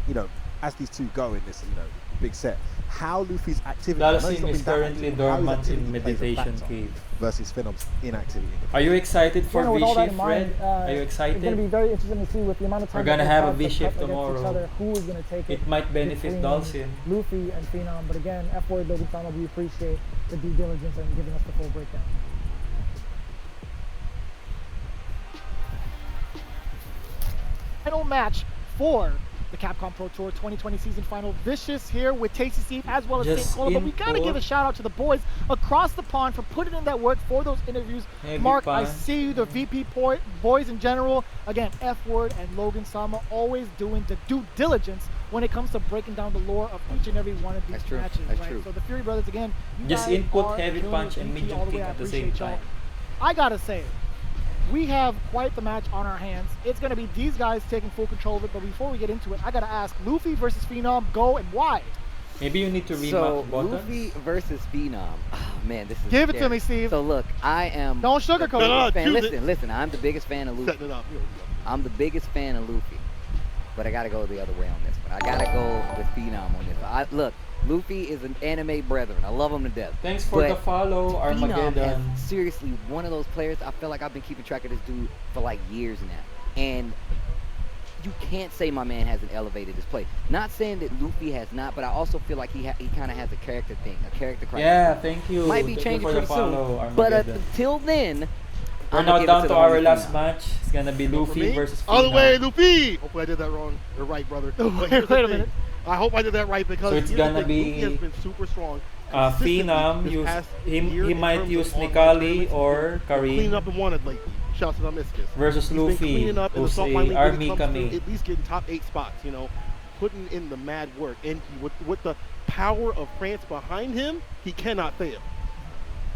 you know, as these two go in this, you know, big set, how Luffy's activity. Dalsim is currently dormant in meditation cave versus Phenom's inactivity. Are you excited for with all that Vichy, in mind, Fred? Are you excited? It's going to be very interesting to see with the amount of time We're gonna that have a they V-shift against tomorrow. each other, who is going to take it. It might benefit between Dalsim. Luffy and Phenom, but again, F-word Logan-sama, we appreciate the due diligence and giving us the full breakdown. Final match for the Capcom Pro Tour 2020 season final. Vicious here with Tasty Steve as well as St. Cola, but we gotta give a shout out to the boys across the pond for putting in that work for those interviews. Hey, Mark, I see you, the VP boys in general. Again, F-word and Logan Sama always doing the due diligence when it comes to breaking down the lore of each and every one of these matches. That's true. So the Fury Brothers, again, you Just guys input are heavy killing punch it. and VP medium all the kick way. I at the same appreciate y'all. time. I gotta say, we have quite the match on our hands. It's going to be these guys taking full control of it, but before we get into it, I got to ask, Luffy versus Phenom, go and why? Maybe you need to remap So, buttons. Luffy versus Phenom. Oh, man, this is Give it scary. to me, Steve. So, look, I am... Don't sugarcoat it. Listen, I'm the biggest fan of Luffy. I'm the biggest fan of Luffy. but I gotta go the other way on this one. I gotta go with Phenom on this one. Look, Luffy is an anime brethren. I love him to death. Thanks for But the follow, Phenom Armageddon. is seriously one of those players. I feel like I've been keeping track of this dude for like years now, and you can't say my man hasn't elevated his play. Not saying that Luffy has not, but I also feel like he kind of has a character thing, a character crisis. Yeah, thank you. Might be Thank you changing for the pretty follow, soon. But Armageddon. until then, We're I'ma now give it down to to the our homie last Phenom. match. It's gonna be Luffy versus All the way, Phenom. Luffy! Hopefully I did that wrong. Or right, brother. But here's the Wait a thing. minute. I hope I did that right because So it's here's the gonna thing. be, Luffy has been super strong. consistently Phenom, this past he year in might terms use of online Nikali tournaments. or He's been cleaning Karim up and wanted lately. Shouts to Miscus. versus He's Luffy, been cleaning up in the who's Salt a Mine League when army it comes kami. to at least getting top 8 spots, you know, putting in the mad work. And with the power of France behind him, he cannot fail.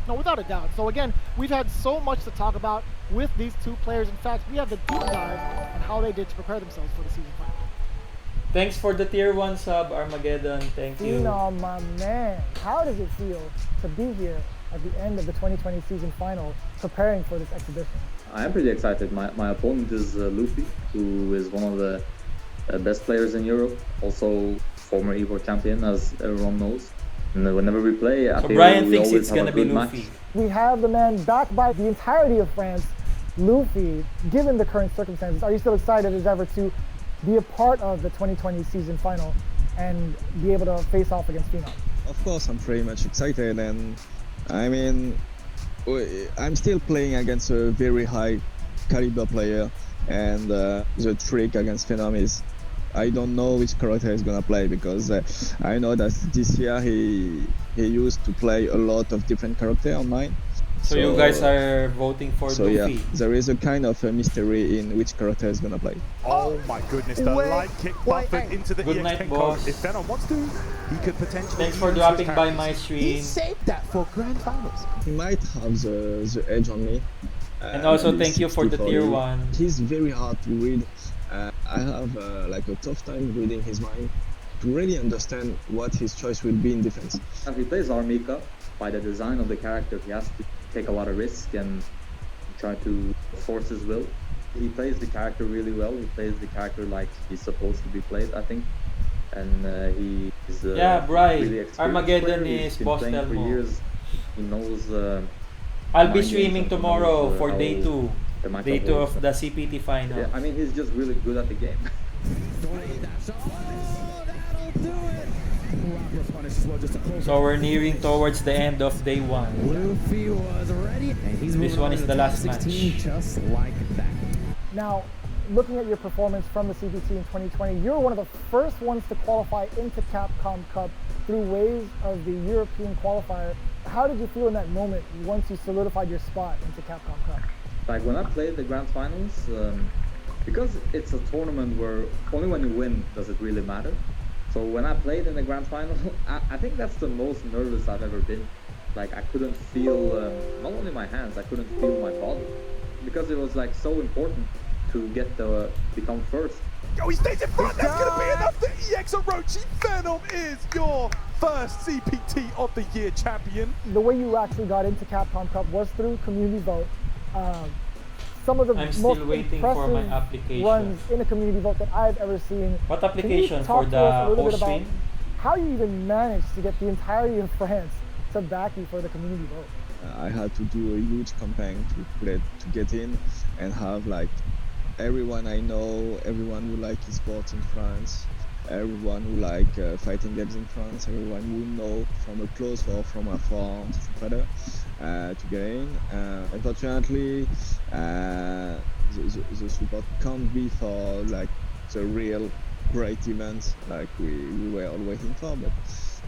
No, without a doubt. So again, we've had so much to talk about with these two players. In fact, we have the deep dive on how they did to prepare themselves for the season final. Thanks for the tier 1 sub, Armageddon. Thank you. Phenom, my man, how does it feel to be here at the end of the 2020 season final, preparing for this exhibition? I am pretty excited. My opponent is Luffy, who is one of the best players in Europe, also former Evo champion, as everyone knows. And whenever we play, I So feel Brian we thinks always it's have gonna a be good Luffy. match. We have the man backed by the entirety of France, Luffy. Given the current circumstances, are you still excited as ever to be a part of the 2020 season final and be able to face off against Phenom? Of course, I'm pretty much excited, and I mean, I'm still playing against a very high caliber player, and the trick against Phenom is I don't know which character he's gonna play, because I know that this year he used to play a lot of different characters online. So you guys are voting for So Luffy. yeah, there is a kind of a mystery in which character is gonna play. Oh my goodness, the Wait, light kick wait, buffered hey. into the Good EX10 night, code. boss. If Phenom wants to, he could potentially Thanks for use dropping his by characters. my He stream. saved that for grand finals. He might have the edge on me. And also maybe thank you for the 60 tier me. 1. He's very hard to read. I have like a tough time reading his mind to really understand what his choice will be in defense. If he plays Armika, by the design of the character, he has to take a lot of risk and try to force his will. He plays the character really well. He plays the character like he's supposed to be played, I think. And he's Yeah, Bri, really experienced Armageddon player. is He's been boss playing for Telmo. years. He knows. I'll mind be games streaming and he tomorrow knows, for how day 2. the matchup Day 2 works. of the CPT final. Yeah, I mean, he's just really good at the game. So we're nearing towards the end of day 1. Luffy was ready, and he's This one is the last match. just like that. Now, looking at your performance from the CBT in 2020, you're one of the first ones to qualify into Capcom Cup through waves of the European qualifier. How did you feel in that moment once you solidified your spot into Capcom Cup? Like when I played the grand finals, because it's a tournament where only when you win does it really matter. So when I played in the grand final, I think that's the most nervous I've ever been. Like I couldn't feel, not only my hands, I couldn't feel my body. Because it was like so important to get become first. Yo, he stays in front. That's going to be enough to EX Orochi. Phenom is your first CPT of the year champion. The way you actually got into Capcom Cup was through community vote. Some of the I'm most still waiting for my impressive application. runs in a community vote that I've ever seen. What Can application? you For talk to the us a little bit host about win? how you even managed to get the entirety of France to back you for the community vote? I had to do a huge campaign to get in and have like everyone I know, everyone who like esports in France, everyone who like fighting games in France, everyone who know from a close or from afar to get in. Unfortunately, the support can't be for like the real great events like we were all waiting for, but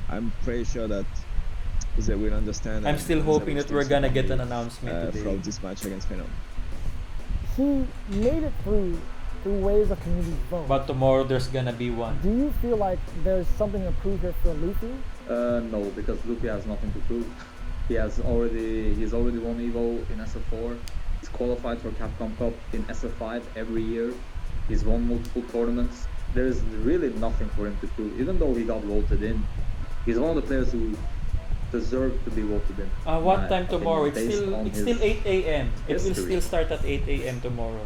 I'm pretty sure that they will understand. I'm Uh, still hoping that we're gonna get an announcement today. from this match against Phenom. He made it through waves of community vote. But tomorrow there's gonna be one. Do you feel like there's something to prove here for Luffy? No, because Luffy has nothing to prove. He's already won Evo in SF4. He's qualified for Capcom Cup in SF5 every year. He's won multiple tournaments. There's really nothing for him to prove, even though he got voted in. He's one of the players who deserve to be voted in. What my time tomorrow? opinion, It's based on still his 8 a.m. It will history. still start at 8 a.m. tomorrow.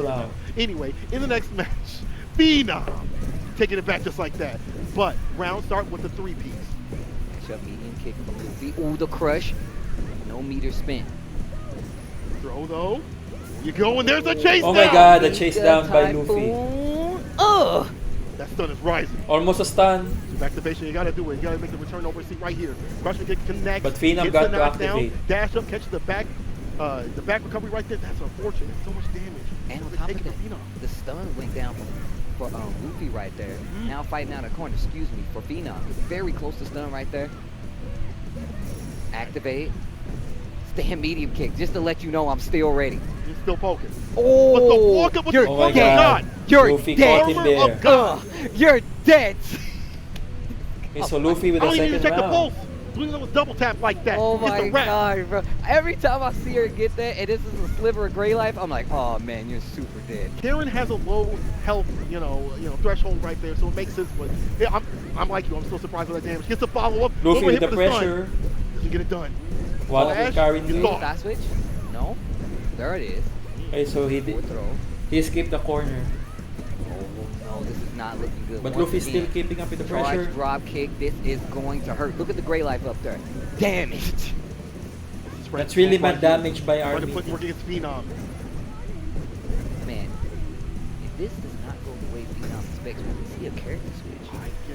sure now. Anyway, in the next match, Phenom taking it back just like that. But round start with the 3-piece. Matchup medium kick from Luffy. Ooh, the crush. No meter spin. Throw though. You go, and there's a chase Oh down. my god, the chase down by Luffy. Ugh. That stun is rising. Almost a stun. Activation, you gotta do it. You gotta make the return over seat right here. Crushing kick connects. But Phenom gets got the to knockdown, activate. dash up, catches the back recovery right there. That's unfortunate. So much damage. And on top of that, the stun went down for Luffy right there. Now fighting out of corner, excuse me, for Phenom. Very close to stun right there. Activate. Stand medium kick, just to let you know I'm still ready. He's still poking. Oh, but the walk up with the my god. You're Luffy dead. caught him there. You're dead. Okay, so Luffy with I a don't even second check the pulse. round. Doing it with double tap like that. Oh It's my a wrap. god, bro. Every time I see her get that, and this is a sliver of gray life, I'm like, oh man, you're super dead. Karen has a low health, threshold right there, so it makes sense. But yeah, I'm like you. I'm still surprised with that damage. Gets the follow up. Luffy with the stun. pressure. Doesn't get it done. What Flash, carrying you me? thought. Fast switch? No. There it is. Okay, so he escaped the corner. No, this is not looking good. But Once Luffy's still again, keeping up with the charge pressure. drop kick. This is going to hurt. Look at the gray life up there. Damn it. That's really bad damage by Trying to Army. put work against Phenom. Man, if this does not go the way Phenom expects, we can see a character switch.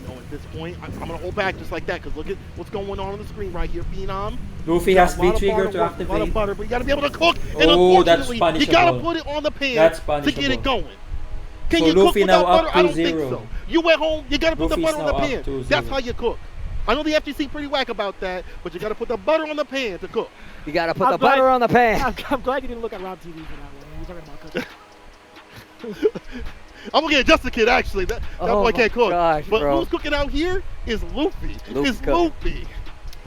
At this point, I'm going to hold back just like that because look at what's going on the screen right here. Phenom. Luffy Got has a lot of V-trigger butter, to a lot activate. of butter, but you got to be able to cook. And Oh, that's unfortunately, you got to punishable. put it on the pan That's to get it punishable. going. Can So you Luffy cook now without butter? up I don't think 2-0. so. You at home, you got to put the Luffy's butter on the now up pan. 2-0. That's how you cook. I know the FTC pretty whack about that, but you got to put the butter on the pan to cook. You got to put the butter on the pan. I'm glad you didn't look at Rob TV for that one. You're talking about cooking. I'm gonna get Just a Kid actually. That Oh boy can't cook. gosh, but bro. who's cooking out here is Luffy. Luffy's It's cooking. Luffy.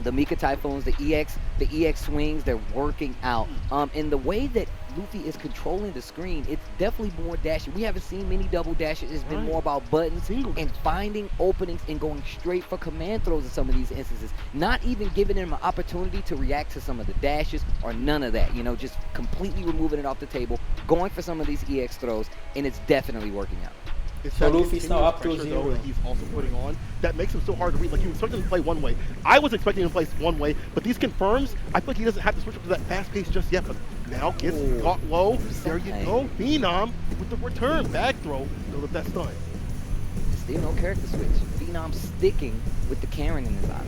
The Mika Typhoons, the EX swings, they're working out. And the way that Luffy is controlling the screen, it's definitely more dashing. We haven't seen many double dashes. It's been more about buttons and finding openings and going straight for command throws in some of these instances. Not even giving him an opportunity to react to some of the dashes or none of that. Just completely removing it off the table, going for some of these EX throws, and it's definitely working out. It's So that Luffy's now up continuous pressure, 2-0. though, that he's also putting on that makes him so hard to read. Like you expect him to play one way. I was expecting him to play one way, but these confirms. I feel like he doesn't have to switch up to that fast pace just yet. But now gets caught low. There you go, Phenom with the return back throw. Go with that stun. Still no character switch. Phenom sticking with the Karen in his eye.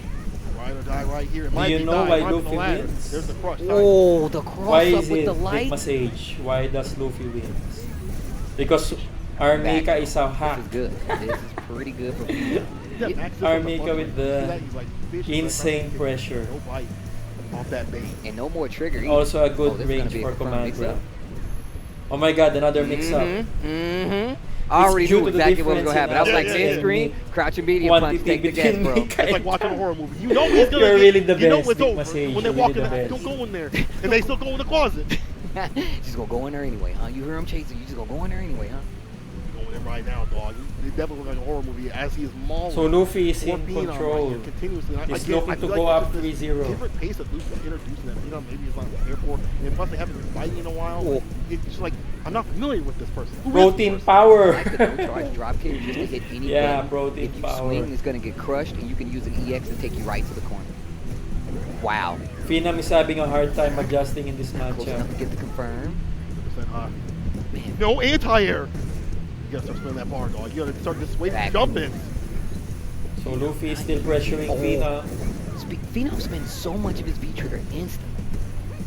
Ride or die right here. It Do might you be know die. why It might be the Luffy ladder. wins? There's the crush. Oh, the cross Why up is with it the light. Message? Why does Luffy wins? Because Armika is a hack. This is good. This is pretty good for Phenom. Armika with the insane pressure. No bite off that bait. And no more trigger either. Also a good Oh, this is gonna range be a for confirmed command mix-up. grab. Oh my god, another mix-up. I already due knew to the exactly what was difference gonna happen. in I was like, activity mid screen, and crouching medium quantity punch, take the gas, between bro. Mika It's like watching a horror movie. You know he's gonna You're get, really the you know best, it's Big over Message. when they You're walk really in. the Don't best. go in there, and they still go in the closet. Just gonna go in there anyway, huh? You hear him chasing, you just gonna go in there anyway, huh? Going in right now, dog. It definitely looks like a horror movie as he is mauling. So Luffy is or in Phenom control. Right here, continuously. And He's again, looking I to feel go like up it's just this 3-0. different pace that Luffy is introducing that maybe he's not prepared for. And plus, they haven't been fighting in a while. Cool. It's just like I'm not familiar with this person. Who is Protein this person? power. I like the no charge drop kick just to hit any Yeah, button. protein If you power. swing, it's gonna get crushed, and you can use an EX to take you right to the corner. Wow. Phenom is having a hard time adjusting in this Close matchup. enough to get the confirm. 100% high. No anti-air. You gotta start spinning that bar, dog. You gotta start just waiting, jumping. So Luffy is still pressuring Phenom. Phenom spends so much of his V-trigger instant.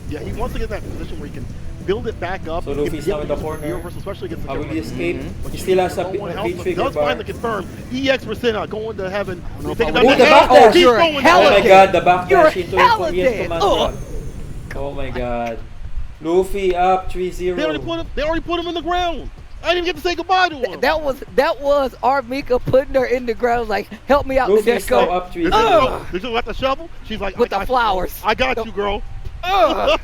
Yeah, he wants to get in that position where he can build it back up. So Luffy's now in the corner. Especially against the How will he Germans. escape? But He you still has a don't want help, but V-trigger does bar. find the confirm. EX percent going to heaven. know if Taking I down would- the the hell. backdash. Keep You're going. hella Oh my dead. god, the backdash You're into hella yes dead. command Ugh. grab. Oh my god. Luffy up 3-0. They already put him in the ground. I didn't even get to say goodbye to him. That was Armika putting her in the ground, like, help me out, Luffy is now Nadeshiko. up 3-0. Did you got the shovel? She's like, With I the got flowers. You, I got you, girl. Ugh.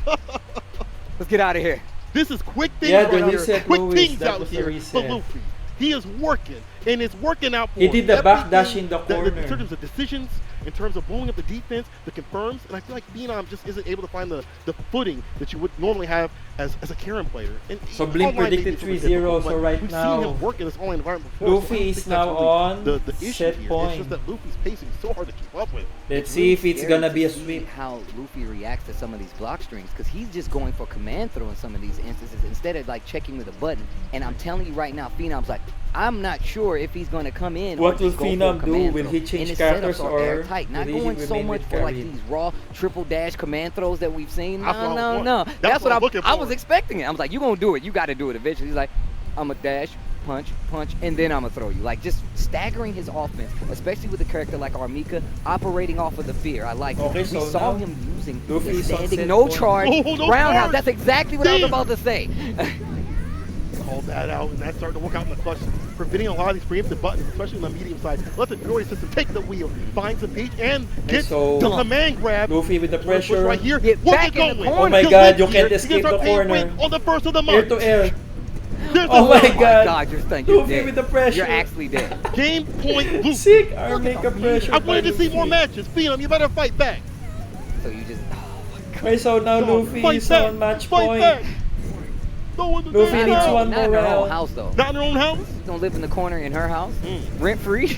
Let's get out of here. This is quick things Yeah, the right here. reset, Quick Louis. things That out was the here for reset. Luffy. He is working, and it's working out for He him. did the backdash Everything in the corner. In terms of decisions, in terms of blowing up the defense, the confirms, and I feel like Phenom just isn't able to find the footing that you would normally have as a Karen player. And So Blim online predicted maybe it's a little 3-0, difficult, so but right we've now, seen him work in this online environment before. Luffy so I don't is think now that's really on the issue set here. point. It's just that Luffy's pacing so hard to keep up with. Let's see if it's scary gonna to be a see sweep. how Luffy reacts to some of these block strings, because he's just going for command throw in some of these instances instead of like checking with a button. And I'm telling you right now, Phenom's like, I'm not sure if he's going to come in. What or will just go for a Phenom do? command Will throw. he change And his characters setups are or airtight, not will he going so remain much with for like carry? these raw triple dash command throws that we've seen. That's what I No, want. no. That's That's what what I'm looking I for. was expecting it. I was like, you're going to do it. You got to do it eventually. He's like, I'm a dash, punch, and then I'm going to throw you. Like, just staggering his offense, especially with a character like Armika, operating off of the fear. I like Okay, it. so We saw now him using Luffy the is on standing set no point. charge Oh, no roundhouse. charge. That's exactly what I was Damn. about to say. Called that out, and that's starting to work out in the clutch, preventing a lot of these preemptive buttons, especially on the medium side. Let the Fury system take the wheel, find some peak, and get so the command grab. Luffy with the Push pressure. right here. Get Where's back it in the going? corner. Oh my Just God, leave you here. can't You escape start the paying corner. rent on the first of the Air month. to air. There's Oh the my hook. God. God, you're stunning. You're Luffy dead. with the pressure. You're actually dead. Game point Luffy. Sick Armika pressure. I wanted by to see more Luffy. matches. Phenom, you better fight back. So you just, Okay, so now Luffy Fight is back. on match Fight point. back. Throw in the Luffy damn needs house. one not more in her own round. house though. Not in their own house. She's gonna live in the corner in her house, rent free.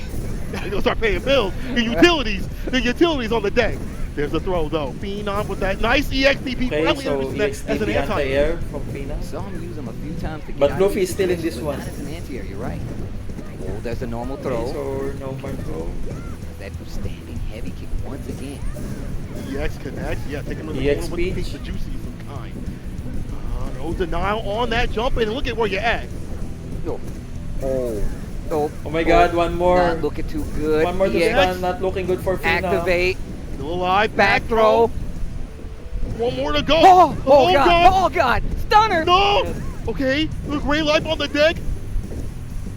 You're gonna start paying bills. The utilities. The utilities on the deck. There's the throw though. Phenom with that nice EXDP. Okay, Probably so using that as EXP an the anti. anti-air from Phenom. Saw him use them a few times to get But out Luffy of is still in situations, this but one. Not as an anti-air, you're right. Oh, there's a normal throw. Okay, so no more throw. That standing heavy kick once again. EX connects. Yeah, take him to the EX corner with a piece speech. of juicy of some kind. No denial on that jump, and look at where you're at. No. Oh. Oh my God, one more. Not looking too good. One more to EX. stun, not looking good for Phenom. Activate. Still alive. Back throw. One more to go. Oh God. Oh God. Stunner. No. Okay. Look, Ray Life on the deck.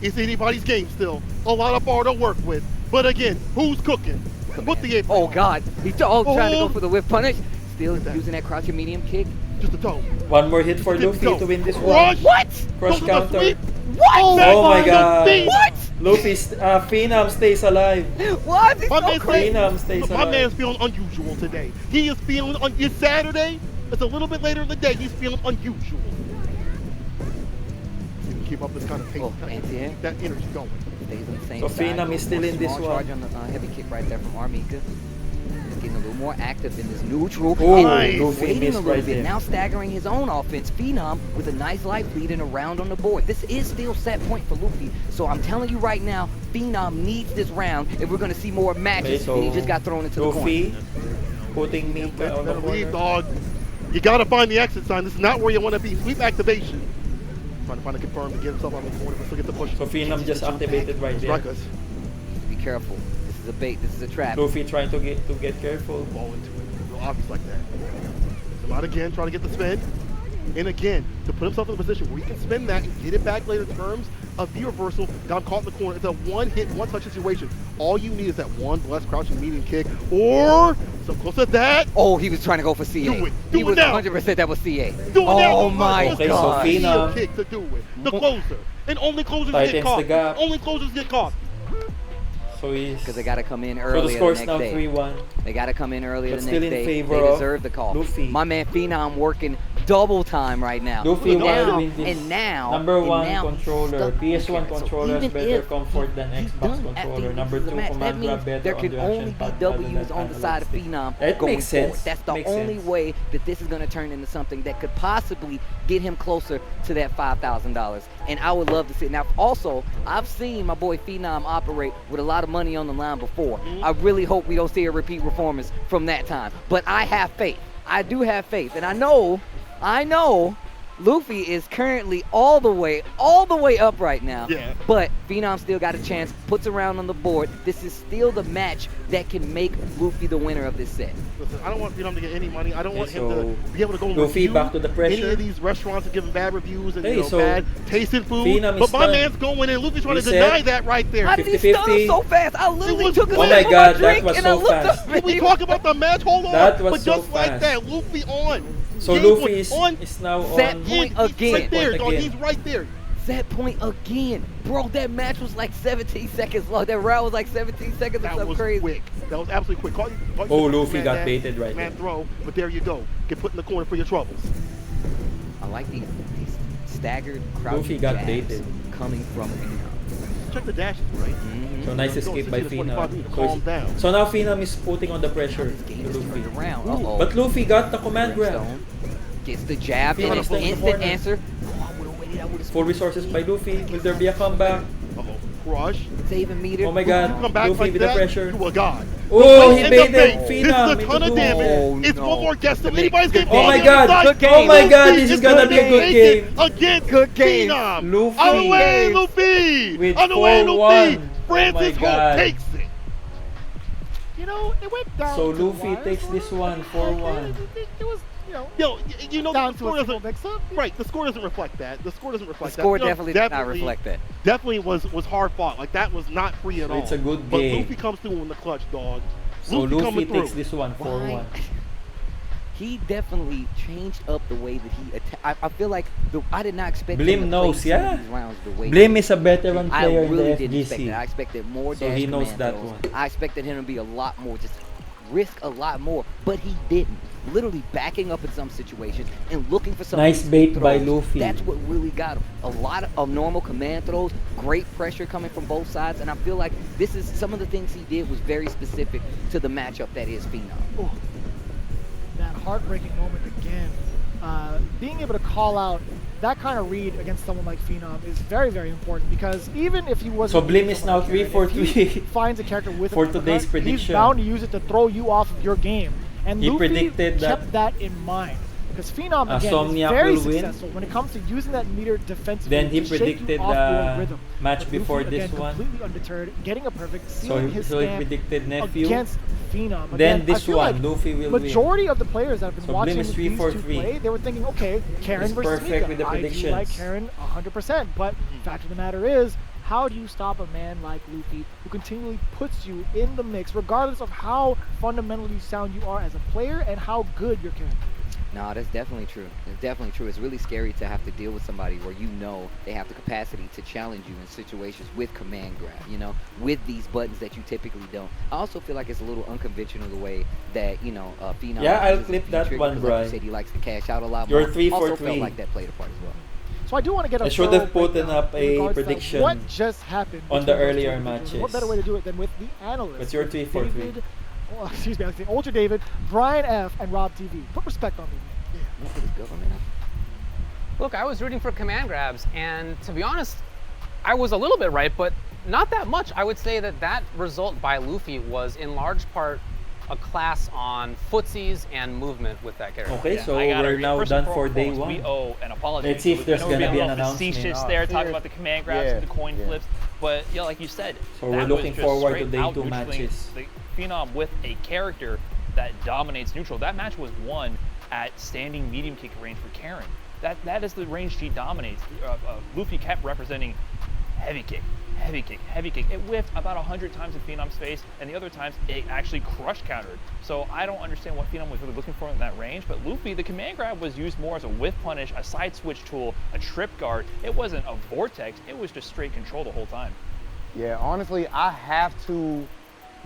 It's anybody's game still. A lot of bar to work with. But again, who's cooking? Put the apron. Oh God. He's trying to go Oh. for the whip punish. Still using that crouching medium kick. Just a toe. One more hit for Didn't Luffy go. to win this Crush. one. What? Crush Goes to the counter. sweep. What? Oh my Back God. on the feet. What? Luffy's Phenom stays alive. What? It's My so man's crazy. Phenom stays My alive. man's feeling unusual today. He is feeling it's Saturday. It's a little bit later in the day. He's feeling unusual. He can keep up this kind of pace. Oh, kind of anti-air. keep that energy going. Stays on the same So side. Phenom is still in this Small one. charge on the heavy kick right there from Armika. Just getting a little more active in this neutral. Oh, and nice. Luffy waiting a missed little right bit. there. Now staggering his own offense. Phenom with a nice life lead and a round on the board. This is still set point for Luffy. So I'm telling you right now, Phenom needs this round if we're going to see more matches. Okay, so And he just got thrown into the corner. Luffy putting Mika on the Better leave, corner. dog. You gotta find the exit sign. This is not where you want to be. Sweep activation. Trying to find a confirm to get himself out of the corner, but still get the push. So Phenom just activated right there. Strike us. Be careful. This is a bait. This is a trap. Luffy trying to get careful. Ball into it. Real obvious like that. Come out again, trying to get the spin. And again, to put himself in a position where he can spin that and get it back later in terms of the reversal. Got him caught in the corner. It's a one hit, one touch situation. All you need is that one blessed crouching medium kick or so close to that. Oh, he was trying to go for CA. Do it. He Do was it now. 100% that was CA. Do it now. Oh my Okay, so God. Phenom- Kick to do it. The closer. And only closers Tightens get the caught. gap. Only closers get caught. So he's Because they got to come in so earlier the the score's next now day. 3-1. They got to come in earlier But the still next in day. favor They of deserve the call. Luffy. My man Phenom working double time right now. Luffy and now, will win this. and now, Number and one now controller. stuck PS1 with it. So controller has even better if comfort than he's Xbox done after controller. he Number loses 2 the match, that command grab means better there on can the only action be pad rather than W's on the side of analog stick. Phenom That going makes forward. sense. That's the Makes only sense. way that this is going to turn into something that could possibly get him closer to that $5,000. And I would love to see it. Now, also, I've seen my boy Phenom operate with a lot of money on the line before. I really hope we don't see a repeat performance from that time. But I have faith. I do have faith. And I know Luffy is currently all the way up right now. Yeah. But Phenom still got a chance, puts a round on the board. This is still the match that can make Luffy the winner of this set. Listen, I don't want Phenom to get any money. I don't want him so to be able to go and Luffy review back to the pressure. any of these restaurants and give them bad reviews and Hey, so bad tasting food. Phenom But is my done. man's going in. Luffy's trying to Reset. deny that right there. How did he stun him so fast? I literally took a Oh sip my of God, that drink was and so I looked fast. up. Can we talk about the match? Hold on. That was but so just like fast. that, Luffy on. So Game Luffy one, is on now set on point He's again. right there, dog. again. He's right there. set point again. Bro, that match was like 17 seconds long. That round was like 17 seconds or That something was crazy. quick. That was absolutely quick. Oh, Luffy got baited right man there. throw, but there you go. Get put in the corner for your troubles. I like these staggered crouching Luffy got jabs baited. coming from Phenom. Check the dashes, right? So nice escape by Phenom. Calm down. So now Phenom is putting on the pressure to Luffy. Around. Ooh. But Luffy got the command grab. Gets the jab and it's the instant answer. Full resources by Luffy. Will there be a comeback? Crush. Saving meter. Oh my god. Come back Luffy like with that, the pressure. you a god. Oh, he Right in baited the face. Phenom. This is a ton of damage. It's one more guess than anybody's game. Oh my god. Oh my god. This is gonna be a good game. Against Phenom. Luffy. Out of the way, Luffy. With Out of the way, 4-1. Luffy. Oh Francis my God. Holt takes it. You know, it went down. So to the Luffy wire takes for this him. one, 4-1. It was, You know, down the to score a simple doesn't. mix-up. Right, the score doesn't reflect that. The score doesn't reflect The score that. You know, definitely did not reflect that. Definitely was hard fought. Like that was not free at So all. it's a good But game. Luffy comes through in the clutch, dog. So Luffy Luffy coming takes through. this one, 4-1. He definitely changed up the way that he attacked. I feel like I did not expect him Blim to knows, play some of yeah. these rounds the way Blim is a veteran I player in really the didn't expect FGC. that. I expected more So dash he knows that commandos. one. I expected him to be a lot more, just risk a lot more, but he didn't. Literally backing up in some situations and looking for some Nice of these bait throws. by Luffy. That's what really got him. A lot of normal command throws, great pressure coming from both sides, and I feel like this is some of the things he did was very specific to the matchup that is Phenom. Oh, that heartbreaking moment again. Being able to call out that kind of read against someone like Phenom is very, very important because even if he wasn't. So Blim is now 3 for 3 finds a character with for an uppercut, today's he's prediction. bound to use it to throw you off of your game. And He Luffy predicted kept that in mind. Because Phenom, again, Somniac is very will win. successful when it comes to using that meter defensively Then he to shake predicted you off your the rhythm. match But before Luffy, this again, one. completely undeterred, getting a perfect, So sealing he, his so he stamp predicted nephew. against Phenom. Then Again, this I feel one, like Luffy will win. majority of the players that have been So watching Blim is 3 these for two 3. play, they were thinking, okay, Karen He's versus perfect Mika. with the I do like predictions. Karen 100%. But fact of the matter is, how do you stop a man like Luffy who continually puts you in the mix, regardless of how fundamentally sound you are as a player and how good your character is? No, that's definitely true. It's definitely true. It's really scary to have to deal with somebody where you know they have the capacity to challenge you in situations with command grab, you know, with these buttons that you typically don't. I also feel like it's a little unconventional the way that, you know, Phenom. Yeah, I'll uses clip the that trigger, one, 'cause Brian. Like you said, he likes to cash out a lot You're more. 3 for Also 3. felt like that played a part as well. So I do want to get a I should thorough have put breakdown up in a regards to prediction what just happened on the between those two earlier individuals. matches. What better way to do it than with the analysts? What's your 3 for 3? David, oh, excuse me, I was saying Ultra David, Brian F, and Rob TV. Put respect on me. Look, I was rooting for command grabs, and to be honest, I was a little bit right, but not that much. I would say that that result by Luffy was in large part a class on footsies and movement with that character. Okay, so I gotta we're agree. now First done and for day foremost, one. We owe an apology. Let's see if there's I know gonna we're be being an a little facetious announcement. there, talking about the command grabs and the coin flips, but yeah, like you said, So that we're looking was just forward to straight day out 2 neutraling matches. The Phenom with a character that dominates neutral. That match was won at standing medium kick range for Karen. That is the range she dominates. Luffy kept representing heavy kick, heavy kick, heavy kick. It whiffed about 100 times in Phenom's face, and the other times it actually crush countered. So I don't understand what Phenom was really looking for in that range, but Luffy, the command grab was used more as a whiff punish, a side switch tool, a trip guard. It wasn't a vortex, it was just straight control the whole time. Yeah, honestly, I have to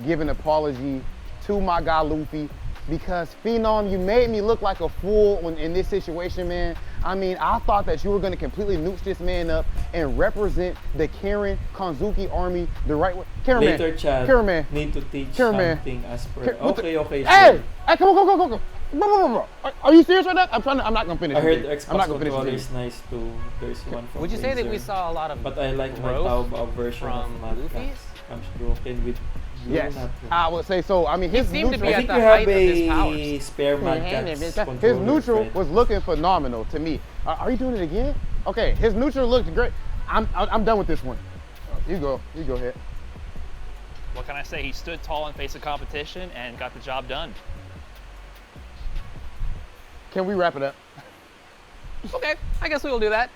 give an apology to my guy Luffy because Phenom, you made me look like a fool in this situation, man. I mean, I thought that you were going to completely nooch this man up and represent the Karen Kanzuki army the right way. Karen Later, man, Chad. Karen man, Need to teach Karen man. something as per. Okay, Okay, Hey, sure. hey, come on. Bro. Are you serious right now? I'm not gonna finish. I heard this. Xbox I'm not gonna finish controller this. is nice too. There's one from Would you say that we Razer. saw a lot of But I like my growth Taobao version of from Mad Luffy's? Cats. Comes broken with blue Yes, nut. I would say so. I mean, his seemed to neutral. be I at think the you have height of his a powers. spare Mad Cats His controller, neutral Fred. was looking phenomenal to me. Are you doing it again? Okay, his neutral looked great. I'm done with this one. You go ahead. What can I say? He stood tall in face of competition and got the job done. Can we wrap it up? Okay, I guess we will do that.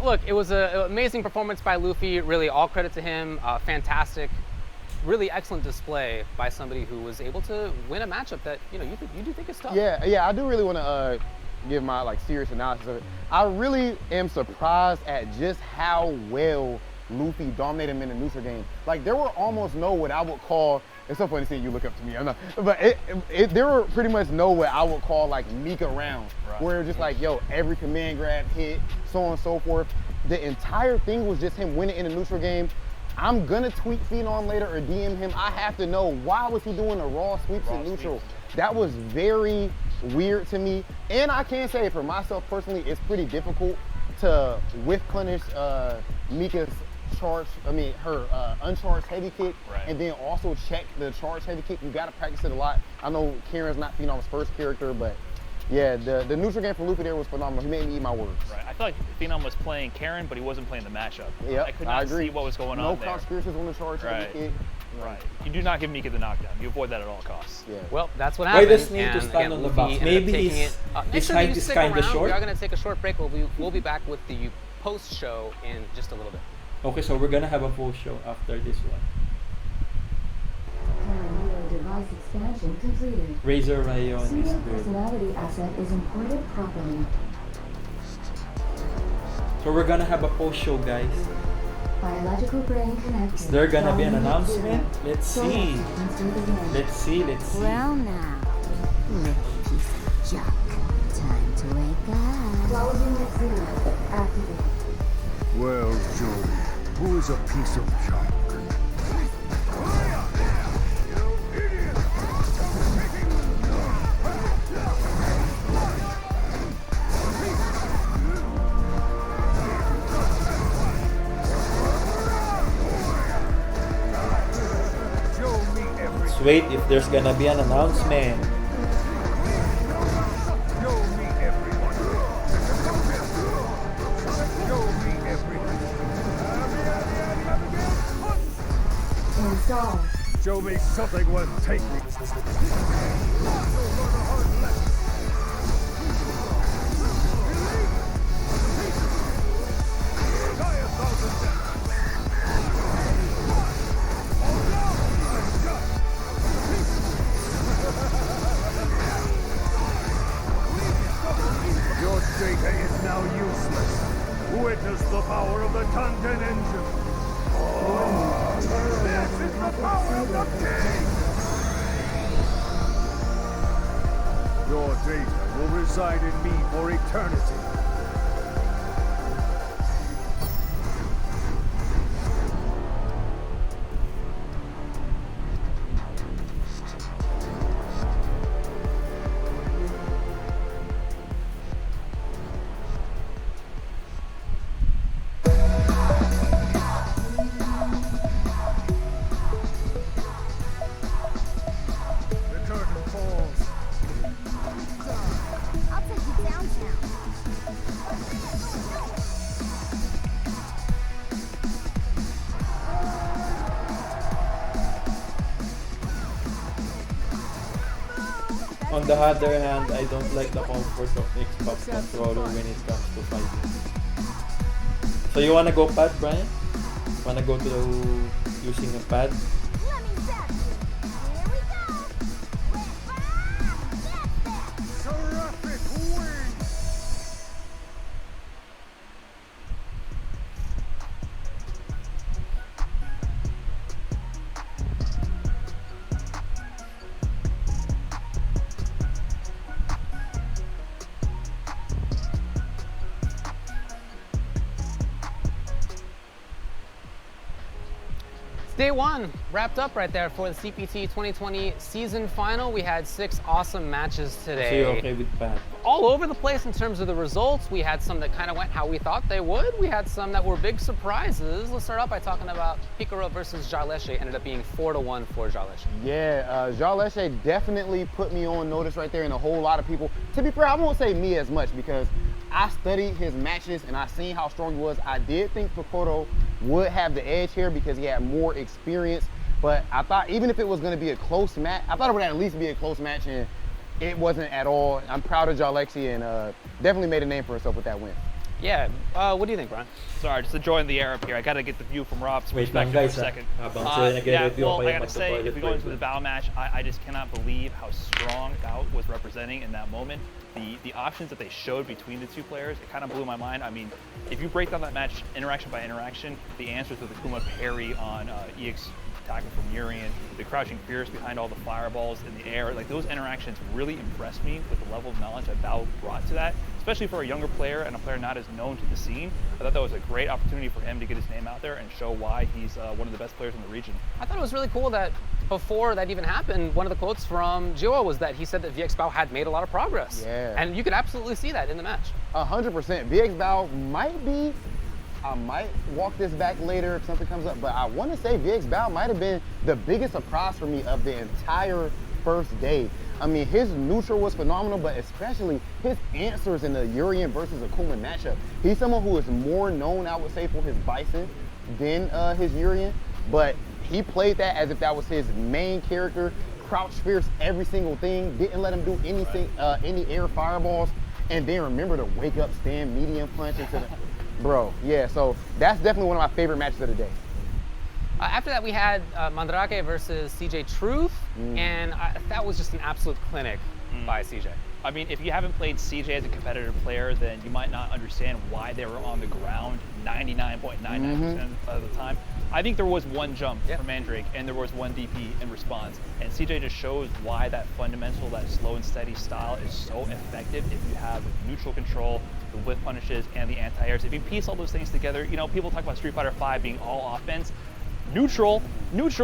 Look, it was an amazing performance by Luffy. Really, all credit to him. Fantastic, really excellent display by somebody who was able to win a matchup that you do think is tough. Yeah, I do really want to give my like serious analysis of it. I really am surprised at just how well Luffy dominated him in the neutral game. Like there were almost no what I would call, it's so funny seeing you look up to me, I know, but there were pretty much no what I would call like Mika rounds, where it was just like, yo, every command grab hit, so on and so forth. The entire thing was just him winning in the neutral game. I'm gonna tweet Phenom later or DM him. I have to know, why was he doing the raw sweeps in neutral? That was very weird to me. And I can say for myself personally, it's pretty difficult to whiff punish Mika's her uncharged heavy kick, and then also check the charged heavy kick. You gotta practice it a lot. I know Karen's not Phenom's first character, but yeah, the neutral game for Luffy there was phenomenal. He made me eat my words. Right. I feel like Phenom was playing Karen, but he wasn't playing the matchup. Yeah, I could not agree. see what was going no on there. No conspiracies on the charge heavy kick. Right. You do not give Mika the knockdown. You avoid that at all costs. Yeah. Well, that's what happened. Why does he need to And stand again, on the Luffy box? ended up Maybe taking it. his Make sure height you is stick kind of around. short. We are going to take a short break. We'll be back with the post-show in just a little bit. Okay, so we're gonna have a full show after this one. Device expansion completed. Razor Rayon is Pseudo good. personality asset is imported properly. So we're gonna have a post show, guys. Biological brain connected. Is there gonna be an Dominant announcement? zero. Let's Solar see. sequence will begin. Let's see. Well now, little piece of junk. Time to wake up. Cloud unit 0 activated. Well, Joey, who is a piece of junk? Let's wait if there's gonna be an announcement. Install. Show me something worth taking. Your data is now useless. Witness the power of the content engine. Oh, this is the power of the king! Your data will reside in me for eternity. The curtain falls. I'll take you downtown. On the other hand, I don't like the comfort of Xbox controller when it comes to fighting. So you wanna go pad, Brian? Wanna go to using a pad? Terrific win! Day one wrapped up right there for the CPT 2020 season final. We had 6 awesome matches So today. you're okay with pad? All over the place in terms of the results. We had some that kind of went how we thought they would. We had some that were big surprises. Let's start off by talking about Picaro versus Jarlesche. Ended up being 4-1 for Jarlesche. Yeah, Jarlesche definitely put me on notice right there, and a whole lot of people. To be fair, I won't say me as much because I studied his matches and I seen how strong he was. I did think Picaro would have the edge here because he had more experience, but I thought even if it was going to be a close match, I thought it would at least be a close match, and it wasn't at all. I'm proud of Jarlesche and definitely made a name for himself with that win. Yeah, what do you think, Brian? Sorry, just enjoying the air up here. I gotta get the view from Rob's Wait lang, perspective guys, for a ah. second. Habang sila Yeah, nagre-review well, kayo, I gotta say, if we go magto-toilet into the break Bao match, I just cannot believe how strong Bao was representing in that moment. The options that they showed between the two players, it kind of blew my mind. I mean, if you break down that match interaction by interaction, the answers with the Kuma parry on EX attacking from Urian, the crouching fierce behind all the fireballs in the air, like those interactions really impressed me with the level of knowledge that Bao brought to that, especially for a younger player and a player not as known to the scene. I thought that was a great opportunity for him to get his name out there and show why he's one of the best players in the region. I thought it was really cool that before that even happened, one of the quotes from Jiwa was that he said that VX Bao had made a lot of progress. Yeah. And you could absolutely see that in the match. 100%. VX Bao might be, I might walk this back later if something comes up, but I want to say VX Bao might have been the biggest surprise for me of the entire first day. I mean, his neutral was phenomenal, but especially his answers in the Urian versus Akuma matchup. He's someone who is more known, I would say, for his Bison than his Urian, but he played that as if that was his main character, crouch fierce every single thing, didn't let him do anything, any air fireballs, and then remember to wake up, stand medium punch into the, bro, yeah, so that's definitely one of my favorite matches of the day. After that, we had Mandrake versus CJ Truth, and that was just an absolute clinic by CJ. I mean, if you haven't played CJ as a competitive player, then you might not understand why they were on the ground 99.99% of the time. I think there was one jump from Mandrake, and there was one DP in response. And CJ just shows why that fundamental, that slow and steady style is so effective if you have neutral control, the whiff punishes, and the anti-airs. If you piece all those things together, you know, people talk about Street Fighter V being all offense. Neutral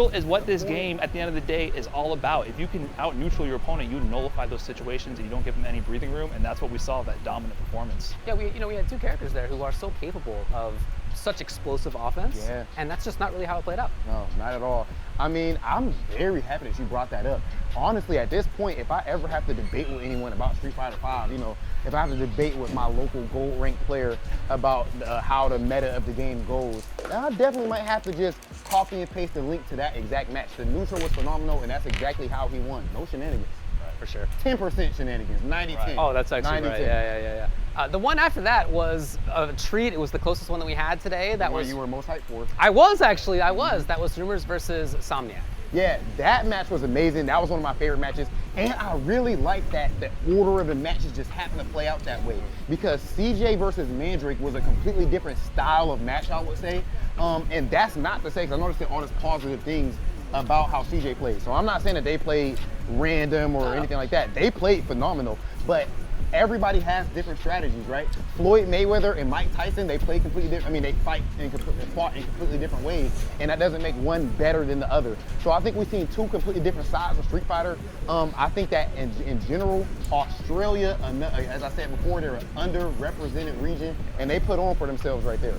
is what this game at the end of the day is all about. If you can out neutral your opponent, you nullify those situations and you don't give them any breathing room, and that's what we saw, that dominant performance. Yeah, we had two characters there who are so capable of such explosive offense, and that's just not really how it played out. No, not at all. I mean, I'm very happy that you brought that up. Honestly, at this point, if I ever have to debate with anyone about Street Fighter V, you know, if I have to debate with my local gold rank player about how the meta of the game goes, I definitely might have to just copy and paste the link to that exact match. The neutral was phenomenal, and that's exactly how he won. No shenanigans. Right, for sure. 10% shenanigans, 90-10. Right. Oh, that's actually 90-10. right. Yeah. The one after that was a treat. It was the closest one that we had today. That was you were most hyped for. I was. That was Rumors versus Somniac. Yeah, that match was amazing. That was one of my favorite matches. And I really like that the order of the matches just happened to play out that way. Because CJ versus Mandrake was a completely different style of match, I would say. And that's not to say, because I noticed all these positive things about how CJ played. So I'm not saying that they played random or anything like that. They played phenomenal. But everybody has different strategies, right? Floyd Mayweather and Mike Tyson, they play completely different. I mean, they fought in completely different ways, and that doesn't make one better than the other. So I think we've seen two completely different sides of Street Fighter. I think that in general, Australia, as I said before, they're an underrepresented region, and they put on for themselves right there.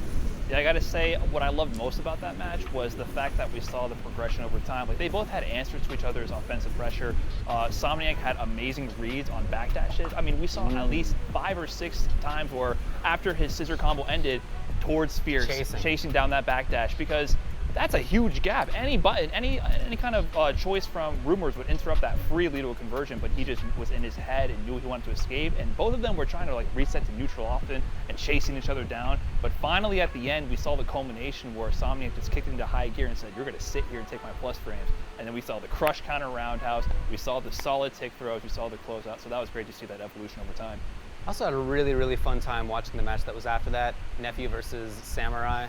Yeah, I gotta say, what I loved most about that match was the fact that we saw the progression over time. Like, they both had answers to each other's offensive pressure. Somniac had amazing reads on backdashes. I mean, we saw at least 5 or 6 times where after his scissor combo ended, towards Fierce, chasing down that backdash, because that's a huge gap. Any button, any kind of choice from Rumors would interrupt that freely to a conversion, but he just was in his head and knew he wanted to escape. And both of them were trying to like reset to neutral often and chasing each other down. But finally at the end, we saw the culmination where Somniac just kicked into high gear and said, "You're gonna sit here and take my plus frames." And then we saw the crush counter roundhouse, we saw the solid tick throws, we saw the closeout. So that was great to see that evolution over time. I also had a really, really fun time watching the match that was after that, Nephew versus Samurai.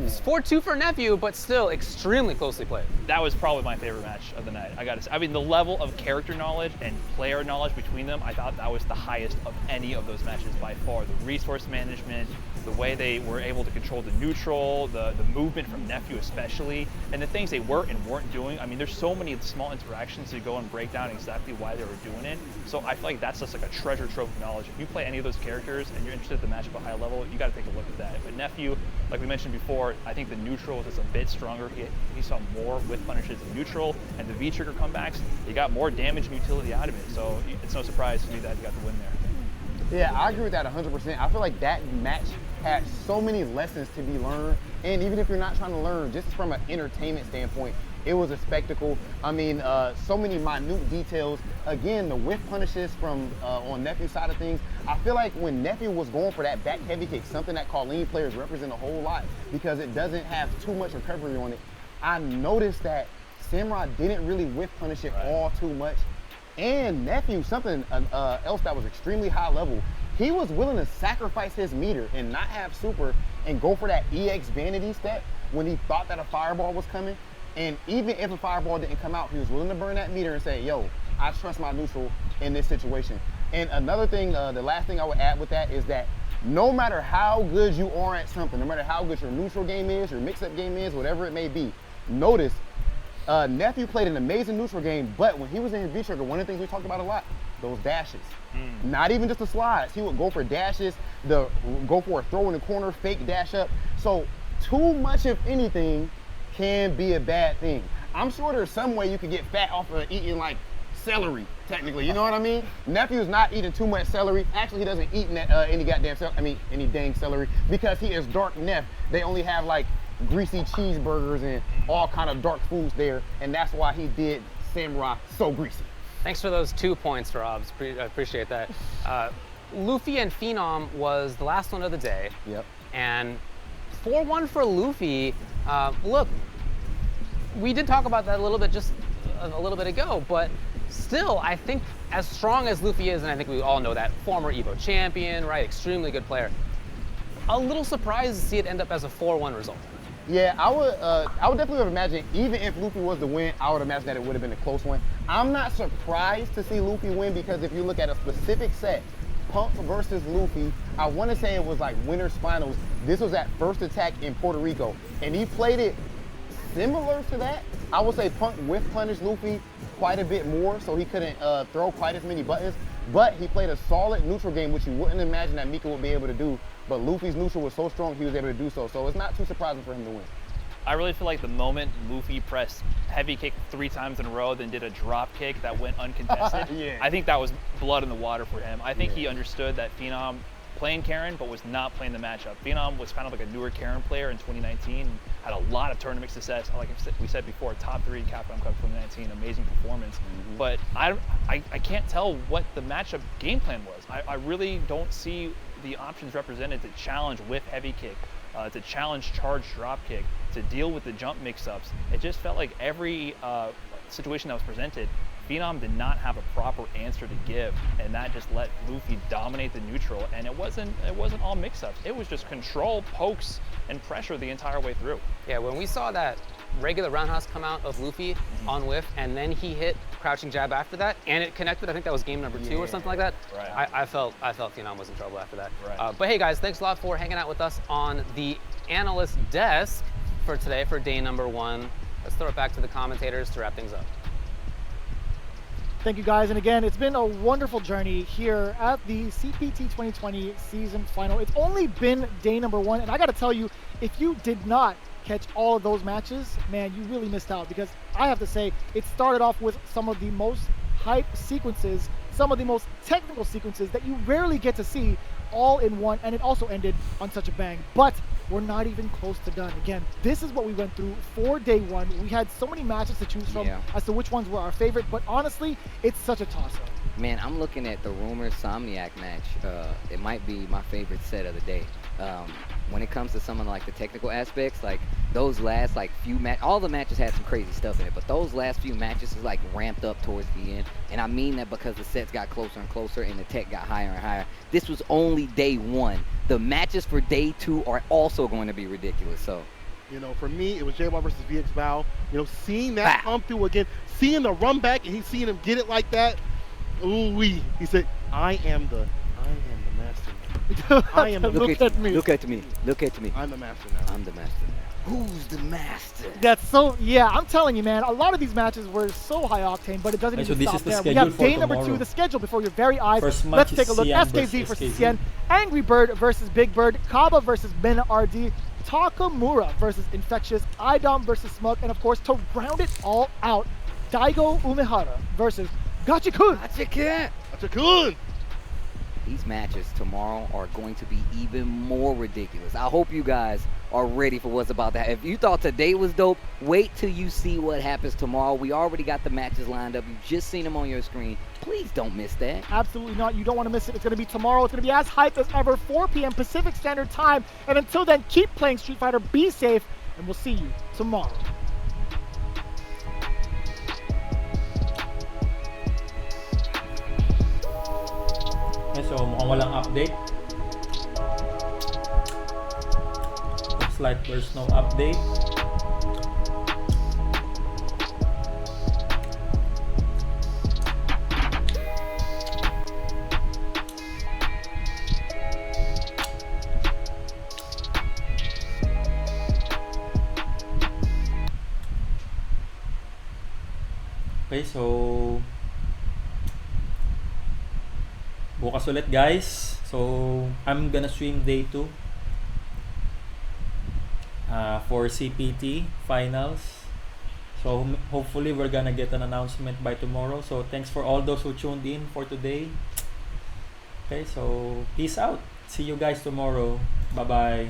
It's 4-2 for Nephew, but still extremely closely played. That was probably my favorite match of the night. I gotta say, I mean, the level of character knowledge and player knowledge between them, I thought that was the highest of any of those matches by far. The resource management, the way they were able to control the neutral, the movement from Nephew especially, and the things they were and weren't doing. I mean, there's so many small interactions to go and break down exactly why they were doing it. So I feel like that's just like a treasure trove of knowledge. If you play any of those characters and you're interested in the match at a high level, you gotta take a look at that. But Nephew, like we mentioned before, I think the neutral was just a bit stronger. He saw more with punishes in neutral, and the V-trigger comebacks, he got more damage and utility out of it. So it's no surprise to me that he got the win there. Yeah, I agree with that 100%. I feel like that match had so many lessons to be learned. And even if you're not trying to learn, just from an entertainment standpoint, it was a spectacle. I mean, so many minute details. Again, the whiff punishes from on Nephew's side of things. I feel like when Nephew was going for that back heavy kick, something that Colleen players represent a whole lot because it doesn't have too much recovery on it. I noticed that Samurai didn't really whiff punish it all too much. And Nephew, something else that was extremely high level, he was willing to sacrifice his meter and not have super and go for that EX vanity step when he thought that a fireball was coming. And even if a fireball didn't come out, he was willing to burn that meter and say, yo, I trust my neutral in this situation. And another thing, the last thing I would add with that is that no matter how good you are at something, no matter how good your neutral game is, your mix-up game is, whatever it may be, notice Nephew played an amazing neutral game, but when he was in his V-trigger, one of the things we talked about a lot, those dashes. Not even just the slides. He would go for dashes, go for a throw in the corner, fake dash up. So too much of anything can be a bad thing. I'm sure there's some way you could get fat off of eating like celery, technically, you know what I mean? Nephew's not eating too much celery. Actually, he doesn't eat any goddamn celery, any dang celery, because he is dark Neph. They only have like greasy cheeseburgers and all kind of dark foods there, and that's why he did Samurai so greasy. Thanks for those 2 points, Rob. I appreciate that. Luffy and Phenom was the last one of the day. Yep. And 4-1 for Luffy. Look, we did talk about that a little bit just a little bit ago, but still, I think as strong as Luffy is, and I think we all know that, former EVO champion, right, extremely good player, a little surprised to see it end up as a 4-1 result. Yeah, I would definitely have imagined, even if Luffy was the win, I would imagine that it would have been a close one. I'm not surprised to see Luffy win because if you look at a specific set, Punk versus Luffy, I want to say it was like Winners Finals. This was at First Attack in Puerto Rico, and he played it similar to that. I would say Punk whiff punished Luffy quite a bit more, so he couldn't throw quite as many buttons, but he played a solid neutral game, which you wouldn't imagine that Mika would be able to do. But Luffy's neutral was so strong, he was able to do so. So it's not too surprising for him to win. I really feel like the moment Luffy pressed heavy kick 3 times in a row, then did a drop kick that went uncontested, Yeah. I think that was blood in the water for him. I think he understood that Phenom playing Karen, but was not playing the matchup. Phenom was kind of like a newer Karen player in 2019, and had a lot of tournament success. Like we said before, top 3 in Capcom Cup 2019, amazing performance. But I can't tell what the matchup game plan was. I really don't see the options represented to challenge whiff heavy kick, to challenge charge drop kick, to deal with the jump mix-ups. It just felt like every situation that was presented, Phenom did not have a proper answer to give, and that just let Luffy dominate the neutral. And it wasn't all mix-ups. It was just control, pokes, and pressure the entire way through. Yeah, when we saw that regular roundhouse come out of Luffy on whiff, and then he hit crouching jab after that, and it connected. I think that was game number 2 or something like that. Right. I felt Phenom was in trouble after that. Right. But hey guys, thanks a lot for hanging out with us on the analyst desk for today for day number 1. Let's throw it back to the commentators to wrap things up. Thank you guys, and again, it's been a wonderful journey here at the CPT 2020 season final. It's only been day number 1, and I gotta tell you, if you did not catch all of those matches, man, you really missed out, because I have to say, it started off with some of the most hype sequences, some of the most technical sequences that you rarely get to see all in one, and it also ended on such a bang. But we're not even close to done. Again, this is what we went through for day 1. We had so many matches to choose from as to which ones were our favorite, but honestly, it's such a toss-up. Man, I'm looking at the Rumor Somniac match. It might be my favorite set of the day. When it comes to some of like the technical aspects, like those last like few all the matches had some crazy stuff in it, but those last few matches is like ramped up towards the end. And I mean that because the sets got closer and closer and the tech got higher and higher. This was only day 1. The matches for day 2 are also going to be ridiculous. So, you know, for me, it was J1 versus VX Bow. You know, seeing that come through again, seeing the run back and seeing him get it like that. Ooh-wee. He said, I am the master. I am the look at me. Look at me. Look at me. I'm the master now. I'm the master now. Who's the master? That's so, yeah, I'm telling you, man, a lot of these matches were so high octane, but it doesn't even stop there. We have day number 2, the schedule before your very eyes. Let's take a look. SKZ versus Cien, Angry Bird versus Big Bird, Kaba versus Ben RD, Takamura versus Infectious, Idom versus Smug, and of course, to round it all out, Daigo Umehara versus Gachikun. Gachikun. Gachikun. these matches tomorrow are going to be even more ridiculous. I hope you guys are ready for what's about to happen. If you thought today was dope, wait till you see what happens tomorrow. We already got the matches lined up. You've just seen them on your screen. Please don't miss that. Absolutely not. You don't want to miss it. It's going to be tomorrow. It's going to be as hype as ever, 4 p.m. Pacific Standard Time. And until then, keep playing Street Fighter, be safe, and we'll see you tomorrow. Okay, so mukhang walang update. Looks like there's no update. Okay, so bukas ulit guys. So I'm gonna stream day 2 for CPT finals. So hopefully we're gonna get an announcement by tomorrow. So thanks for all those who tuned in for today. Okay, so peace out. See you guys tomorrow. Bye bye.